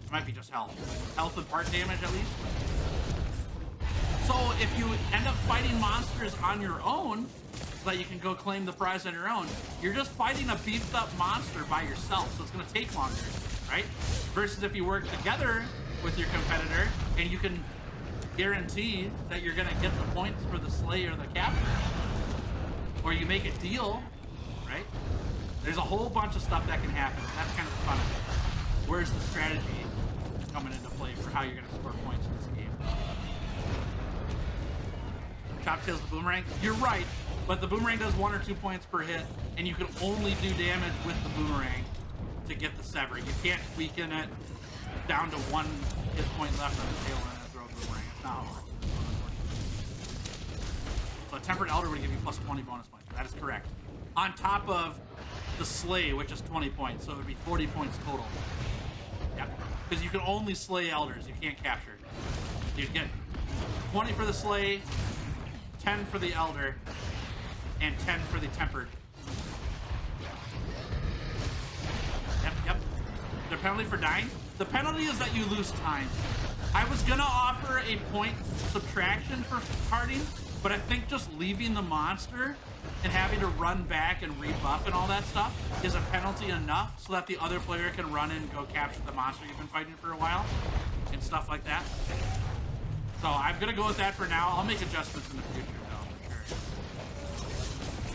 It might be just health. Health and part damage at least. So if you end up fighting monsters on your own, so that you can go claim the prize on your own, you're just fighting a beefed up monster by yourself, so it's gonna take longer, right? Versus if you work together with your competitor and you can guarantee that you're gonna get the points for the slay or the capture, or you make a deal, right? There's a whole bunch of stuff that can happen. That's kind of the fun of it. Where's the strategy coming into play for how you're gonna score points in this game? Chop tails the boomerang. You're right, but the boomerang does 1 or 2 points per hit, and you can only do damage with the boomerang to get the sever. You can't weaken it down to 1 hit point left on the tail and then throw a boomerang. It's not over. So a tempered elder would give you plus 20 bonus points. That is correct. On top of the slay, which is 20 points, so it would be 40 points total. Yeah, because you can only slay elders. You can't capture. You get 20 for the slay, 10 for the elder, and 10 for the tempered. Yep. The penalty for dying? The penalty is that you lose time. I was gonna offer a point subtraction for parting, but I think just leaving the monster and having to run back and rebuff and all that stuff is a penalty enough so that the other player can run in and go capture the monster you've been fighting for a while and stuff like that. So I'm gonna go with that for now. I'll make adjustments in the future though, for sure.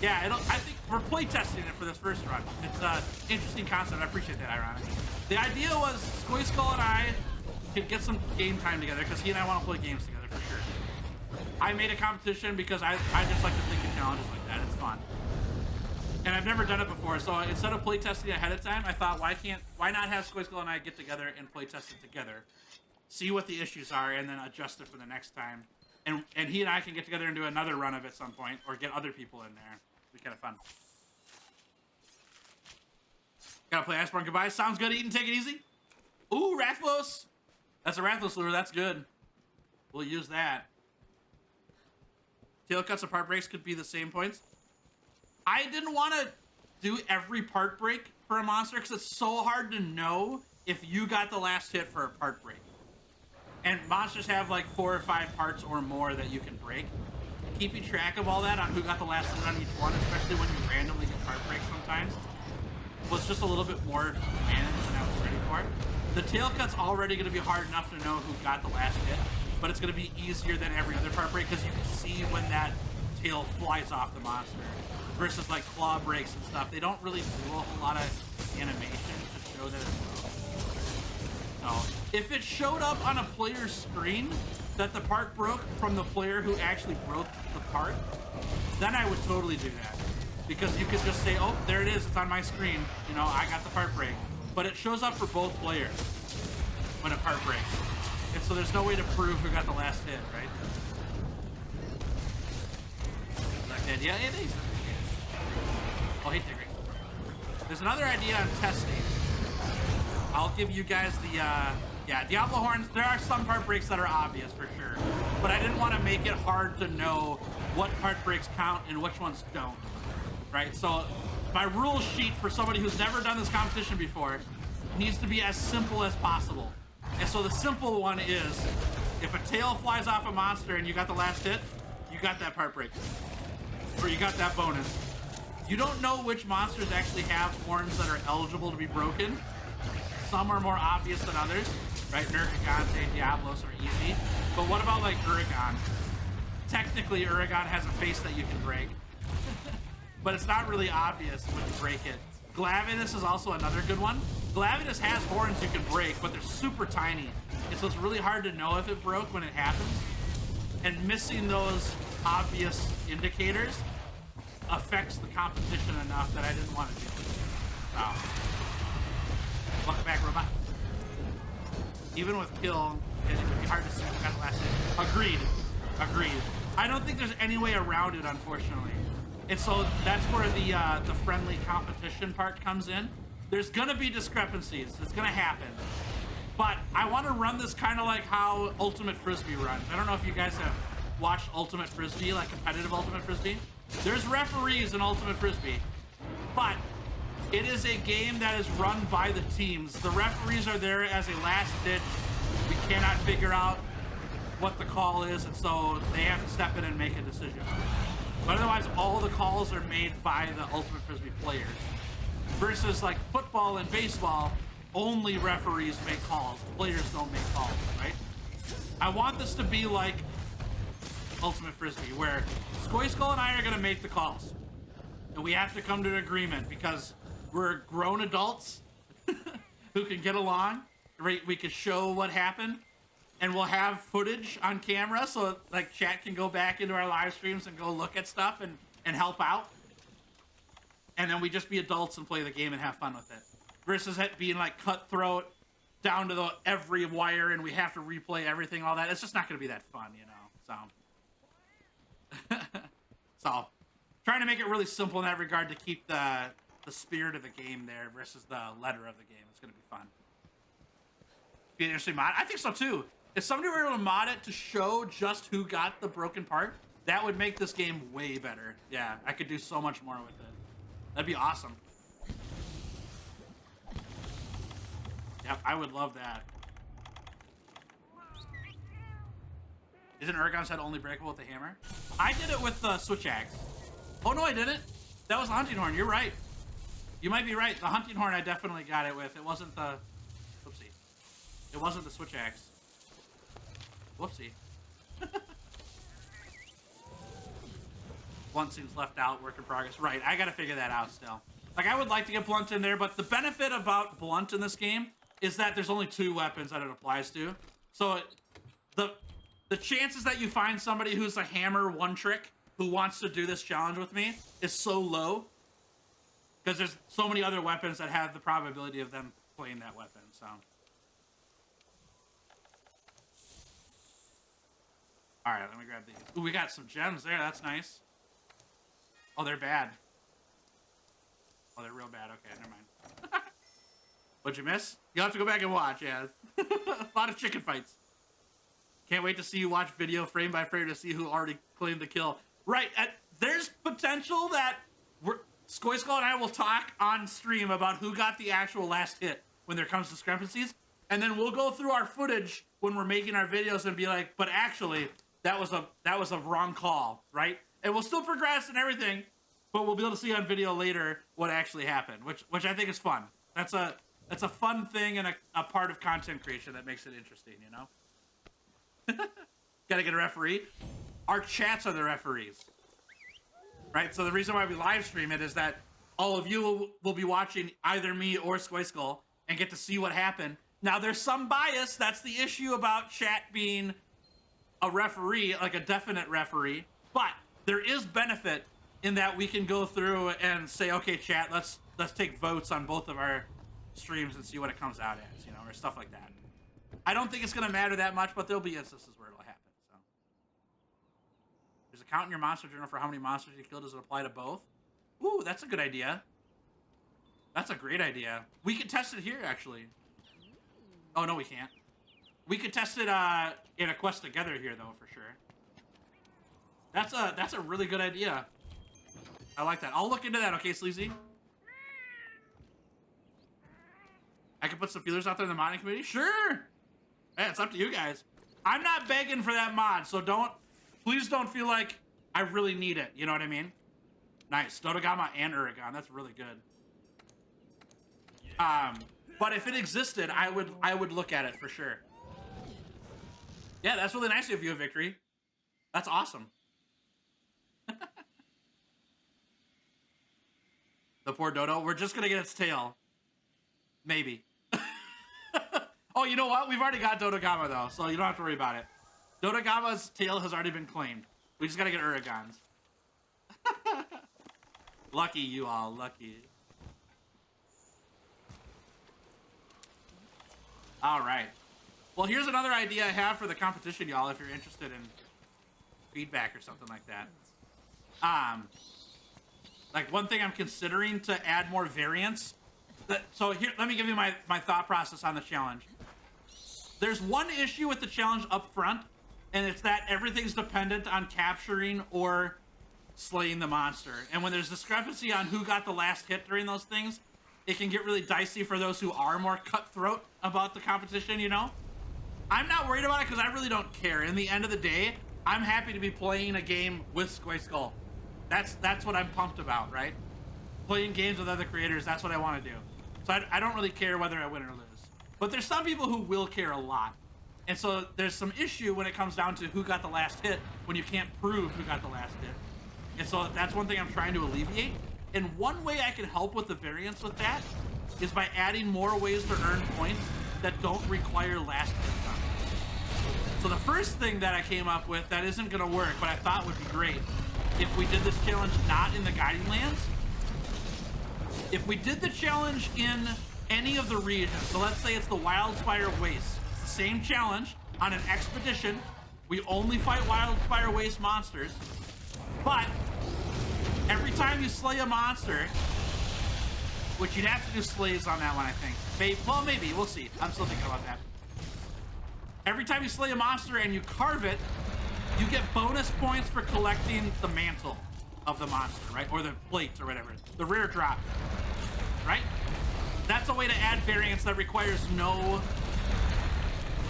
Yeah, I think we're play testing it for this first run. It's an interesting concept. I appreciate that, Ironic. The idea was Skoy Skull and I could get some game time together because he and I want to play games together for sure. I made a competition because I just like to think of challenges like that. It's fun. And I've never done it before, so instead of play testing ahead of time, I thought why not have Skoy Skull and I get together and play test it together, see what the issues are, and then adjust it for the next time. And he and I can get together and do another run of it at some point, or get other people in there. It'd be kind of fun. Gotta play Iceborne goodbye. Sounds good, Eaton. Take it easy. Ooh, Rathlos. That's a Rathlos lure. That's good. We'll use that. Tail cuts and part breaks could be the same points. I didn't want to do every part break for a monster because it's so hard to know if you got the last hit for a part break. And monsters have like 4 or 5 parts or more that you can break. Keeping track of all that on who got the last hit on each one, especially when you randomly get part breaks sometimes, was just a little bit more managed than I was ready for. The tail cut's already going to be hard enough to know who got the last hit, but it's going to be easier than every other part break because you can see when that tail flies off the monster. Versus like claw breaks and stuff, they don't really do a whole lot of animation to show that it's broke. So if it showed up on a player's screen that the part broke from the player who actually broke the part, then I would totally do that. Because you could just say, oh, there it is, it's on my screen. You know, I got the part break. But it shows up for both players when a part breaks. And so there's no way to prove who got the last hit, right? Like that. Yeah, it is. Oh, hey, Tigray. There's another idea on testing. I'll give you guys the, yeah, Diablo Horns, there are some part breaks that are obvious for sure. But I didn't want to make it hard to know what part breaks count and which ones don't. Right, so my rule sheet for somebody who's never done this competition before needs to be as simple as possible. And so the simple one is, if a tail flies off a monster and you got the last hit, you got that part break. Or you got that bonus. You don't know which monsters actually have horns that are eligible to be broken. Some are more obvious than others, right? Nergigante, Diablos are easy. But what about like Uragaan? Technically, Uragaan has a face that you can break. But it's not really obvious when you break it. Glavenus is also another good one. Glavenus has horns you can break, but they're super tiny. And so it's really hard to know if it broke when it happens. And missing those obvious indicators affects the competition enough that I didn't want to do it. Wow. Welcome back, robot. Even with kill, it would be hard to see who got the last hit. Agreed. Agreed. I don't think there's any way around it, unfortunately. And so that's where the friendly competition part comes in. There's gonna be discrepancies. It's gonna happen. But I want to run this kind of like how Ultimate Frisbee runs. I don't know if you guys have watched Ultimate Frisbee, like competitive Ultimate Frisbee. There's referees in Ultimate Frisbee, but it is a game that is run by the teams. The referees are there as a last ditch. We cannot figure out what the call is, and so they have to step in and make a decision. But otherwise, all the calls are made by the Ultimate Frisbee players. Versus like football and baseball, only referees make calls. Players don't make calls, right? I want this to be like Ultimate Frisbee, where Skoyskull and I are gonna make the calls. And we have to come to an agreement because we're grown adults who can get along. Right? We can show what happened. And we'll have footage on camera so like chat can go back into our live streams and go look at stuff and help out. And then we just be adults and play the game and have fun with it. Versus it being like cutthroat down to the every wire and we have to replay everything, all that. It's just not going to be that fun, you know? So, so trying to make it really simple in that regard to keep the spirit of the game there versus the letter of the game. It's going to be fun. Be an interesting mod. I think so too. If somebody were able to mod it to show just who got the broken part, that would make this game way better. Yeah, I could do so much more with it. That'd be awesome. Yep, I would love that. Isn't Uragan's head only breakable with the hammer? I did it with the switch axe. Oh no, I didn't. That was the hunting horn. You're right. You might be right. The hunting horn I definitely got it with. It wasn't the... Whoopsie. It wasn't the switch axe. Whoopsie. Blunt seems left out, work in progress. Right, I gotta figure that out still. Like, I would like to get Blunt in there, but the benefit about Blunt in this game is that there's only 2 weapons that it applies to. So, the chances that you find somebody who's a hammer one trick who wants to do this challenge with me is so low. Because there's so many other weapons that have the probability of them playing that weapon, so. Alright, let me grab these. Ooh, we got some gems there, that's nice. Oh, they're bad. Oh, they're real bad. Okay, never mind. What'd you miss? You'll have to go back and watch, yeah. A lot of chicken fights. Can't wait to see you watch video frame by frame to see who already claimed the kill. Right, there's potential that Skoyskull and I will talk on stream about who got the actual last hit when there comes discrepancies. And then we'll go through our footage when we're making our videos and be like, but actually, that was a wrong call, right? And we'll still progress and everything, but we'll be able to see on video later what actually happened, which I think is fun. That's a fun thing and a part of content creation that makes it interesting, you know? Gotta get a referee. Our chats are the referees, right? So the reason why we live stream it is that all of you will be watching either me or Skoyskull and get to see what happened. Now, there's some bias. That's the issue about chat being a referee, like a definite referee. But there is benefit in that we can go through and say, okay, chat, let's take votes on both of our streams and see what it comes out as, you know, or stuff like that. I don't think it's going to matter that much, but there'll be instances where it'll happen. So, there's a count in your monster journal for how many monsters you killed. Does it apply to both? Ooh, that's a good idea. That's a great idea. We could test it here, actually. Oh, no, we can't. We could test it in a quest together here, though, for sure. That's a really good idea. I like that. I'll look into that, okay, Sleazy? I can put some feelers out there in the modding community? Sure! Hey, it's up to you guys. I'm not begging for that mod, so please don't feel like I really need it. You know what I mean? Nice. Dodogama and Uragaan. That's really good. But if it existed, I would look at it for sure. Yeah, that's really nice of you, Victory. That's awesome. The poor Dodo. We're just gonna get its tail. Maybe. Oh, you know what? We've already got Dodogama though, so you don't have to worry about it. Dodogama's tail has already been claimed. We just gotta get Uragaan's. Lucky you all, lucky. All right. Well, here's another idea I have for the competition, y'all, if you're interested in feedback or something like that. Like one thing I'm considering to add more variants. So here, let me give you my thought process on the challenge. There's one issue with the challenge up front, and it's that everything's dependent on capturing or slaying the monster. And when there's discrepancy on who got the last hit during those things, it can get really dicey for those who are more cutthroat about the competition, you know? I'm not worried about it because I really don't care. In the end of the day, I'm happy to be playing a game with Skoyskull. That's what I'm pumped about, right? Playing games with other creators, that's what I want to do. So I don't really care whether I win or lose. But there's some people who will care a lot. And so there's some issue when it comes down to who got the last hit when you can't prove who got the last hit. And so that's one thing I'm trying to alleviate. And one way I can help with the variance with that is by adding more ways to earn points that don't require last hit time. So the first thing that I came up with that isn't gonna work, but I thought would be great, if we did this challenge not in the Guiding Lands, if we did the challenge in any of the regions, so let's say it's the Wildspire Waste, it's the same challenge on an expedition, we only fight Wildspire Waste monsters, but every time you slay a monster, which you'd have to do slays on that one, I think. Well, maybe, we'll see. I'm still thinking about that. Every time you slay a monster and you carve it, you get bonus points for collecting the mantle of the monster, right? Or the plates or whatever. The rare drop, right? That's a way to add variance that requires no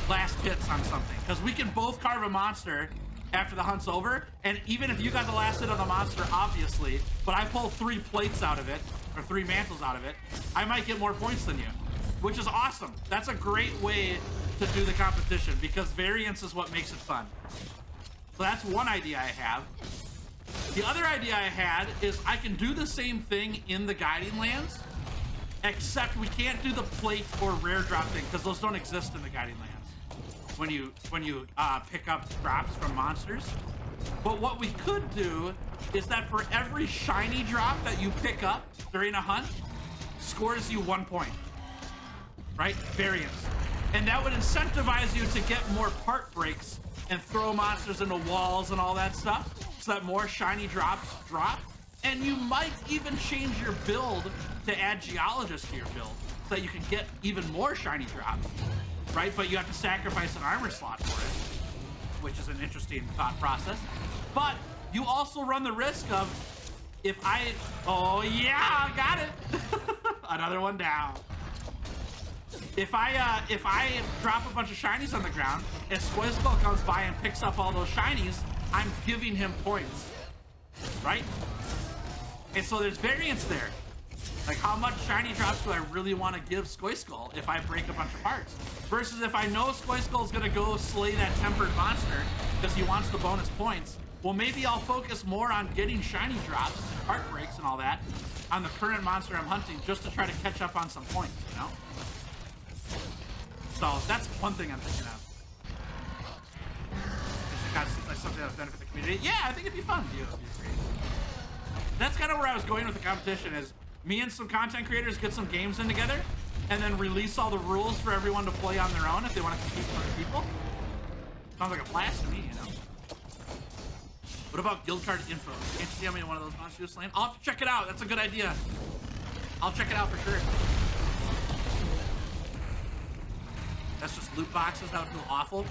last hits on something. Because we can both carve a monster after the hunt's over, and even if you got the last hit on the monster, obviously, but I pull 3 plates out of it, or 3 mantles out of it, I might get more points than you, which is awesome. That's a great way to do the competition, because variance is what makes it fun. So that's one idea I have. The other idea I had is I can do the same thing in the Guiding Lands, except we can't do the plate or rare drop thing, because those don't exist in the Guiding Lands when you pick up drops from monsters. But what we could do is that for every shiny drop that you pick up during a hunt, scores you 1 point, right? Variance. And that would incentivize you to get more part breaks and throw monsters into walls and all that stuff, so that more shiny drops drop. And you might even change your build to add Geologist to your build, so that you can get even more shiny drops, right? But you have to sacrifice an armor slot for it, which is an interesting thought process. But you also run the risk of, oh yeah, got it. Another one down. If I drop a bunch of shinies on the ground, and Skoyskull comes by and picks up all those shinies, I'm giving him points, right? And so there's variance there. Like, how much shiny drops do I really want to give Skoyskull if I break a bunch of parts? Versus if I know Skoyskull is going to go slay that tempered monster because he wants the bonus points, well, maybe I'll focus more on getting shiny drops, part breaks and all that, on the current monster I'm hunting, just to try to catch up on some points, you know? So that's one thing I'm thinking of. Just something that would benefit the community. Yeah, I think it'd be fun. That's kind of where I was going with the competition, is me and some content creators get some games in together and then release all the rules for everyone to play on their own if they want to compete with other people. Sounds like a blast to me, you know? What about guild card info? Can't you see how many one of those monsters is slain? I'll have to check it out. That's a good idea. I'll check it out for sure. That's just loot boxes. That would feel awful.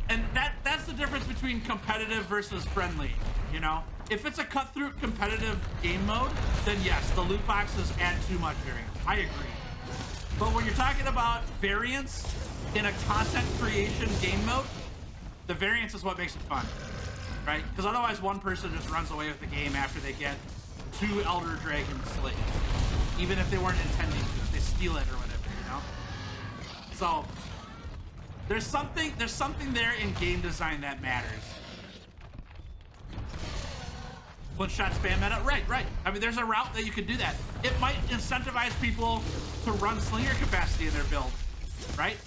And that's the difference between competitive versus friendly, you know? If it's a cut-through competitive game mode, then yes, the loot boxes add too much variance. I agree. But when you're talking about variance in a content creation game mode, the variance is what makes it fun, right? Because otherwise one person just runs away with the game after they get 2 Elder Dragon slaves, even if they weren't intending to, if they steal it or whatever, you know? So there's something there in game design that matters. Flint shot spam meta, right. I mean, there's a route that you could do that. It might incentivize people to run slinger capacity in their build, right?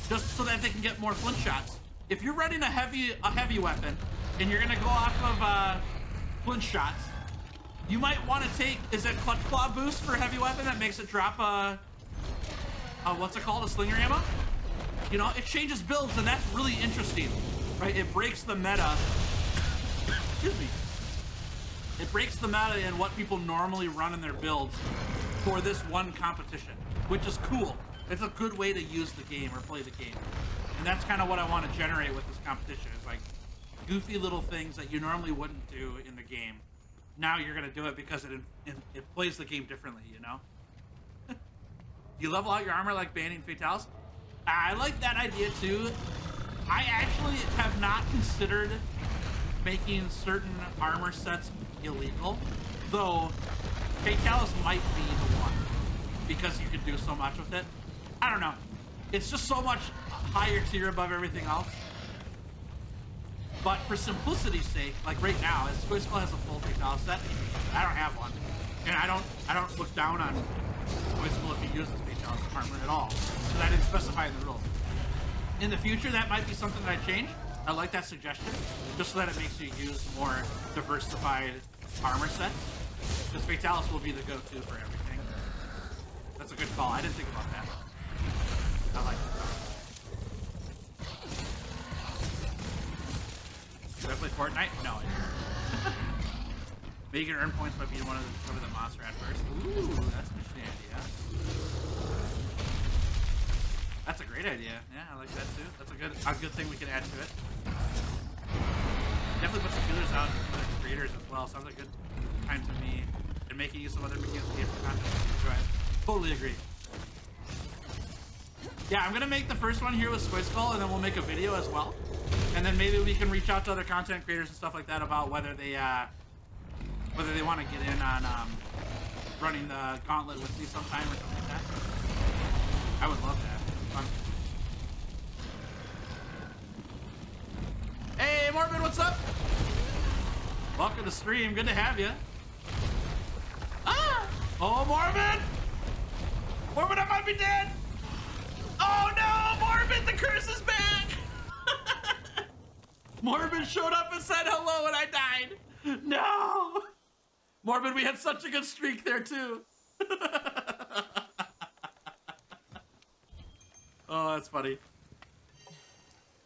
Just so that they can get more flint shots. If you're running a heavy weapon and you're gonna go off of flint shots, you might want to take, is it Clutch Claw boost for a heavy weapon that makes it drop what's it called, a slinger ammo? You know, it changes builds, and that's really interesting, right? It breaks the meta. Excuse me. It breaks the meta in what people normally run in their builds for this one competition, which is cool. It's a good way to use the game or play the game. And that's kind of what I want to generate with this competition. It's like goofy little things that you normally wouldn't do in the game. Now you're going to do it because it plays the game differently, you know? You level out your armor like banning Fatalis? I like that idea too. I actually have not considered making certain armor sets illegal, though Fatalis might be the one because you can do so much with it. I don't know. It's just so much higher tier above everything else. But for simplicity's sake, like right now, Squiskull has a full Fatalis set. I don't have one, and I don't look down on Squiskull if he uses Fatalis armor at all, because I didn't specify in the rules. In the future, that might be something that I change. I like that suggestion, just so that it makes you use more diversified armor sets. Because Fatalis will be the go-to for everything. That's a good call. I didn't think about that. I like it. Should I play Fortnite? No, I didn't. Maybe you can earn points by being one of the monster at first. Ooh, that's an interesting idea. That's a great idea. Yeah, I like that too. That's a good thing we can add to it. Definitely put some feelers out for the creators as well. Sounds like a good time to me. And making use of other mechanics to get content to enjoy. Totally agree. Yeah, I'm gonna make the first one here with Squiskull, and then we'll make a video as well. And then maybe we can reach out to other content creators and stuff like that about whether they want to get in on running the gauntlet with me sometime or something like that. I would love that. Fun. Hey, Morbid, what's up? Welcome to stream. Good to have you. Ah! Oh, Morbid! Morbid, I might be dead! Oh no, Morbid, the curse is back! Morbid showed up and said hello and I died. No! Morbid, we had such a good streak there too. Oh, that's funny.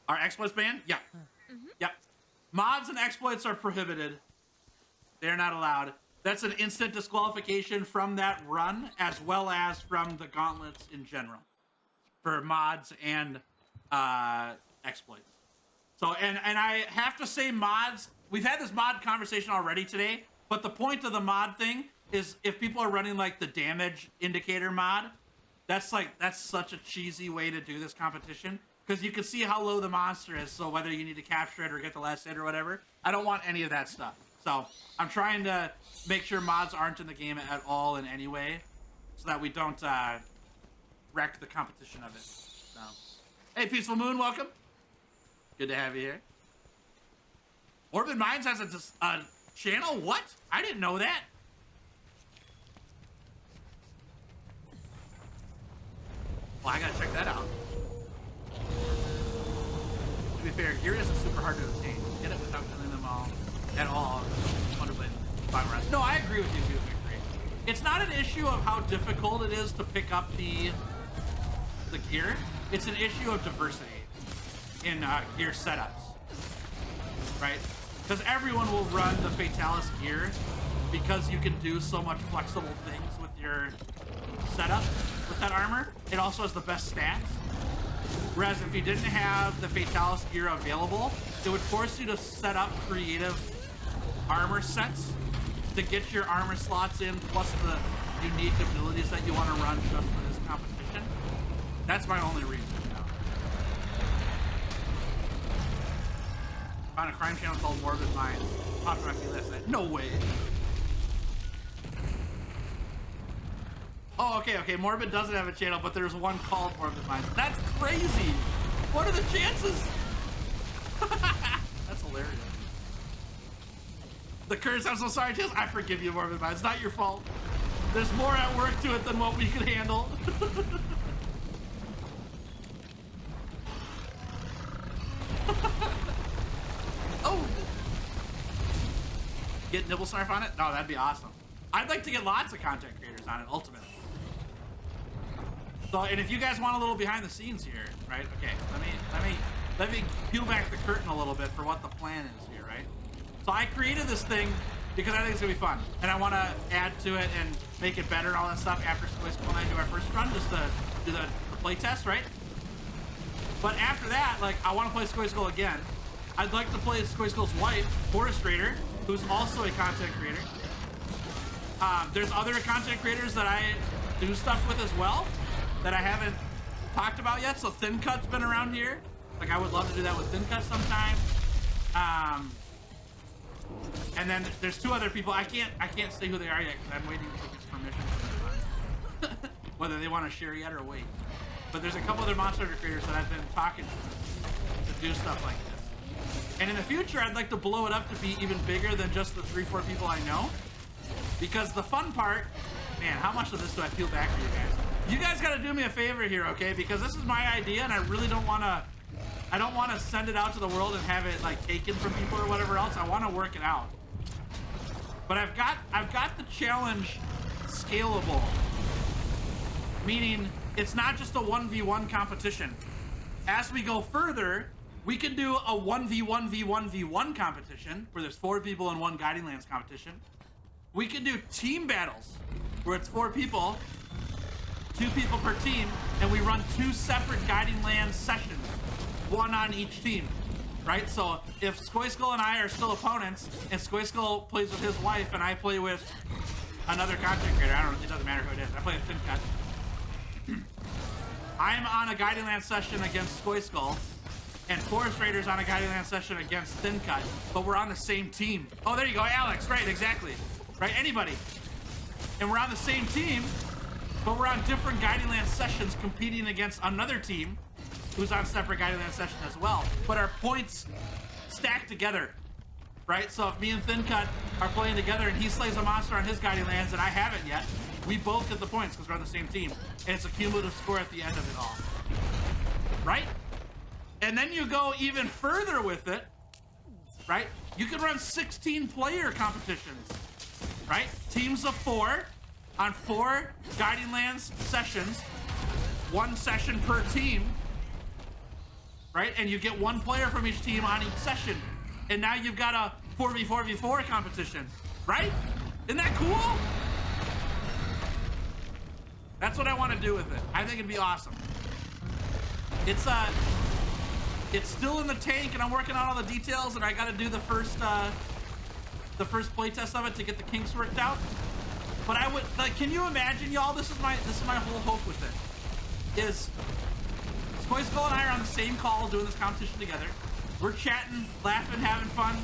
Are exploits banned? Yeah. Yep. Mods and exploits are prohibited. They're not allowed. That's an instant disqualification from that run, as well as from the gauntlets in general, for mods and exploits. So, and I have to say, mods, we've had this mod conversation already today, but the point of the mod thing is if people are running like the damage indicator mod, that's such a cheesy way to do this competition, because you can see how low the monster is, so whether you need to capture it or get the last hit or whatever, I don't want any of that stuff. So I'm trying to make sure mods aren't in the game at all in any way, so that we don't wreck the competition of it. So, hey, Peaceful Moon, welcome. Good to have you here. Orbit Minds has a channel? What? I didn't know that. Well, I gotta check that out. To be fair, gear isn't super hard to obtain. Get it without killing them all at all. Wonderblade, Final Rest. No, I agree with you, Victory. It's not an issue of how difficult it is to pick up the gear. It's an issue of diversity in gear setups, right? Because everyone will run the Fatalis gear because you can do so much flexible things with your setup with that armor. It also has the best stats. Whereas if you didn't have the Fatalis gear available, it would force you to set up creative armor sets to get your armor slots in, plus the unique abilities that you want to run just for this competition. That's my only reason. Found a crime channel called Morbid Minds. Popped my list. No way. Oh, okay. Morbid doesn't have a channel, but there's one called Morbid Minds. That's crazy. What are the chances? That's hilarious. The curse, I'm so sorry, Tails. I forgive you, Morbid Minds. It's not your fault. There's more at work to it than what we can handle. Oh. Get Nibblesnarf on it? No, that'd be awesome. I'd like to get lots of content creators on it, ultimately. So, and if you guys want a little behind the scenes here, right? Okay, let me peel back the curtain a little bit for what the plan is here, right? So I created this thing because I think it's gonna be fun, and I want to add to it and make it better and all that stuff after Squisco and I do our first run, just to do the play test, right? But after that, like, I want to play Squisco again. I'd like to play Squisco's wife, Forest Raider, who's also a content creator. There's other content creators that I do stuff with as well that I haven't talked about yet. So Thin Cut's been around here. Like, I would love to do that with Thin Cut sometime. And then there's two other people. I can't say who they are yet because I'm waiting for this permission from them. Whether they want to share yet or wait. But there's a couple other Monster Hunter creators that I've been talking to do stuff like this. And in the future, I'd like to blow it up to be even bigger than just the 3-4 people I know. Because the fun part, man, how much of this do I peel back for you guys? You guys got to do me a favor here, okay? Because this is my idea, and I really don't want to. I don't want to send it out to the world and have it like taken from people or whatever else. I want to work it out. But I've got the challenge scalable, meaning it's not just a 1v1 competition. As we go further, we can do a 1v1v1v1 competition where there's 4 people in one Guiding Lands competition. We can do team battles where it's 4 people, 2 people per team, and we run 2 separate Guiding Lands sessions, 1 on each team, right? So if Squisco and I are still opponents, and Squisco plays with his wife and I play with another content creator, it doesn't matter who it is. I play with Thin Cut. I'm on a Guiding Lands session against Squisco, and Forest Raiders on a Guiding Lands session against Thin Cut, but we're on the same team. Oh, there you go, Alex, right, exactly. Right, anybody. And we're on the same team, but we're on different Guiding Lands sessions competing against another team who's on separate Guiding Lands sessions as well. But our points stack together, right? So if me and Thin Cut are playing together and he slays a monster on his Guiding Lands and I haven't yet, we both get the points because we're on the same team. And it's a cumulative score at the end of it all. Right? And then you go even further with it, right? You can run 16-player competitions, right? Teams of 4 on 4 Guiding Lands sessions, 1 session per team, right? And you get 1 player from each team on each session. And now you've got a 4v4v4 competition, right? Isn't that cool? That's what I want to do with it. I think it'd be awesome. It's still in the tank, and I'm working on all the details, and I got to do the first playtest of it to get the kinks worked out. But I would like, can you imagine, y'all? This is my whole hope with it. Is Squisco and I are on the same call doing this competition together. We're chatting, laughing, having fun.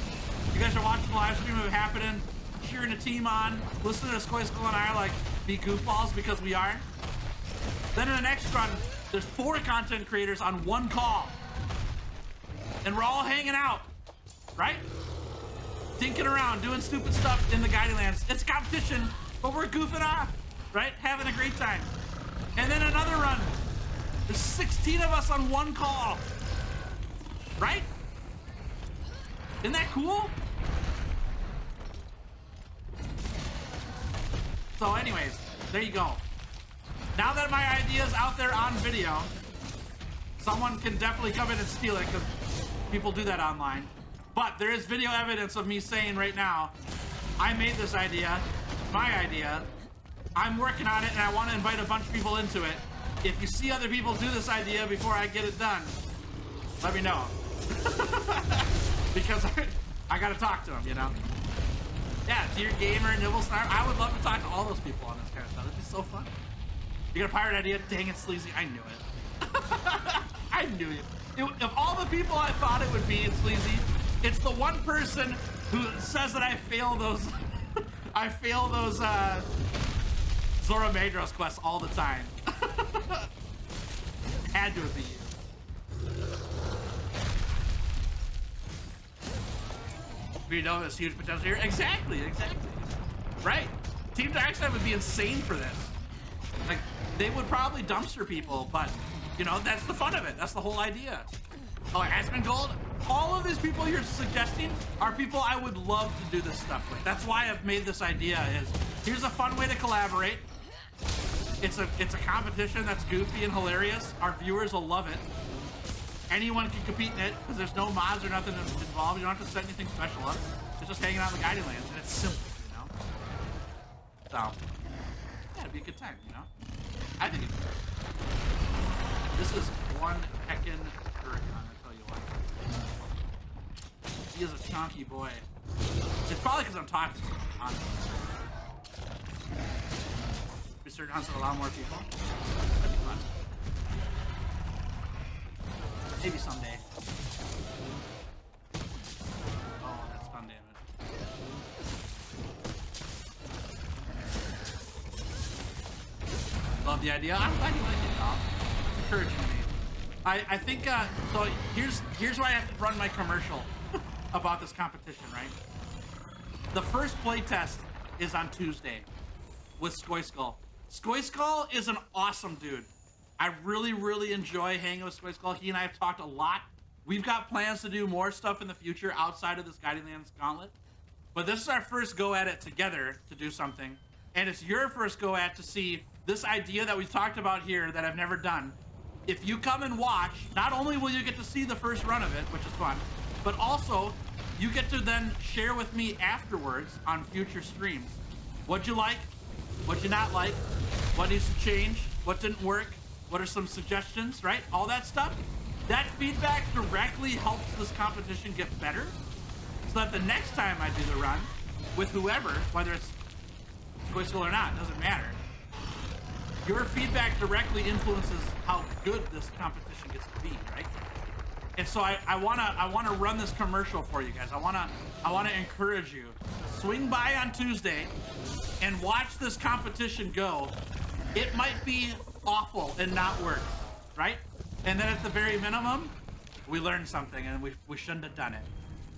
You guys are watching the live stream of it happening, cheering a team on, listening to Squisco and I like be goofballs because we are. Then in the next run, there's 4 content creators on 1 call. And we're all hanging out, right? Dinking around, doing stupid stuff in the Guiding Lands. It's competition, but we're goofing off, right? Having a great time. And then another run. There's 16 of us on 1 call, right? Isn't that cool? So anyways, there you go. Now that my idea is out there on video, someone can definitely come in and steal it because people do that online. But there is video evidence of me saying right now, I made this idea, my idea, I'm working on it, and I want to invite a bunch of people into it. If you see other people do this idea before I get it done, let me know. Because I gotta talk to them, you know? Yeah, Dear Gamer, Nibblesnarf, I would love to talk to all those people on this kind of stuff. It'd be so fun. You got a pirate idea? Dang it, Sleazy. I knew it. I knew it. Of all the people I thought it would be, Sleazy, it's the one person who says that I fail those Zora Madros quests all the time. Had to be you. We know there's huge potential here. Exactly. Right. Team Darkseid would be insane for this. Like, they would probably dumpster people, but, you know, that's the fun of it. That's the whole idea. Oh, Asmongold, all of these people you're suggesting are people I would love to do this stuff with. That's why I've made this idea is, here's a fun way to collaborate. It's a competition that's goofy and hilarious. Our viewers will love it. Anyone can compete in it because there's no mods or nothing involved. You don't have to set anything special up. It's just hanging out in the Guiding Lands, and it's simple, you know? So, yeah, it'd be a good time, you know? I think it'd be good. This is one heckin' Huracan, I tell you what. He is a chunky boy. It's probably because I'm talking to him, honestly. Resurgent hunts with a lot more people. That'd be fun. Maybe someday. Oh, that's fun damage. Love the idea. I'm glad you like it, Dom. It's encouraging me. I think, so here's why I have to run my commercial about this competition, right? The first playtest is on Tuesday with Skoyskull. Skoyskull is an awesome dude. I really enjoy hanging with Skoyskull. He and I have talked a lot. We've got plans to do more stuff in the future outside of this Guiding Lands Gauntlet. But this is our first go at it together to do something. And it's your first go at to see this idea that we've talked about here that I've never done. If you come and watch, not only will you get to see the first run of it, which is fun, but also you get to then share with me afterwards on future streams. What'd you like? What'd you not like? What needs to change? What didn't work? What are some suggestions, right? All that stuff. That feedback directly helps this competition get better so that the next time I do the run with whoever, whether it's Skoyskull or not, doesn't matter. Your feedback directly influences how good this competition gets to be, right? And so I wanna run this commercial for you guys. I wanna encourage you. Swing by on Tuesday and watch this competition go. It might be awful and not work, right? And then at the very minimum, we learned something and we shouldn't have done it.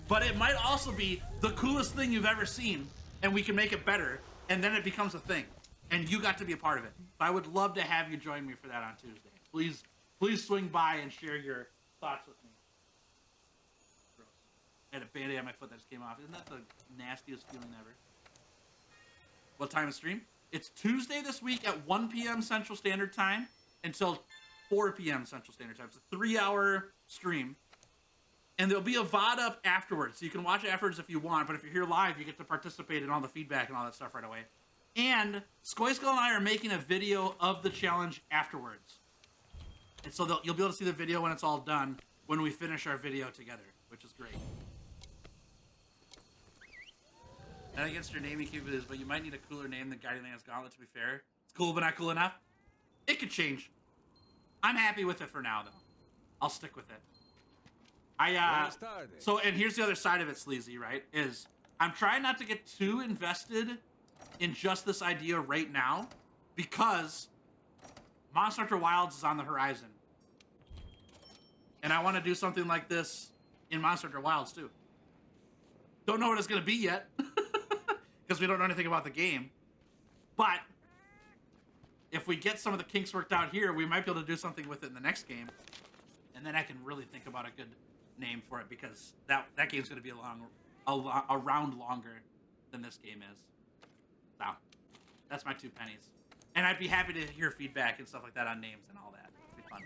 But it might also be the coolest thing you've ever seen and we can make it better and then it becomes a thing. And you got to be a part of it. So I would love to have you join me for that on Tuesday. Please swing by and share your thoughts with me. Gross. I had a Band-Aid on my foot that just came off. Isn't that the nastiest feeling ever? What time is stream? It's Tuesday this week at 1 p.m. Central Standard Time until 4 p.m. Central Standard Time. It's a 3-hour stream. And there'll be a VOD up afterwards. So you can watch it afterwards if you want. But if you're here live, you get to participate in all the feedback and all that stuff right away. And Skoyskull and I are making a video of the challenge afterwards. And so you'll be able to see the video when it's all done, when we finish our video together, which is great. Not against your naming capabilities, but you might need a cooler name than Guiding Lands Gauntlet, to be fair. It's cool, but not cool enough. It could change. I'm happy with it for now, though. I'll stick with it. So, and here's the other side of it, Sleazy, right? Is I'm trying not to get too invested in just this idea right now because Monster Hunter Wilds is on the horizon. And I want to do something like this in Monster Hunter Wilds too. Don't know what it's going to be yet because we don't know anything about the game. But if we get some of the kinks worked out here, we might be able to do something with it in the next game. And then I can really think about a good name for it because that game's going to be around longer than this game is. So, that's my 2 pennies. And I'd be happy to hear feedback and stuff like that on names and all that. It'd be fun.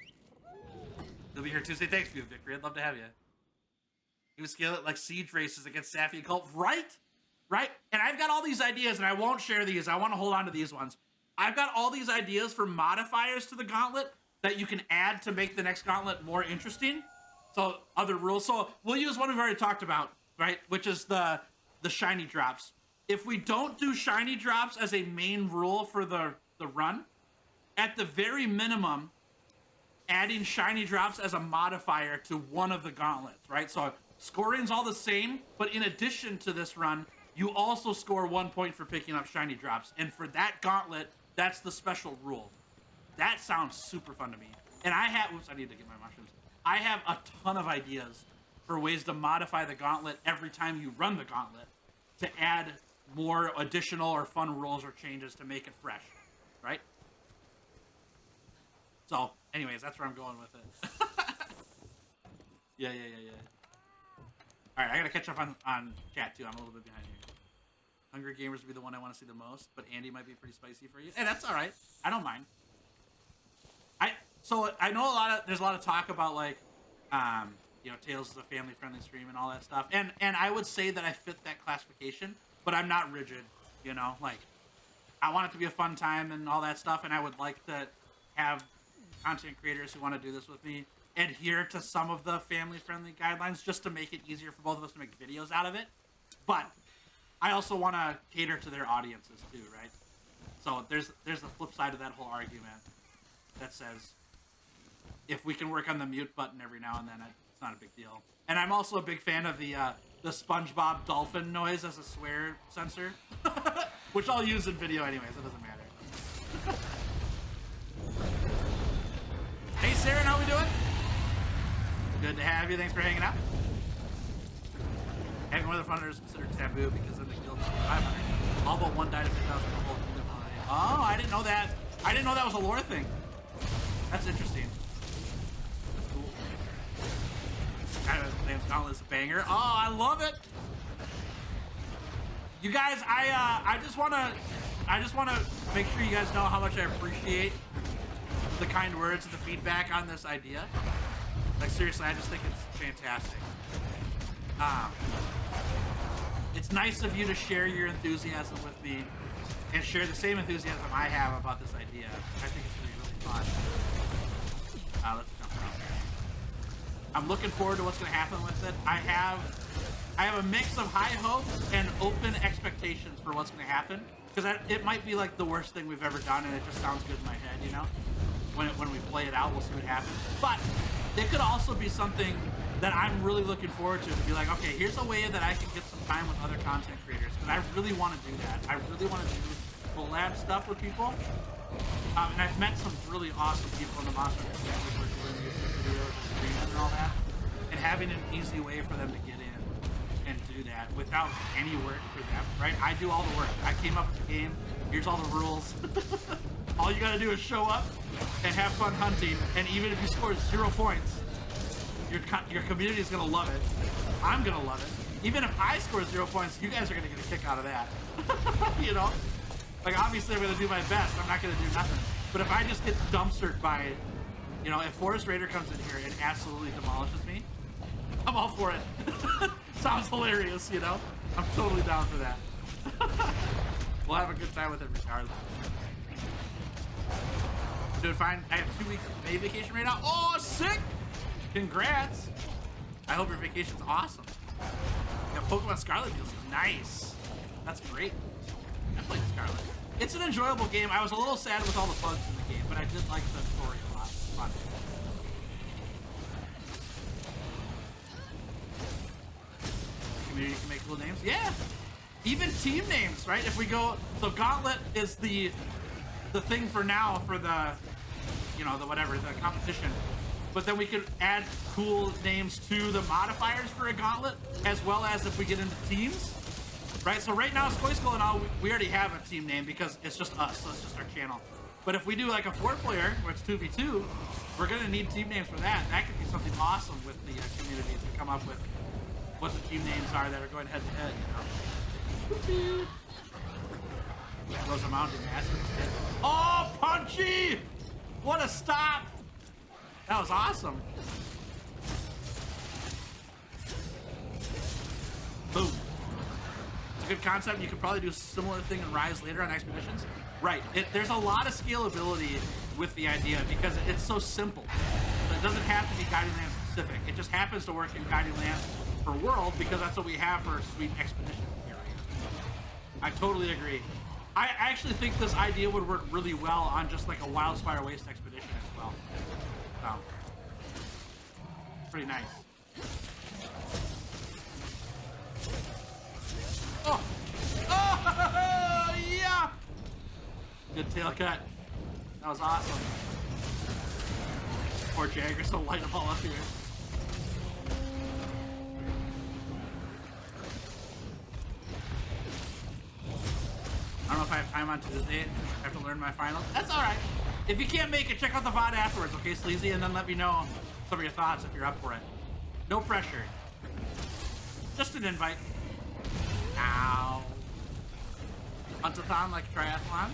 You'll be here Tuesday. Thanks for you, Victory. I'd love to have you. You would scale it like siege races against Safi and Cult. Right? Right? And I've got all these ideas, and I won't share these. I want to hold on to these ones. I've got all these ideas for modifiers to the gauntlet that you can add to make the next gauntlet more interesting. So, other rules. So, we'll use one we've already talked about, right? Which is the shiny drops. If we don't do shiny drops as a main rule for the run, at the very minimum, adding shiny drops as a modifier to one of the gauntlets, right? So scoring's all the same, but in addition to this run, you also score 1 point for picking up shiny drops. And for that gauntlet, That's the special rule. That sounds super fun to me. And I have, oops, I need to get my mushrooms. I have a ton of ideas for ways to modify the gauntlet every time you run the gauntlet to add more additional or fun rules or changes to make it fresh, right? So, anyways, that's where I'm going with it. Yeah. All right, I gotta catch up on chat too. I'm a little bit behind here. Hungry Gamers would be the one I want to see the most, but Andy might be pretty spicy for you. Hey, that's all right. I don't mind. So I know there's a lot of talk about like, you know, Tales is a family-friendly stream and all that stuff, and I would say that I fit that classification, but I'm not rigid. You know, like I want it to be a fun time and all that stuff, and I would like to have content creators who want to do this with me adhere to some of the family-friendly guidelines just to make it easier for both of us to make videos out of it. But I also want to cater to their audiences too, right? So there's the flip side of that whole argument that says if we can work on the mute button every now and then, it's not a big deal. And I'm also a big fan of the SpongeBob dolphin noise as a swear censor, which I'll use in video anyways. It doesn't matter. Hey, Sarah, how we doing? Good to have you. Thanks for hanging out. Having one of the frontrunners is considered taboo because then the guild is 500. All but one died of 50,000 gold. Oh, I didn't know that. I didn't know that was a lore thing. That's interesting. That's cool. Name's Gauntlet's a banger. Oh, I love it. You guys, I just wanna make sure you guys know how much I appreciate the kind words and the feedback on this idea. Like seriously, I just think it's fantastic. It's nice of you to share your enthusiasm with me and share the same enthusiasm I have about this idea. I think it's really, really fun. Let's jump around there. I'm looking forward to what's going to happen with it. I have a mix of high hopes and open expectations for what's going to happen, because it might be like the worst thing we've ever done, and it just sounds good in my head, you know. When we play it out, we'll see what happens. But it could also be something that I'm really looking forward to be like, okay, here's a way that I can get some time with other content creators, because I really want to do that. I really want to do collab stuff with people. And I've met some really awesome people in the Monster Hunter family for doing YouTube videos and streams and all that. And having an easy way for them to get in and do that without any work for them, right? I do all the work. I came up with the game. Here's all the rules. All you gotta do is show up and have fun hunting. And even if you score 0 points, your community is gonna love it. I'm gonna love it. Even if I score 0 points, you guys are gonna get a kick out of that. You know? Like, obviously I'm gonna do my best. I'm not gonna do nothing. But if I just get dumpstered by, you know, if Forest Raider comes in here and absolutely demolishes me, I'm all for it. Sounds hilarious, you know? I'm totally down for that. We'll have a good time with it regardless. I'm doing fine. I have 2 weeks of May vacation right now. Oh, sick! Congrats! I hope your vacation's awesome. Yeah, Pokemon Scarlet feels nice. That's great. I played Scarlet. It's an enjoyable game. I was a little sad with all the bugs in the game, but I did like the story a lot. It's fun. Community can make cool names. Yeah! Even team names, right? If we go, so Gauntlet is the thing for now for the, you know, the whatever, the competition. But then we could add cool names to the modifiers for a Gauntlet, as well as if we get into teams, right? So right now, Skoy Skull and all, we already have a team name because it's just us, so it's just our channel. But if we do like a 4-player, where it's 2v2, we're gonna need team names for that. That could be something awesome with the communities to come up with what the team names are that are going head to head, you know? Rosa Mountain, massive hit. Oh, Punchy! What a stop! That was awesome. Boom. It's a good concept. You could probably do a similar thing in Rise later on Expeditions. Right. There's a lot of scalability with the idea because it's so simple. It doesn't have to be Guiding Land specific. It just happens to work in Guiding Land for World because that's what we have for a sweet Expedition area. I totally agree. I actually think this idea would work really well on just like a Wildspire Waste Expedition as well. So, pretty nice. Oh! Oh! Yeah! Good tail cut. That was awesome. Poor Jagger's so light them all up here. I don't know if I have time on Tuesday. I have to learn my finals. That's all right. If you can't make it, check out the VOD afterwards, okay, Sleazy? And then let me know some of your thoughts if you're up for it. No pressure. Just an invite. Ow. Hunt-a-thon like triathlon?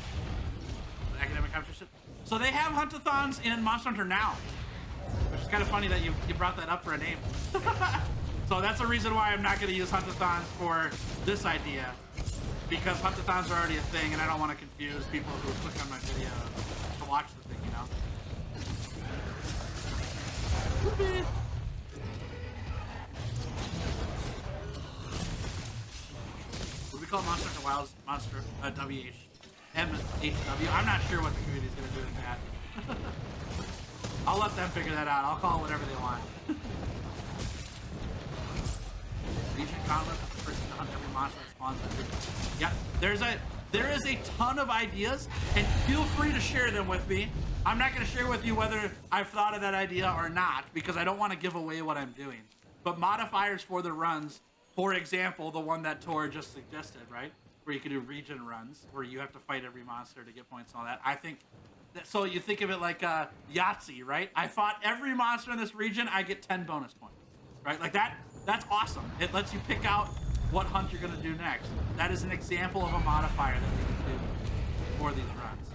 Academic competition. So they have hunt-a-thons in Monster Hunter now. Which is kind of funny that you brought that up for a name. So that's the reason why I'm not going to use hunt-a-thons for this idea. Because hunt-a-thons are already a thing, and I don't want to confuse people who click on my video to watch the thing, you know? Whoopee. What do we call Monster Hunter Wilds? Monster MHW? I'm not sure what the community's going to do with that. I'll let them figure that out. I'll call it whatever they want. Legion Gauntlet, the person to hunt every monster that spawns in the Yep, there is a ton of ideas, and feel free to share them with me. I'm not going to share with you whether I've thought of that idea or not, because I don't want to give away what I'm doing. But modifiers for the runs, for example, the one that Tor just suggested, right? Where you can do region runs, where you have to fight every monster to get points and all that. I think that, so you think of it like Yahtzee, right? I fought every monster in this region, I get 10 bonus points, right? Like that's awesome. It lets you pick out what hunt you're gonna do next. That is an example of a modifier that we can do for these runs.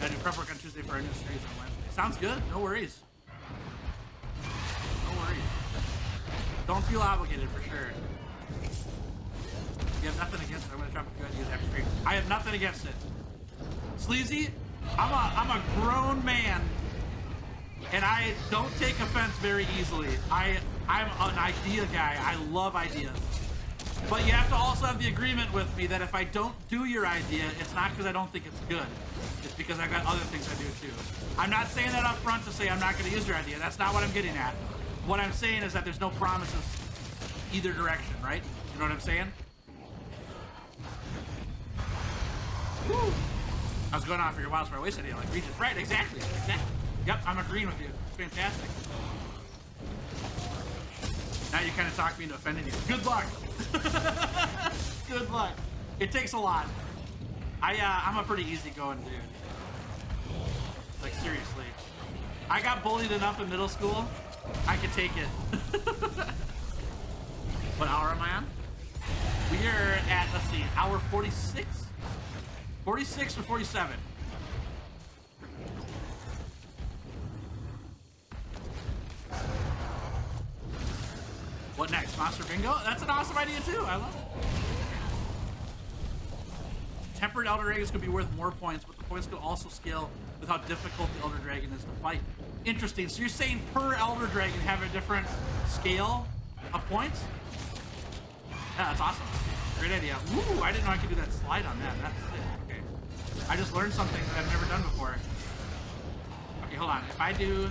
I do prep work on Tuesday for our new series on Wednesday. Sounds good. No worries. No worries. Don't feel obligated for sure. You have nothing against it. I'm gonna drop a few ideas after stream. I have nothing against it. Sleazy, I'm a grown man, and I don't take offense very easily. I'm an idea guy. I love ideas. But you have to also have the agreement with me that if I don't do your idea, it's not because I don't think it's good. It's because I've got other things I do too. I'm not saying that up front to say I'm not going to use your idea. That's not what I'm getting at. What I'm saying is that there's no promises either direction, right? You know what I'm saying? Woo. I was going on for your Wild Spire Waste idea, like region. Right, exactly. Yep, I'm agreeing with you. It's fantastic. Now you kind of talked me into offending you. Good luck. Good luck. It takes a lot. I'm a pretty easygoing dude. Like, seriously. I got bullied enough in middle school, I could take it. What hour am I on? We are at, let's see, hour 46? 46 or 47? What next? Monster Bingo? That's an awesome idea too. I love it. Tempered Elder Dragons could be worth more points, but the points could also scale with how difficult the Elder Dragon is to fight. Interesting. So you're saying per Elder Dragon have a different scale of points? Yeah, that's awesome. Great idea. Ooh, I didn't know I could do that slide on that. That's sick. Okay. I just learned something that I've never done before. Okay, hold on. If I do...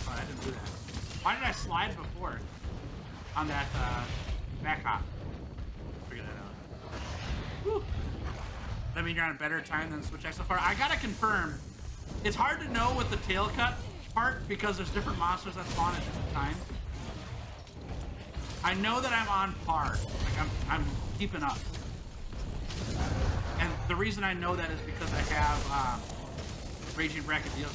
Oh, I didn't do that. Why did I slide before on that back hop? Figure that out. Whew. That mean you're on a better time than Switch X so far? I gotta confirm. It's hard to know with the tail cut part because there's different monsters that spawn at different times. I know that I'm on par. Like I'm keeping up. And the reason I know that is because I have Raging Brachydios.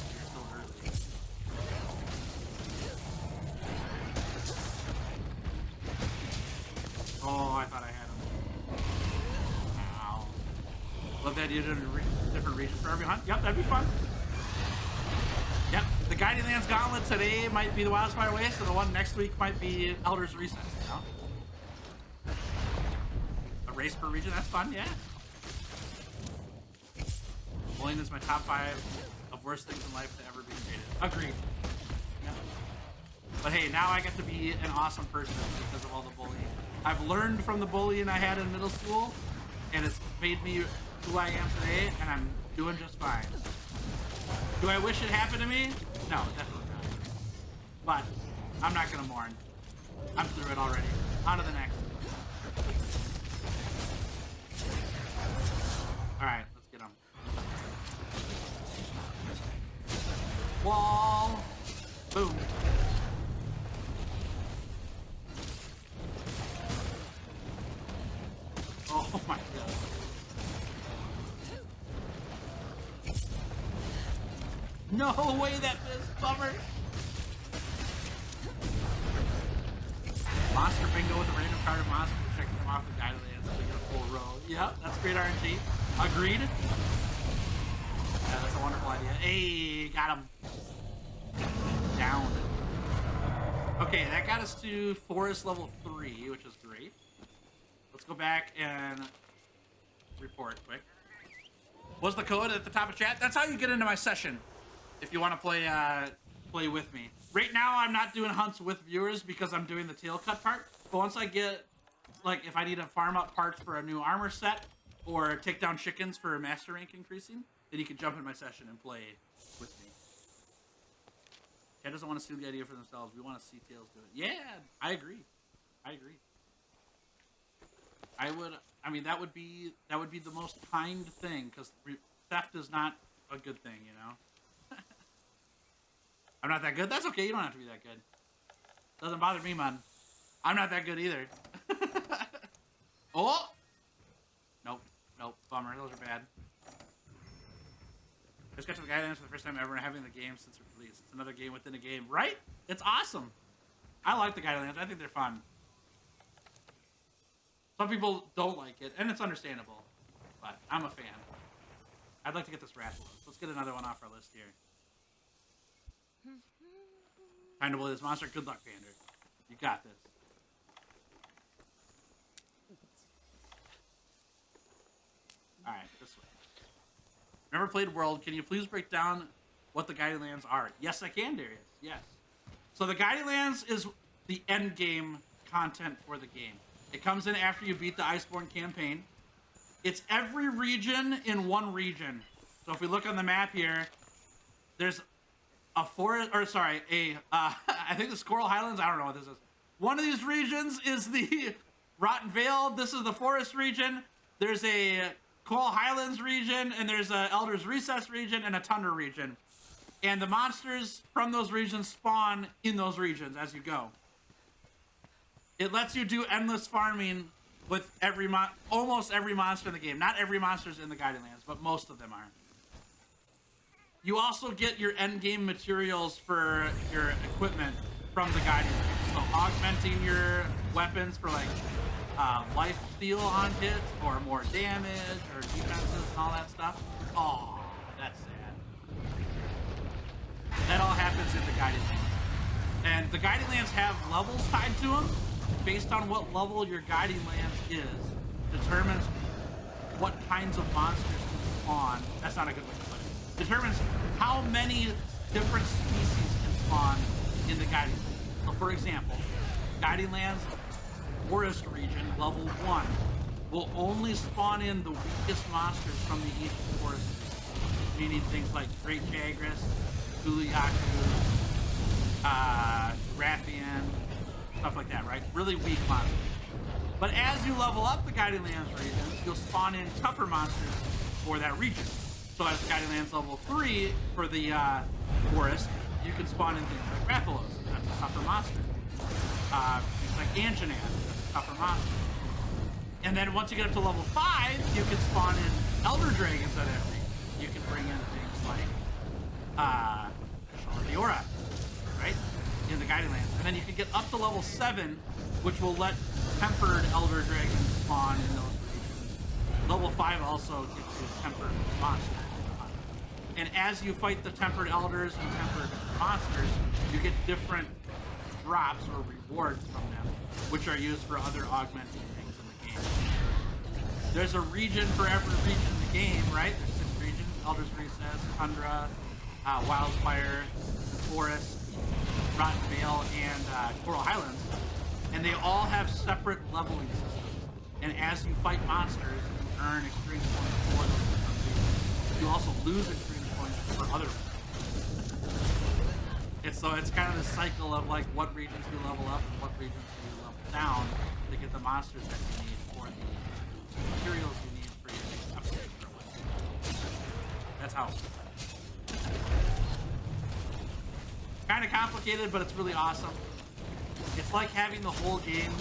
Oh, I thought I had him. Ow. Love that you did a different region for every hunt. Yep, that'd be fun. Yep, the Guiding Lands Gauntlet today might be the Wild Spire Waste, and the one next week might be Elder's Recess, you know? A race per region, that's fun, yeah. Bullying is my top 5 of worst things in life to ever be created. Agreed. Yep. But hey, now I get to be an awesome person because of all the bullying. I've learned from the bullying I had in middle school, and it's made me who I am today, and I'm doing just fine. Do I wish it happened to me? No, definitely not. But I'm not gonna mourn. I'm through it already. On to the next. Alright, let's get him. Wall. Boom. Oh my god. No way that missed, bummer. Monster bingo with a random card of monster, checking them off the guy that ends up in a full row. Yeah, that's great RNG. Agreed. Yeah, that's a wonderful idea. Hey, got him. Down. Okay, that got us to forest level 3, which is great. Let's go back and report quick. What's the code at the top of chat? That's how you get into my session. If you want to play with me. Right now, I'm not doing hunts with viewers because I'm doing the tail cut part. But once I get, like, if I need to farm up parts for a new armor set or take down chickens for master rank increasing, then you can jump in my session and play with me. Cat doesn't want to steal the idea for themselves. We want to see Tails do it. Yeah, I agree. I agree. I mean, that would be the most kind thing, because theft is not a good thing, you know? I'm not that good? That's okay, you don't have to be that good. Doesn't bother me, man. I'm not that good either. Oh! Nope, nope, bummer, those are bad. Just got to the Guidelands for the first time ever and having the game since its release. It's another game within a game, right? It's awesome. I like the Guidelands, I think they're fun. Some people don't like it, and it's understandable, but I'm a fan. I'd like to get this Rathalos. Let's get another one off our list here. Time to bully this monster. Good luck, Pander. You got this. Alright, this way. Never played World. Can you please break down what the Guiding Lands are? Yes, I can, Darius. Yes. So the Guiding Lands is the end game content for the game. It comes in after you beat the Iceborne campaign. It's every region in one region. So if we look on the map here, there's a forest, or sorry, I think the Coral Highlands, I don't know what this is. One of these regions is the Rotten Vale. This is the forest region. There's a Coral Highlands region, and there's a Elder's Recess region, and a Tundra region. And the monsters from those regions spawn in those regions as you go. It lets you do endless farming with almost every monster in the game. Not every monster's in the Guiding Lands, but most of them are. You also get your end game materials for your equipment from the Guiding Lands. So augmenting your weapons for like life steal on hits, or more damage, or defenses and all that stuff. Oh, that's sad. That all happens in the Guiding Lands. And the Guiding Lands have levels tied to them. Based on what level your Guiding Lands is, determines what kinds of monsters can spawn. That's not a good way to put it. Determines how many different species can spawn in the Guiding Lands. So for example, Guiding Lands Forest region, level 1, will only spawn in the weakest monsters from the East Forest, meaning things like Great Jagras, Kuliaku, Rathian, stuff like that, right? Really weak monsters. But as you level up the Guiding Lands regions, you'll spawn in tougher monsters for that region. So as Guiding Lands level 3 for the forest, you can spawn in things like Rathalos. That's a tougher monster. Things like Anjanath. That's a tougher monster. And then once you get up to level 5, you can spawn in Elder Dragons at that region. You can bring in things like Shaladiora, right? In the Guiding Lands. And then you can get up to level 7, which will let tempered Elder Dragons spawn in those regions. Level 5 also gives you tempered monsters. And as you fight the tempered elders and tempered monsters, you get different drops or rewards from them, which are used for other augmenting things in the game. There's a region for every region in the game, right? There's 6 regions: Elder's Recess, Tundra, Wildspire, Forest, Rotten Vale, and Coral Highlands. And they all have separate leveling systems. And as you fight monsters, you earn experience points for those different regions. You also lose experience points for other regions. And so it's kind of the cycle of like what regions you level up and what regions you level down to get the monsters that you need for the materials you need for your next upgrade for a weapon. That's how. Kind of complicated, but it's really awesome. It's like having the whole game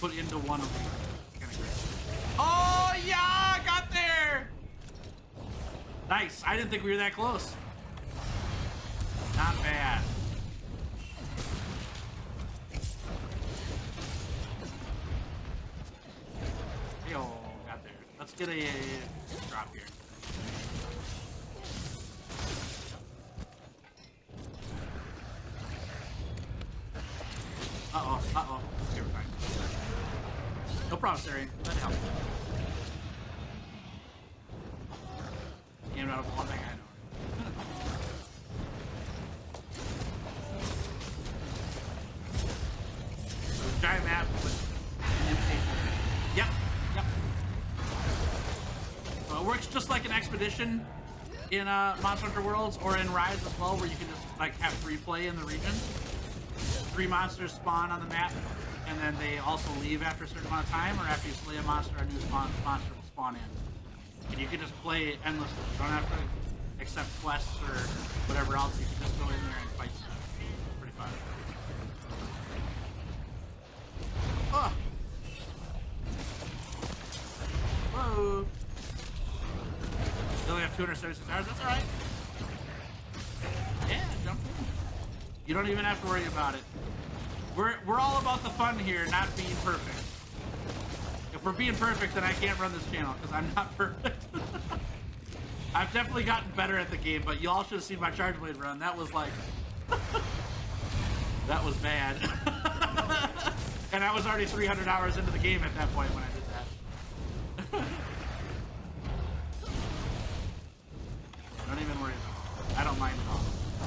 put into one arena. Kind of great. Oh yeah, got there. Nice. I didn't think we were that close. Not bad. Yo, got there. Let's get a drop here. Uh-oh, uh-oh. Okay, we're fine. No problem, Sari. Let me help. Aimed out of one thing I know. So giant map with Yep, yep. So it works just like an expedition in Monster Hunter Worlds or in Rise as well, where you can just like have free play in the region. 3 monsters spawn on the map, and then they also leave after a certain amount of time, or after you slay a monster, a new monster will spawn in. And you can just play endlessly. You don't have to accept quests or whatever else. You can just go in there and fight stuff. Pretty fun. Oh. Whoa. You only have 276 hours. That's all right. Yeah, jump in. You don't even have to worry about it. We're all about the fun here, not being perfect. If we're being perfect, then I can't run this channel because I'm not perfect. I've definitely gotten better at the game, but you all should have seen my Charge Blade run. That was like, that was bad. And I was already 300 hours into the game at that point when I did that. Don't even worry about it. I don't mind at all.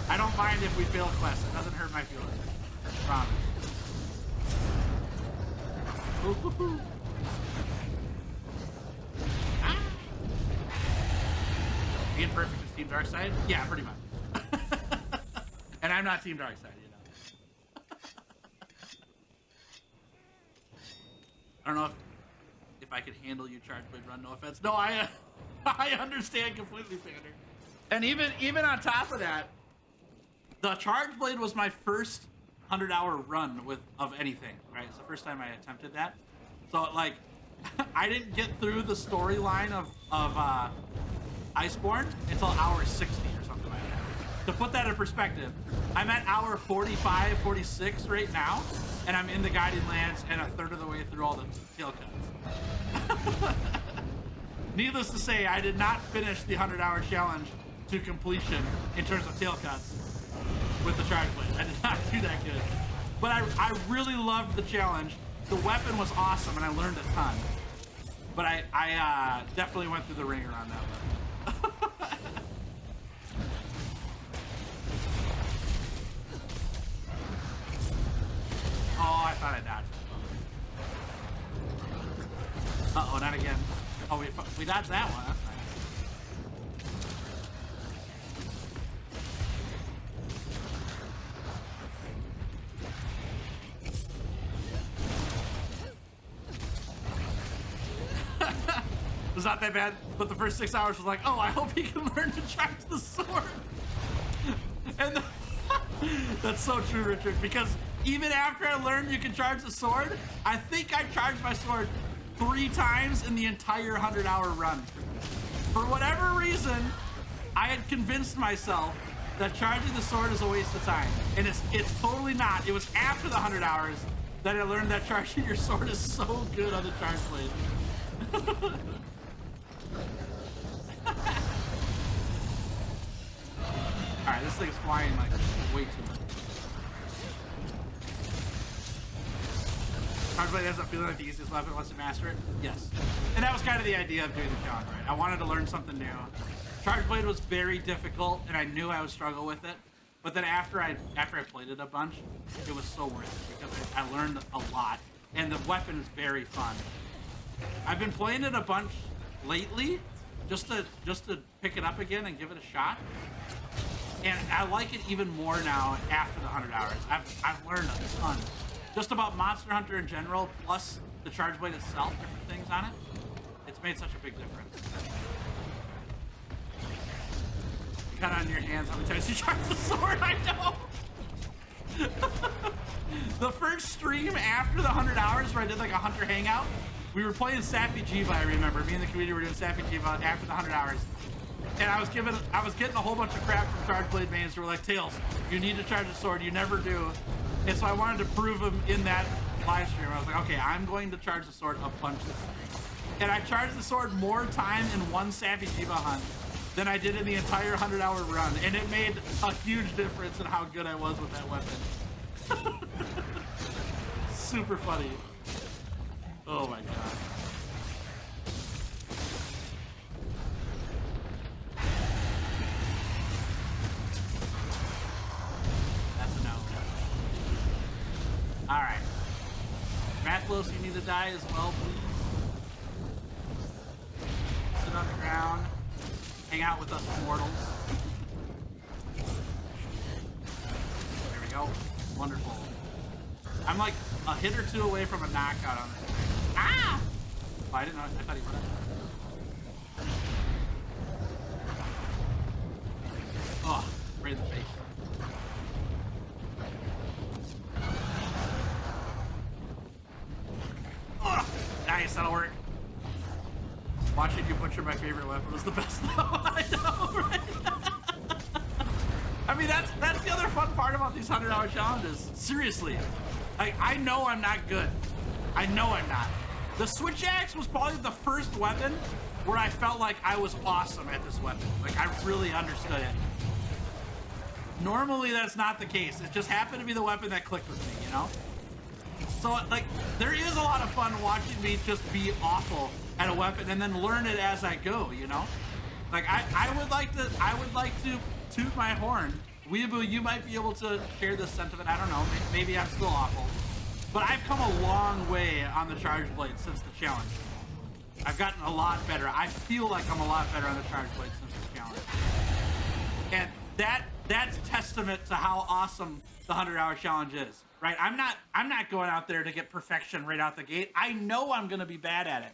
I don't mind if we fail quests. It doesn't hurt my feelings. I promise. Ooh. Ah. Being perfect is Team Darkside? Yeah, pretty much. And I'm not Team Darkside, you know. I don't know if I could handle you, Charge Blade Run. No offense. No, I understand completely, Pander. And even on top of that, the Charge Blade was my first 100-hour run of anything, right? It's the first time I attempted that. So like, I didn't get through the storyline of Iceborne until hour 60 or something like that. To put that in perspective, I'm at hour 45, 46 right now, and I'm in the Guiding Lands and a third of the way through all the tail cuts. Needless to say, I did not finish the 100-hour challenge to completion in terms of tail cuts with the Charge Blade. I did not do that good. But I really loved the challenge. The weapon was awesome and I learned a ton. But I definitely went through the ringer on that one. Oh, I thought I dodged. Uh-oh, not again. Oh, we dodged that one. That's nice. It was not that bad, but the first 6 hours was like, oh, I hope he can learn to charge the sword. And that's so true, Richard, because even after I learned you can charge the sword, I think I charged my sword 3 times in the entire 100-hour run. For whatever reason, I had convinced myself that charging the sword is a waste of time. And it's totally not. It was after the 100 hours that I learned that charging your sword is so good on the Charge Blade. Alright, this thing's flying like way too much. Charge Blade ends up feeling like the easiest weapon once you master it? Yes. And that was kind of the idea of doing the challenge, right? I wanted to learn something new. Charge Blade was very difficult, and I knew I would struggle with it. But then after I played it a bunch, it was so worth it because I learned a lot, and the weapon is very fun. I've been playing it a bunch lately, just to pick it up again and give it a shot. And I like it even more now after the 100 hours. I've learned a ton. Just about Monster Hunter in general, plus the Charge Blade itself, different things on it. It's made such a big difference. You cut on your hands how many times you charge the sword, I know! The first stream after the 100 hours where I did like a Hunter Hangout, we were playing Sappy Jiva, I remember. Me and the community were doing Sappy Jiva after the 100 hours. And I was getting a whole bunch of crap from Charge Blade mains who were like, Tails, you need to charge the sword, you never do. And so I wanted to prove him in that live stream. I was like, okay, I'm going to charge the sword a bunch this stream. And I charged the sword more time in one Sappy Jiva hunt than I did in the entire 100-hour run. And it made a huge difference in how good I was with that weapon. Super funny. Oh my god. That's a no. Alright. Mathlos, you need to die as well, please. Sit on the ground. Hang out with us mortals. There we go. Wonderful. I'm like a hit or two away from a knockout on this thing. Ah! Oh, I didn't know. I thought he would have. Oh, right in the face. Oh, nice, that'll work. Watching you butcher my favorite weapon was the best though. I know, right? I mean, that's the other fun part about these 100-hour challenges. Seriously. Like, I know I'm not good. I know I'm not. The switch axe was probably the first weapon where I felt like I was awesome at this weapon. Like, I really understood it. Normally, that's not the case. It just happened to be the weapon that clicked with me, you know? So, like, there is a lot of fun watching me just be awful at a weapon and then learn it as I go, you know? Like, I would like to toot my horn. Weeaboo, you might be able to share this sentiment. I don't know. Maybe I'm still awful. But I've come a long way on the Charge Blade since the challenge. I've gotten a lot better. I feel like I'm a lot better on the Charge Blade since the challenge. And that's testament to how awesome the 100-hour challenge is, right? I'm not going out there to get perfection right out the gate. I know I'm going to be bad at it.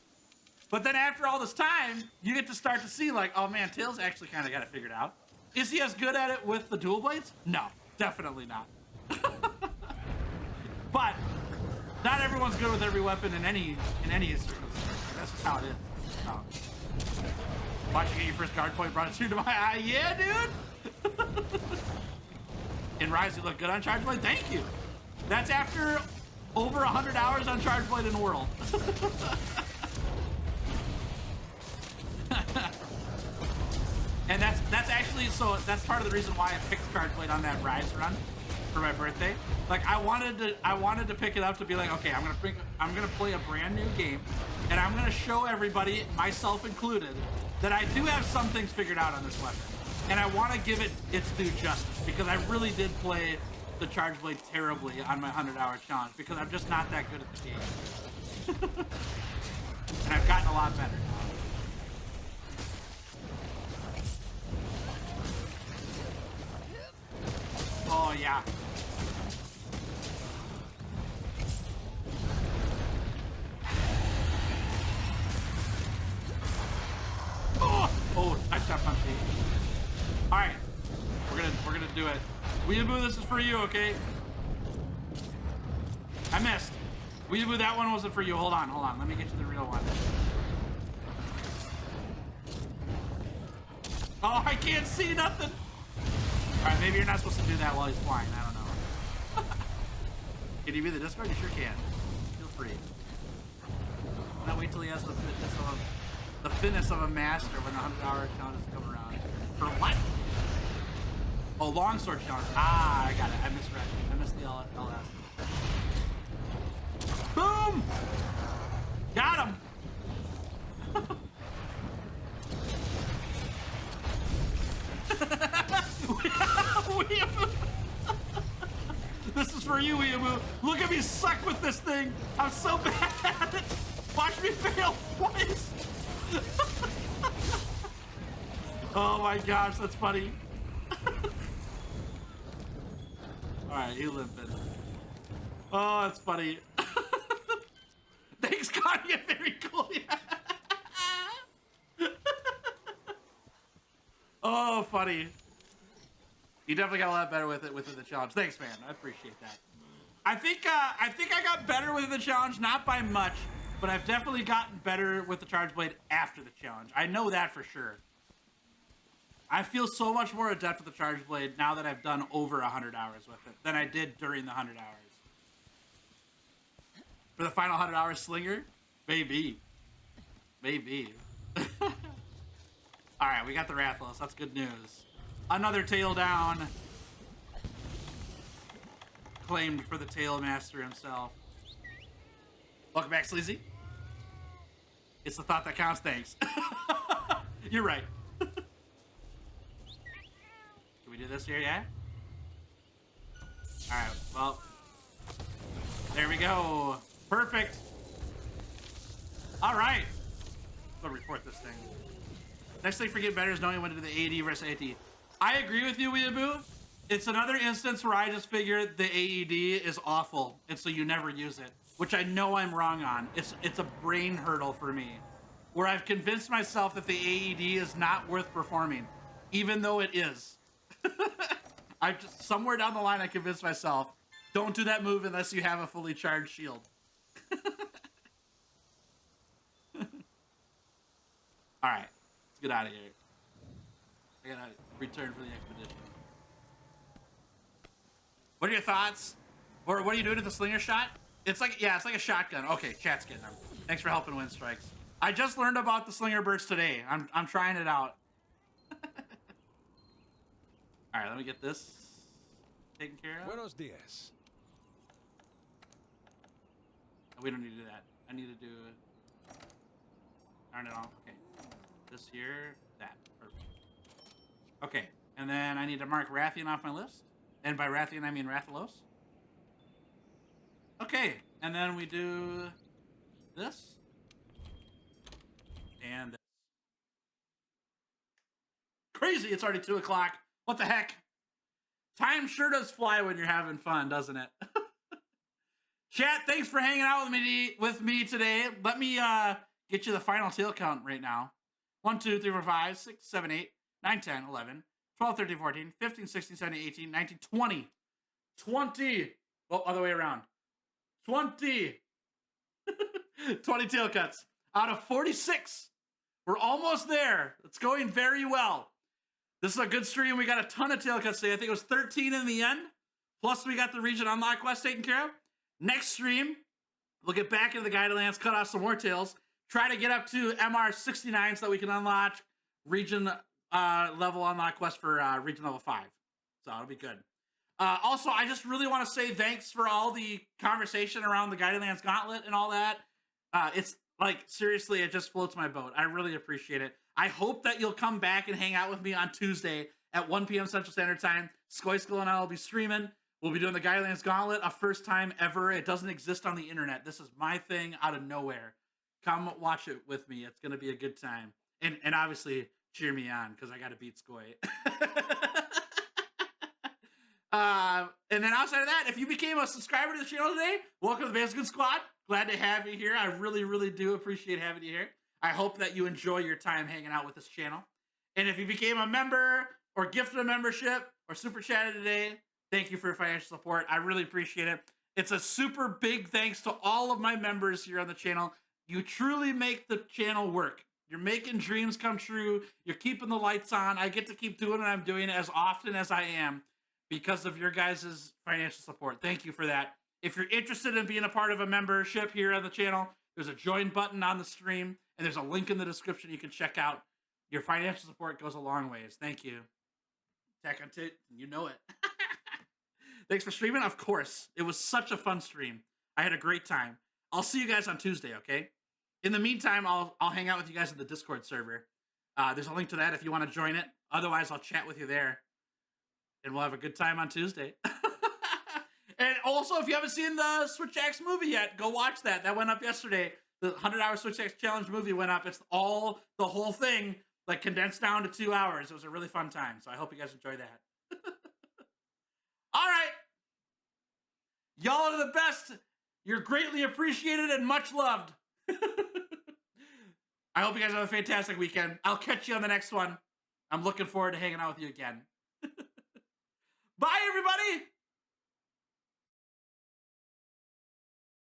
But then after all this time, you get to start to see like, oh man, Tails actually kind of got it figured out. Is he as good at it with the dual blades? No, definitely not. But not everyone's good with every weapon in any circumstance. That's just how it is. Oh. Watching get your first guard point brought a tear to my eye. Yeah, dude. In Rise, you look good on Charge Blade. Thank you. That's after over 100 hours on Charge Blade in World. And that's actually, so that's part of the reason why I picked Charge Blade on that Rise run for my birthday. Like I wanted to pick it up to be like, okay, I'm gonna play a brand new game, and I'm gonna show everybody, myself included, that I do have some things figured out on this weapon, and I want to give it its due justice because I really did play the Charge Blade terribly on my 100-hour challenge because I'm just not that good at the game, and I've gotten a lot better. Oh, yeah. Oh, nice shot punch. All right, we're gonna do it. Weeaboo, this is for you, okay? I missed. Weeaboo, that one wasn't for you. Hold on. Let me get you the real one. Oh, I can't see nothing. All right, maybe you're not supposed to do that while he's flying. I don't know. Can you be the Discord? You sure can. Feel free. Now wait till he has the fitness of a master when the 100-hour challenges come around. For what? Oh, longsword challenge. Ah, I got it. I misread. I missed the LS. Boom! Got him! Weeaboo. This is for you, Weeaboo. Look at me suck with this thing. I'm so bad. Watch me fail twice. Oh my gosh, that's funny. All right, he limping. Oh, that's funny. Thanks, Kanye. Very cool. Yeah. Oh, funny. You definitely got a lot better with it within the challenge. Thanks, man. I appreciate that. I think I got better with the challenge, not by much, but I've definitely gotten better with the Charge Blade after the challenge. I know that for sure. I feel so much more adept with the Charge Blade now that I've done over 100 hours with it than I did during the 100 hours. For the final 100 hours slinger, maybe. Maybe. All right, we got the Rathalos. That's good news. Another tail down. Claimed for the Tail Master himself. Welcome back, Sleazy. It's the thought that counts. Thanks. You're right. Can we do this here? Yeah? All right. Well, there we go. Perfect. All right. Let's report this thing. Next thing for getting better is knowing when to do the AED versus AT. I agree with you, Weeaboo. It's another instance where I just figured the AED is awful, and so you never use it, which I know I'm wrong on. It's a brain hurdle for me, where I've convinced myself that the AED is not worth performing, even though it is. I just somewhere down the line I convinced myself, don't do that move unless you have a fully charged shield. All right, let's get out of here. I gotta return for the expedition. What are your thoughts? Or what are you doing to the slinger shot? It's like a shotgun. Okay, chat's getting them. Thanks for helping win strikes. I just learned about the slinger burst today. I'm trying it out. All right, let me get this taken care of. Buenos dias. We don't need to do that. I need to do. Turn it on. Okay. This here, that. Perfect. Okay, and then I need to mark Rathian off my list. And by Rathian, I mean Rathalos. Okay, and then we do this. And this. Crazy, it's already 2 o'clock. What the heck? Time sure does fly when you're having fun, doesn't it? Chat, thanks for hanging out with me today. Let me get you the final tail count right now. 1, 2, 3, 4, 5, 6, 7, 8, 9, 10, 11, 12, 13, 14, 15, 16, 17, 18, 19, 20. 20. Well, other way around. 20. 20 tail cuts out of 46. We're almost there. It's going very well. This is a good stream. We got a ton of tail cuts today. I think it was 13 in the end. Plus, we got the region unlock quest taken care of. Next stream, we'll get back into the Guided Lands, cut off some more tails, try to get up to MR 69 so that we can unlock region level unlock quest for region level 5. So it'll be good. Also, I just really want to say thanks for all the conversation around the Guided Lands Gauntlet and all that. It's like, seriously, it just floats my boat. I really appreciate it. I hope that you'll come back and hang out with me on Tuesday at 1 p.m. Central Standard Time. Skoyskill and I will be streaming. We'll be doing the Guided Lands Gauntlet, a first time ever. It doesn't exist on the internet. This is my thing out of nowhere. Come watch it with me. It's going to be a good time. And obviously, cheer me on, because I got to beat Skoy. And then outside of that, if you became a subscriber to the channel today, welcome to the Bandscoot Squad. Glad to have you here. I really, really do appreciate having you here. I hope that you enjoy your time hanging out with this channel. And if you became a member or gifted a membership or super chatted today, thank you for your financial support. I really appreciate it. It's a super big thanks to all of my members here on the channel. You truly make the channel work. You're making dreams come true. You're keeping the lights on. I get to keep doing what I'm doing as often as I am because of your guys' financial support. Thank you for that. If you're interested in being a part of a membership here on the channel, there's a join button on the stream, and there's a link in the description you can check out. Your financial support goes a long ways. Thank you. Tech on Tit, you know it. Thanks for streaming. Of course. It was such a fun stream. I had a great time. I'll see you guys on Tuesday, okay? In the meantime, I'll hang out with you guys in the Discord server. There's a link to that if you want to join it. Otherwise, I'll chat with you there. And we'll have a good time on Tuesday. And also, if you haven't seen the Switch Axe movie yet, go watch that. That went up yesterday. The 100-hour Switch Axe Challenge movie went up. It's the whole thing, like, condensed down to 2 hours. It was a really fun time. So I hope you guys enjoy that. All right. the best. You're greatly appreciated and much loved. I hope you guys have a fantastic weekend. I'll catch you on the next one. I'm looking forward to hanging out with you again. Bye, everybody.